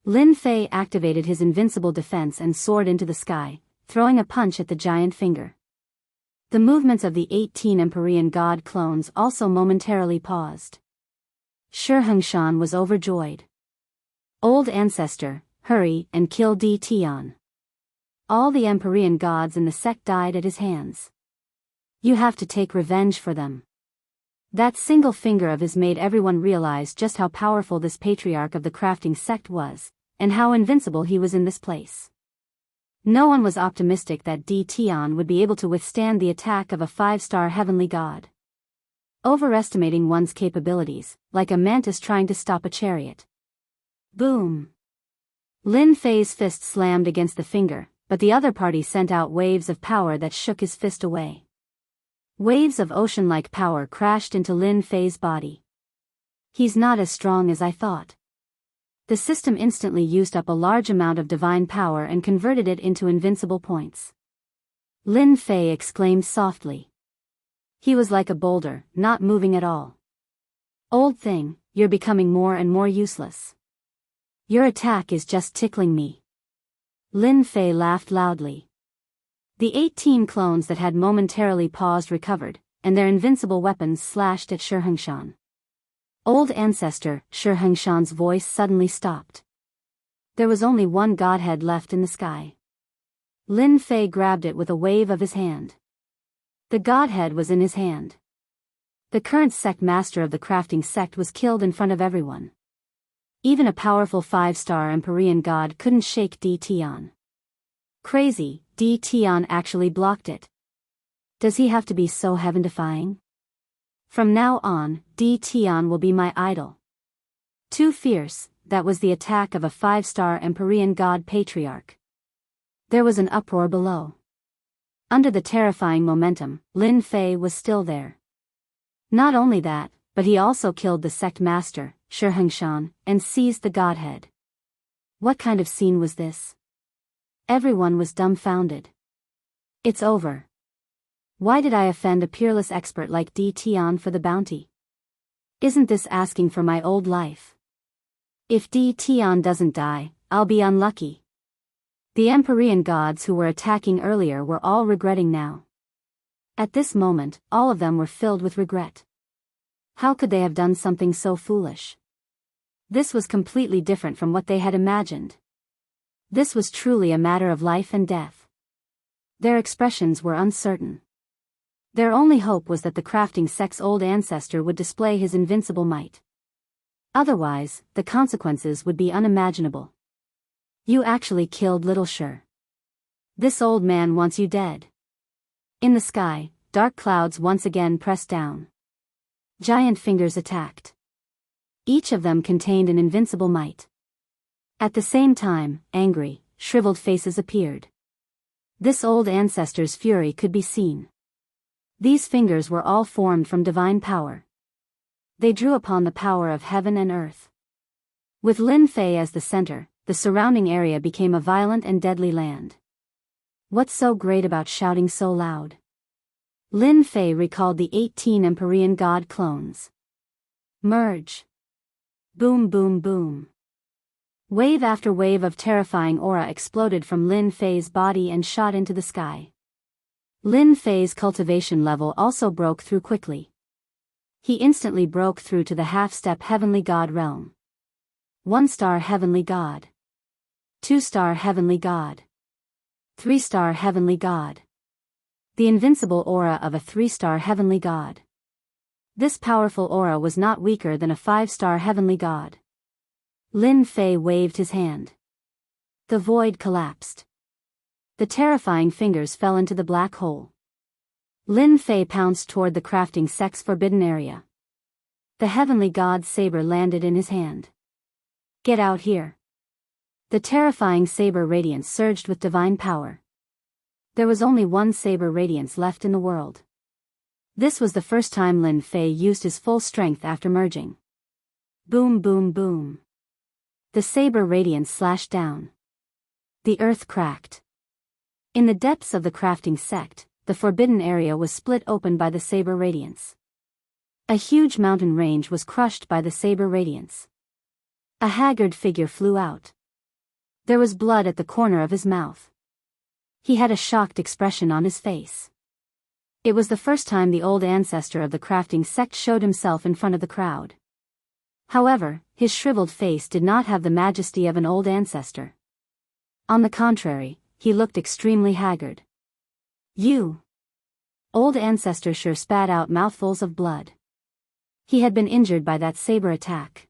[SPEAKER 1] Lin Fei activated his invincible defense and soared into the sky, throwing a punch at the giant finger. The movements of the 18 Empyrean god clones also momentarily paused. Shirhangshan was overjoyed. Old ancestor, hurry and kill Tion. All the Empyrean gods in the sect died at his hands. You have to take revenge for them. That single finger of his made everyone realize just how powerful this patriarch of the crafting sect was, and how invincible he was in this place. No one was optimistic that Tion would be able to withstand the attack of a 5-star heavenly god. Overestimating one's capabilities, like a mantis trying to stop a chariot. Boom. Lin Fei's fist slammed against the finger, but the other party sent out waves of power that shook his fist away. Waves of ocean-like power crashed into Lin Fei's body. He's not as strong as I thought. The system instantly used up a large amount of divine power and converted it into invincible points. Lin Fei exclaimed softly. He was like a boulder, not moving at all. Old thing, you're becoming more and more useless. Your attack is just tickling me. Lin Fei laughed loudly. The 18 clones that had momentarily paused recovered, and their invincible weapons slashed at Shirhangshan. Old ancestor, Shirhangshan's voice suddenly stopped. There was only one godhead left in the sky. Lin Fei grabbed it with a wave of his hand. The godhead was in his hand. The current sect master of the crafting sect was killed in front of everyone. Even a powerful 5-star Empyrean god couldn't shake Di Tian. Crazy, Di Tian actually blocked it. Does he have to be so heaven-defying? From now on, Di Tian will be my idol. Too fierce, that was the attack of a 5-star Empyrean god patriarch. There was an uproar below. Under the terrifying momentum, Lin Fei was still there. Not only that, but he also killed the sect master, Shi Hengshan, and seized the godhead. What kind of scene was this? Everyone was dumbfounded. It's over. Why did I offend a peerless expert like Di Tian for the bounty? Isn't this asking for my old life? If Di Tian doesn't die, I'll be unlucky. The Empyrean gods who were attacking earlier were all regretting now. At this moment, all of them were filled with regret. How could they have done something so foolish? This was completely different from what they had imagined. This was truly a matter of life and death. Their expressions were uncertain. Their only hope was that the crafting sect's old ancestor would display his invincible might. Otherwise, the consequences would be unimaginable. You actually killed Little Shi. This old man wants you dead. In the sky, dark clouds once again pressed down. Giant fingers attacked. Each of them contained an invincible might. At the same time, angry, shriveled faces appeared. This old ancestor's fury could be seen. These fingers were all formed from divine power. They drew upon the power of heaven and earth. With Lin Fei as the center, the surrounding area became a violent and deadly land. What's so great about shouting so loud? Lin Fei recalled the 18 Empyrean god clones. Merge. Boom boom boom. Wave after wave of terrifying aura exploded from Lin Fei's body and shot into the sky. Lin Fei's cultivation level also broke through quickly. He instantly broke through to the half-step heavenly god realm. 1-star heavenly god. 2-star heavenly god. 3-star heavenly god. The invincible aura of a 3-star heavenly god. This powerful aura was not weaker than a 5-star heavenly god. Lin Fei waved his hand. The void collapsed. The terrifying fingers fell into the black hole. Lin Fei pounced toward the crafting sect's forbidden area. The heavenly god's saber landed in his hand. Get out here. The terrifying saber radiance surged with divine power. There was only one saber radiance left in the world. This was the first time Lin Fei used his full strength after merging. Boom boom boom. The saber radiance slashed down. The earth cracked. In the depths of the crafting sect, the forbidden area was split open by the saber radiance. A huge mountain range was crushed by the saber radiance. A haggard figure flew out. There was blood at the corner of his mouth. He had a shocked expression on his face. It was the first time the old ancestor of the crafting sect showed himself in front of the crowd. However, his shriveled face did not have the majesty of an old ancestor. On the contrary, he looked extremely haggard. You! Old ancestor sure spat out mouthfuls of blood. He had been injured by that saber attack.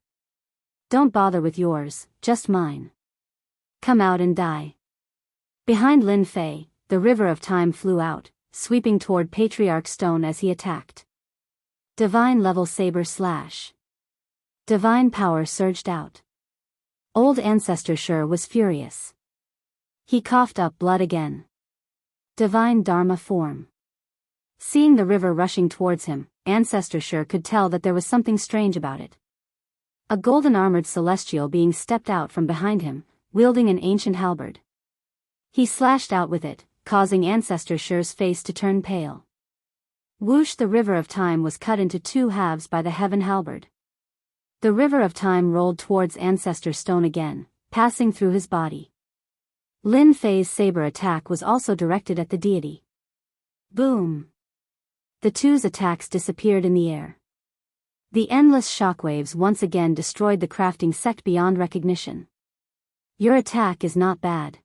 [SPEAKER 1] Don't bother with yours, just mine. Come out and die. Behind Lin Fei, the river of time flew out, sweeping toward Patriarch Stone as he attacked. Divine level saber slash. Divine power surged out. Old ancestor Shi was furious. He coughed up blood again. Divine Dharma form. Seeing the river rushing towards him, Ancestor Shi could tell that there was something strange about it. A golden-armored celestial being stepped out from behind him, wielding an ancient halberd. He slashed out with it, causing Ancestor Shi's face to turn pale. Whoosh! The river of time was cut into 2 halves by the heaven halberd. The river of time rolled towards Ancestor Stone again, passing through his body. Lin Fei's saber attack was also directed at the deity. Boom! The two's attacks disappeared in the air. The endless shockwaves once again destroyed the crafting sect beyond recognition. Your attack is not bad.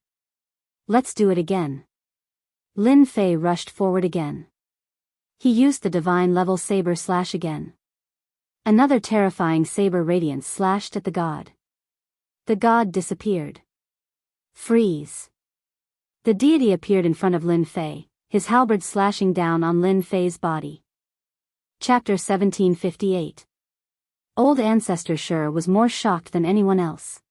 [SPEAKER 1] Let's do it again. Lin Fei rushed forward again. He used the divine level saber slash again. Another terrifying saber radiance slashed at the god. The god disappeared. Freeze. The deity appeared in front of Lin Fei, his halberd slashing down on Lin Fei's body. Chapter 1758. Old Ancestor Shi was more shocked than anyone else.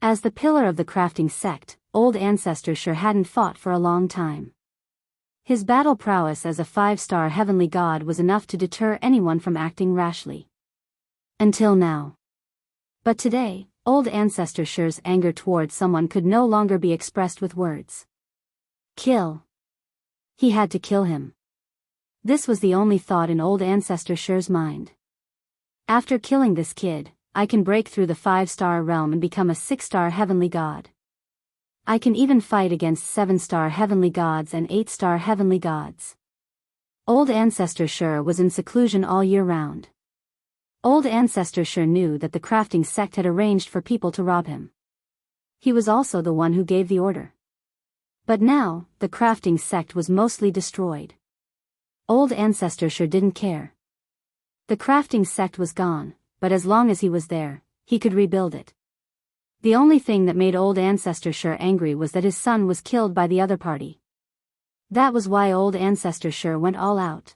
[SPEAKER 1] As the pillar of the crafting sect, Old Ancestor Shi hadn't fought for a long time. His battle prowess as a 5-star heavenly god was enough to deter anyone from acting rashly. Until now. But today, Old Ancestor Shi's anger towards someone could no longer be expressed with words. Kill. He had to kill him. This was the only thought in Old Ancestor Shi's mind. After killing this kid, I can break through the 5-star realm and become a 6-star heavenly god. I can even fight against 7-star heavenly gods and 8-star heavenly gods. Old Ancestor Shi was in seclusion all year round. Old Ancestor Shi knew that the crafting sect had arranged for people to rob him. He was also the one who gave the order. But now, the crafting sect was mostly destroyed. Old Ancestor Shi didn't care. The crafting sect was gone, but as long as he was there, he could rebuild it. The only thing that made Old Ancestor Shi angry was that his son was killed by the other party. That was why Old Ancestor Shi went all out.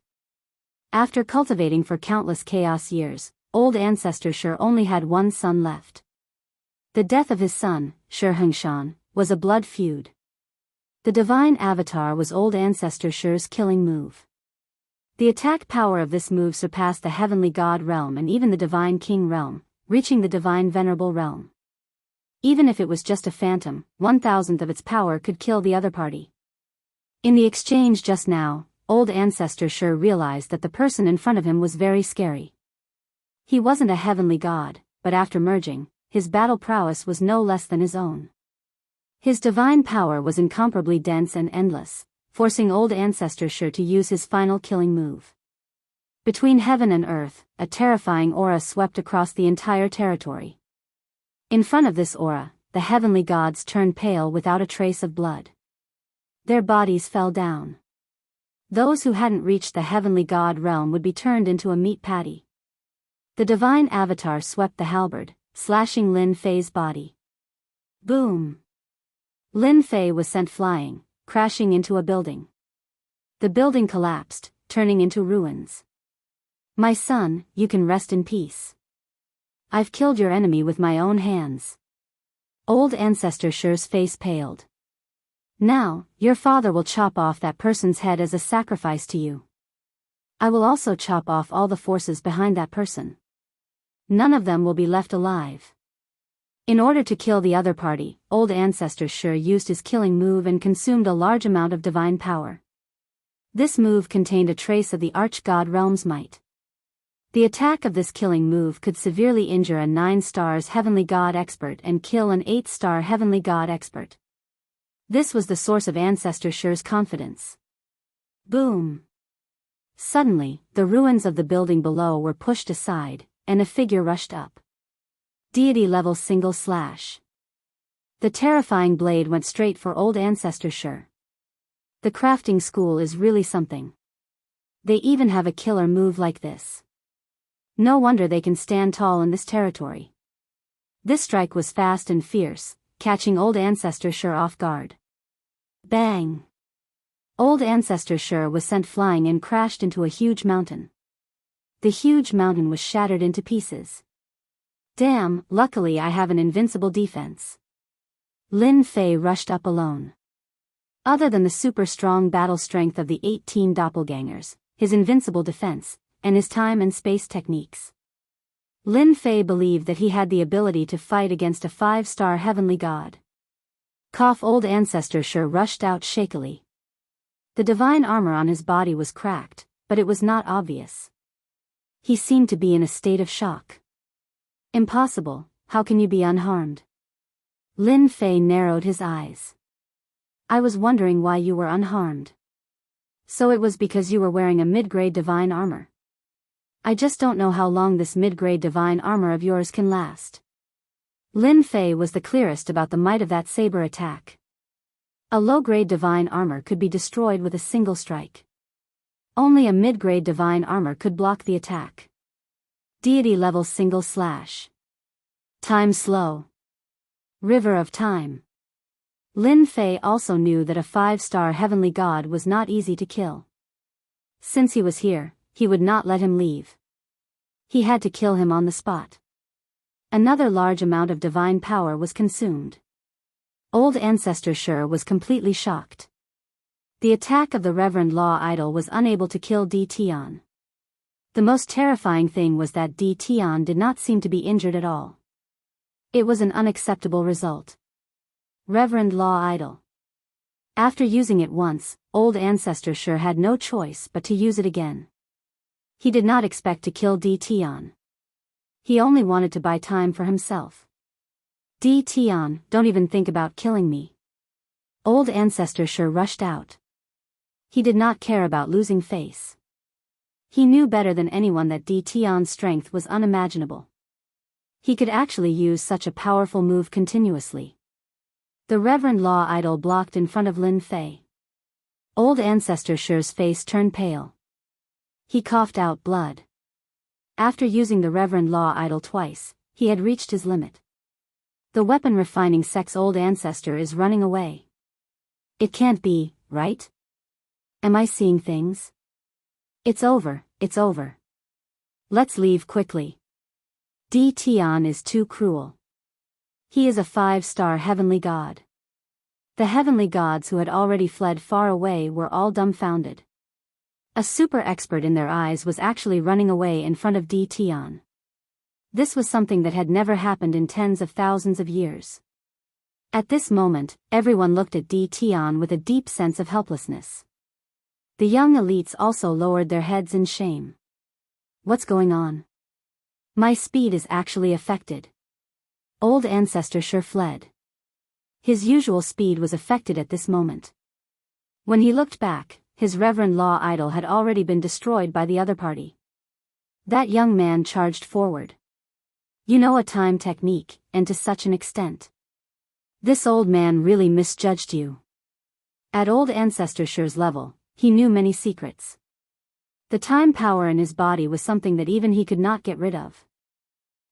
[SPEAKER 1] After cultivating for countless chaos years, Old Ancestor Shi only had one son left. The death of his son, Shi Hengshan, was a blood feud. The divine avatar was Old Ancestor Shi's killing move. The attack power of this move surpassed the heavenly god realm and even the divine king realm, reaching the divine venerable realm. Even if it was just a phantom, 1,000th of its power could kill the other party. In the exchange just now, Old Ancestor Shi realized that the person in front of him was very scary. He wasn't a heavenly god, but after merging, his battle prowess was no less than his own. His divine power was incomparably dense and endless, forcing Old Ancestor Shi to use his final killing move. Between heaven and earth, a terrifying aura swept across the entire territory. In front of this aura, the heavenly gods turned pale without a trace of blood. Their bodies fell down. Those who hadn't reached the heavenly god realm would be turned into a meat patty. The divine avatar swept the halberd, slashing Lin Fei's body. Boom! Lin Fei was sent flying, crashing into a building. The building collapsed, turning into ruins. My son, you can rest in peace. I've killed your enemy with my own hands. Old Ancestor Shi's face paled. Now, your father will chop off that person's head as a sacrifice to you. I will also chop off all the forces behind that person. None of them will be left alive. In order to kill the other party, Old Ancestor Shi used his killing move and consumed a large amount of divine power. This move contained a trace of the Arch-God realm's might. The attack of this killing move could severely injure a 9-star heavenly god expert and kill an 8-star heavenly god expert. This was the source of Ancestor Shi's confidence. Boom! Suddenly, the ruins of the building below were pushed aside, and a figure rushed up. Deity level single slash. The terrifying blade went straight for Old Ancestor Shi. The crafting school is really something. They even have a killer move like this. No wonder they can stand tall in this territory. This strike was fast and fierce, catching Old Ancestor Shi off guard. Bang! Old Ancestor Shi was sent flying and crashed into a huge mountain. The huge mountain was shattered into pieces. Damn, luckily I have an invincible defense. Lin Fei rushed up alone. Other than the super strong battle strength of the 18 doppelgangers, his invincible defense, and his time and space techniques, Lin Fei believed that he had the ability to fight against a 5-star heavenly god. Cough! Old Ancestor Shi rushed out shakily. The divine armor on his body was cracked, but it was not obvious. He seemed to be in a state of shock. Impossible, how can you be unharmed? Lin Fei narrowed his eyes. I was wondering why you were unharmed. So it was because you were wearing a mid-grade divine armor. I just don't know how long this mid-grade divine armor of yours can last. Lin Fei was the clearest about the might of that saber attack. A low-grade divine armor could be destroyed with a single strike. Only a mid-grade divine armor could block the attack. Deity level single slash. Time slow. River of time. Lin Fei also knew that a 5-star heavenly god was not easy to kill. Since he was here, he would not let him leave. He had to kill him on the spot. Another large amount of divine power was consumed. Old Ancestor Sure was completely shocked. The attack of the Reverend Law Idol was unable to kill Di Tian. The most terrifying thing was that Di Tian did not seem to be injured at all. It was an unacceptable result. Reverend Law Idol. After using it once, Old Ancestor Sure had no choice but to use it again. He did not expect to kill Di Tian. He only wanted to buy time for himself. Di Tian, don't even think about killing me. Old Ancestor Sure rushed out. He did not care about losing face. He knew better than anyone that Di Tian's strength was unimaginable. He could actually use such a powerful move continuously. The Reverend Law Idol blocked in front of Lin Fei. Old Ancestor Sure's face turned pale. He coughed out blood. After using the Reverend Law Idol twice, he had reached his limit. The weapon refining sex Old Ancestor is running away. It can't be, right? Am I seeing things? It's over, it's over. Let's leave quickly. Di Tian is too cruel. He is a 5-star heavenly god. The heavenly gods who had already fled far away were all dumbfounded. A super expert in their eyes was actually running away in front of Di Tian. This was something that had never happened in tens of thousands of years. At this moment, everyone looked at Di Tian with a deep sense of helplessness. The young elites also lowered their heads in shame. What's going on? My speed is actually affected. Old Ancestor Sure fled. His usual speed was affected at this moment. When he looked back, his Reverend Law Idol had already been destroyed by the other party. That young man charged forward. You know a time technique, and to such an extent. This old man really misjudged you. At Old Ancestor Sure's level, he knew many secrets. The time power in his body was something that even he could not get rid of.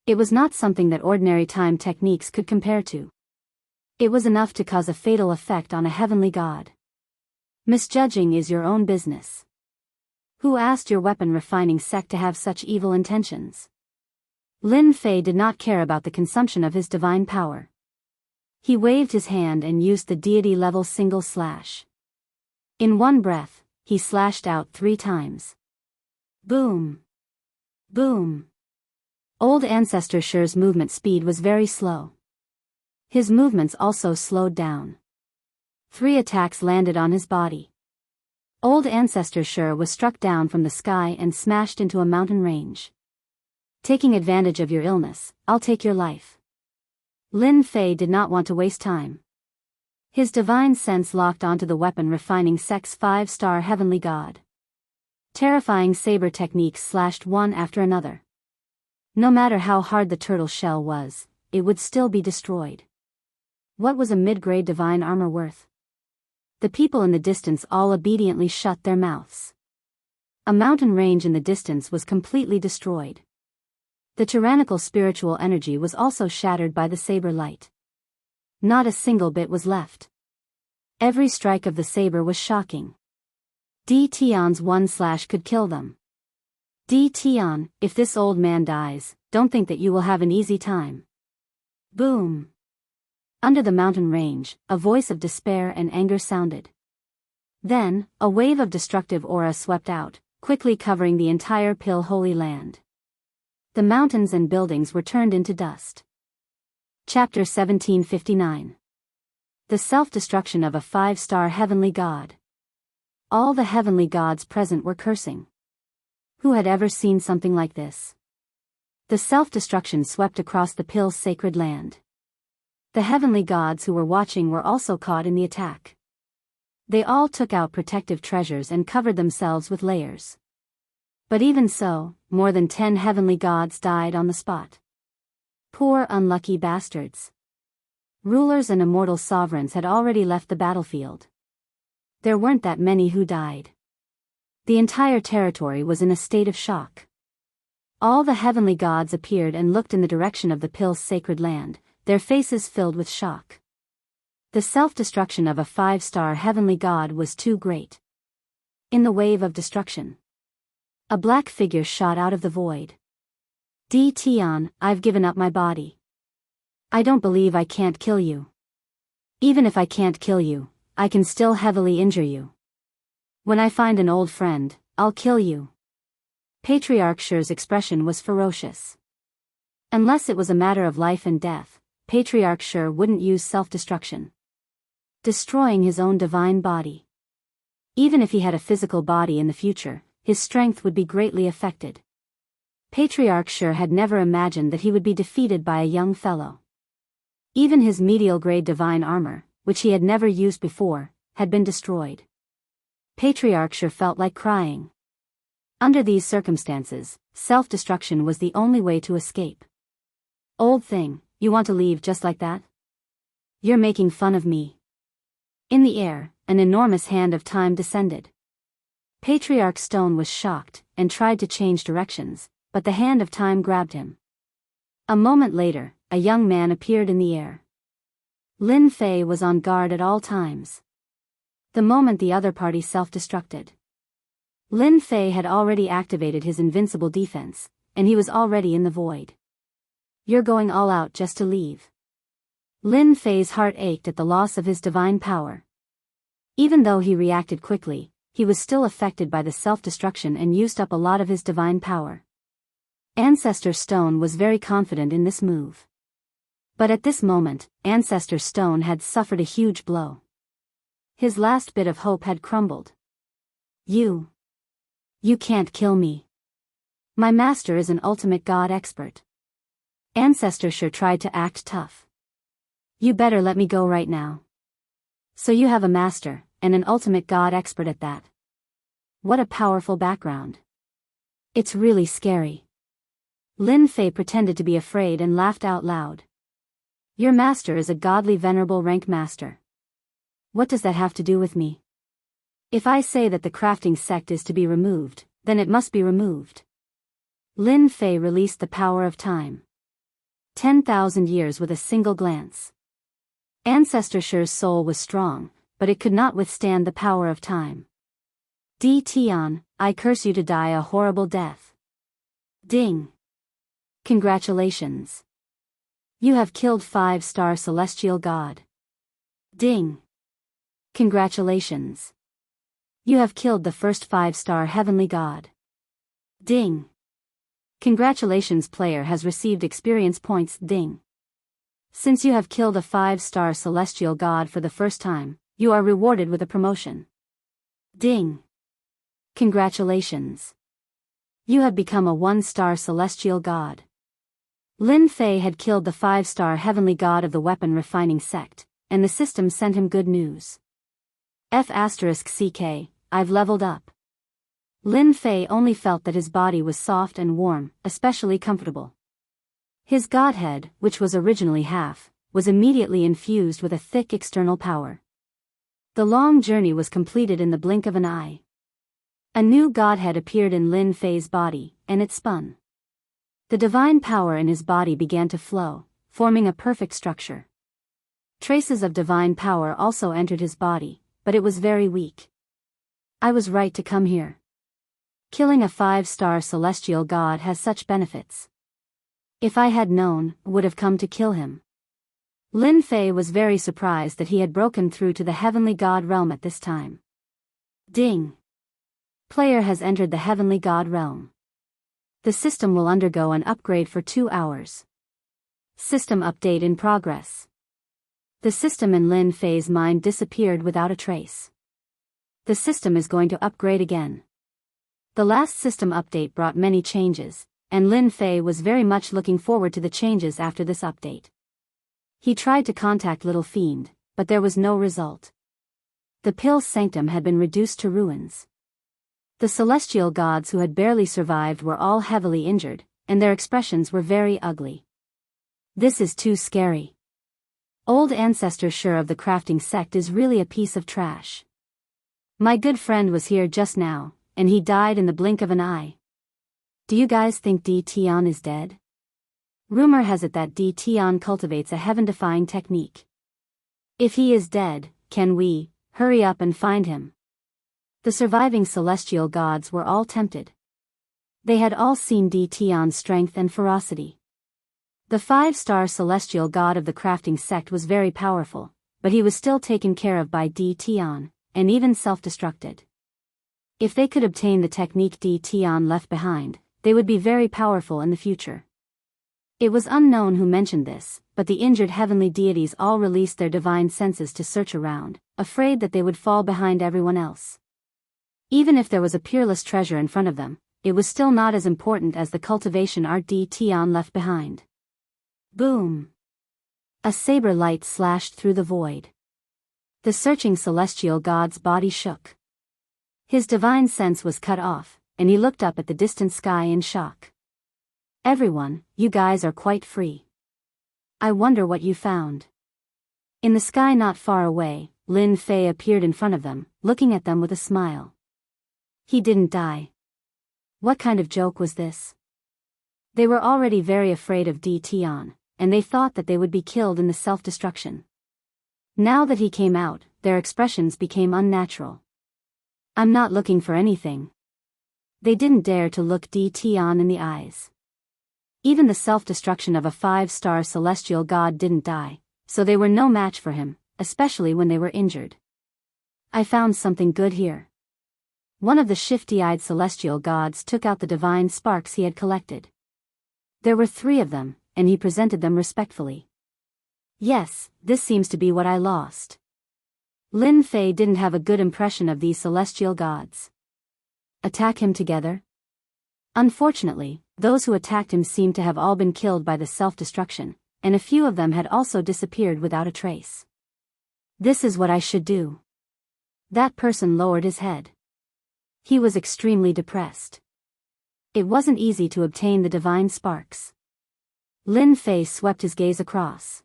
[SPEAKER 1] It was not something that ordinary time techniques could compare to. It was enough to cause a fatal effect on a heavenly god. Misjudging is your own business. Who asked your weapon refining sect to have such evil intentions? Lin Fei did not care about the consumption of his divine power. He waved his hand and used the deity level single slash. In one breath, he slashed out 3 times. Boom! Boom! Old Ancestor Sure's movement speed was very slow. His movements also slowed down. 3 attacks landed on his body. Old Ancestor Sure was struck down from the sky and smashed into a mountain range. Taking advantage of your illness, I'll take your life. Lin Fei did not want to waste time. His divine sense locked onto the weapon refining sex 5-star heavenly god. Terrifying saber techniques slashed one after another. No matter how hard the turtle shell was, it would still be destroyed. What was a mid-grade divine armor worth? The people in the distance all obediently shut their mouths. A mountain range in the distance was completely destroyed. The tyrannical spiritual energy was also shattered by the saber light. Not a single bit was left. Every strike of the saber was shocking. Di Tian's 1 slash could kill them. Di Tian, if this old man dies, don't think that you will have an easy time. Boom! Under the mountain range, a voice of despair and anger sounded. Then, a wave of destructive aura swept out, quickly covering the entire Pill Holy Land. The mountains and buildings were turned into dust. Chapter 1759. The self-destruction of a 5-star heavenly god. All the heavenly gods present were cursing. Who had ever seen something like this? The self-destruction swept across the Pill's sacred land. The heavenly gods who were watching were also caught in the attack. They all took out protective treasures and covered themselves with layers. But even so, more than 10 heavenly gods died on the spot. Poor unlucky bastards. Rulers and immortal sovereigns had already left the battlefield. There weren't that many who died. The entire territory was in a state of shock. All the heavenly gods appeared and looked in the direction of the pill's sacred land, their faces filled with shock. The self-destruction of a 5-star heavenly god was too great. In the wave of destruction, a black figure shot out of the void. Tion, I've given up my body. I don't believe I can't kill you. Even if I can't kill you, I can still heavily injure you. When I find an old friend, I'll kill you. Patriarch Shur's expression was ferocious. Unless it was a matter of life and death, Patriarch Shur wouldn't use self-destruction. Destroying his own divine body. Even if he had a physical body in the future, his strength would be greatly affected. Patriarch Shur had never imagined that he would be defeated by a young fellow. Even his medial-grade divine armor, which he had never used before, had been destroyed. Patriarch Shur felt like crying. Under these circumstances, self-destruction was the only way to escape. Old thing, you want to leave just like that? You're making fun of me. In the air, an enormous hand of time descended. Patriarch Stone was shocked, and tried to change directions, but the hand of time grabbed him. A moment later, a young man appeared in the air. Lin Fei was on guard at all times. The moment the other party self-destructed, Lin Fei had already activated his invincible defense, and he was already in the void. You're going all out just to leave. Lin Fei's heart ached at the loss of his divine power. Even though he reacted quickly, he was still affected by the self-destruction and used up a lot of his divine power. Ancestor Stone was very confident in this move. But at this moment, Ancestor Stone had suffered a huge blow. His last bit of hope had crumbled. You can't kill me. My master is an ultimate god expert. Ancestor Shur tried to act tough. You better let me go right now. So you have a master, and an ultimate god expert at that. What a powerful background. It's really scary. Lin Fei pretended to be afraid and laughed out loud. Your master is a godly venerable rank master. What does that have to do with me? If I say that the crafting sect is to be removed, then it must be removed. Lin Fei released the power of time. 10,000 years with a single glance. Ancestor Shur's soul was strong, but it could not withstand the power of time. Tion, I curse you to die a horrible death. Ding. Congratulations. You have killed 5-star celestial god. Ding. Congratulations. You have killed the first 5-star heavenly god. Ding. Congratulations, player has received experience points. Ding. Since you have killed a 5-star celestial god for the first time, you are rewarded with a promotion. Ding. Congratulations. You have become a 1-star celestial god. Lin Fei had killed the 5-star heavenly god of the weapon refining sect, and the system sent him good news. F***CK, I've leveled up. Lin Fei only felt that his body was soft and warm, especially comfortable. His godhead, which was originally half, was immediately infused with a thick external power. The long journey was completed in the blink of an eye. A new godhead appeared in Lin Fei's body, and it spun. The divine power in his body began to flow, forming a perfect structure. Traces of divine power also entered his body, but it was very weak. I was right to come here. Killing a 5-star celestial god has such benefits. If I had known, would have come to kill him. Lin Fei was very surprised that he had broken through to the heavenly god realm at this time. Ding. Player has entered the heavenly god realm. The system will undergo an upgrade for 2 hours. System update in progress. The system in Lin Fei's mind disappeared without a trace. The system is going to upgrade again. The last system update brought many changes, and Lin Fei was very much looking forward to the changes after this update. He tried to contact Little Fiend, but there was no result. The Pill's sanctum had been reduced to ruins. The celestial gods who had barely survived were all heavily injured, and their expressions were very ugly. This is too scary. Old ancestor sure of the crafting sect is really a piece of trash. My good friend was here just now, and he died in the blink of an eye. Do you guys think Tion is dead? Rumor has it that Tion cultivates a heaven-defying technique. If he is dead, can we hurry up and find him? The surviving celestial gods were all tempted. They had all seen Tion's strength and ferocity. The 5-star celestial god of the crafting sect was very powerful, but he was still taken care of by Tion, and even self-destructed. If they could obtain the technique Tion left behind, they would be very powerful in the future. It was unknown who mentioned this, but the injured heavenly deities all released their divine senses to search around, afraid that they would fall behind everyone else. Even if there was a peerless treasure in front of them, it was still not as important as the cultivation art Tion left behind. Boom! A saber light slashed through the void. The searching celestial god's body shook. His divine sense was cut off, and he looked up at the distant sky in shock. Everyone, you guys are quite free. I wonder what you found. In the sky not far away, Lin Fei appeared in front of them, looking at them with a smile. He didn't die. What kind of joke was this? They were already very afraid of Tion, and they thought that they would be killed in the self-destruction. Now that he came out, their expressions became unnatural. I'm not looking for anything. They didn't dare to look Tion in the eyes. Even the self-destruction of a 5-star celestial god didn't die, so they were no match for him, especially when they were injured. I found something good here. One of the shifty-eyed celestial gods took out the divine sparks he had collected. There were 3 of them, and he presented them respectfully. Yes, this seems to be what I lost. Lin Fei didn't have a good impression of these celestial gods. Attack him together? Unfortunately, those who attacked him seemed to have all been killed by the self-destruction, and a few of them had also disappeared without a trace. This is what I should do. That person lowered his head. He was extremely depressed. It wasn't easy to obtain the divine sparks. Lin Fei swept his gaze across.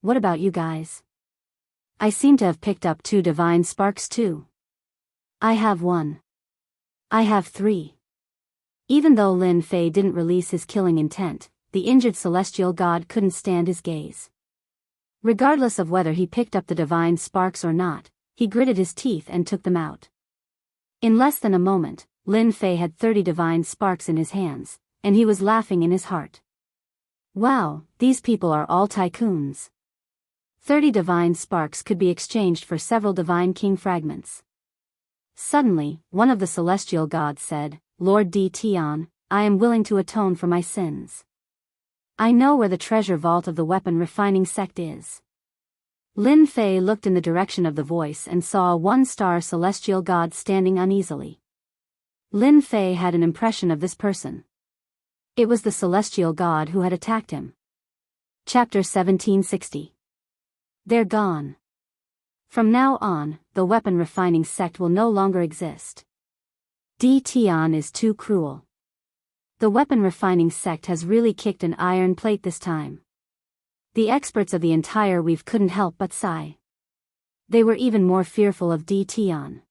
[SPEAKER 1] What about you guys? I seem to have picked up 2 divine sparks too. I have 1. I have 3. Even though Lin Fei didn't release his killing intent, the injured celestial god couldn't stand his gaze. Regardless of whether he picked up the divine sparks or not, he gritted his teeth and took them out. In less than a moment, Lin Fei had 30 divine sparks in his hands, and he was laughing in his heart. Wow, these people are all tycoons. 30 divine sparks could be exchanged for several divine king fragments. Suddenly, one of the celestial gods said, Lord Tion, I am willing to atone for my sins. I know where the treasure vault of the weapon refining sect is. Lin Fei looked in the direction of the voice and saw a 1-star celestial god standing uneasily. Lin Fei had an impression of this person. It was the celestial god who had attacked him. Chapter 1760. They're gone. From now on, the weapon refining sect will no longer exist. Tion is too cruel. The weapon refining sect has really kicked an iron plate this time. The experts of the entire weave couldn't help but sigh. They were even more fearful of Tion.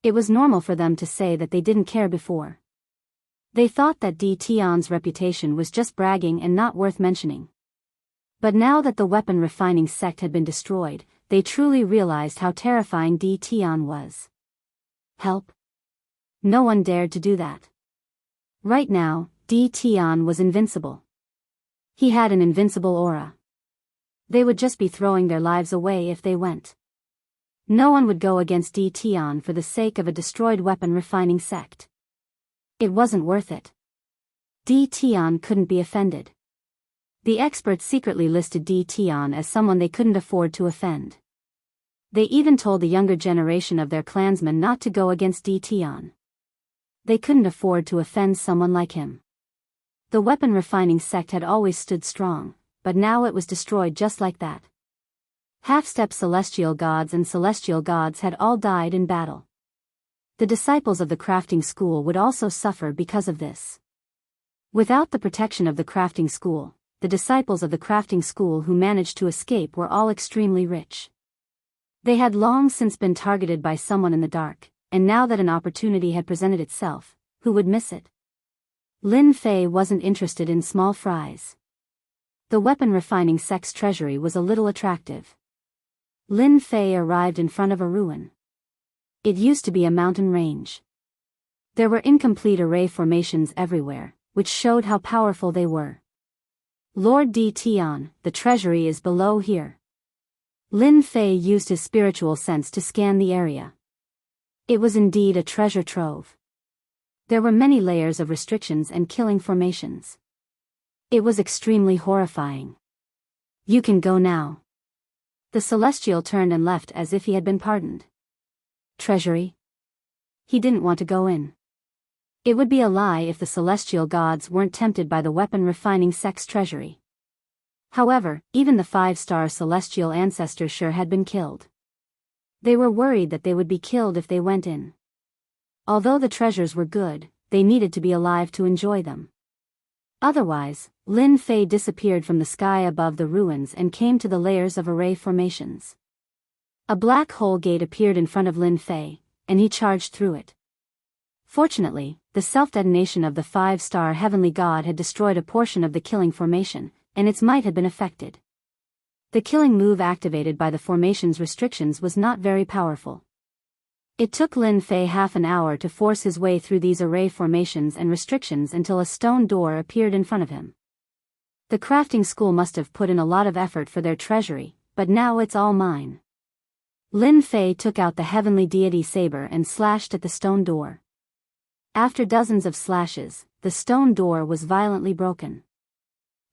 [SPEAKER 1] It was normal for them to say that they didn't care before. They thought that Tion's reputation was just bragging and not worth mentioning. But now that the weapon refining sect had been destroyed, they truly realized how terrifying Tion was. Help? No one dared to do that. Right now, Tion was invincible. He had an invincible aura. They would just be throwing their lives away if they went. No one would go against Tion for the sake of a destroyed weapon refining sect. It wasn't worth it. Tion couldn't be offended. The experts secretly listed Tion as someone they couldn't afford to offend. They even told the younger generation of their clansmen not to go against Tion. They couldn't afford to offend someone like him. The weapon refining sect had always stood strong, but now it was destroyed just like that. Half-step celestial gods and celestial gods had all died in battle. The disciples of the crafting school would also suffer because of this. Without the protection of the crafting school, the disciples of the crafting school who managed to escape were all extremely rich. They had long since been targeted by someone in the dark, and now that an opportunity had presented itself, who would miss it? Lin Fei wasn't interested in small fries. The weapon refining sect's treasury was a little attractive. Lin Fei arrived in front of a ruin. It used to be a mountain range. There were incomplete array formations everywhere, which showed how powerful they were. Lord Di Tian, the treasury is below here. Lin Fei used his spiritual sense to scan the area. It was indeed a treasure trove. There were many layers of restrictions and killing formations. It was extremely horrifying. You can go now. The Celestial turned and left as if he had been pardoned. Treasury? He didn't want to go in. It would be a lie if the Celestial gods weren't tempted by the weapon refining sect's treasury. However, even the 5-star Celestial ancestors sure had been killed. They were worried that they would be killed if they went in. Although the treasures were good, they needed to be alive to enjoy them. Otherwise, Lin Fei disappeared from the sky above the ruins and came to the layers of array formations. A black hole gate appeared in front of Lin Fei, and he charged through it. Fortunately, the self-detonation of the 5-star heavenly god had destroyed a portion of the killing formation, and its might had been affected. The killing move activated by the formation's restrictions was not very powerful. It took Lin Fei half an hour to force his way through these array formations and restrictions until a stone door appeared in front of him. The crafting school must have put in a lot of effort for their treasury, but now it's all mine. Lin Fei took out the heavenly deity saber and slashed at the stone door. After dozens of slashes, the stone door was violently broken.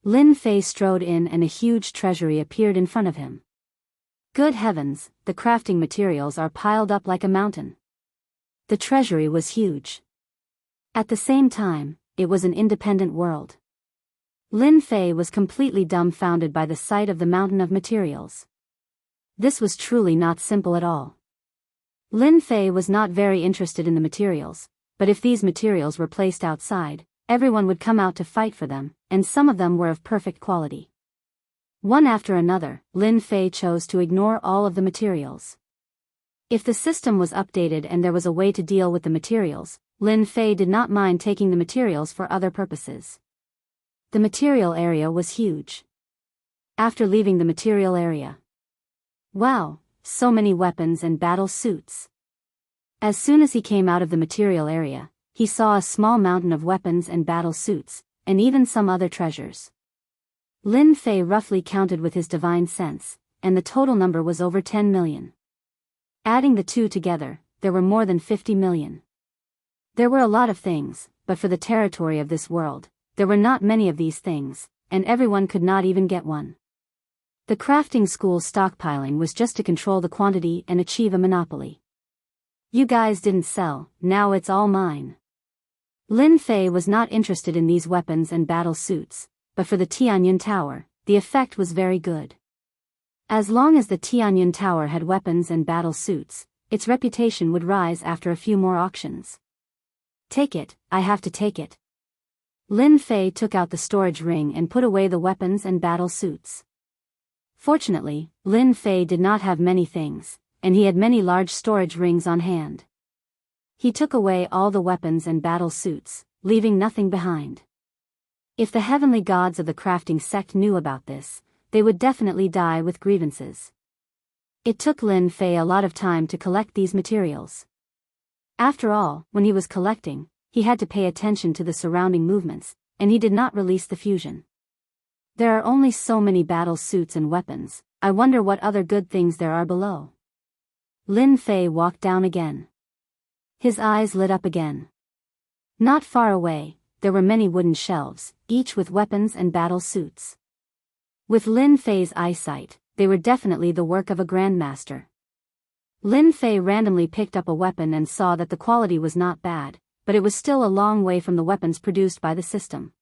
[SPEAKER 1] Lin Fei strode in and a huge treasury appeared in front of him. Good heavens, the crafting materials are piled up like a mountain. The treasury was huge. At the same time, it was an independent world. Lin Fei was completely dumbfounded by the sight of the mountain of materials. This was truly not simple at all. Lin Fei was not very interested in the materials, but if these materials were placed outside, everyone would come out to fight for them, and some of them were of perfect quality. One after another, Lin Fei chose to ignore all of the materials. If the system was updated and there was a way to deal with the materials, Lin Fei did not mind taking the materials for other purposes. The material area was huge. After leaving the material area, wow, so many weapons and battle suits. As soon as he came out of the material area, he saw a small mountain of weapons and battle suits, and even some other treasures. Lin Fei roughly counted with his divine sense, and the total number was over 10 million. Adding the two together, there were more than 50 million. There were a lot of things, but for the territory of this world, there were not many of these things, and everyone could not even get one. The crafting school's stockpiling was just to control the quantity and achieve a monopoly. You guys didn't sell, now it's all mine. Lin Fei was not interested in these weapons and battle suits, but for the Tianyun Tower, the effect was very good. As long as the Tianyun Tower had weapons and battle suits, its reputation would rise after a few more auctions. Take it, I have to take it. Lin Fei took out the storage ring and put away the weapons and battle suits. Fortunately, Lin Fei did not have many things, and he had many large storage rings on hand. He took away all the weapons and battle suits, leaving nothing behind. If the heavenly gods of the crafting sect knew about this, they would definitely die with grievances. It took Lin Fei a lot of time to collect these materials. After all, when he was collecting, he had to pay attention to the surrounding movements, and he did not release the fusion. There are only so many battle suits and weapons, I wonder what other good things there are below. Lin Fei walked down again. His eyes lit up again. Not far away, there were many wooden shelves, each with weapons and battle suits. With Lin Fei's eyesight, they were definitely the work of a grandmaster. Lin Fei randomly picked up a weapon and saw that the quality was not bad, but it was still a long way from the weapons produced by the system.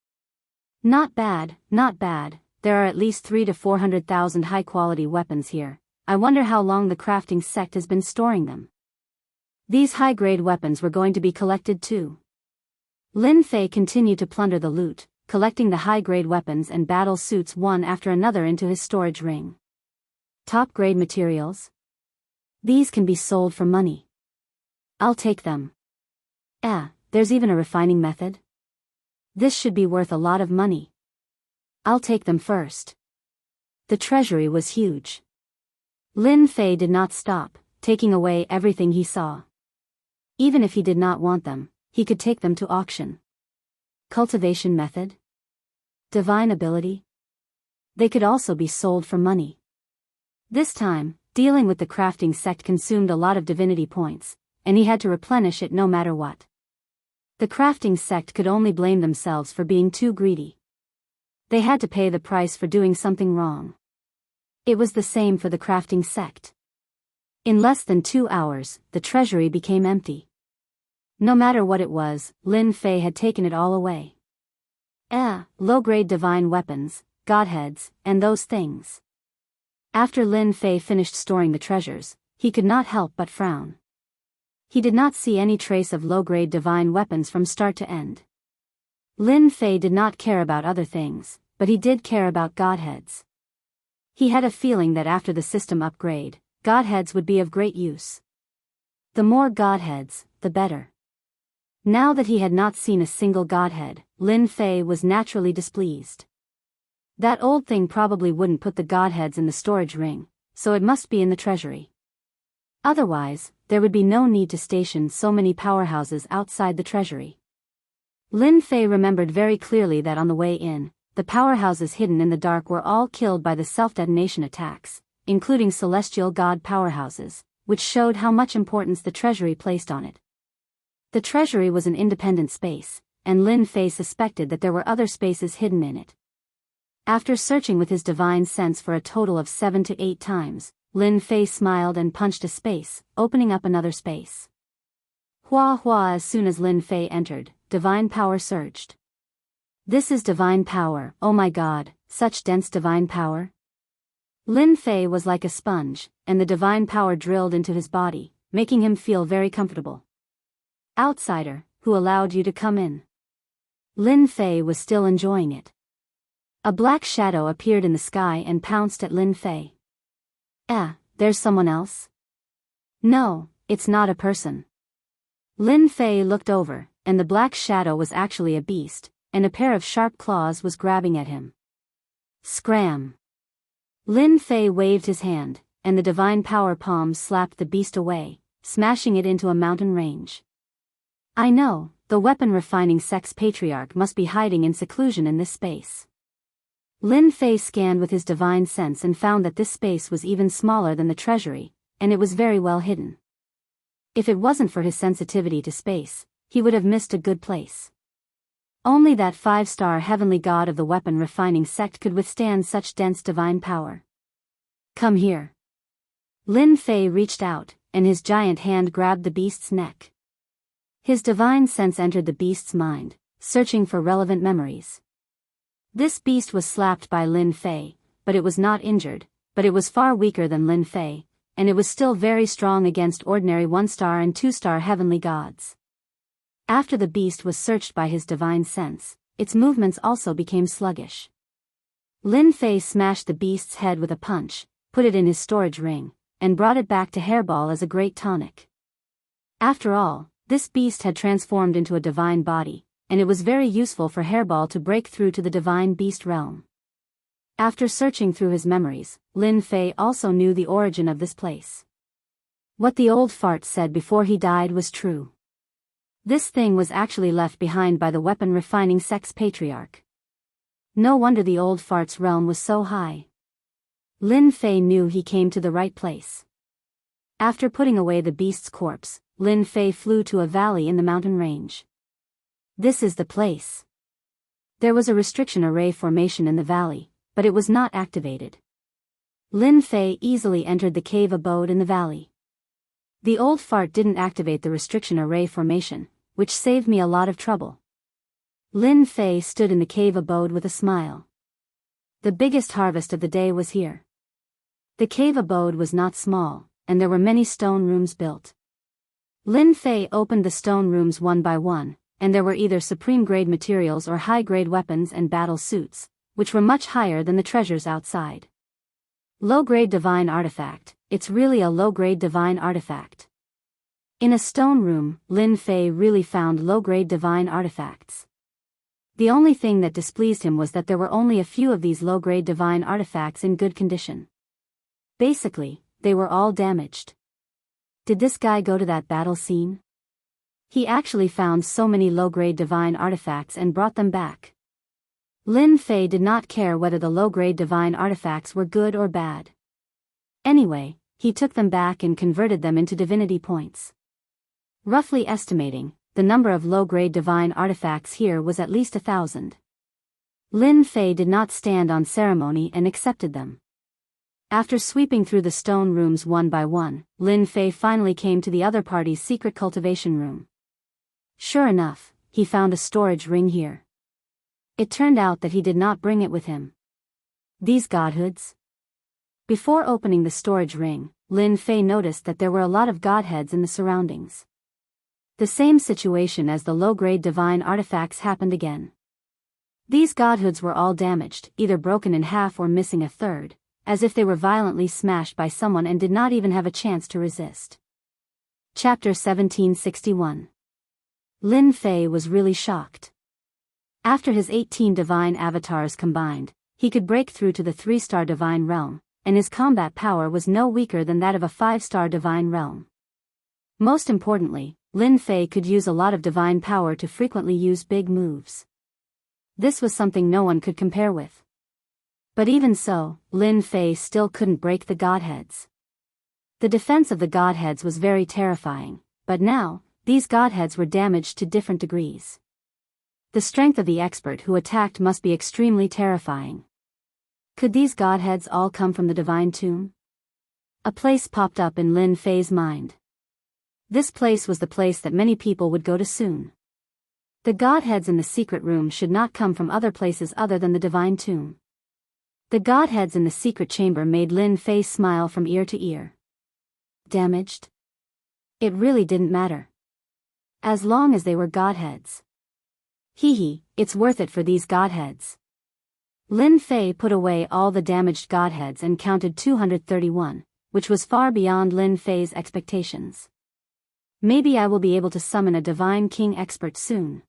[SPEAKER 1] Not bad, not bad, there are at least 300,000 to 400,000 high-quality weapons here. I wonder how long the crafting sect has been storing them. These high-grade weapons were going to be collected too. Lin Fei continued to plunder the loot, collecting the high-grade weapons and battle suits one after another into his storage ring. Top-grade materials? These can be sold for money. I'll take them. There's even a refining method? This should be worth a lot of money. I'll take them first. The treasury was huge. Lin Fei did not stop, taking away everything he saw. Even if he did not want them, he could take them to auction. Cultivation method? Divine ability? They could also be sold for money. This time, dealing with the crafting sect consumed a lot of divinity points, and he had to replenish it no matter what. The crafting sect could only blame themselves for being too greedy. They had to pay the price for doing something wrong. It was the same for the crafting sect. In less than 2 hours, the treasury became empty. No matter what it was, Lin Fei had taken it all away. Low-grade divine weapons, godheads, and those things. After Lin Fei finished storing the treasures, he could not help but frown. He did not see any trace of low-grade divine weapons from start to end. Lin Fei did not care about other things, but he did care about godheads. He had a feeling that after the system upgrade, godheads would be of great use. The more godheads, the better. Now that he had not seen a single godhead, Lin Fei was naturally displeased. That old thing probably wouldn't put the godheads in the storage ring, so it must be in the treasury. Otherwise, there would be no need to station so many powerhouses outside the treasury. Lin Fei remembered very clearly that on the way in, the powerhouses hidden in the dark were all killed by the self-detonation attacks, including celestial god powerhouses, which showed how much importance the treasury placed on it. The treasury was an independent space, and Lin Fei suspected that there were other spaces hidden in it. After searching with his divine sense for a total of 7 to 8 times, Lin Fei smiled and punched a space, opening up another space. Hua hua! As soon as Lin Fei entered, divine power surged. This is divine power, oh my god, such dense divine power. Lin Fei was like a sponge, and the divine power drilled into his body, making him feel very comfortable. Outsider, who allowed you to come in? Lin Fei was still enjoying it. A black shadow appeared in the sky and pounced at Lin Fei. There's someone else? No, it's not a person. Lin Fei looked over, and the black shadow was actually a beast, and a pair of sharp claws was grabbing at him. Scram! Lin Fei waved his hand, and the divine power palm slapped the beast away, smashing it into a mountain range. I know, the weapon refining sex patriarch must be hiding in seclusion in this space. Lin Fei scanned with his divine sense and found that this space was even smaller than the treasury, and it was very well hidden. If it wasn't for his sensitivity to space, he would have missed a good place. Only that 5-star heavenly god of the weapon refining sect could withstand such dense divine power. Come here. Lin Fei reached out, and his giant hand grabbed the beast's neck. His divine sense entered the beast's mind, searching for relevant memories. This beast was slapped by Lin Fei, but it was not injured, but it was far weaker than Lin Fei, and it was still very strong against ordinary 1-star and 2-star heavenly gods. After the beast was searched by his divine sense, its movements also became sluggish. Lin Fei smashed the beast's head with a punch, put it in his storage ring, and brought it back to Hairball as a great tonic. After all, this beast had transformed into a divine body, and it was very useful for Hairball to break through to the divine beast realm. After searching through his memories, Lin Fei also knew the origin of this place. What the old fart said before he died was true. This thing was actually left behind by the weapon refining sex patriarch. No wonder the old fart's realm was so high. Lin Fei knew he came to the right place. After putting away the beast's corpse, Lin Fei flew to a valley in the mountain range. This is the place. There was a restriction array formation in the valley, but it was not activated. Lin Fei easily entered the cave abode in the valley. The old fart didn't activate the restriction array formation, which saved me a lot of trouble. Lin Fei stood in the cave abode with a smile. The biggest harvest of the day was here. The cave abode was not small, and there were many stone rooms built. Lin Fei opened the stone rooms one by one, and there were either supreme-grade materials or high-grade weapons and battle suits, which were much higher than the treasures outside. Low-grade divine artifact. It's really a low-grade divine artifact. In a stone room, Lin Fei really found low-grade divine artifacts. The only thing that displeased him was that there were only a few of these low-grade divine artifacts in good condition. Basically, they were all damaged. Did this guy go to that battle scene? He actually found so many low-grade divine artifacts and brought them back. Lin Fei did not care whether the low-grade divine artifacts were good or bad. Anyway, he took them back and converted them into divinity points. Roughly estimating, the number of low-grade divine artifacts here was at least 1,000. Lin Fei did not stand on ceremony and accepted them. After sweeping through the stone rooms one by one, Lin Fei finally came to the other party's secret cultivation room. Sure enough, he found a storage ring here. It turned out that he did not bring it with him. These godhoods? Before opening the storage ring, Lin Fei noticed that there were a lot of godheads in the surroundings. The same situation as the low-grade divine artifacts happened again. These godhoods were all damaged, either broken in half or missing a third, as if they were violently smashed by someone and did not even have a chance to resist. Chapter 1761. Lin Fei was really shocked. After his 18 divine avatars combined, he could break through to the 3-star divine realm, and his combat power was no weaker than that of a 5-star divine realm. Most importantly, Lin Fei could use a lot of divine power to frequently use big moves. This was something no one could compare with. But even so, Lin Fei still couldn't break the godheads. The defense of the godheads was very terrifying, but now, these godheads were damaged to different degrees. The strength of the expert who attacked must be extremely terrifying. Could these godheads all come from the divine tomb? A place popped up in Lin Fei's mind. This place was the place that many people would go to soon. The godheads in the secret room should not come from other places other than the divine tomb. The godheads in the secret chamber made Lin Fei smile from ear to ear. Damaged? It really didn't matter. As long as they were godheads. Hee, it's worth it for these godheads. Lin Fei put away all the damaged godheads and counted 231, which was far beyond Lin Fei's expectations. Maybe I will be able to summon a divine king expert soon.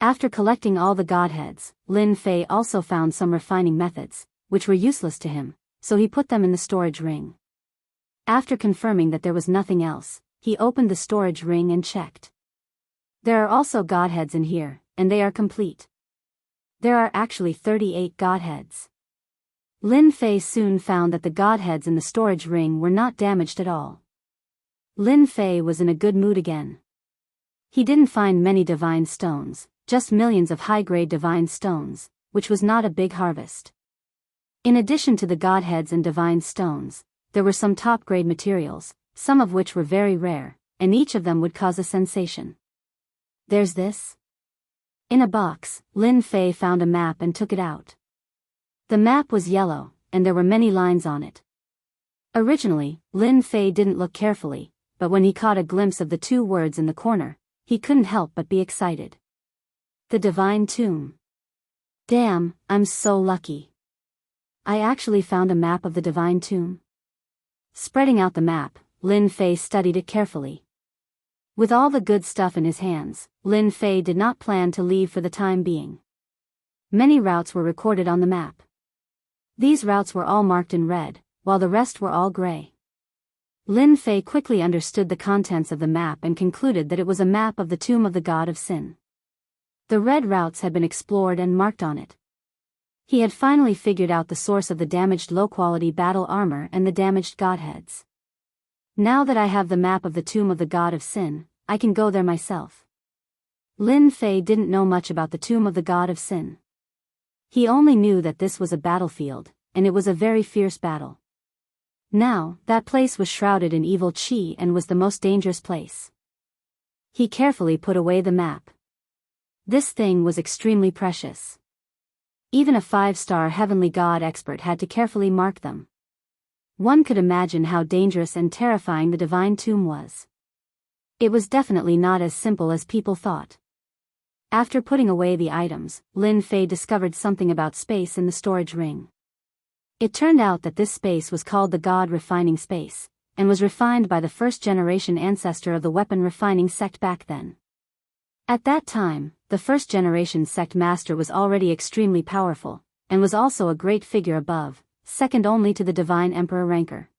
[SPEAKER 1] After collecting all the godheads, Lin Fei also found some refining methods, which were useless to him, so he put them in the storage ring. After confirming that there was nothing else, he opened the storage ring and checked. There are also godheads in here, and they are complete. There are actually 38 godheads. Lin Fei soon found that the godheads in the storage ring were not damaged at all. Lin Fei was in a good mood again. He didn't find many divine stones, just millions of high-grade divine stones, which was not a big harvest. In addition to the godheads and divine stones, there were some top-grade materials, some of which were very rare, and each of them would cause a sensation. There's this. In a box, Lin Fei found a map and took it out. The map was yellow, and there were many lines on it. Originally, Lin Fei didn't look carefully, but when he caught a glimpse of the 2 words in the corner, he couldn't help but be excited. The Divine Tomb. Damn, I'm so lucky. I actually found a map of the Divine Tomb. Spreading out the map, Lin Fei studied it carefully. With all the good stuff in his hands, Lin Fei did not plan to leave for the time being. Many routes were recorded on the map. These routes were all marked in red, while the rest were all gray. Lin Fei quickly understood the contents of the map and concluded that it was a map of the tomb of the god of sin. The red routes had been explored and marked on it. He had finally figured out the source of the damaged low-quality battle armor and the damaged godheads. Now that I have the map of the tomb of the god of sin, I can go there myself. Lin Fei didn't know much about the tomb of the god of sin. He only knew that this was a battlefield, and it was a very fierce battle. Now, that place was shrouded in evil qi and was the most dangerous place. He carefully put away the map. This thing was extremely precious. Even a 5-star heavenly god expert had to carefully mark them. One could imagine how dangerous and terrifying the divine tomb was. It was definitely not as simple as people thought. After putting away the items, Lin Fei discovered something about space in the storage ring. It turned out that this space was called the God Refining Space, and was refined by the first-generation ancestor of the weapon refining sect back then. At that time, the first-generation sect master was already extremely powerful, and was also a great figure above, second only to the Divine Emperor Rancor.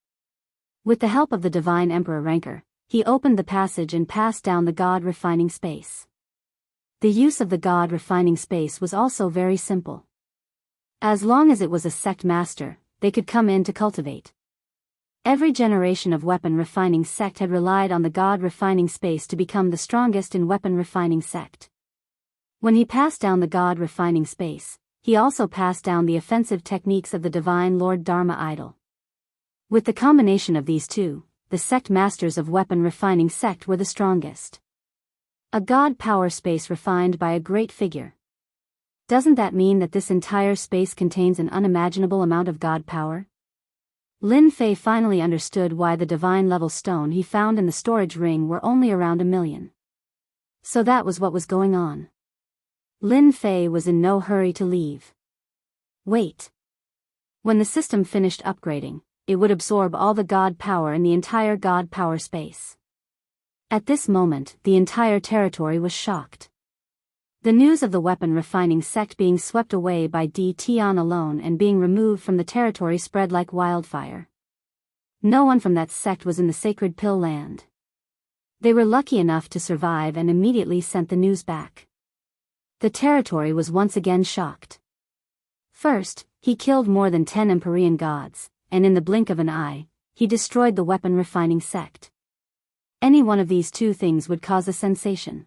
[SPEAKER 1] With the help of the Divine Emperor Rancor, he opened the passage and passed down the God Refining Space. The use of the God Refining Space was also very simple. As long as it was a sect master, they could come in to cultivate. Every generation of weapon refining sect had relied on the God Refining Space to become the strongest in weapon refining sect. When he passed down the God Refining Space, he also passed down the offensive techniques of the Divine Lord Dharma Idol. With the combination of these two, the sect masters of weapon refining sect were the strongest. A God power space refined by a great figure. Doesn't that mean that this entire space contains an unimaginable amount of God power? Lin Fei finally understood why the divine level stone he found in the storage ring were only around 1,000,000. So that was what was going on. Lin Fei was in no hurry to leave. Wait. When the system finished upgrading, it would absorb all the God power in the entire God power space. At this moment, the entire territory was shocked. The news of the weapon refining sect being swept away by Di Tian alone and being removed from the territory spread like wildfire. No one from that sect was in the Sacred Pill Land. They were lucky enough to survive and immediately sent the news back. The territory was once again shocked. First, he killed more than 10 Empyrean gods, and in the blink of an eye, he destroyed the weapon refining sect. Any one of these two things would cause a sensation.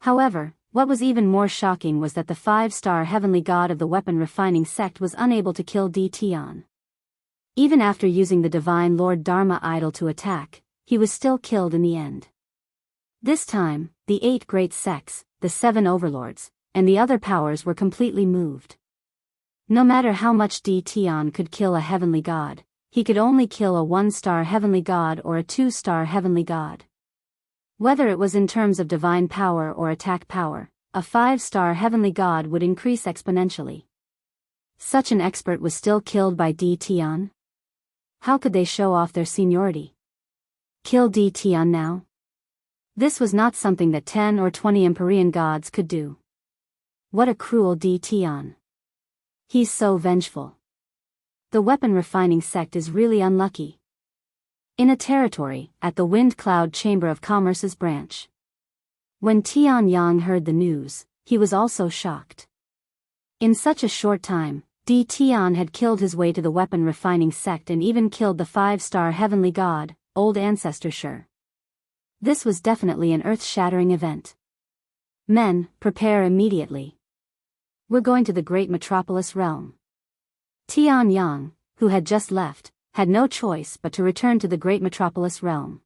[SPEAKER 1] However, what was even more shocking was that the 5-star heavenly god of the weapon refining sect was unable to kill Di Tian. Even after using the Divine Lord Dharma Idol to attack, he was still killed in the end. This time, the 8 great sects, the 7 overlords, and the other powers were completely moved. No matter how much Di Tian could kill a heavenly god, he could only kill a 1-star heavenly god or a 2-star heavenly god. Whether it was in terms of divine power or attack power, a 5-star heavenly god would increase exponentially. Such an expert was still killed by Di Tian? How could they show off their seniority? Kill Di Tian now? This was not something that 10 or 20 Empyrean gods could do. What a cruel Di Tian. He's so vengeful. The weapon refining sect is really unlucky. In a territory, at the Wind Cloud Chamber of Commerce's branch. When Tian Yang heard the news, he was also shocked. In such a short time, Di Tian had killed his way to the weapon refining sect and even killed the 5-star heavenly god, Old Ancestor Shi. This was definitely an earth-shattering event. Men, prepare immediately. We're going to the great metropolis realm. Tian Yang, who had just left, had no choice but to return to the great metropolis realm.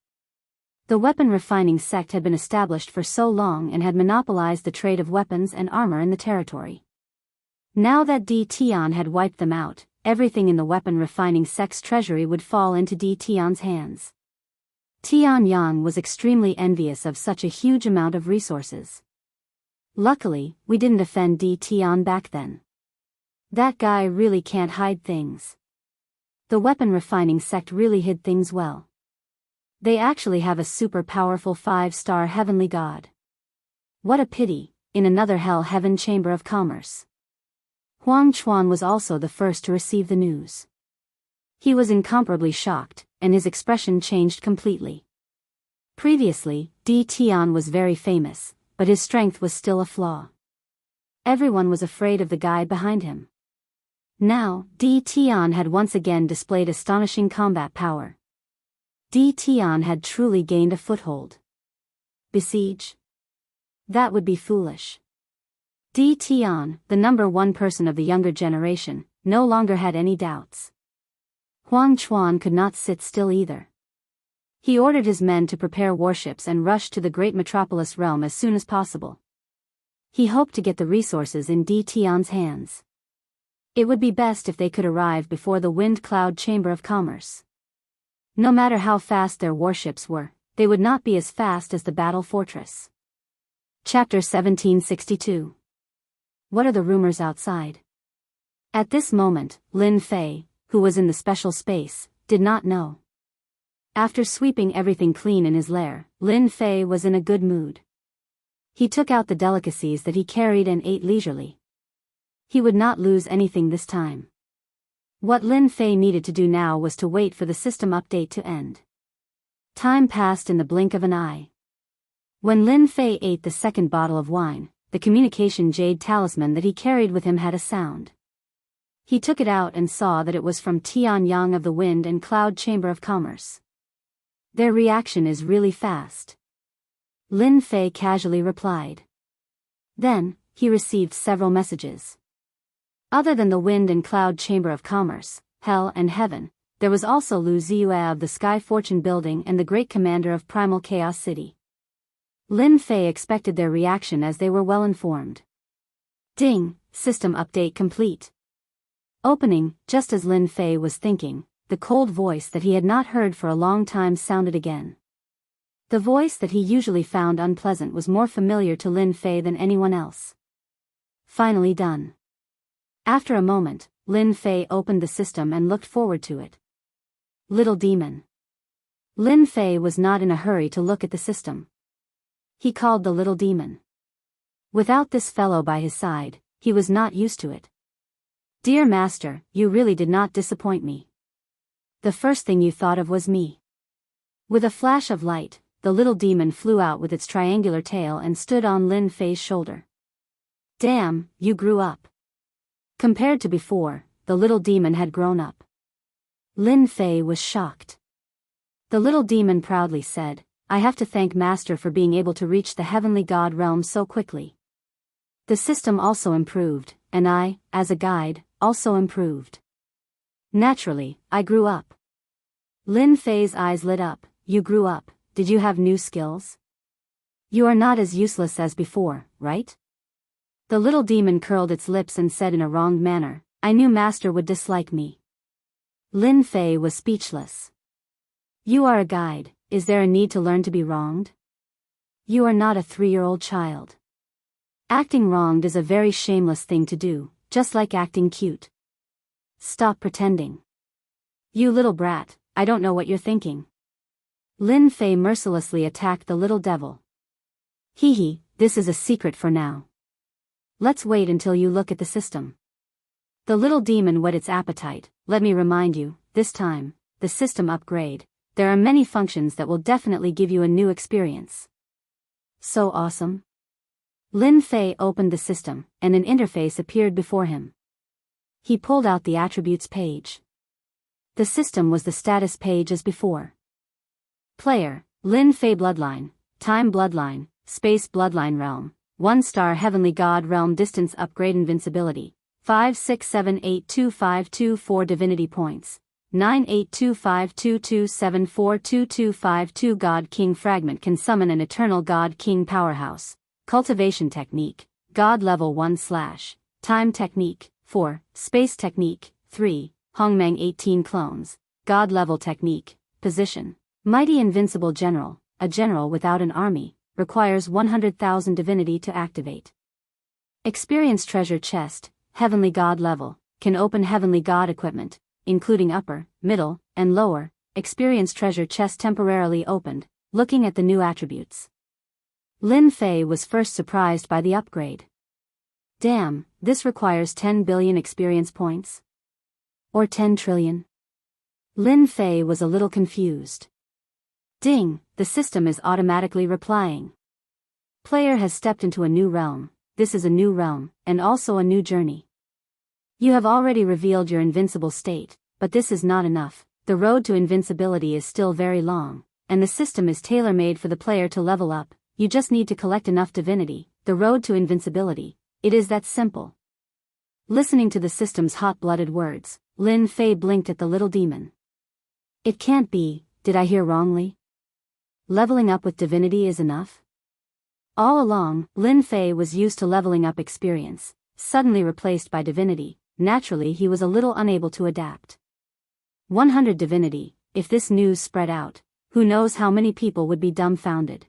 [SPEAKER 1] The weapon refining sect had been established for so long and had monopolized the trade of weapons and armor in the territory. Now that Di Tian had wiped them out, everything in the weapon refining sect's treasury would fall into Di Tian's hands. Tian Yang was extremely envious of such a huge amount of resources. Luckily, we didn't offend Di Tian back then. That guy really can't hide things. The weapon refining sect really hid things well. They actually have a super powerful 5-star heavenly god. What a pity, in another Hell Heaven Chamber of Commerce. Huang Chuan was also the first to receive the news. He was incomparably shocked, and his expression changed completely. Previously, Di Tian was very famous, but his strength was still a flaw. Everyone was afraid of the guy behind him. Now, Di Tian had once again displayed astonishing combat power. Di Tian had truly gained a foothold. Besiege? That would be foolish. Di Tian, the number 1 person of the younger generation, no longer had any doubts. Huang Chuan could not sit still either. He ordered his men to prepare warships and rush to the great metropolis realm as soon as possible. He hoped to get the resources in Di Tian's hands. It would be best if they could arrive before the Wind Cloud Chamber of Commerce. No matter how fast their warships were, they would not be as fast as the battle fortress. Chapter 1762. What are the rumors outside? At this moment, Lin Fei, who was in the special space, did not know. After sweeping everything clean in his lair, Lin Fei was in a good mood. He took out the delicacies that he carried and ate leisurely. He would not lose anything this time. What Lin Fei needed to do now was to wait for the system update to end. Time passed in the blink of an eye. When Lin Fei ate the second bottle of wine, the communication jade talisman that he carried with him had a sound. He took it out and saw that it was from Tianyang of the Wind and Cloud Chamber of Commerce. Their reaction is really fast. Lin Fei casually replied. Then, he received several messages. Other than the Wind and Cloud Chamber of Commerce, Hell and Heaven, there was also Lu Ziyue of the Sky Fortune Building and the Great Commander of Primal Chaos City. Lin Fei expected their reaction as they were well informed. Ding, system update complete. Opening, just as Lin Fei was thinking, the cold voice that he had not heard for a long time sounded again. The voice that he usually found unpleasant was more familiar to Lin Fei than anyone else. Finally done. After a moment, Lin Fei opened the system and looked forward to it. Little demon. Lin Fei was not in a hurry to look at the system. He called the little demon. Without this fellow by his side, he was not used to it. Dear Master, you really did not disappoint me. The first thing you thought of was me. With a flash of light, the little demon flew out with its triangular tail and stood on Lin Fei's shoulder. Damn, you grew up. Compared to before, the little demon had grown up. Lin Fei was shocked. The little demon proudly said, I have to thank Master for being able to reach the heavenly god realm so quickly. The system also improved, and I, as a guide, also improved. Naturally, I grew up. Lin Fei's eyes lit up. You grew up, did you have new skills? You are not as useless as before, right? The little demon curled its lips and said in a wronged manner, I knew Master would dislike me. Lin Fei was speechless. You are a guide, is there a need to learn to be wronged? You are not a 3-year-old child. Acting wronged is a very shameless thing to do, just like acting cute. Stop pretending. You little brat, I don't know what you're thinking. Lin Fei mercilessly attacked the little devil. Hee, this is a secret for now. Let's wait until you look at the system. The little demon whet its appetite. Let me remind you, this time, the system upgrade, there are many functions that will definitely give you a new experience. So awesome. Lin Fei opened the system, and an interface appeared before him. He pulled out the attributes page. The system was the status page as before. Player, Lin Fei Bloodline, Time Bloodline, Space Bloodline Realm, 1-star Heavenly God Realm Distance Upgrade Invincibility, 567825254 Divinity Points, 9825227422252 God King Fragment can summon an Eternal God King Powerhouse, Cultivation Technique, God Level 1/ Time Technique, 4, Space Technique, 3, Hongmeng 18 Clones, God Level Technique, Position, Mighty Invincible General, a general without an army, requires 100,000 divinity to activate. Experience Treasure Chest, Heavenly God Level, can open Heavenly God equipment, including upper, middle, and lower. Experience Treasure Chest temporarily opened, looking at the new attributes. Lin Fei was first surprised by the upgrade. Damn, this requires 10 billion experience points? Or 10 trillion? Lin Fei was a little confused. Ding, the system is automatically replying. Player has stepped into a new realm. This is a new realm, and also a new journey. You have already revealed your invincible state, but this is not enough. The road to invincibility is still very long, and the system is tailor-made for the player to level up. You just need to collect enough divinity. The road to invincibility. It is that simple. Listening to the system's hot-blooded words, Lin Fei blinked at the little demon. It can't be, did I hear wrongly? Leveling up with divinity is enough? All along, Lin Fei was used to leveling up experience, suddenly replaced by divinity. Naturally he was a little unable to adapt. 100 divinity, if this news spread out, who knows how many people would be dumbfounded.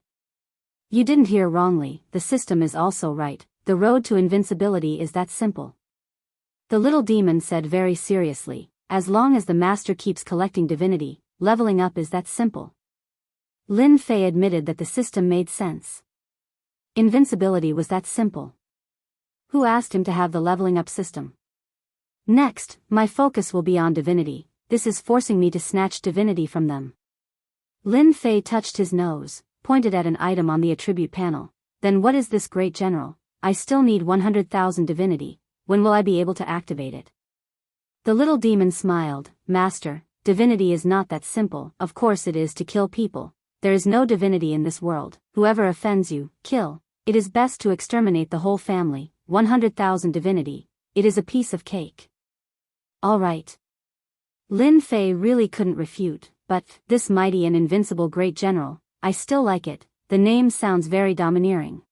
[SPEAKER 1] You didn't hear wrongly, the system is also right, the road to invincibility is that simple. The little demon said very seriously, as long as the master keeps collecting divinity, leveling up is that simple. Lin Fei admitted that the system made sense. Invincibility was that simple. Who asked him to have the leveling up system? Next, my focus will be on divinity, this is forcing me to snatch divinity from them. Lin Fei touched his nose, pointed at an item on the attribute panel. Then what is this great general? I still need 100,000 divinity, when will I be able to activate it? The little demon smiled, Master, divinity is not that simple, of course it is to kill people. There is no divinity in this world, whoever offends you, kill. It is best to exterminate the whole family, 100,000 divinity, it is a piece of cake. All right. Lin Fei really couldn't refute, but, this mighty and invincible great general, I still like it, the name sounds very domineering.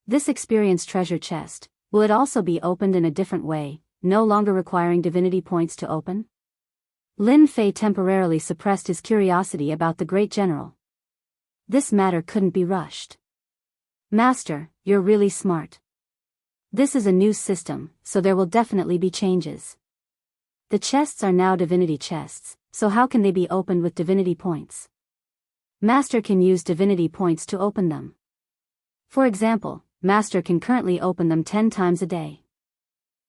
[SPEAKER 1] This experience treasure chest, will it also be opened in a different way, no longer requiring divinity points to open? Lin Fei temporarily suppressed his curiosity about the great general. This matter couldn't be rushed. Master, you're really smart. This is a new system, so there will definitely be changes. The chests are now divinity chests, so how can they be opened with divinity points? Master can use divinity points to open them. For example, Master can currently open them 10 times a day.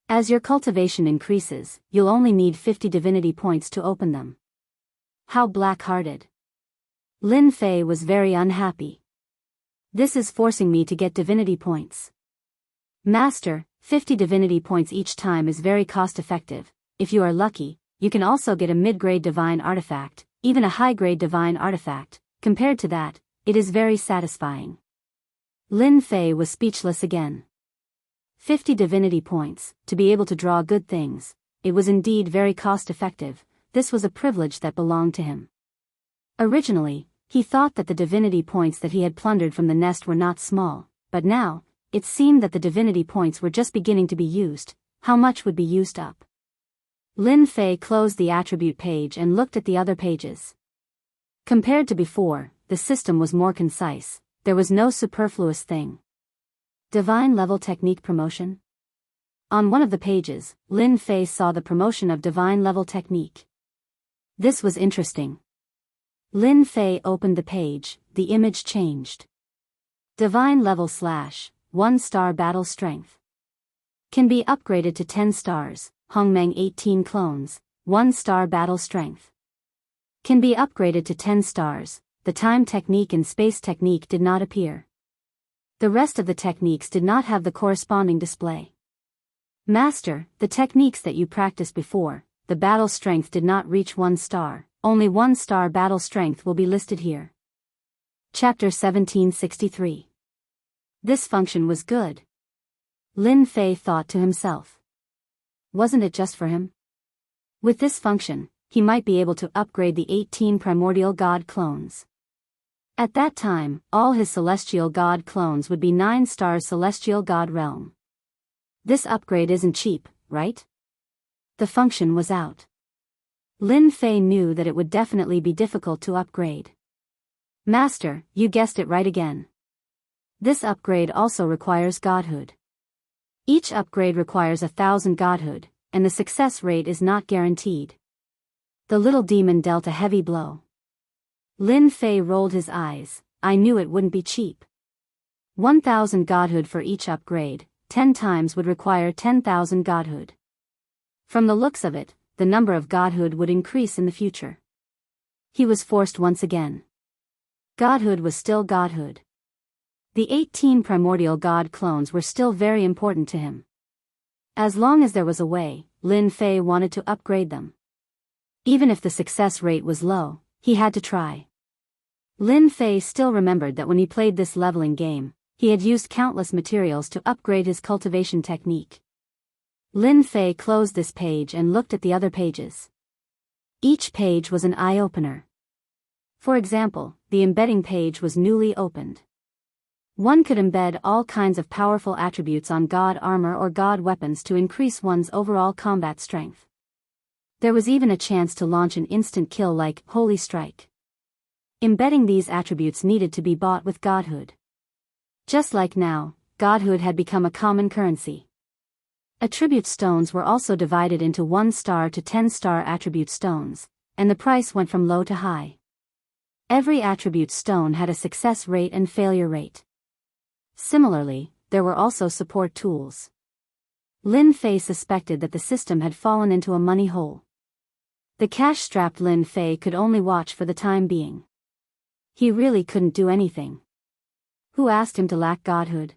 [SPEAKER 1] As your cultivation increases, you'll only need 50 divinity points to open them. How black-hearted. Lin Fei was very unhappy. This is forcing me to get divinity points. Master, 50 divinity points each time is very cost-effective. If you are lucky, you can also get a mid-grade divine artifact, even a high-grade divine artifact. Compared to that, it is very satisfying. Lin Fei was speechless again. 50 divinity points, to be able to draw good things, it was indeed very cost-effective, this was a privilege that belonged to him. Originally, he thought that the divinity points that he had plundered from the nest were not small, but now, it seemed that the divinity points were just beginning to be used. How much would be used up? Lin Fei closed the attribute page and looked at the other pages. Compared to before, the system was more concise, there was no superfluous thing. Divine level technique promotion? On one of the pages, Lin Fei saw the promotion of divine level technique. This was interesting. Lin Fei opened the page, the image changed. Divine level / 1-star battle strength. Can be upgraded to 10 stars, Hongmeng 18 clones, 1-star battle strength. Can be upgraded to 10 stars, the time technique and space technique did not appear. The rest of the techniques did not have the corresponding display. Master, the techniques that you practiced before, the battle strength did not reach 1 star, only 1-star battle strength will be listed here. Chapter 1763. This function was good. Lin Fei thought to himself. Wasn't it just for him? With this function, he might be able to upgrade the 18 primordial god clones. At that time, all his celestial god clones would be 9-star celestial god realm. This upgrade isn't cheap, right? The function was out. Lin Fei knew that it would definitely be difficult to upgrade. Master, you guessed it right again. This upgrade also requires godhood. Each upgrade requires 1,000 godhood, and the success rate is not guaranteed. The little demon dealt a heavy blow. Lin Fei rolled his eyes, I knew it wouldn't be cheap. 1,000 godhood for each upgrade, 10 times would require 10,000 godhood. From the looks of it, the number of godhood would increase in the future. He was forced once again. Godhood was still godhood. The 18 primordial god clones were still very important to him. As long as there was a way, Lin Fei wanted to upgrade them. Even if the success rate was low, he had to try. Lin Fei still remembered that when he played this leveling game, he had used countless materials to upgrade his cultivation technique. Lin Fei closed this page and looked at the other pages. Each page was an eye-opener. For example, the embedding page was newly opened. One could embed all kinds of powerful attributes on god armor or god weapons to increase one's overall combat strength. There was even a chance to launch an instant kill like Holy Strike. Embedding these attributes needed to be bought with godhood. Just like now, godhood had become a common currency. Attribute stones were also divided into 1-star to 10-star attribute stones, and the price went from low to high. Every attribute stone had a success rate and failure rate. Similarly, there were also support tools. Lin Fei suspected that the system had fallen into a money hole. The cash-strapped Lin Fei could only watch for the time being. He really couldn't do anything. Who asked him to lack godhood?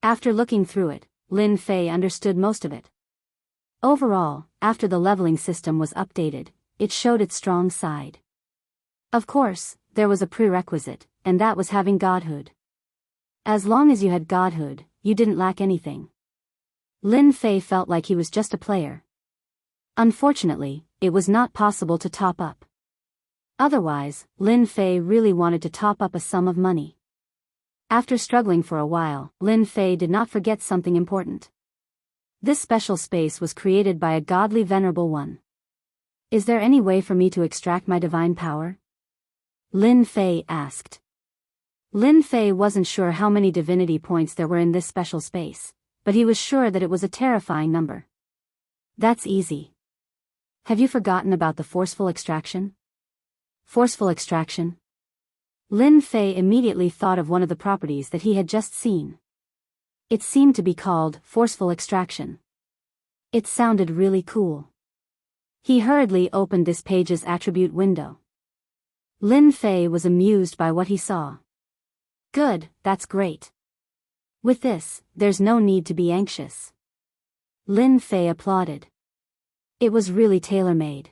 [SPEAKER 1] After looking through it, Lin Fei understood most of it. Overall, after the leveling system was updated, it showed its strong side. Of course, there was a prerequisite, and that was having godhood. As long as you had godhood, you didn't lack anything. Lin Fei felt like he was just a player. Unfortunately, it was not possible to top up. Otherwise, Lin Fei really wanted to top up a sum of money. After struggling for a while, Lin Fei did not forget something important. This special space was created by a godly venerable one. Is there any way for me to extract my divine power? Lin Fei asked. Lin Fei wasn't sure how many divinity points there were in this special space, but he was sure that it was a terrifying number. That's easy. Have you forgotten about the forceful extraction? Forceful extraction? Lin Fei immediately thought of one of the properties that he had just seen. It seemed to be called forceful extraction. It sounded really cool. He hurriedly opened this page's attribute window. Lin Fei was amused by what he saw. Good, that's great. With this, there's no need to be anxious. Lin Fei applauded. It was really tailor-made.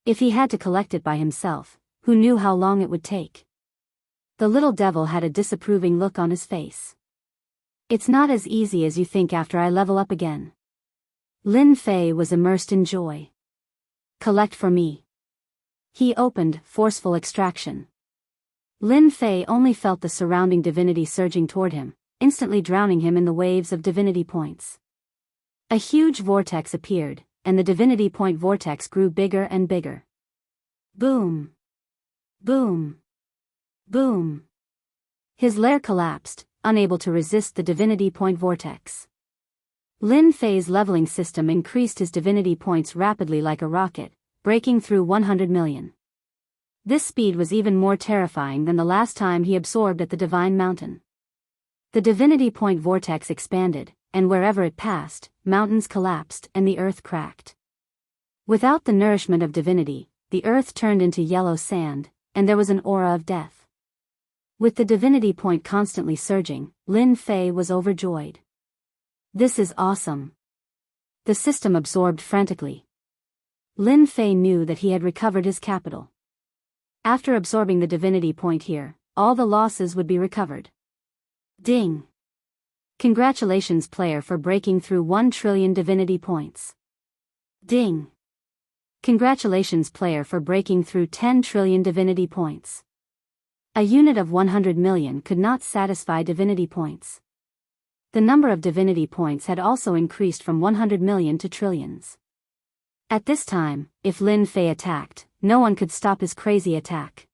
[SPEAKER 1] If he had to collect it by himself, who knew how long it would take? The little devil had a disapproving look on his face. It's not as easy as you think after I level up again. Lin Fei was immersed in joy. Collect for me. He opened forceful extraction. Lin Fei only felt the surrounding divinity surging toward him, instantly drowning him in the waves of divinity points. A huge vortex appeared, and the divinity point vortex grew bigger and bigger. Boom! Boom! Boom! His lair collapsed, unable to resist the divinity point vortex. Lin Fei's leveling system increased his divinity points rapidly like a rocket, breaking through 100 million. This speed was even more terrifying than the last time he absorbed at the Divine Mountain. The divinity point vortex expanded, and wherever it passed, mountains collapsed and the earth cracked. Without the nourishment of divinity, the earth turned into yellow sand, and there was an aura of death. With the divinity point constantly surging, Lin Fei was overjoyed. This is awesome. The system absorbed frantically. Lin Fei knew that he had recovered his capital. After absorbing the divinity point here, all the losses would be recovered. Ding! Congratulations player for breaking through 1 trillion divinity points. Ding! Congratulations player for breaking through 10 trillion divinity points. A unit of 100 million could not satisfy divinity points. The number of divinity points had also increased from 100 million to trillions. At this time, if Lin Fei attacked, no one could stop his crazy attack.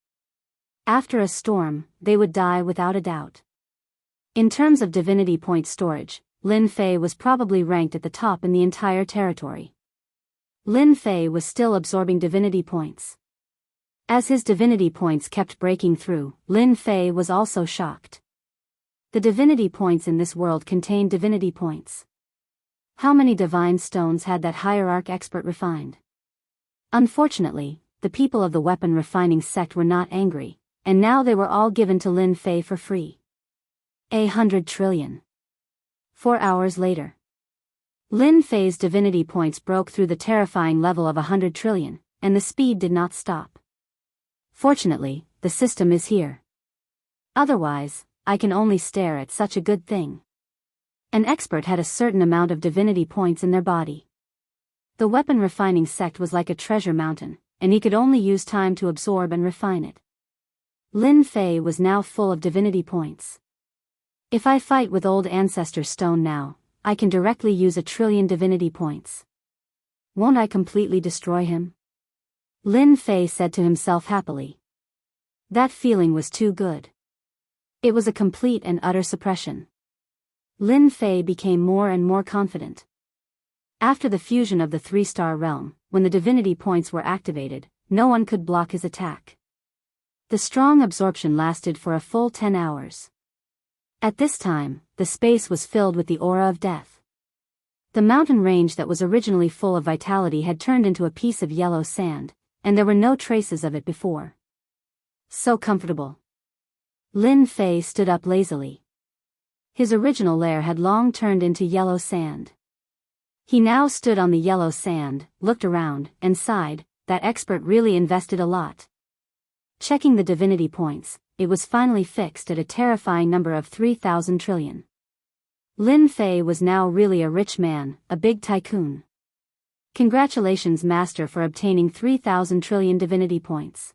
[SPEAKER 1] After a storm, they would die without a doubt. In terms of divinity point storage, Lin Fei was probably ranked at the top in the entire territory. Lin Fei was still absorbing divinity points. As his divinity points kept breaking through, Lin Fei was also shocked. The divinity points in this world contained divinity points. How many divine stones had that hierarch expert refined? Unfortunately, the people of the weapon refining sect were not angry, and now they were all given to Lin Fei for free. 100 trillion. 4 hours later. Lin Fei's divinity points broke through the terrifying level of 100 trillion, and the speed did not stop. Fortunately, the system is here. Otherwise, I can only stare at such a good thing. An expert had a certain amount of divinity points in their body. The weapon refining sect was like a treasure mountain, and he could only use time to absorb and refine it. Lin Fei was now full of divinity points. If I fight with old ancestor stone now, I can directly use 1 trillion divinity points. Won't I completely destroy him? Lin Fei said to himself happily. That feeling was too good. It was a complete and utter suppression. Lin Fei became more and more confident. After the fusion of the three-star realm, when the divinity points were activated, no one could block his attack. The strong absorption lasted for a full 10 hours. At this time, the space was filled with the aura of death. The mountain range that was originally full of vitality had turned into a piece of yellow sand, and there were no traces of it before. So comfortable. Lin Fei stood up lazily. His original lair had long turned into yellow sand. He now stood on the yellow sand, looked around, and sighed. That expert really invested a lot. Checking the divinity points, it was finally fixed at a terrifying number of 3,000 trillion. Lin Fei was now really a rich man, a big tycoon. Congratulations, Master, for obtaining 3,000 trillion divinity points.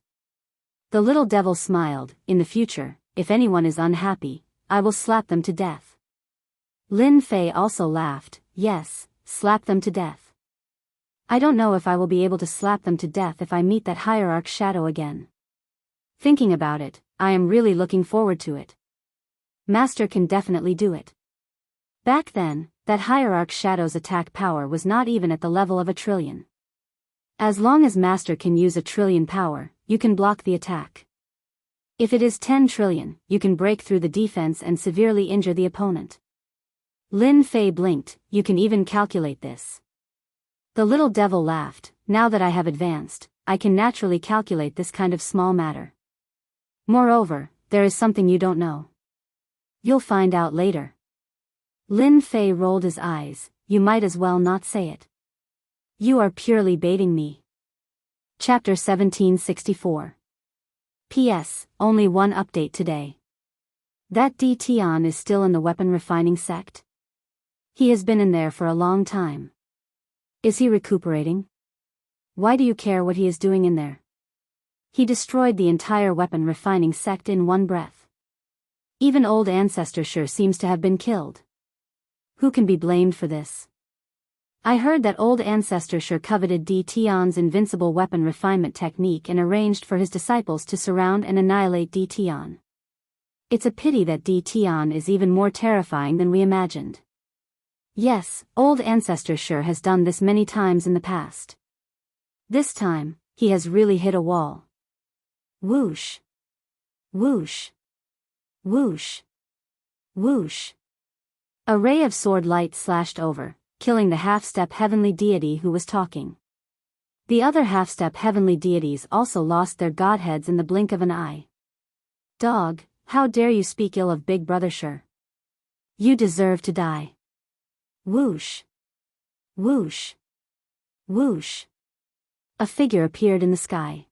[SPEAKER 1] The little devil smiled. In the future, if anyone is unhappy, I will slap them to death. Lin Fei also laughed. Yes, slap them to death. I don't know if I will be able to slap them to death if I meet that hierarch shadow again. Thinking about it, I am really looking forward to it. Master can definitely do it. Back then, that hierarch shadow's attack power was not even at the level of 1 trillion. As long as Master can use 1 trillion power, you can block the attack. If it is 10 trillion, you can break through the defense and severely injure the opponent. Lin Fei blinked. You can even calculate this. The little devil laughed. Now that I have advanced, I can naturally calculate this kind of small matter. Moreover, there is something you don't know. You'll find out later. Lin Fei rolled his eyes. You might as well not say it. You are purely baiting me. Chapter 1764. P.S. Only one update today. That D. Tian is still in the weapon refining sect? He has been in there for a long time. Is he recuperating? Why do you care what he is doing in there? He destroyed the entire weapon refining sect in one breath. Even old Ancestor sure seems to have been killed. Who can be blamed for this? I heard that old Ancestor sure coveted D. Tian's invincible weapon refinement technique and arranged for his disciples to surround and annihilate D. Tian. It's a pity that D. Tian is even more terrifying than we imagined. Yes, old Ancestor sure has done this many times in the past. This time, he has really hit a wall. Whoosh. Whoosh. Whoosh. Whoosh. A ray of sword light slashed over, killing the half-step heavenly deity who was talking. The other half-step heavenly deities also lost their godheads in the blink of an eye. Dog, how dare you speak ill of Big Brother Sure? You deserve to die. Whoosh. Whoosh. Whoosh. A figure appeared in the sky.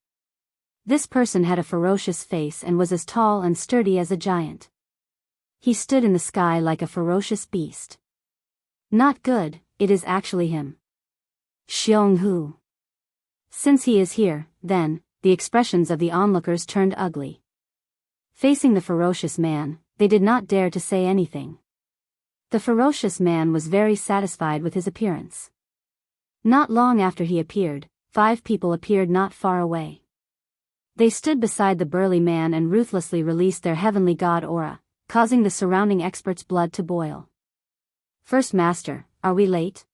[SPEAKER 1] This person had a ferocious face and was as tall and sturdy as a giant. He stood in the sky like a ferocious beast. Not good, it is actually him. Xionghu. Since he is here, then, the expressions of the onlookers turned ugly. Facing the ferocious man, they did not dare to say anything. The ferocious man was very satisfied with his appearance. Not long after he appeared, 5 people appeared not far away. They stood beside the burly man and ruthlessly released their heavenly god aura, causing the surrounding experts' blood to boil. First Master, are we late?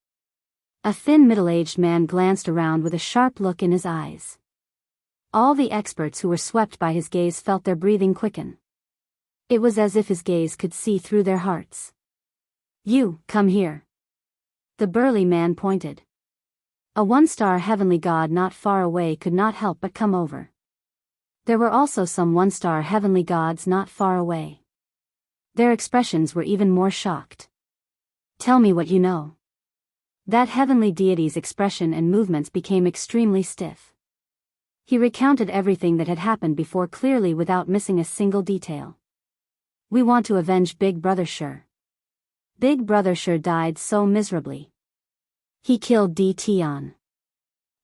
[SPEAKER 1] A thin middle-aged man glanced around with a sharp look in his eyes. All the experts who were swept by his gaze felt their breathing quicken. It was as if his gaze could see through their hearts. You, come here. The burly man pointed. A 1-star heavenly god not far away could not help but come over. There were also some 1-star heavenly gods not far away. Their expressions were even more shocked. Tell me what you know. That heavenly deity's expression and movements became extremely stiff. He recounted everything that had happened before clearly without missing a single detail. We want to avenge Big Brother Sure. Big Brother Sure died so miserably. He killed D. Tian.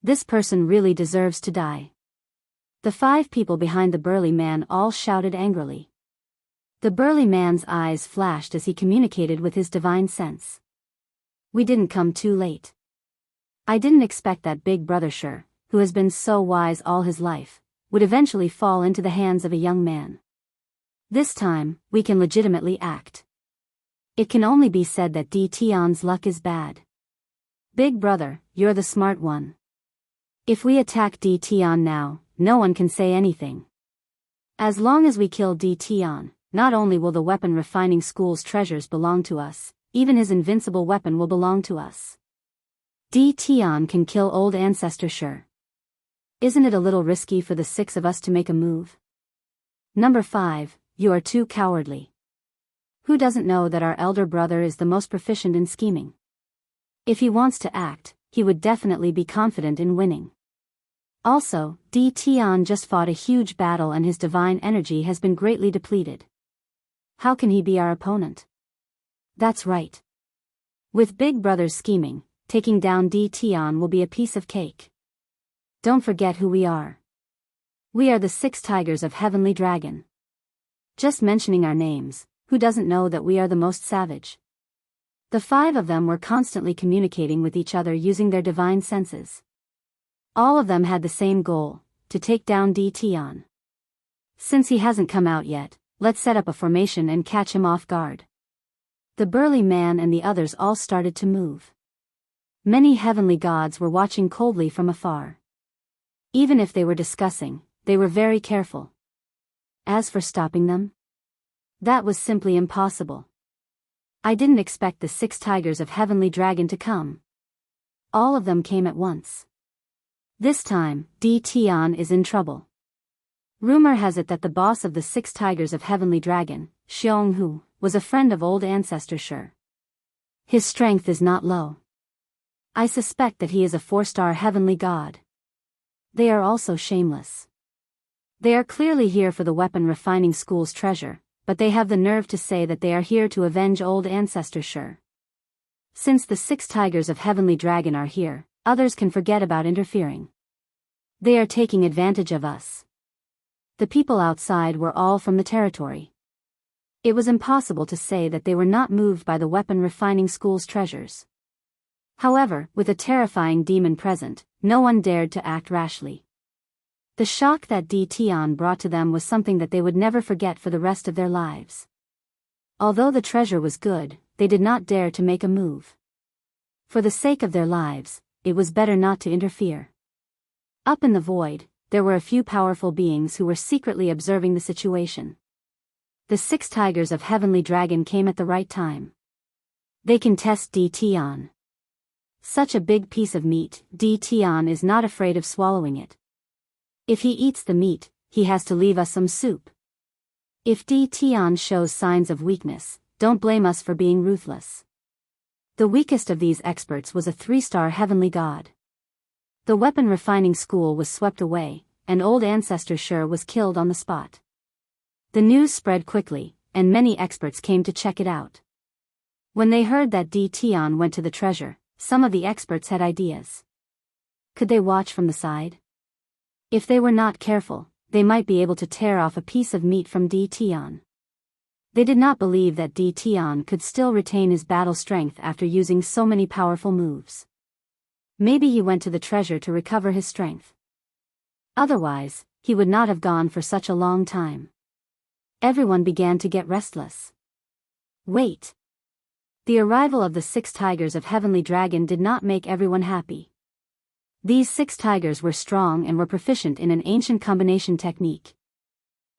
[SPEAKER 1] This person really deserves to die. The 5 people behind the burly man all shouted angrily. The burly man's eyes flashed as he communicated with his divine sense. We didn't come too late. I didn't expect that Big Brother Sure, who has been so wise all his life, would eventually fall into the hands of a young man. This time, we can legitimately act. It can only be said that Tion's luck is bad. Big brother, you're the smart one. If we attack Tion now, no one can say anything. As long as we kill Tion, not only will the weapon refining school's treasures belong to us, even his invincible weapon will belong to us. Tion can kill old ancestor sure. Isn't it a little risky for the 6 of us to make a move? Number 5, you are too cowardly. Who doesn't know that our elder brother is the most proficient in scheming? If he wants to act, he would definitely be confident in winning. Also, Tion just fought a huge battle and his divine energy has been greatly depleted. How can he be our opponent? That's right. With Big Brother's scheming, taking down Tion will be a piece of cake. Don't forget who we are. We are the 6 Tigers of Heavenly Dragon. Just mentioning our names, who doesn't know that we are the most savage? The 5 of them were constantly communicating with each other using their divine senses. All of them had the same goal, to take down Tion. Since he hasn't come out yet, let's set up a formation and catch him off guard. The burly man and the others all started to move. Many heavenly gods were watching coldly from afar. Even if they were discussing, they were very careful. As for stopping them, that was simply impossible. I didn't expect the 6 Tigers of Heavenly Dragon to come. All of them came at once. This time, Tion is in trouble. Rumor has it that the boss of the 6 Tigers of Heavenly Dragon, Xionghu, was a friend of old ancestor Shi. His strength is not low. I suspect that he is a 4-star heavenly god. They are also shameless. They are clearly here for the weapon refining school's treasure, but they have the nerve to say that they are here to avenge old ancestor Shi. Since the 6 Tigers of Heavenly Dragon are here, others can forget about interfering. They are taking advantage of us. The people outside were all from the territory. It was impossible to say that they were not moved by the weapon refining school's treasures. However, with a terrifying demon present, no one dared to act rashly. The shock that Tion brought to them was something that they would never forget for the rest of their lives. Although the treasure was good, they did not dare to make a move. For the sake of their lives, it was better not to interfere. Up in the void, there were a few powerful beings who were secretly observing the situation. The 6 Tigers of Heavenly Dragon came at the right time. They can test Tion. Such a big piece of meat, Tion is not afraid of swallowing it. If he eats the meat, he has to leave us some soup. If Tion shows signs of weakness, don't blame us for being ruthless. The weakest of these experts was a 3-star heavenly god. The weapon refining school was swept away, and old ancestor Shi was killed on the spot. The news spread quickly, and many experts came to check it out. When they heard that Tion went to the treasure, some of the experts had ideas. Could they watch from the side? If they were not careful, they might be able to tear off a piece of meat from Tion. They did not believe that Tion could still retain his battle strength after using so many powerful moves. Maybe he went to the treasure to recover his strength. Otherwise, he would not have gone for such a long time. Everyone began to get restless. Wait. The arrival of the 6 Tigers of Heavenly Dragon did not make everyone happy. These 6 tigers were strong and were proficient in an ancient combination technique.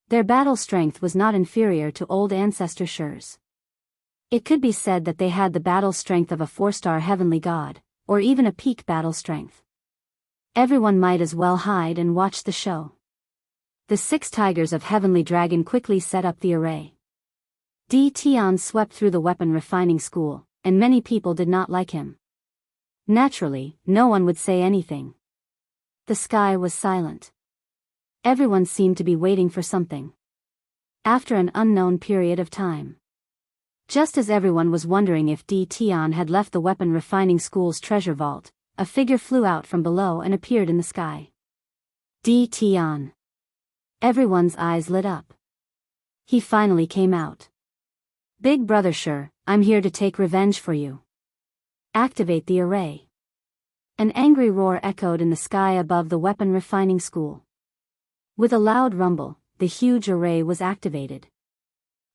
[SPEAKER 1] Their battle strength was not inferior to old ancestor Shi's. It could be said that they had the battle strength of a 4-star heavenly god, or even a peak battle strength. Everyone might as well hide and watch the show. The 6 Tigers of Heavenly Dragon quickly set up the array. Tion swept through the weapon refining school, and many people did not like him. Naturally, no one would say anything. The sky was silent. Everyone seemed to be waiting for something. After an unknown period of time. Just as everyone was wondering if Tion had left the weapon refining school's treasure vault, a figure flew out from below and appeared in the sky. Tion. Everyone's eyes lit up. He finally came out. Big brother Shi, I'm here to take revenge for you. Activate the array. An angry roar echoed in the sky above the weapon refining school. With a loud rumble, the huge array was activated.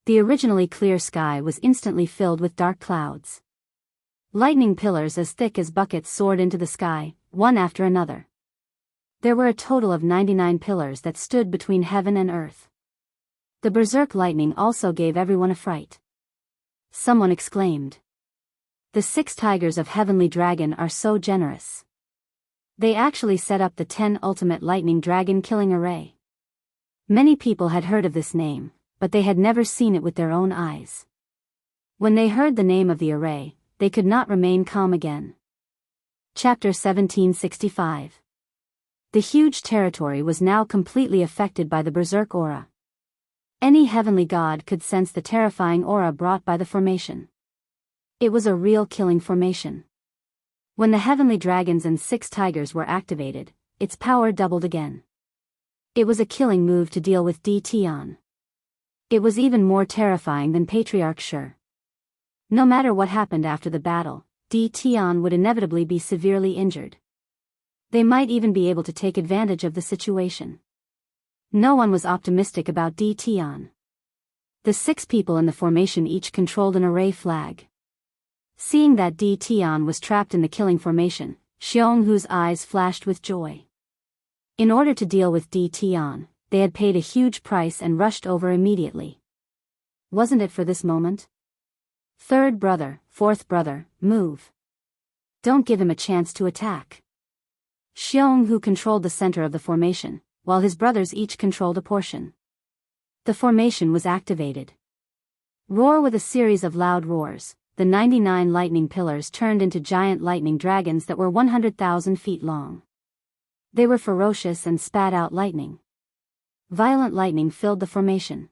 [SPEAKER 1] The originally clear sky was instantly filled with dark clouds. Lightning pillars as thick as buckets soared into the sky, one after another. There were a total of 99 pillars that stood between heaven and earth. The berserk lightning also gave everyone a fright. Someone exclaimed. The 6 tigers of Heavenly Dragon are so generous. They actually set up the 10 ultimate lightning dragon killing array. Many people had heard of this name, but they had never seen it with their own eyes. When they heard the name of the array, they could not remain calm again. Chapter 1765. The huge territory was now completely affected by the berserk aura. Any heavenly god could sense the terrifying aura brought by the formation. It was a real killing formation. When the heavenly dragons and 6 tigers were activated, its power doubled again. It was a killing move to deal with Tion. It was even more terrifying than Patriarch Sure. No matter what happened after the battle, Tion would inevitably be severely injured. They might even be able to take advantage of the situation. No one was optimistic about Tion. The 6 people in the formation each controlled an array flag. Seeing that Tion was trapped in the killing formation, Xionghu's eyes flashed with joy. In order to deal with Tion, they had paid a huge price and rushed over immediately. Wasn't it for this moment? 3rd brother, 4th brother, move. Don't give him a chance to attack. Xionghu controlled the center of the formation, while his brothers each controlled a portion. The formation was activated. Roar with a series of loud roars, the 99 lightning pillars turned into giant lightning dragons that were 100,000 feet long. They were ferocious and spat out lightning. Violent lightning filled the formation.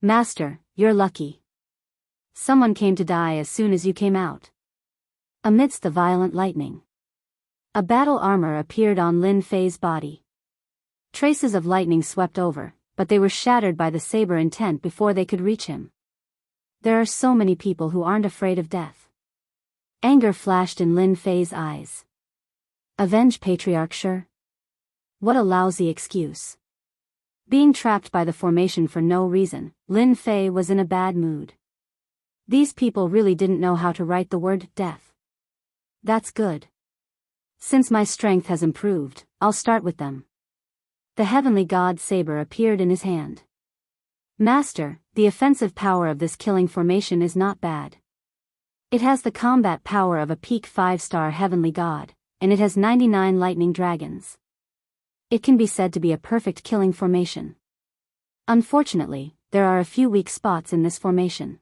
[SPEAKER 1] Master, you're lucky. Someone came to die as soon as you came out. Amidst the violent lightning, a battle armor appeared on Lin Fei's body. Traces of lightning swept over, but they were shattered by the saber intent before they could reach him. There are so many people who aren't afraid of death. Anger flashed in Lin Fei's eyes. Avenge Patriarch Sure? What a lousy excuse. Being trapped by the formation for no reason, Lin Fei was in a bad mood. These people really didn't know how to write the word death. That's good. Since my strength has improved, I'll start with them. The heavenly god saber appeared in his hand. Master, the offensive power of this killing formation is not bad. It has the combat power of a peak 5-star heavenly god, and it has 99 lightning dragons. It can be said to be a perfect killing formation. Unfortunately, there are a few weak spots in this formation.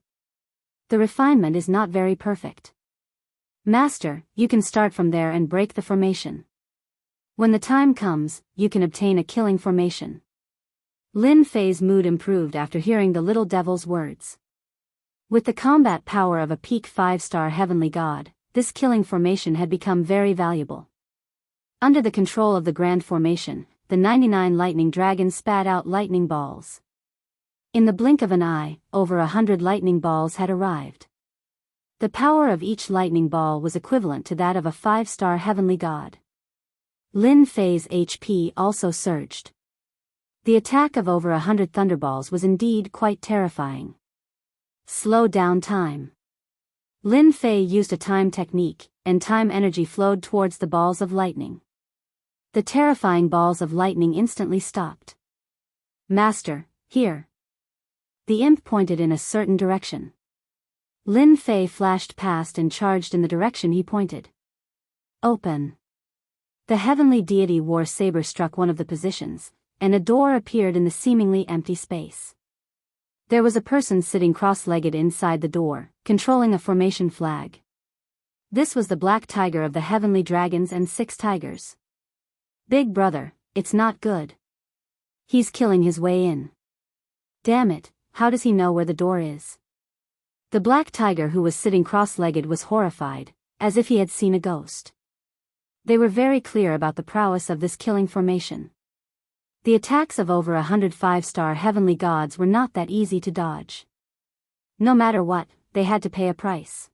[SPEAKER 1] The refinement is not very perfect. Master, you can start from there and break the formation. When the time comes, you can obtain a killing formation. Lin Fei's mood improved after hearing the little devil's words. With the combat power of a peak 5-star heavenly god, this killing formation had become very valuable. Under the control of the grand formation, the 99 lightning dragons spat out lightning balls. In the blink of an eye, over 100 lightning balls had arrived. The power of each lightning ball was equivalent to that of a 5-star heavenly god. Lin Fei's HP also surged. The attack of over 100 thunderballs was indeed quite terrifying. Slow down time. Lin Fei used a time technique, and time energy flowed towards the balls of lightning. The terrifying balls of lightning instantly stopped. Master, here. The imp pointed in a certain direction. Lin Fei flashed past and charged in the direction he pointed. Open. The heavenly deity war saber struck one of the positions, and a door appeared in the seemingly empty space. There was a person sitting cross-legged inside the door, controlling a formation flag. This was the black tiger of the heavenly dragons and 6 tigers. Big brother, it's not good. He's killing his way in. Damn it, how does he know where the door is? The black tiger who was sitting cross-legged was horrified, as if he had seen a ghost. They were very clear about the prowess of this killing formation. The attacks of over 100 5-star heavenly gods were not that easy to dodge. No matter what, they had to pay a price.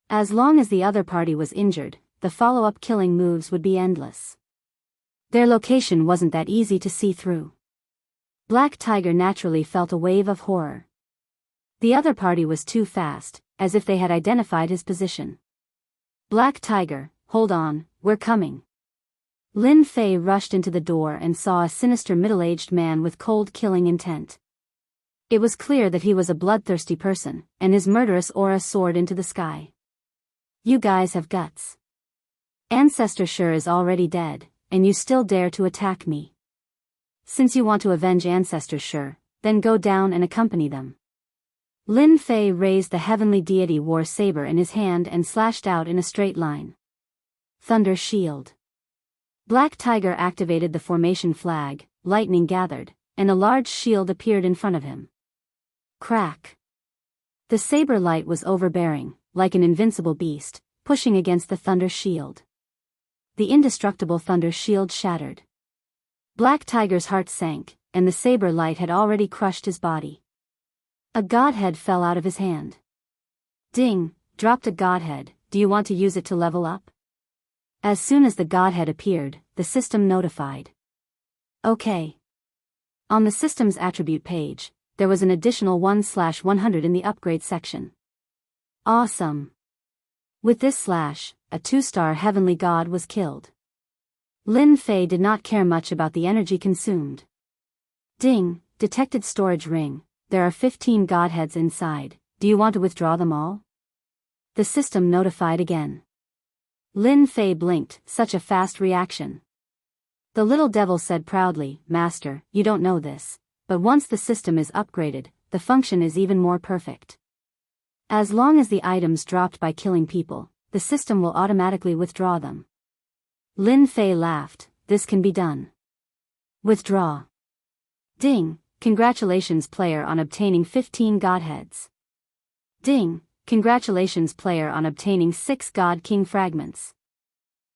[SPEAKER 1] As long as the other party was injured, the follow-up killing moves would be endless. Their location wasn't that easy to see through. Black Tiger naturally felt a wave of horror. The other party was too fast, as if they had identified his position. Black Tiger, hold on, we're coming. Lin Fei rushed into the door and saw a sinister middle-aged man with cold killing intent. It was clear that he was a bloodthirsty person, and his murderous aura soared into the sky. You guys have guts. Ancestor Sure is already dead, and you still dare to attack me. Since you want to avenge Ancestor Sure, then go down and accompany them. Lin Fei raised the heavenly deity war saber in his hand and slashed out in a straight line. Thunder Shield. Black Tiger activated the formation flag, lightning gathered, and a large shield appeared in front of him. Crack. The saber light was overbearing, like an invincible beast, pushing against the Thunder Shield. The indestructible Thunder Shield shattered. Black Tiger's heart sank, and the saber light had already crushed his body. A godhead fell out of his hand. Ding, dropped a godhead, do you want to use it to level up? As soon as the godhead appeared, the system notified. Okay. On the system's attribute page, there was an additional 1/100 in the upgrade section. Awesome. With this slash, a 2-star heavenly god was killed. Lin Fei did not care much about the energy consumed. Ding, detected storage ring, there are 15 godheads inside, do you want to withdraw them all? The system notified again. Lin Fei blinked, such a fast reaction. The little devil said proudly, Master, you don't know this, but once the system is upgraded, the function is even more perfect. As long as the items dropped by killing people, the system will automatically withdraw them. Lin Fei laughed, this can be done. Withdraw. Ding, congratulations player on obtaining 15 godheads. Ding, congratulations player on obtaining 6 God King fragments.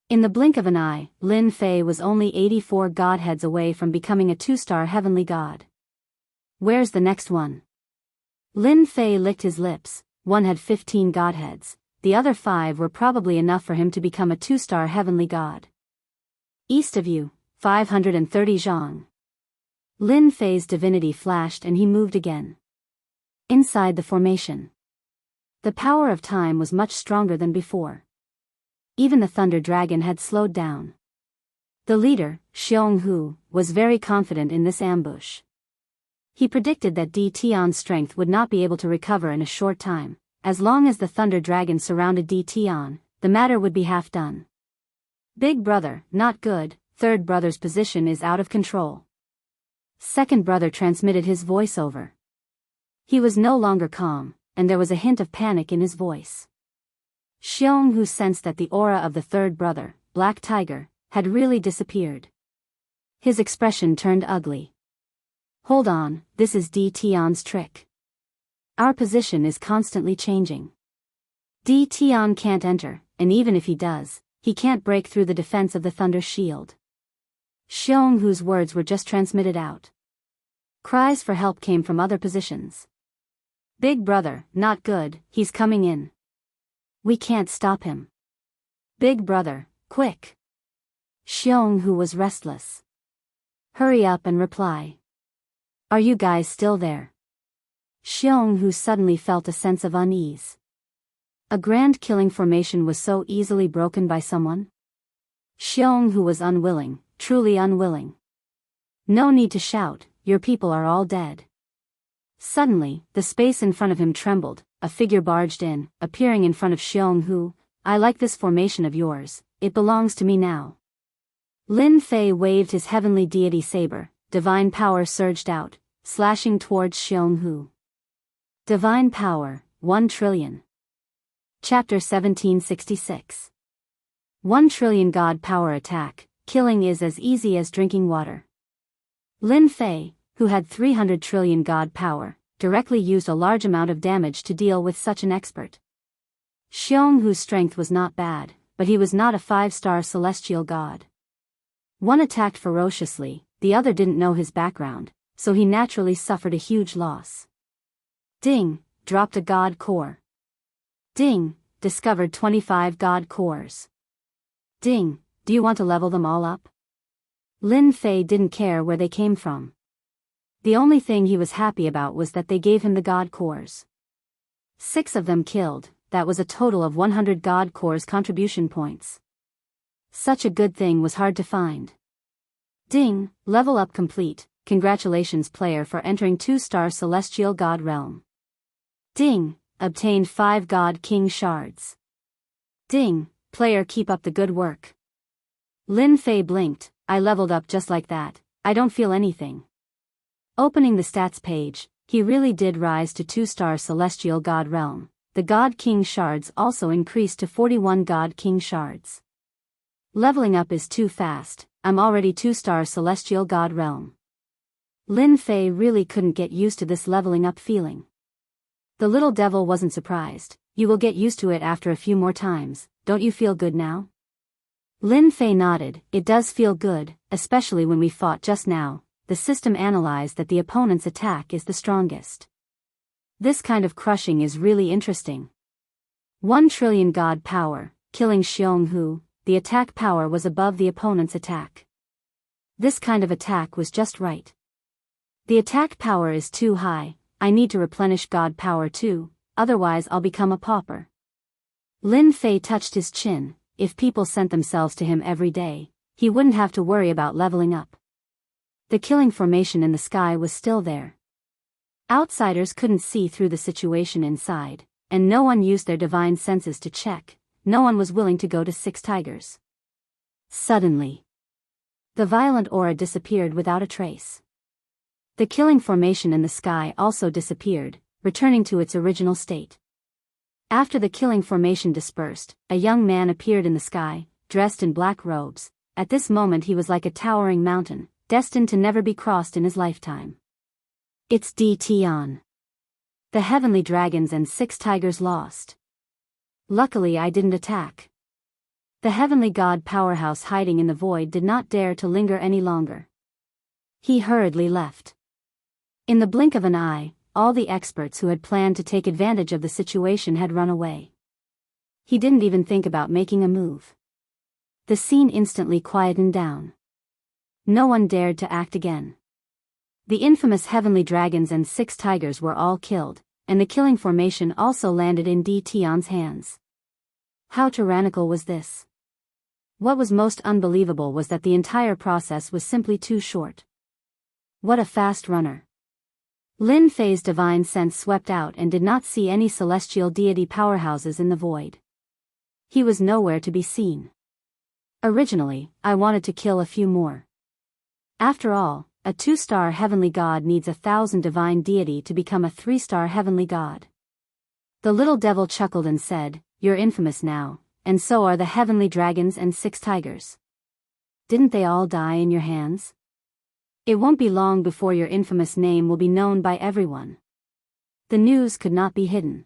[SPEAKER 1] In the blink of an eye, Lin Fei was only 84 godheads away from becoming a 2-star heavenly god. Where's the next one? Lin Fei licked his lips, one had 15 godheads, the other 5 were probably enough for him to become a 2-star heavenly god. East of you, 530 zhang. Lin Fei's divinity flashed and he moved again. Inside the formation. The power of time was much stronger than before. Even the Thunder Dragon had slowed down. The leader, Xionghu, was very confident in this ambush. He predicted that Di Tian's strength would not be able to recover in a short time. As long as the Thunder Dragon surrounded Di Tian, the matter would be half done. Big brother, not good, third brother's position is out of control. Second brother transmitted his voice over. He was no longer calm, and there was a hint of panic in his voice. Xionghu sensed that the aura of the third brother, Black Tiger, had really disappeared. His expression turned ugly. Hold on, this is Di Tian's trick. Our position is constantly changing. Di Tian can't enter, and even if he does, he can't break through the defense of the Thunder Shield. Xionghu's words were just transmitted out. Cries for help came from other positions. Big brother, not good, he's coming in. We can't stop him. Big brother, quick. Xionghu was restless. Hurry up and reply. Are you guys still there? Xionghu suddenly felt a sense of unease. A grand killing formation was so easily broken by someone? Xionghu was unwilling, truly unwilling. No need to shout, your people are all dead. Suddenly, the space in front of him trembled, a figure barged in, appearing in front of Xionghu. I like this formation of yours, it belongs to me now. Lin Fei waved his heavenly deity saber, divine power surged out, slashing towards Xionghu. Divine power, 1 trillion. Chapter 1766. 1 trillion God power attack, killing is as easy as drinking water. Lin Fei, who had 300 trillion God power, directly used a large amount of damage to deal with such an expert. Xionghu's strength was not bad, but he was not a 5-star celestial god. One attacked ferociously, the other didn't know his background, so he naturally suffered a huge loss. Ding, dropped a god core. Ding, discovered 25 god cores. Ding, do you want to level them all up? Lin Fei didn't care where they came from. The only thing he was happy about was that they gave him the god cores. 6 of them killed. That was a total of 100 God Core's contribution points. Such a good thing was hard to find. Ding, level up complete. Congratulations player for entering 2-star Celestial God Realm. Ding, obtained 5 God King shards. Ding, player keep up the good work. Lin Fei blinked, I leveled up just like that, I don't feel anything. Opening the stats page, he really did rise to 2-star Celestial God Realm. The God King shards also increased to 41 God King shards. Leveling up is too fast, I'm already 2-star Celestial God Realm. Lin Fei really couldn't get used to this leveling up feeling. The little devil wasn't surprised, you will get used to it after a few more times, don't you feel good now? Lin Fei nodded, it does feel good, especially when we fought just now. The system analyzed that the opponent's attack is the strongest. This kind of crushing is really interesting. 1 trillion God power, killing Xionghu, the attack power was above the opponent's attack. This kind of attack was just right. The attack power is too high, I need to replenish God power too, otherwise I'll become a pauper. Lin Fei touched his chin, if people sent themselves to him every day, he wouldn't have to worry about leveling up. The killing formation in the sky was still there. Outsiders couldn't see through the situation inside, and no one used their divine senses to check, no one was willing to go to 6 tigers. Suddenly, the violent aura disappeared without a trace. The killing formation in the sky also disappeared, returning to its original state. After the killing formation dispersed, a young man appeared in the sky, dressed in black robes. At this moment he was like a towering mountain, destined to never be crossed in his lifetime. It's D. Tian. The heavenly dragons and 6 tigers lost. Luckily I didn't attack. The heavenly god powerhouse hiding in the void did not dare to linger any longer. He hurriedly left. In the blink of an eye, all the experts who had planned to take advantage of the situation had run away. He didn't even think about making a move. The scene instantly quietened down. No one dared to act again. The infamous heavenly dragons and 6 tigers were all killed, and the killing formation also landed in D. Tian's hands. How tyrannical was this? What was most unbelievable was that the entire process was simply too short. What a fast runner. Lin Fei's divine sense swept out and did not see any celestial deity powerhouses in the void. He was nowhere to be seen. Originally, I wanted to kill a few more. After all, a 2-star heavenly god needs 1,000 divine deity to become a 3-star heavenly god. The little devil chuckled and said, you're infamous now, and so are the heavenly dragons and 6 tigers. Didn't they all die in your hands? It won't be long before your infamous name will be known by everyone. The news could not be hidden.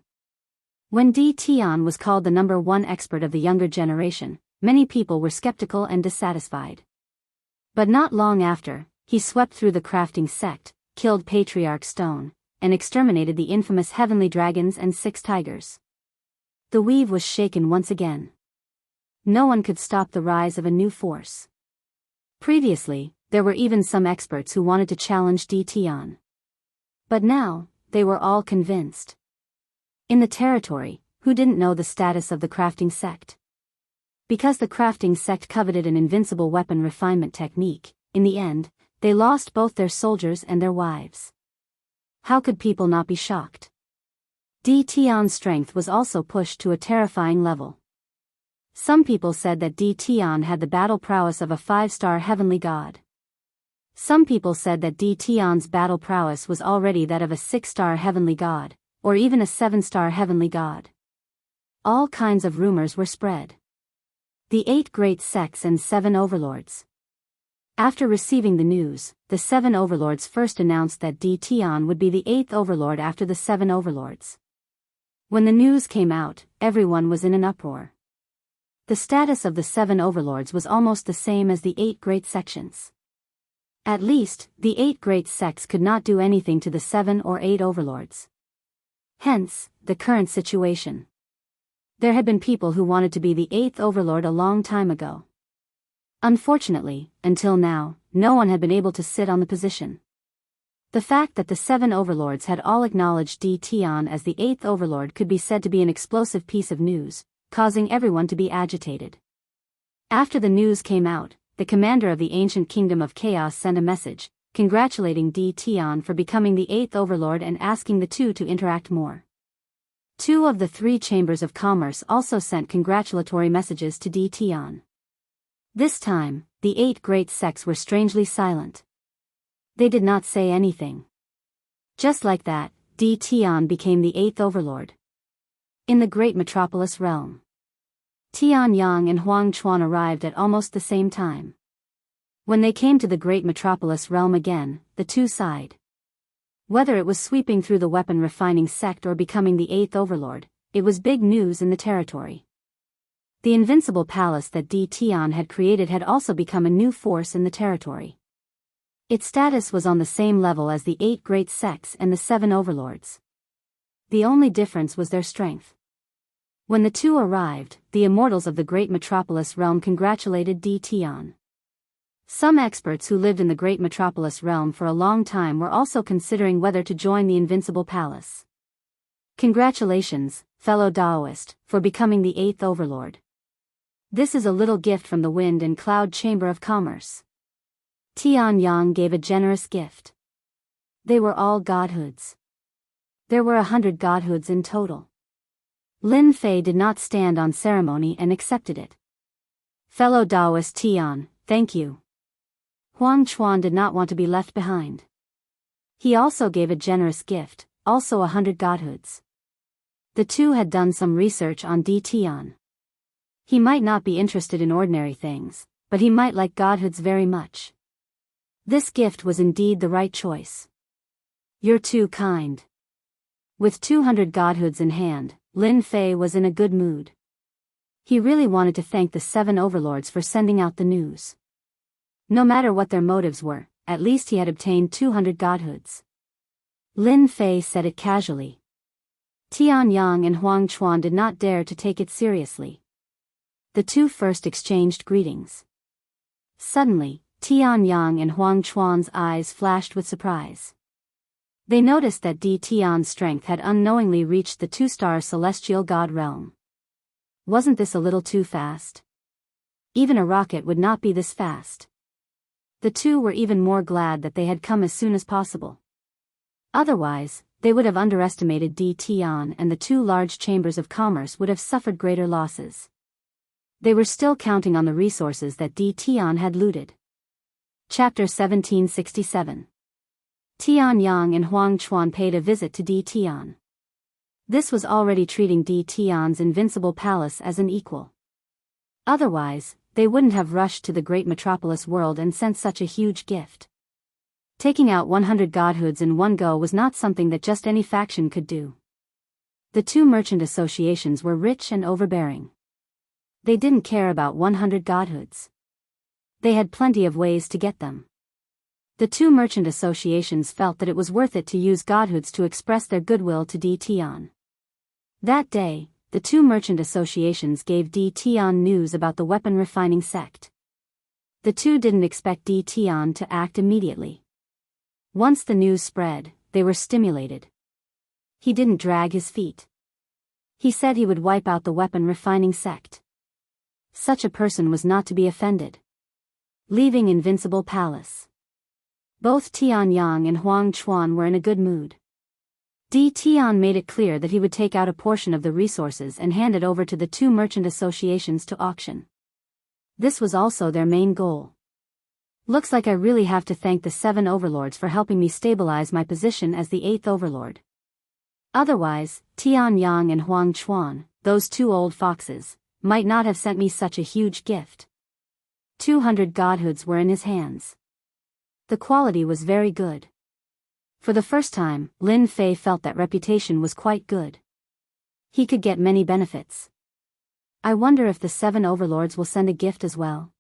[SPEAKER 1] When D. Tian was called the #1 expert of the younger generation, many people were skeptical and dissatisfied. But not long after, he swept through the crafting sect, killed Patriarch Stone, and exterminated the infamous heavenly dragons and 6 tigers. The weave was shaken once again. No one could stop the rise of a new force. Previously, there were even some experts who wanted to challenge D. Tian. But now, they were all convinced. In the territory, who didn't know the status of the crafting sect? Because the crafting sect coveted an invincible weapon refinement technique, in the end, they lost both their soldiers and their wives. How could people not be shocked? D. Tian's strength was also pushed to a terrifying level. Some people said that D. Tian had the battle prowess of a 5-star heavenly god. Some people said that D. Tian's battle prowess was already that of a 6-star heavenly god, or even a 7-star heavenly god. All kinds of rumors were spread. The 8 great sects and 7 overlords. After receiving the news, the 7 overlords first announced that D. Tian would be the 8th overlord after the 7 overlords. When the news came out, everyone was in an uproar. The status of the 7 overlords was almost the same as the 8 great sections. At least, the 8 great sects could not do anything to the 7 or 8 overlords. Hence, the current situation. There had been people who wanted to be the 8th overlord a long time ago. Unfortunately, until now, no one had been able to sit on the position. The fact that the 7 overlords had all acknowledged D. Tian as the 8th overlord could be said to be an explosive piece of news, causing everyone to be agitated. After the news came out, the commander of the ancient kingdom of chaos sent a message, congratulating D. Tian for becoming the 8th overlord and asking the two to interact more. 2 of the 3 chambers of commerce also sent congratulatory messages to D. Tian. This time, the 8 great sects were strangely silent. They did not say anything. Just like that, D. Tian became the 8th overlord. In the great metropolis realm, Tian Yang and Huang Chuan arrived at almost the same time. When they came to the great metropolis realm again, the two sighed. Whether it was sweeping through the weapon refining sect or becoming the 8th overlord, it was big news in the territory. The invincible palace that D. Tian had created had also become a new force in the territory. Its status was on the same level as the 8 great sects and the 7 overlords. The only difference was their strength. When the two arrived, the immortals of the great metropolis realm congratulated D. Tian. Some experts who lived in the great metropolis realm for a long time were also considering whether to join the invincible palace. Congratulations, fellow Daoist, for becoming the 8th overlord. This is a little gift from the Wind and Cloud Chamber of Commerce. Tian Yang gave a generous gift. They were all godhoods. There were 100 godhoods in total. Lin Fei did not stand on ceremony and accepted it. Fellow Daoist Tian, thank you. Huang Chuan did not want to be left behind. He also gave a generous gift, also 100 godhoods. The two had done some research on D. Tian. He might not be interested in ordinary things, but he might like godhoods very much. This gift was indeed the right choice. You're too kind. With 200 godhoods in hand, Lin Fei was in a good mood. He really wanted to thank the 7 overlords for sending out the news. No matter what their motives were, at least he had obtained 200 godhoods. Lin Fei said it casually. Tian Yang and Huang Chuan did not dare to take it seriously. The two first exchanged greetings. Suddenly, Tian Yang and Huang Chuan's eyes flashed with surprise. They noticed that D. Tian's strength had unknowingly reached the 2-star celestial god realm. Wasn't this a little too fast? Even a rocket would not be this fast. The two were even more glad that they had come as soon as possible. Otherwise, they would have underestimated D. Tian and the 2 large chambers of commerce would have suffered greater losses. They were still counting on the resources that D. Tian had looted. Chapter 1767. Tian Yang and Huang Chuan paid a visit to D. Tian. This was already treating D. Tian's invincible palace as an equal. Otherwise, they wouldn't have rushed to the great metropolis world and sent such a huge gift. Taking out 100 godhoods in one go was not something that just any faction could do. The 2 merchant associations were rich and overbearing. They didn't care about 100 godhoods. They had plenty of ways to get them. The 2 merchant associations felt that it was worth it to use godhoods to express their goodwill to D. Tian. That day, the 2 merchant associations gave D. Tian news about the weapon refining sect. The two didn't expect D. Tian to act immediately. Once the news spread, they were stimulated. He didn't drag his feet. He said he would wipe out the weapon refining sect. Such a person was not to be offended. Leaving Invincible Palace. Both Tian Yang and Huang Chuan were in a good mood. D. Tian made it clear that he would take out a portion of the resources and hand it over to the 2 merchant associations to auction. This was also their main goal. Looks like I really have to thank the 7 overlords for helping me stabilize my position as the 8th overlord. Otherwise, Tian Yang and Huang Chuan, those 2 old foxes, might not have sent me such a huge gift. 200 godhoods were in his hands. The quality was very good. For the first time, Lin Fei felt that reputation was quite good. He could get many benefits. I wonder if the 7 overlords will send a gift as well.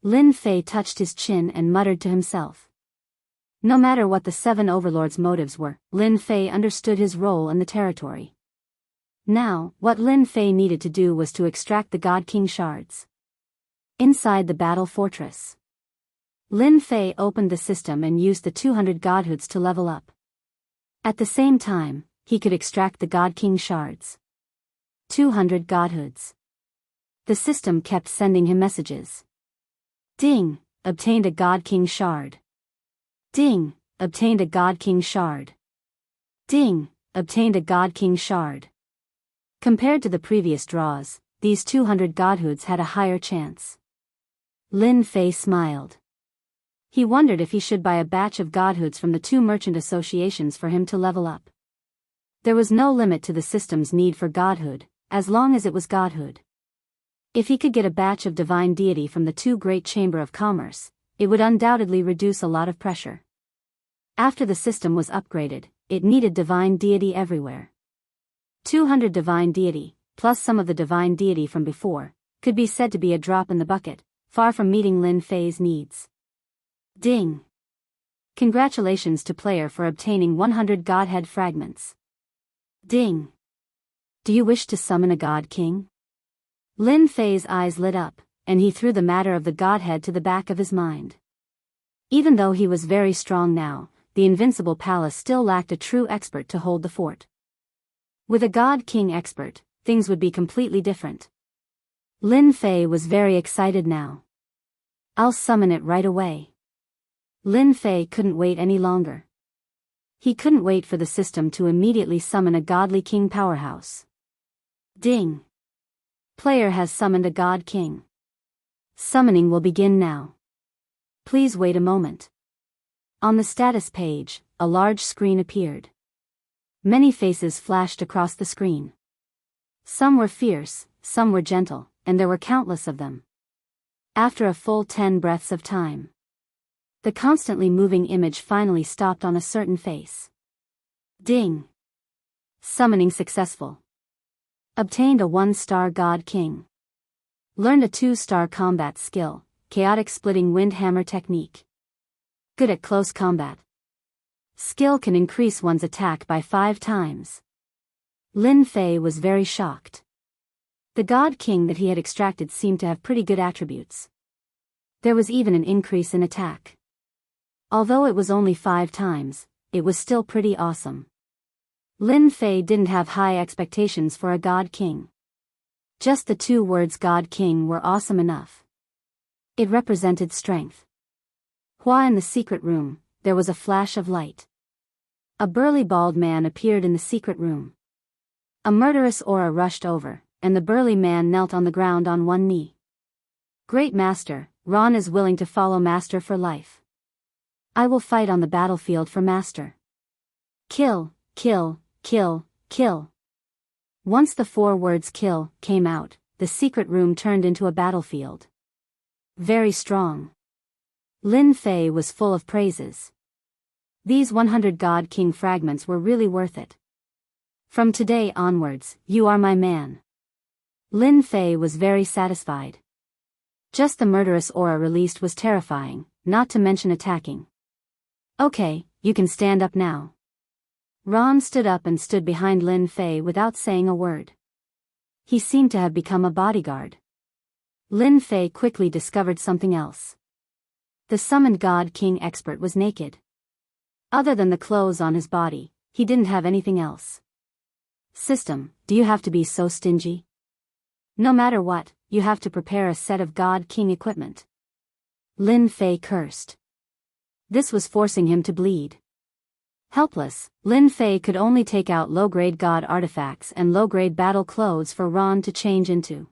[SPEAKER 1] Lin Fei touched his chin and muttered to himself. No matter what the 7 overlords' motives were, Lin Fei understood his role in the territory. Now, what Lin Fei needed to do was to extract the God King shards. Inside the battle fortress. Lin Fei opened the system and used the 200 godhoods to level up. At the same time, he could extract the God King shards. 200 godhoods. The system kept sending him messages. Ding, obtained a God King shard. Ding, obtained a God King shard. Ding, obtained a God King shard. Compared to the previous draws, these 200 godhoods had a higher chance. Lin Fei smiled. He wondered if he should buy a batch of godhoods from the 2 merchant associations for him to level up. There was no limit to the system's need for godhood, as long as it was godhood. If he could get a batch of divine deity from the 2 great chamber of commerce, it would undoubtedly reduce a lot of pressure. After the system was upgraded, it needed divine deity everywhere. 200 divine deity, plus some of the divine deity from before, could be said to be a drop in the bucket, far from meeting Lin Fei's needs. Ding! Congratulations to player for obtaining 100 Godhead fragments. Ding! Do you wish to summon a God King? Lin Fei's eyes lit up, and he threw the matter of the Godhead to the back of his mind. Even though he was very strong now, the invincible palace still lacked a true expert to hold the fort. With a God King expert, things would be completely different. Lin Fei was very excited now. I'll summon it right away. Lin Fei couldn't wait any longer. He couldn't wait for the system to immediately summon a godly king powerhouse. Ding! Player has summoned a God King. Summoning will begin now. Please wait a moment. On the status page, a large screen appeared. Many faces flashed across the screen. Some were fierce, some were gentle, and there were countless of them. After a full 10 breaths of time, the constantly moving image finally stopped on a certain face. Ding! Summoning successful. Obtained a 1-star God King. Learned a 2-star combat skill, Chaotic Splitting Wind Hammer Technique. Good at close combat. Skill can increase one's attack by 5 times. Lin Fei was very shocked. The God King that he had extracted seemed to have pretty good attributes. There was even an increase in attack. Although it was only 5 times, it was still pretty awesome. Lin Fei didn't have high expectations for a God King. Just the 2 words God King were awesome enough. It represented strength. While in the secret room, there was a flash of light. A burly bald man appeared in the secret room. A murderous aura rushed over, and the burly man knelt on the ground on one knee. Great Master, Ron is willing to follow Master for life. I will fight on the battlefield for Master. Kill, kill, kill, kill. Once the 4 words kill came out, the secret room turned into a battlefield. Very strong. Lin Fei was full of praises. These 100 God King fragments were really worth it. From today onwards, you are my man. Lin Fei was very satisfied. Just the murderous aura released was terrifying, not to mention attacking. Okay, you can stand up now. Ron stood up and stood behind Lin Fei without saying a word. He seemed to have become a bodyguard. Lin Fei quickly discovered something else. The summoned God King expert was naked. Other than the clothes on his body, he didn't have anything else. System, do you have to be so stingy? No matter what, you have to prepare a set of God King equipment. Lin Fei cursed. This was forcing him to bleed. Helpless, Lin Fei could only take out low-grade god artifacts and low-grade battle clothes for Ron to change into.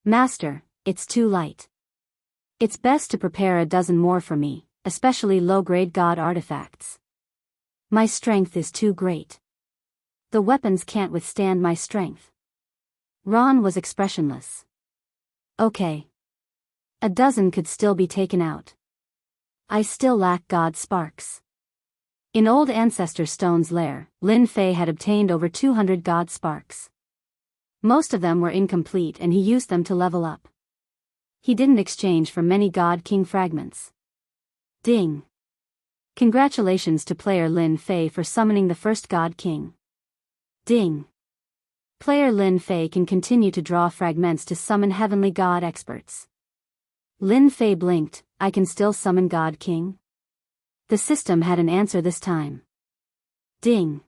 [SPEAKER 1] Master, it's too light. It's best to prepare a dozen more for me, especially low-grade god artifacts. My strength is too great. The weapons can't withstand my strength. Ron was expressionless. Okay. A dozen could still be taken out. I still lack God sparks. In old Ancestor Stone's lair, Lin Fei had obtained over 200 God sparks. Most of them were incomplete and he used them to level up. He didn't exchange for many God King fragments. Ding! Congratulations to player Lin Fei for summoning the first God King. Ding! Player Lin Fei can continue to draw fragments to summon heavenly God experts. Lin Fei blinked, I can still summon God King? The system had an answer this time. Ding.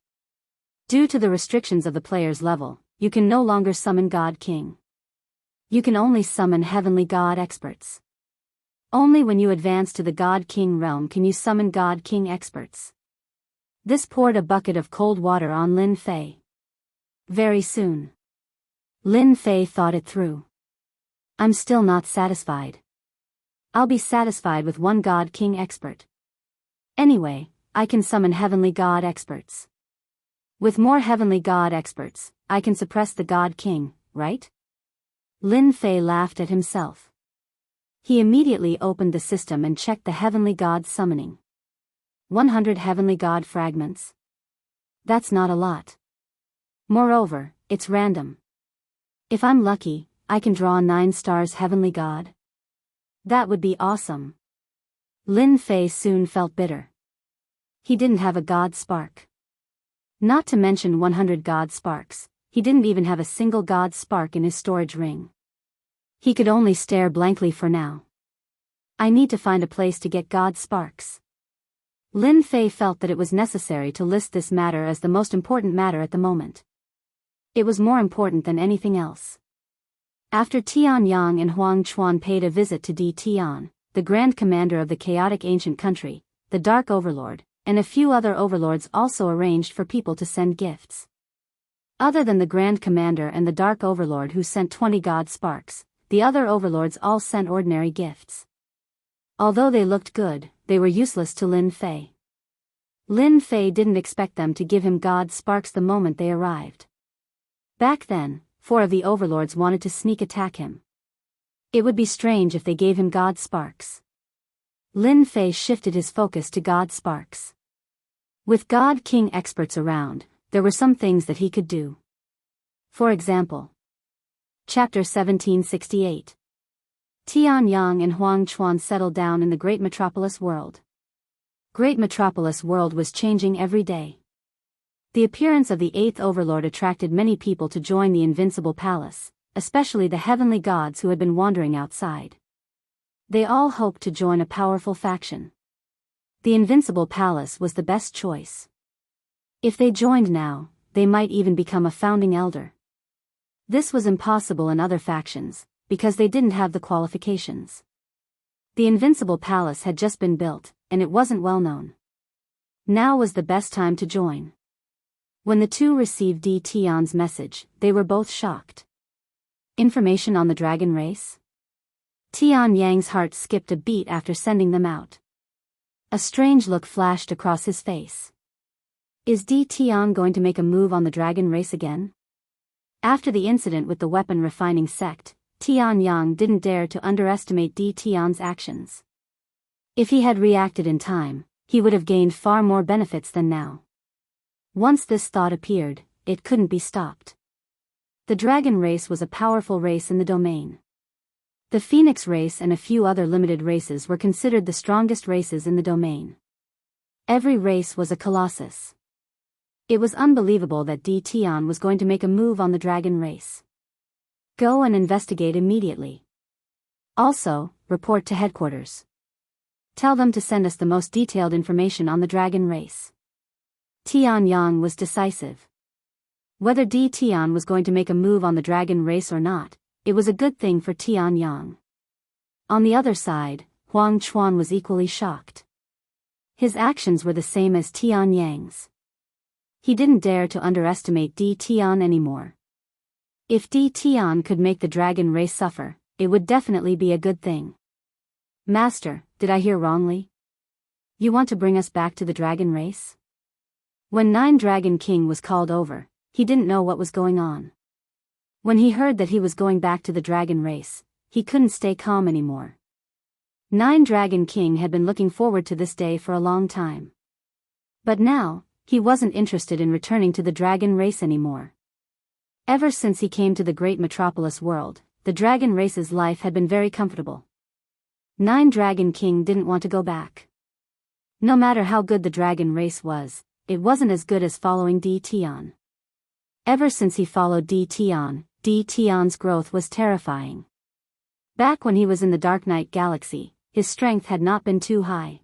[SPEAKER 1] Due to the restrictions of the player's level, you can no longer summon God King. You can only summon Heavenly God experts. Only when you advance to the God King realm can you summon God King experts. This poured a bucket of cold water on Lin Fei. Very soon. Lin Fei thought it through. I'm still not satisfied. I'll be satisfied with one God King expert. Anyway, I can summon Heavenly God experts. With more Heavenly God experts, I can suppress the God King, right? Lin Fei laughed at himself. He immediately opened the system and checked the Heavenly God summoning. 100 Heavenly God fragments. That's not a lot. Moreover, it's random. If I'm lucky, I can draw 9 stars Heavenly God. That would be awesome. Lin Fei soon felt bitter. He didn't have a God spark. Not to mention 100 God sparks, he didn't even have a single God spark in his storage ring. He could only stare blankly for now. I need to find a place to get God sparks. Lin Fei felt that it was necessary to list this matter as the most important matter at the moment. It was more important than anything else. After Tian Yang and Huang Chuan paid a visit to Di Tian, the Grand Commander of the chaotic ancient country, the Dark Overlord, and a few other overlords also arranged for people to send gifts. Other than the Grand Commander and the Dark Overlord who sent 20 God sparks, the other overlords all sent ordinary gifts. Although they looked good, they were useless to Lin Fei. Lin Fei didn't expect them to give him God sparks the moment they arrived. Back then, 4 of the overlords wanted to sneak attack him. It would be strange if they gave him God sparks. Lin Fei shifted his focus to God sparks. With God King experts around, there were some things that he could do. For example. Chapter 1768. Tian Yang and Huang Chuan settled down in the Great Metropolis World. Great Metropolis World was changing every day. The appearance of the 8th Overlord attracted many people to join the Invincible Palace, especially the heavenly gods who had been wandering outside. They all hoped to join a powerful faction. The Invincible Palace was the best choice. If they joined now, they might even become a founding elder. This was impossible in other factions, because they didn't have the qualifications. The Invincible Palace had just been built, and it wasn't well known. Now was the best time to join. When the two received Di Tian's message, they were both shocked. Information on the dragon race? Tian Yang's heart skipped a beat after sending them out. A strange look flashed across his face. Is Di Tian going to make a move on the dragon race again? After the incident with the weapon refining sect, Tian Yang didn't dare to underestimate Di Tian's actions. If he had reacted in time, he would have gained far more benefits than now. Once this thought appeared, it couldn't be stopped. The dragon race was a powerful race in the domain. The phoenix race and a few other limited races were considered the strongest races in the domain. Every race was a colossus. It was unbelievable that Di Tian was going to make a move on the dragon race. Go and investigate immediately. Also, report to headquarters. Tell them to send us the most detailed information on the dragon race. Tian Yang was decisive. Whether Di Tian was going to make a move on the dragon race or not, it was a good thing for Tian Yang. On the other side, Huang Chuan was equally shocked. His actions were the same as Tian Yang's. He didn't dare to underestimate Di Tian anymore. If Di Tian could make the dragon race suffer, it would definitely be a good thing. Master, did I hear wrongly? You want to bring us back to the dragon race? When 9 Dragon King was called over, he didn't know what was going on. When he heard that he was going back to the dragon race, he couldn't stay calm anymore. 9 Dragon King had been looking forward to this day for a long time. But now, he wasn't interested in returning to the dragon race anymore. Ever since he came to the Great Metropolis World, the dragon race's life had been very comfortable. 9 Dragon King didn't want to go back. No matter how good the dragon race was, it wasn't as good as following Di Tian. Ever since he followed Di Tian's growth was terrifying. Back when he was in the Dark Knight Galaxy, his strength had not been too high.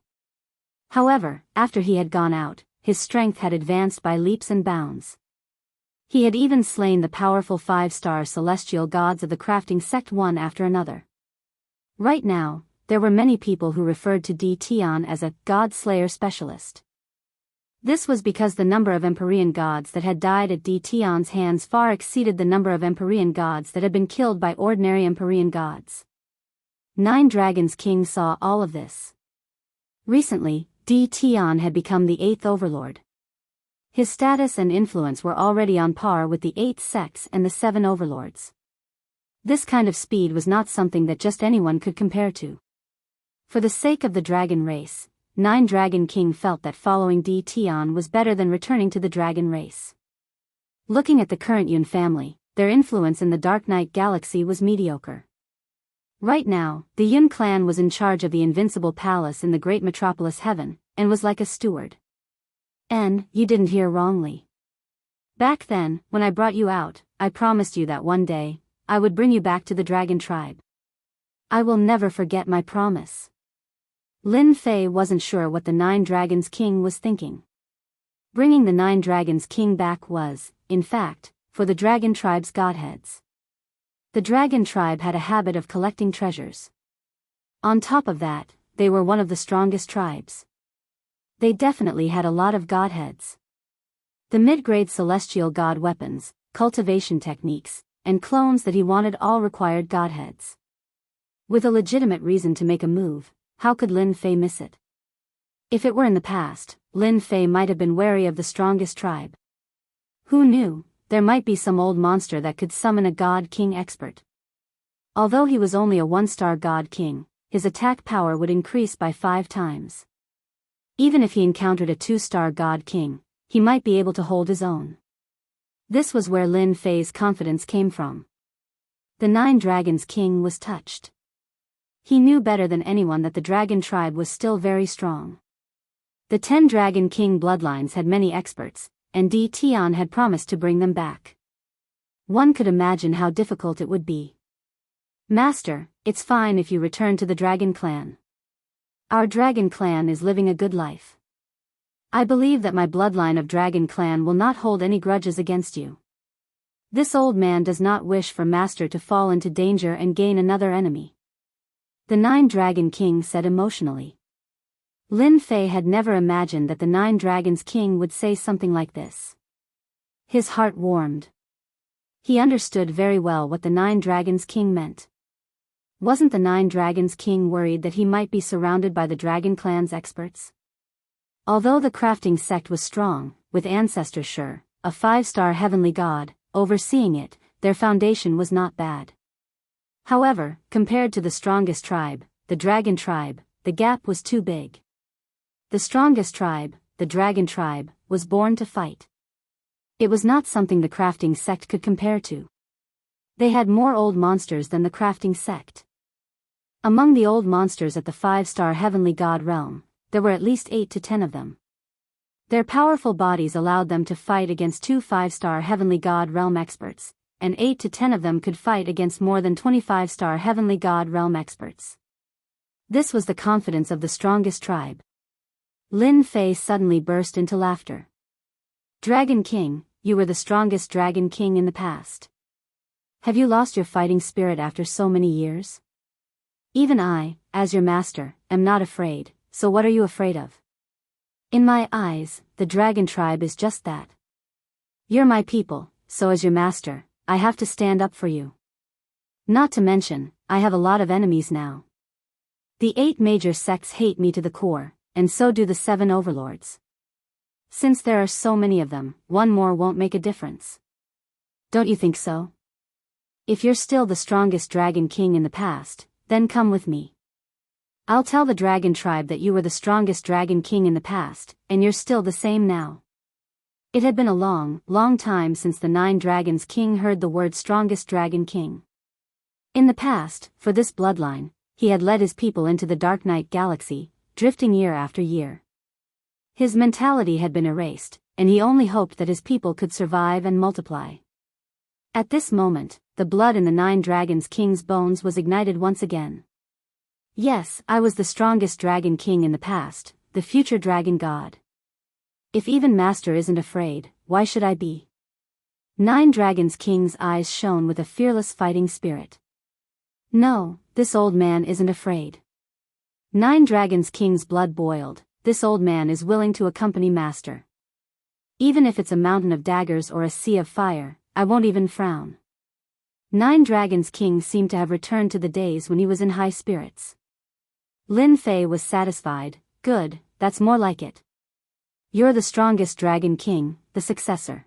[SPEAKER 1] However, after he had gone out, his strength had advanced by leaps and bounds. He had even slain the powerful 5-star celestial gods of the crafting sect one after another. Right now, there were many people who referred to Tion as a God Slayer specialist. This was because the number of Empyrean gods that had died at Tion's hands far exceeded the number of Empyrean gods that had been killed by ordinary Empyrean gods. 9 Dragons King saw all of this. Recently, Tion had become the 8th overlord. His status and influence were already on par with the 8 sects and the 7 overlords. This kind of speed was not something that just anyone could compare to. For the sake of the dragon race, 9 Dragon King felt that following Tion was better than returning to the dragon race. Looking at the current Yun family, their influence in the Dark Knight galaxy was mediocre. Right now, the Yun clan was in charge of the invincible palace in the great metropolis Heaven, and was like a steward. And, you didn't hear wrongly. Back then, when I brought you out, I promised you that one day, I would bring you back to the dragon tribe. I will never forget my promise. Lin Fei wasn't sure what the 9 Dragons King was thinking. Bringing the 9 Dragons King back was, in fact, for the dragon tribe's godheads. The dragon tribe had a habit of collecting treasures. On top of that, they were one of the strongest tribes. They definitely had a lot of godheads. The mid-grade celestial god weapons, cultivation techniques, and clones that he wanted all required godheads. With a legitimate reason to make a move, how could Lin Fei miss it? If it were in the past, Lin Fei might have been wary of the strongest tribe. Who knew, there might be some old monster that could summon a God King expert. Although he was only a 1-star God King, his attack power would increase by 5 times. Even if he encountered a 2-star God King, he might be able to hold his own. This was where Lin Fei's confidence came from. The 9 Dragons King was touched. He knew better than anyone that the dragon tribe was still very strong. The 10 Dragon King bloodlines had many experts, and Tion had promised to bring them back. One could imagine how difficult it would be. Master, it's fine if you return to the dragon clan. Our dragon clan is living a good life. I believe that my bloodline of dragon clan will not hold any grudges against you. This old man does not wish for Master to fall into danger and gain another enemy. The 9 Dragon King said emotionally. Lin Fei had never imagined that the 9 Dragons King would say something like this. His heart warmed. He understood very well what the 9 Dragons King meant. Wasn't the 9 Dragons King worried that he might be surrounded by the Dragon Clan's experts? Although the crafting sect was strong, with Ancestor Sure, a 5-star heavenly god, overseeing it, their foundation was not bad. However, compared to the strongest tribe, the Dragon tribe, the gap was too big. The strongest tribe, the Dragon tribe, was born to fight. It was not something the crafting sect could compare to. They had more old monsters than the crafting sect. Among the old monsters at the 5-star heavenly god realm, there were at least 8 to 10 of them. Their powerful bodies allowed them to fight against 2 5-star heavenly god realm experts, and 8 to 10 of them could fight against more than 25-star heavenly god realm experts. This was the confidence of the strongest tribe. Lin Fei suddenly burst into laughter. Dragon King, you were the strongest Dragon King in the past. Have you lost your fighting spirit after so many years? Even I, as your master, am not afraid, so what are you afraid of? In my eyes, the Dragon tribe is just that. You're my people, so as your master, I have to stand up for you. Not to mention, I have a lot of enemies now. The 8 major sects hate me to the core, and so do the 7 overlords. Since there are so many of them, one more won't make a difference. Don't you think so? If you're still the strongest Dragon King in the past, then come with me. I'll tell the Dragon tribe that you were the strongest Dragon King in the past, and you're still the same now. It had been a long, long time since the 9 Dragons King heard the word strongest Dragon King. In the past, for this bloodline, he had led his people into the Dark Knight galaxy, drifting year after year. His mentality had been erased, and he only hoped that his people could survive and multiply. At this moment, the blood in the 9 Dragons King's bones was ignited once again. Yes, I was the strongest dragon king in the past, the future dragon god. If even Master isn't afraid, why should I be? 9 Dragons King's eyes shone with a fearless fighting spirit. No, this old man isn't afraid. 9 Dragons King's blood boiled. This old man is willing to accompany Master. Even if it's a mountain of daggers or a sea of fire, I won't even frown. 9 Dragons King seemed to have returned to the days when he was in high spirits. Lin Fei was satisfied. Good, that's more like it. You're the strongest Dragon King, the successor.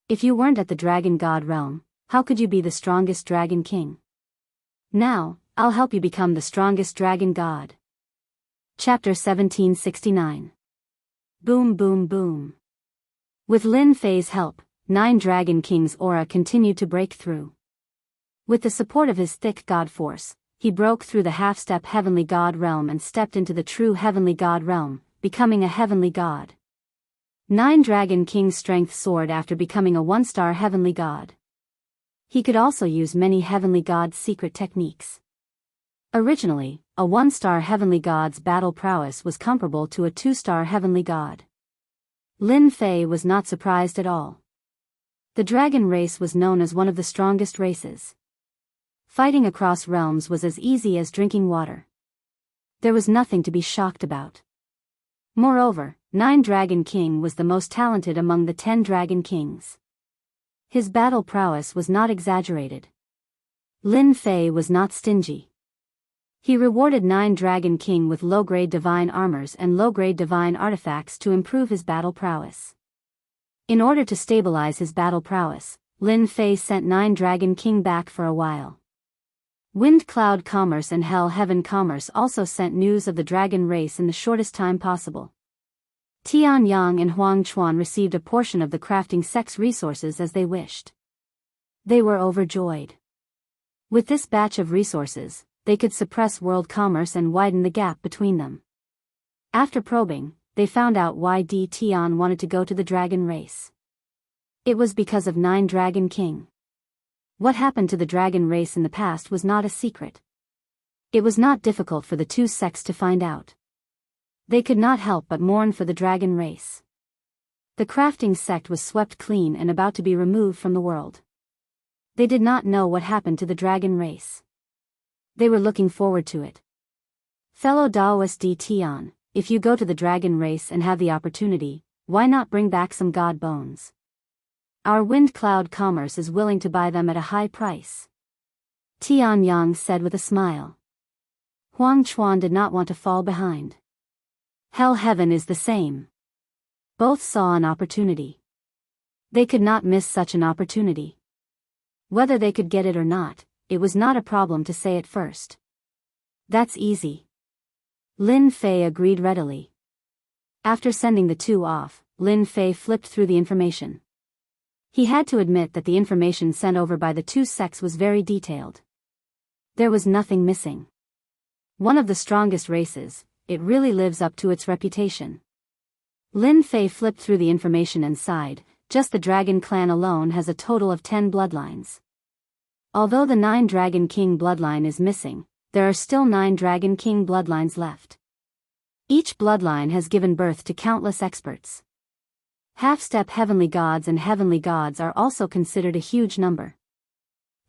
[SPEAKER 1] If you weren't at the Dragon God realm, how could you be the strongest Dragon King? Now, I'll help you become the strongest Dragon God. Chapter 1769. Boom boom boom. With Lin Fei's help, 9 Dragon King's aura continued to break through. With the support of his thick god force, he broke through the half-step heavenly god realm and stepped into the true heavenly god realm, becoming a heavenly god. 9 Dragon King's strength soared after becoming a 1-star heavenly god. He could also use many heavenly god's secret techniques. Originally, a 1-star heavenly god's battle prowess was comparable to a 2-star heavenly god. Lin Fei was not surprised at all. The dragon race was known as one of the strongest races. Fighting across realms was as easy as drinking water. There was nothing to be shocked about. Moreover, 9 Dragon King was the most talented among the 10 Dragon Kings. His battle prowess was not exaggerated. Lin Fei was not stingy. He rewarded 9 Dragon King with low-grade divine armors and low-grade divine artifacts to improve his battle prowess. In order to stabilize his battle prowess, Lin Fei sent 9 Dragon King back for a while. Wind Cloud Commerce and Hell Heaven Commerce also sent news of the dragon race in the shortest time possible. Tian Yang and Huang Chuan received a portion of the crafting sect's resources as they wished. They were overjoyed. With this batch of resources, they could suppress world commerce and widen the gap between them. After probing, they found out why Di Tian wanted to go to the dragon race. It was because of 9 Dragon King. What happened to the dragon race in the past was not a secret. It was not difficult for the 2 sects to find out. They could not help but mourn for the dragon race. The crafting sect was swept clean and about to be removed from the world. They did not know what happened to the dragon race. They were looking forward to it. Fellow Daoist Di Tian, if you go to the dragon race and have the opportunity, why not bring back some god bones? Our Wind Cloud Commerce is willing to buy them at a high price. Tian Yang said with a smile. Huang Chuan did not want to fall behind. Hell Heaven is the same. Both saw an opportunity. They could not miss such an opportunity. Whether they could get it or not, it was not a problem to say it first. That's easy. Lin Fei agreed readily. After sending the 2 off, Lin Fei flipped through the information. He had to admit that the information sent over by the 2 sects was very detailed. There was nothing missing. One of the strongest races, it really lives up to its reputation. Lin Fei flipped through the information and sighed, just the Dragon Clan alone has a total of 10 bloodlines. Although the 9 Dragon King bloodline is missing, there are still 9 Dragon King bloodlines left. Each bloodline has given birth to countless experts. Half-step heavenly gods and heavenly gods are also considered a huge number.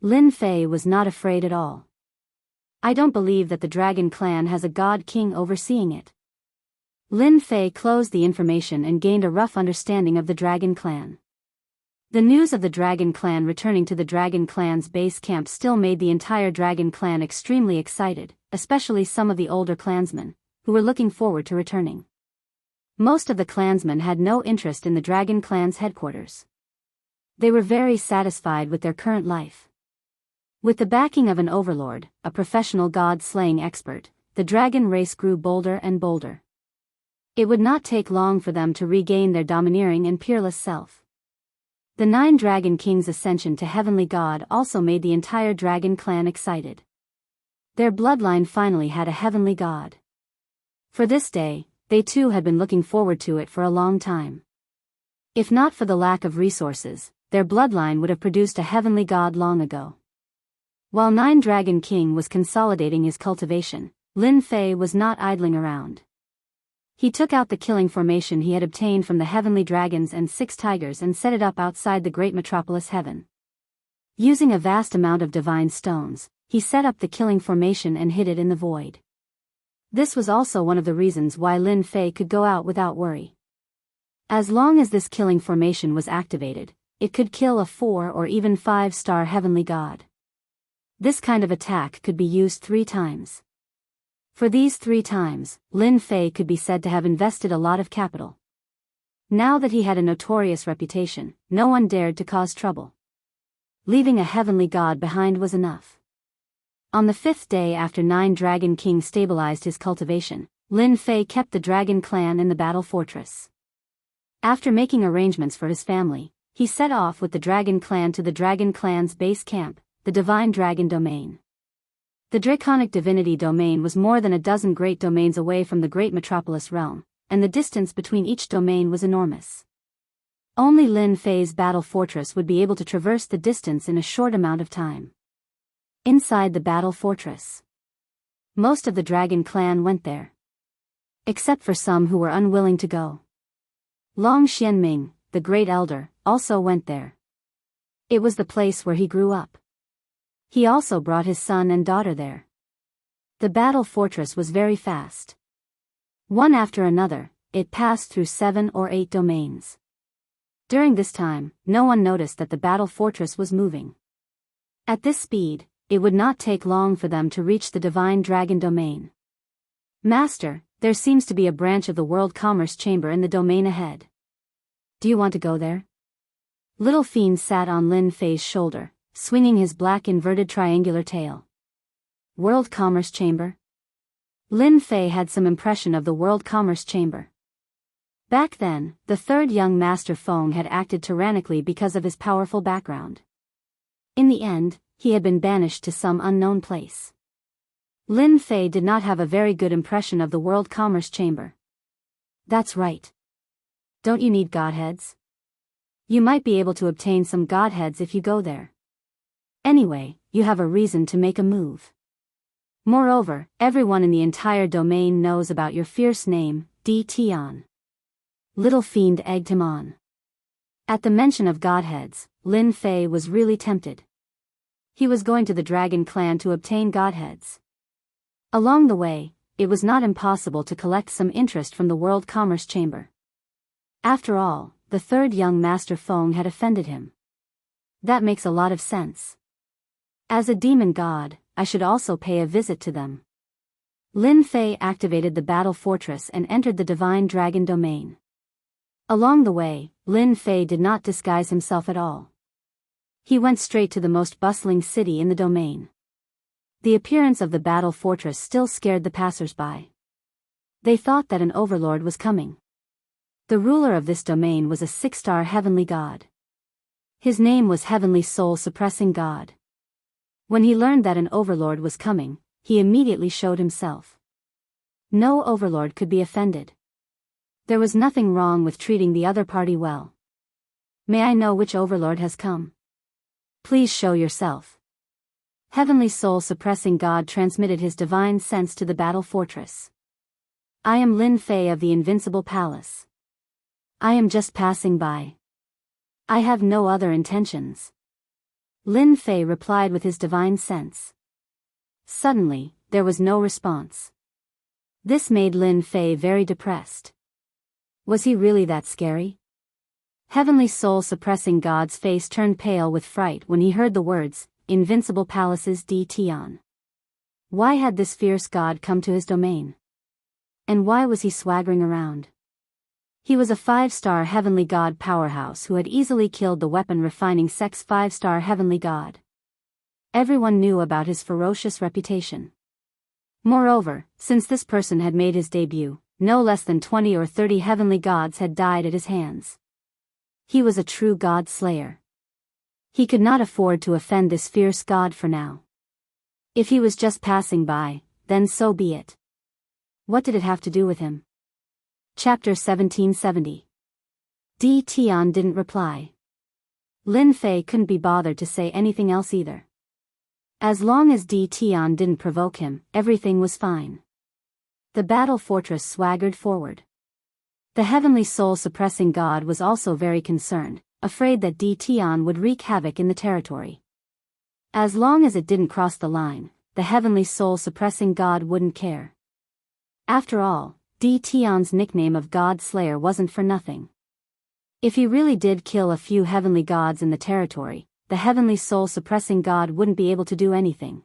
[SPEAKER 1] Lin Fei was not afraid at all. I don't believe that the Dragon Clan has a god king overseeing it. Lin Fei closed the information and gained a rough understanding of the Dragon Clan. The news of the Dragon Clan returning to the Dragon Clan's base camp still made the entire Dragon Clan extremely excited, especially some of the older clansmen, who were looking forward to returning. Most of the clansmen had no interest in the Dragon Clan's headquarters. They were very satisfied with their current life. With the backing of an overlord, a professional god-slaying expert, the dragon race grew bolder and bolder. It would not take long for them to regain their domineering and peerless self. The 9 Dragon Kings' ascension to Heavenly God also made the entire Dragon Clan excited. Their bloodline finally had a Heavenly God. For this day, they too had been looking forward to it for a long time. If not for the lack of resources, their bloodline would have produced a Heavenly God long ago. While 9 Dragon King was consolidating his cultivation, Lin Fei was not idling around. He took out the killing formation he had obtained from the heavenly dragons and 6 tigers and set it up outside the great metropolis heaven. Using a vast amount of divine stones, he set up the killing formation and hid it in the void. This was also one of the reasons why Lin Fei could go out without worry. As long as this killing formation was activated, it could kill a 4 or even 5-star heavenly god. This kind of attack could be used 3 times. For these 3 times, Lin Fei could be said to have invested a lot of capital. Now that he had a notorious reputation, no one dared to cause trouble. Leaving a heavenly god behind was enough. On the 5th day after 9 Dragon King stabilized his cultivation, Lin Fei kept the Dragon Clan in the battle fortress. After making arrangements for his family, he set off with the Dragon Clan to the Dragon Clan's base camp, the Divine Dragon Domain. The Draconic Divinity Domain was more than a dozen great domains away from the great metropolis realm, and the distance between each domain was enormous. Only Lin Fei's battle fortress would be able to traverse the distance in a short amount of time. Inside the battle fortress, most of the Dragon Clan went there. Except for some who were unwilling to go. Long Xianming, the Great Elder, also went there. It was the place where he grew up. He also brought his son and daughter there. The battle fortress was very fast. One after another, it passed through 7 or 8 domains. During this time, no one noticed that the battle fortress was moving. At this speed, it would not take long for them to reach the Divine Dragon Domain. Master, there seems to be a branch of the World Commerce Chamber in the domain ahead. Do you want to go there? Little Fiend sat on Lin Fei's shoulder, swinging his black inverted triangular tail. World Commerce Chamber? Lin Fei had some impression of the World Commerce Chamber. Back then, the 3rd young Master Feng had acted tyrannically because of his powerful background. In the end, he had been banished to some unknown place. Lin Fei did not have a very good impression of the World Commerce Chamber. That's right. Don't you need godheads? You might be able to obtain some godheads if you go there. Anyway, you have a reason to make a move. Moreover, everyone in the entire domain knows about your fierce name, Di Tian. Little Fiend egged him on. At the mention of godheads, Lin Fei was really tempted. He was going to the Dragon Clan to obtain godheads. Along the way, it was not impossible to collect some interest from the World Commerce Chamber. After all, the 3rd young Master Feng had offended him. That makes a lot of sense. As a demon god, I should also pay a visit to them. Lin Fei activated the battle fortress and entered the Divine Dragon Domain. Along the way, Lin Fei did not disguise himself at all. He went straight to the most bustling city in the domain. The appearance of the battle fortress still scared the passers-by. They thought that an overlord was coming. The ruler of this domain was a 6-star heavenly god. His name was Heavenly Soul Suppressing God. When he learned that an overlord was coming, he immediately showed himself. No overlord could be offended. There was nothing wrong with treating the other party well. May I know which overlord has come? Please show yourself. Heavenly Soul Suppressing God transmitted his divine sense to the battle fortress. I am Lin Fei of the Invincible Palace. I am just passing by. I have no other intentions. Lin Fei replied with his divine sense. Suddenly, there was no response. This made Lin Fei very depressed. Was he really that scary? Heavenly Soul Suppressing God's face turned pale with fright when he heard the words, Invincible Palace's Di Tian. Why had this fierce god come to his domain? And why was he swaggering around? He was a 5-star heavenly god powerhouse who had easily killed the weapon refining sex 5-star heavenly god. Everyone knew about his ferocious reputation. Moreover, since this person had made his debut, no less than 20 or 30 heavenly gods had died at his hands. He was a true god slayer. He could not afford to offend this fierce god for now. If he was just passing by, then so be it. What did it have to do with him? Chapter 1770. Di Tian didn't reply. Lin Fei couldn't be bothered to say anything else either. As long as Di Tian didn't provoke him, everything was fine. The battle fortress swaggered forward. The heavenly soul-suppressing god was also very concerned, afraid that Tion would wreak havoc in the territory. As long as it didn't cross the line, the heavenly soul-suppressing god wouldn't care. After all, Tion's nickname of God Slayer wasn't for nothing. If he really did kill a few heavenly gods in the territory, the heavenly soul-suppressing god wouldn't be able to do anything.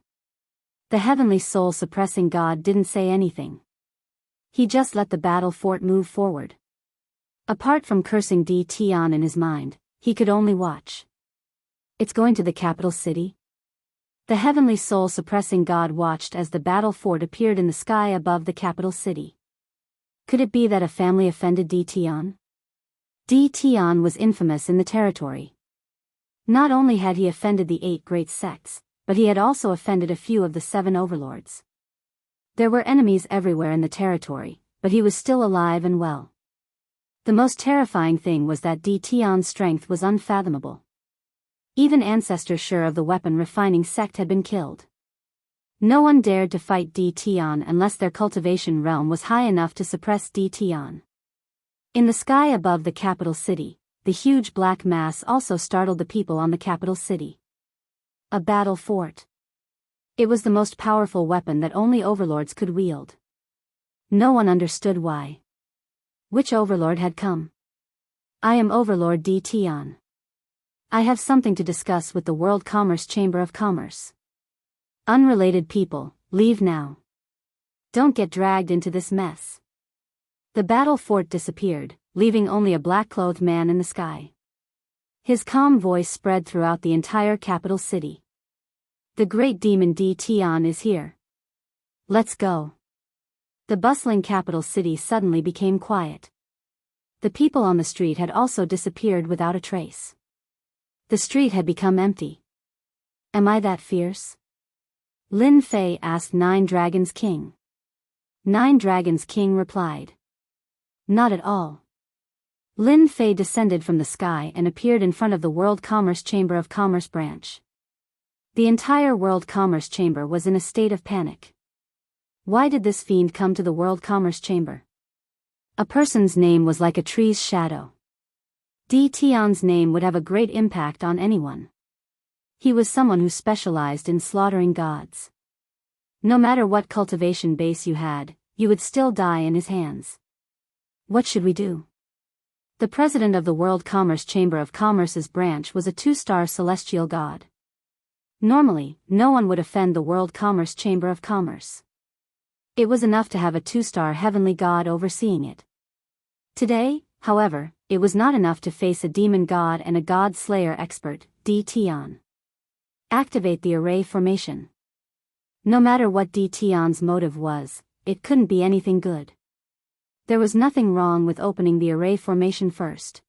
[SPEAKER 1] The heavenly soul-suppressing god didn't say anything. He just let the battle fort move forward. Apart from cursing Tion in his mind, he could only watch. It's going to the capital city? The heavenly soul-suppressing god watched as the battle fort appeared in the sky above the capital city. Could it be that a family offended Tion? Tion was infamous in the territory. Not only had he offended the 8 great sects, but he had also offended a few of the 7 overlords. There were enemies everywhere in the territory, but he was still alive and well. The most terrifying thing was that Tion's strength was unfathomable. Even ancestors sure of the weapon refining sect had been killed. No one dared to fight Tion unless their cultivation realm was high enough to suppress Tion. In the sky above the capital city, the huge black mass also startled the people on the capital city. A battle fort. It was the most powerful weapon that only overlords could wield. No one understood why. Which overlord had come? I am Overlord Tion. I have something to discuss with the World Commerce Chamber of Commerce. Unrelated people, leave now. Don't get dragged into this mess. The battle fort disappeared, leaving only a black-clothed man in the sky. His calm voice spread throughout the entire capital city. The great demon Tion is here. Let's go. The bustling capital city suddenly became quiet. The people on the street had also disappeared without a trace. The street had become empty. Am I that fierce? Lin Fei asked Nine Dragons King. Nine Dragons King replied. Not at all. Lin Fei descended from the sky and appeared in front of the World Commerce Chamber of Commerce branch. The entire World Commerce Chamber was in a state of panic. Why did this fiend come to the World Commerce Chamber? A person's name was like a tree's shadow. Tion's name would have a great impact on anyone. He was someone who specialized in slaughtering gods. No matter what cultivation base you had, you would still die in his hands. What should we do? The president of the World Commerce Chamber of Commerce's branch was a 2-star celestial god. Normally, no one would offend the World Commerce Chamber of Commerce. It was enough to have a 2-star heavenly god overseeing it. Today, however, it was not enough to face a demon god and a god slayer expert, Tion. Activate the array formation. No matter what Tion's motive was, it couldn't be anything good. There was nothing wrong with opening the array formation first.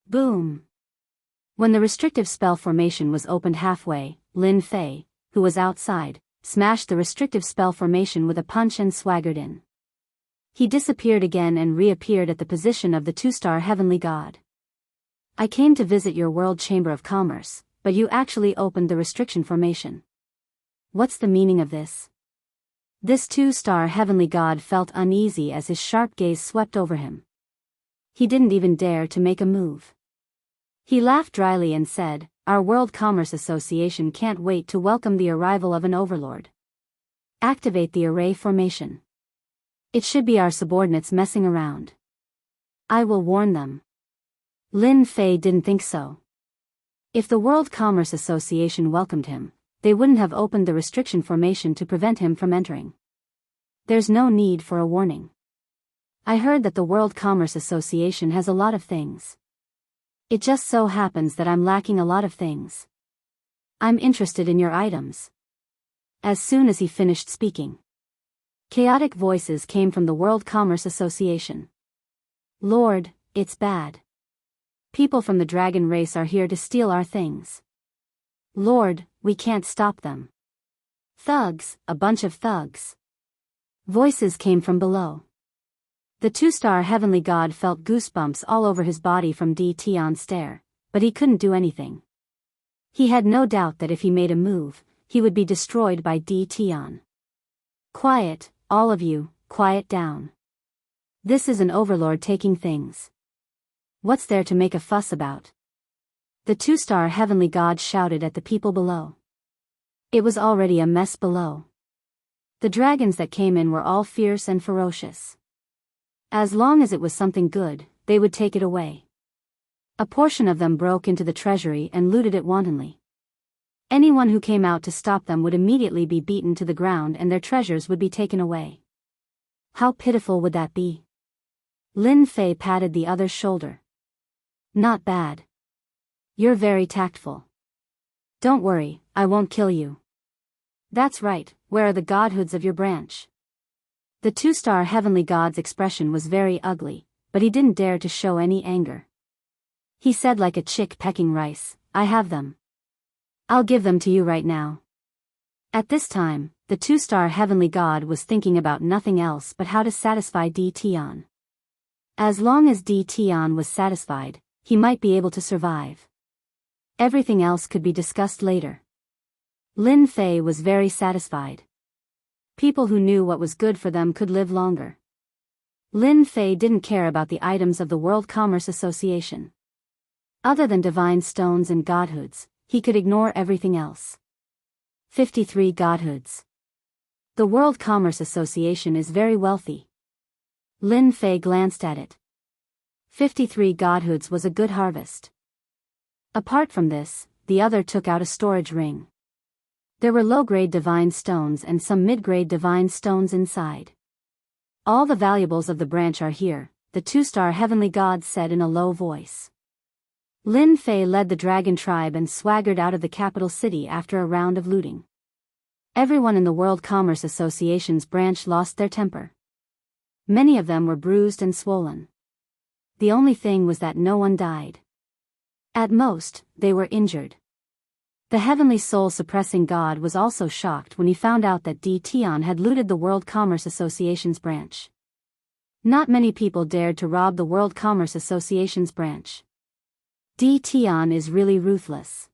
[SPEAKER 1] Boom! When the restrictive spell formation was opened halfway, Lin Fei, who was outside, smashed the restrictive spell formation with a punch and swaggered in. He disappeared again and reappeared at the position of the 2-star heavenly god. I came to visit your World Chamber of Commerce, but you actually opened the restriction formation. What's the meaning of this? This 2-star heavenly god felt uneasy as his sharp gaze swept over him. He didn't even dare to make a move. He laughed dryly and said, Our World Commerce Association can't wait to welcome the arrival of an overlord. Activate the array formation. It should be our subordinates messing around. I will warn them. Lin Fei didn't think so. If the World Commerce Association welcomed him, they wouldn't have opened the restriction formation to prevent him from entering. There's no need for a warning. I heard that the World Commerce Association has a lot of things. It just so happens that I'm lacking a lot of things. I'm interested in your items. As soon as he finished speaking, chaotic voices came from the World Commerce Association. Lord, it's bad. People from the dragon race are here to steal our things. Lord, we can't stop them. Thugs, a bunch of thugs. Voices came from below. The 2-star heavenly god felt goosebumps all over his body from Tion's stare, but he couldn't do anything. He had no doubt that if he made a move, he would be destroyed by Tion. Quiet, all of you, quiet down. This is an overlord taking things. What's there to make a fuss about? The two-star heavenly god shouted at the people below. It was already a mess below. The dragons that came in were all fierce and ferocious. As long as it was something good, they would take it away. A portion of them broke into the treasury and looted it wantonly. Anyone who came out to stop them would immediately be beaten to the ground and their treasures would be taken away. How pitiful would that be? Lin Fei patted the other's shoulder. Not bad. You're very tactful. Don't worry, I won't kill you. That's right, where are the godhoods of your branch? The two-star heavenly god's expression was very ugly, but he didn't dare to show any anger. He said like a chick pecking rice, I have them. I'll give them to you right now. At this time, the two-star heavenly god was thinking about nothing else but how to satisfy Di Tian. As long as Di Tian was satisfied, he might be able to survive. Everything else could be discussed later. Lin Fei was very satisfied. People who knew what was good for them could live longer. Lin Fei didn't care about the items of the World Commerce Association. Other than divine stones and godhoods, he could ignore everything else. 53 godhoods. The World Commerce Association is very wealthy. Lin Fei glanced at it. 53 godhoods was a good harvest. Apart from this, the other took out a storage ring. There were low-grade divine stones and some mid-grade divine stones inside. All the valuables of the branch are here, the two-star heavenly god said in a low voice. Lin Fei led the dragon tribe and swaggered out of the capital city after a round of looting. Everyone in the World Commerce Association's branch lost their temper. Many of them were bruised and swollen. The only thing was that no one died. At most, they were injured. The heavenly soul-suppressing god was also shocked when he found out that Di Tian had looted the World Commerce Association's branch. Not many people dared to rob the World Commerce Association's branch. Di Tian is really ruthless.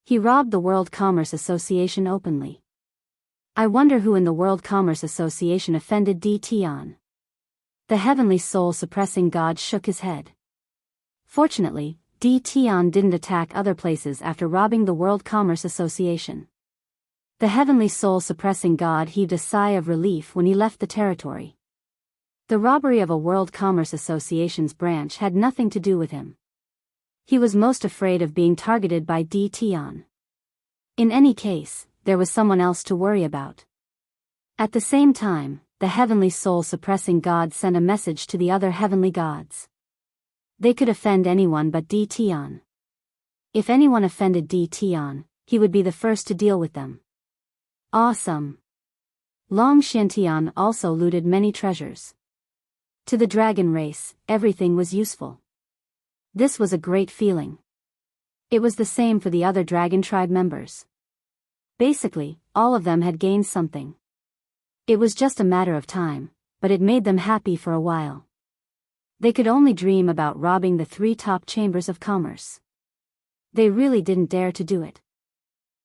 [SPEAKER 1] He robbed the World Commerce Association openly. I wonder who in the World Commerce Association offended Di Tian. The heavenly soul-suppressing god shook his head. Fortunately, Di Tian didn't attack other places after robbing the World Commerce Association. The heavenly soul-suppressing god heaved a sigh of relief when he left the territory. The robbery of a World Commerce Association's branch had nothing to do with him. He was most afraid of being targeted by Di Tian. In any case, there was someone else to worry about. At the same time, the heavenly soul-suppressing god sent a message to the other heavenly gods. They could offend anyone but Di Tian. If anyone offended Di Tian, he would be the first to deal with them. Awesome. Long Xiantian also looted many treasures. To the dragon race, everything was useful. This was a great feeling. It was the same for the other dragon tribe members. Basically, all of them had gained something. It was just a matter of time, but it made them happy for a while. They could only dream about robbing the 3 top chambers of commerce. They really didn't dare to do it.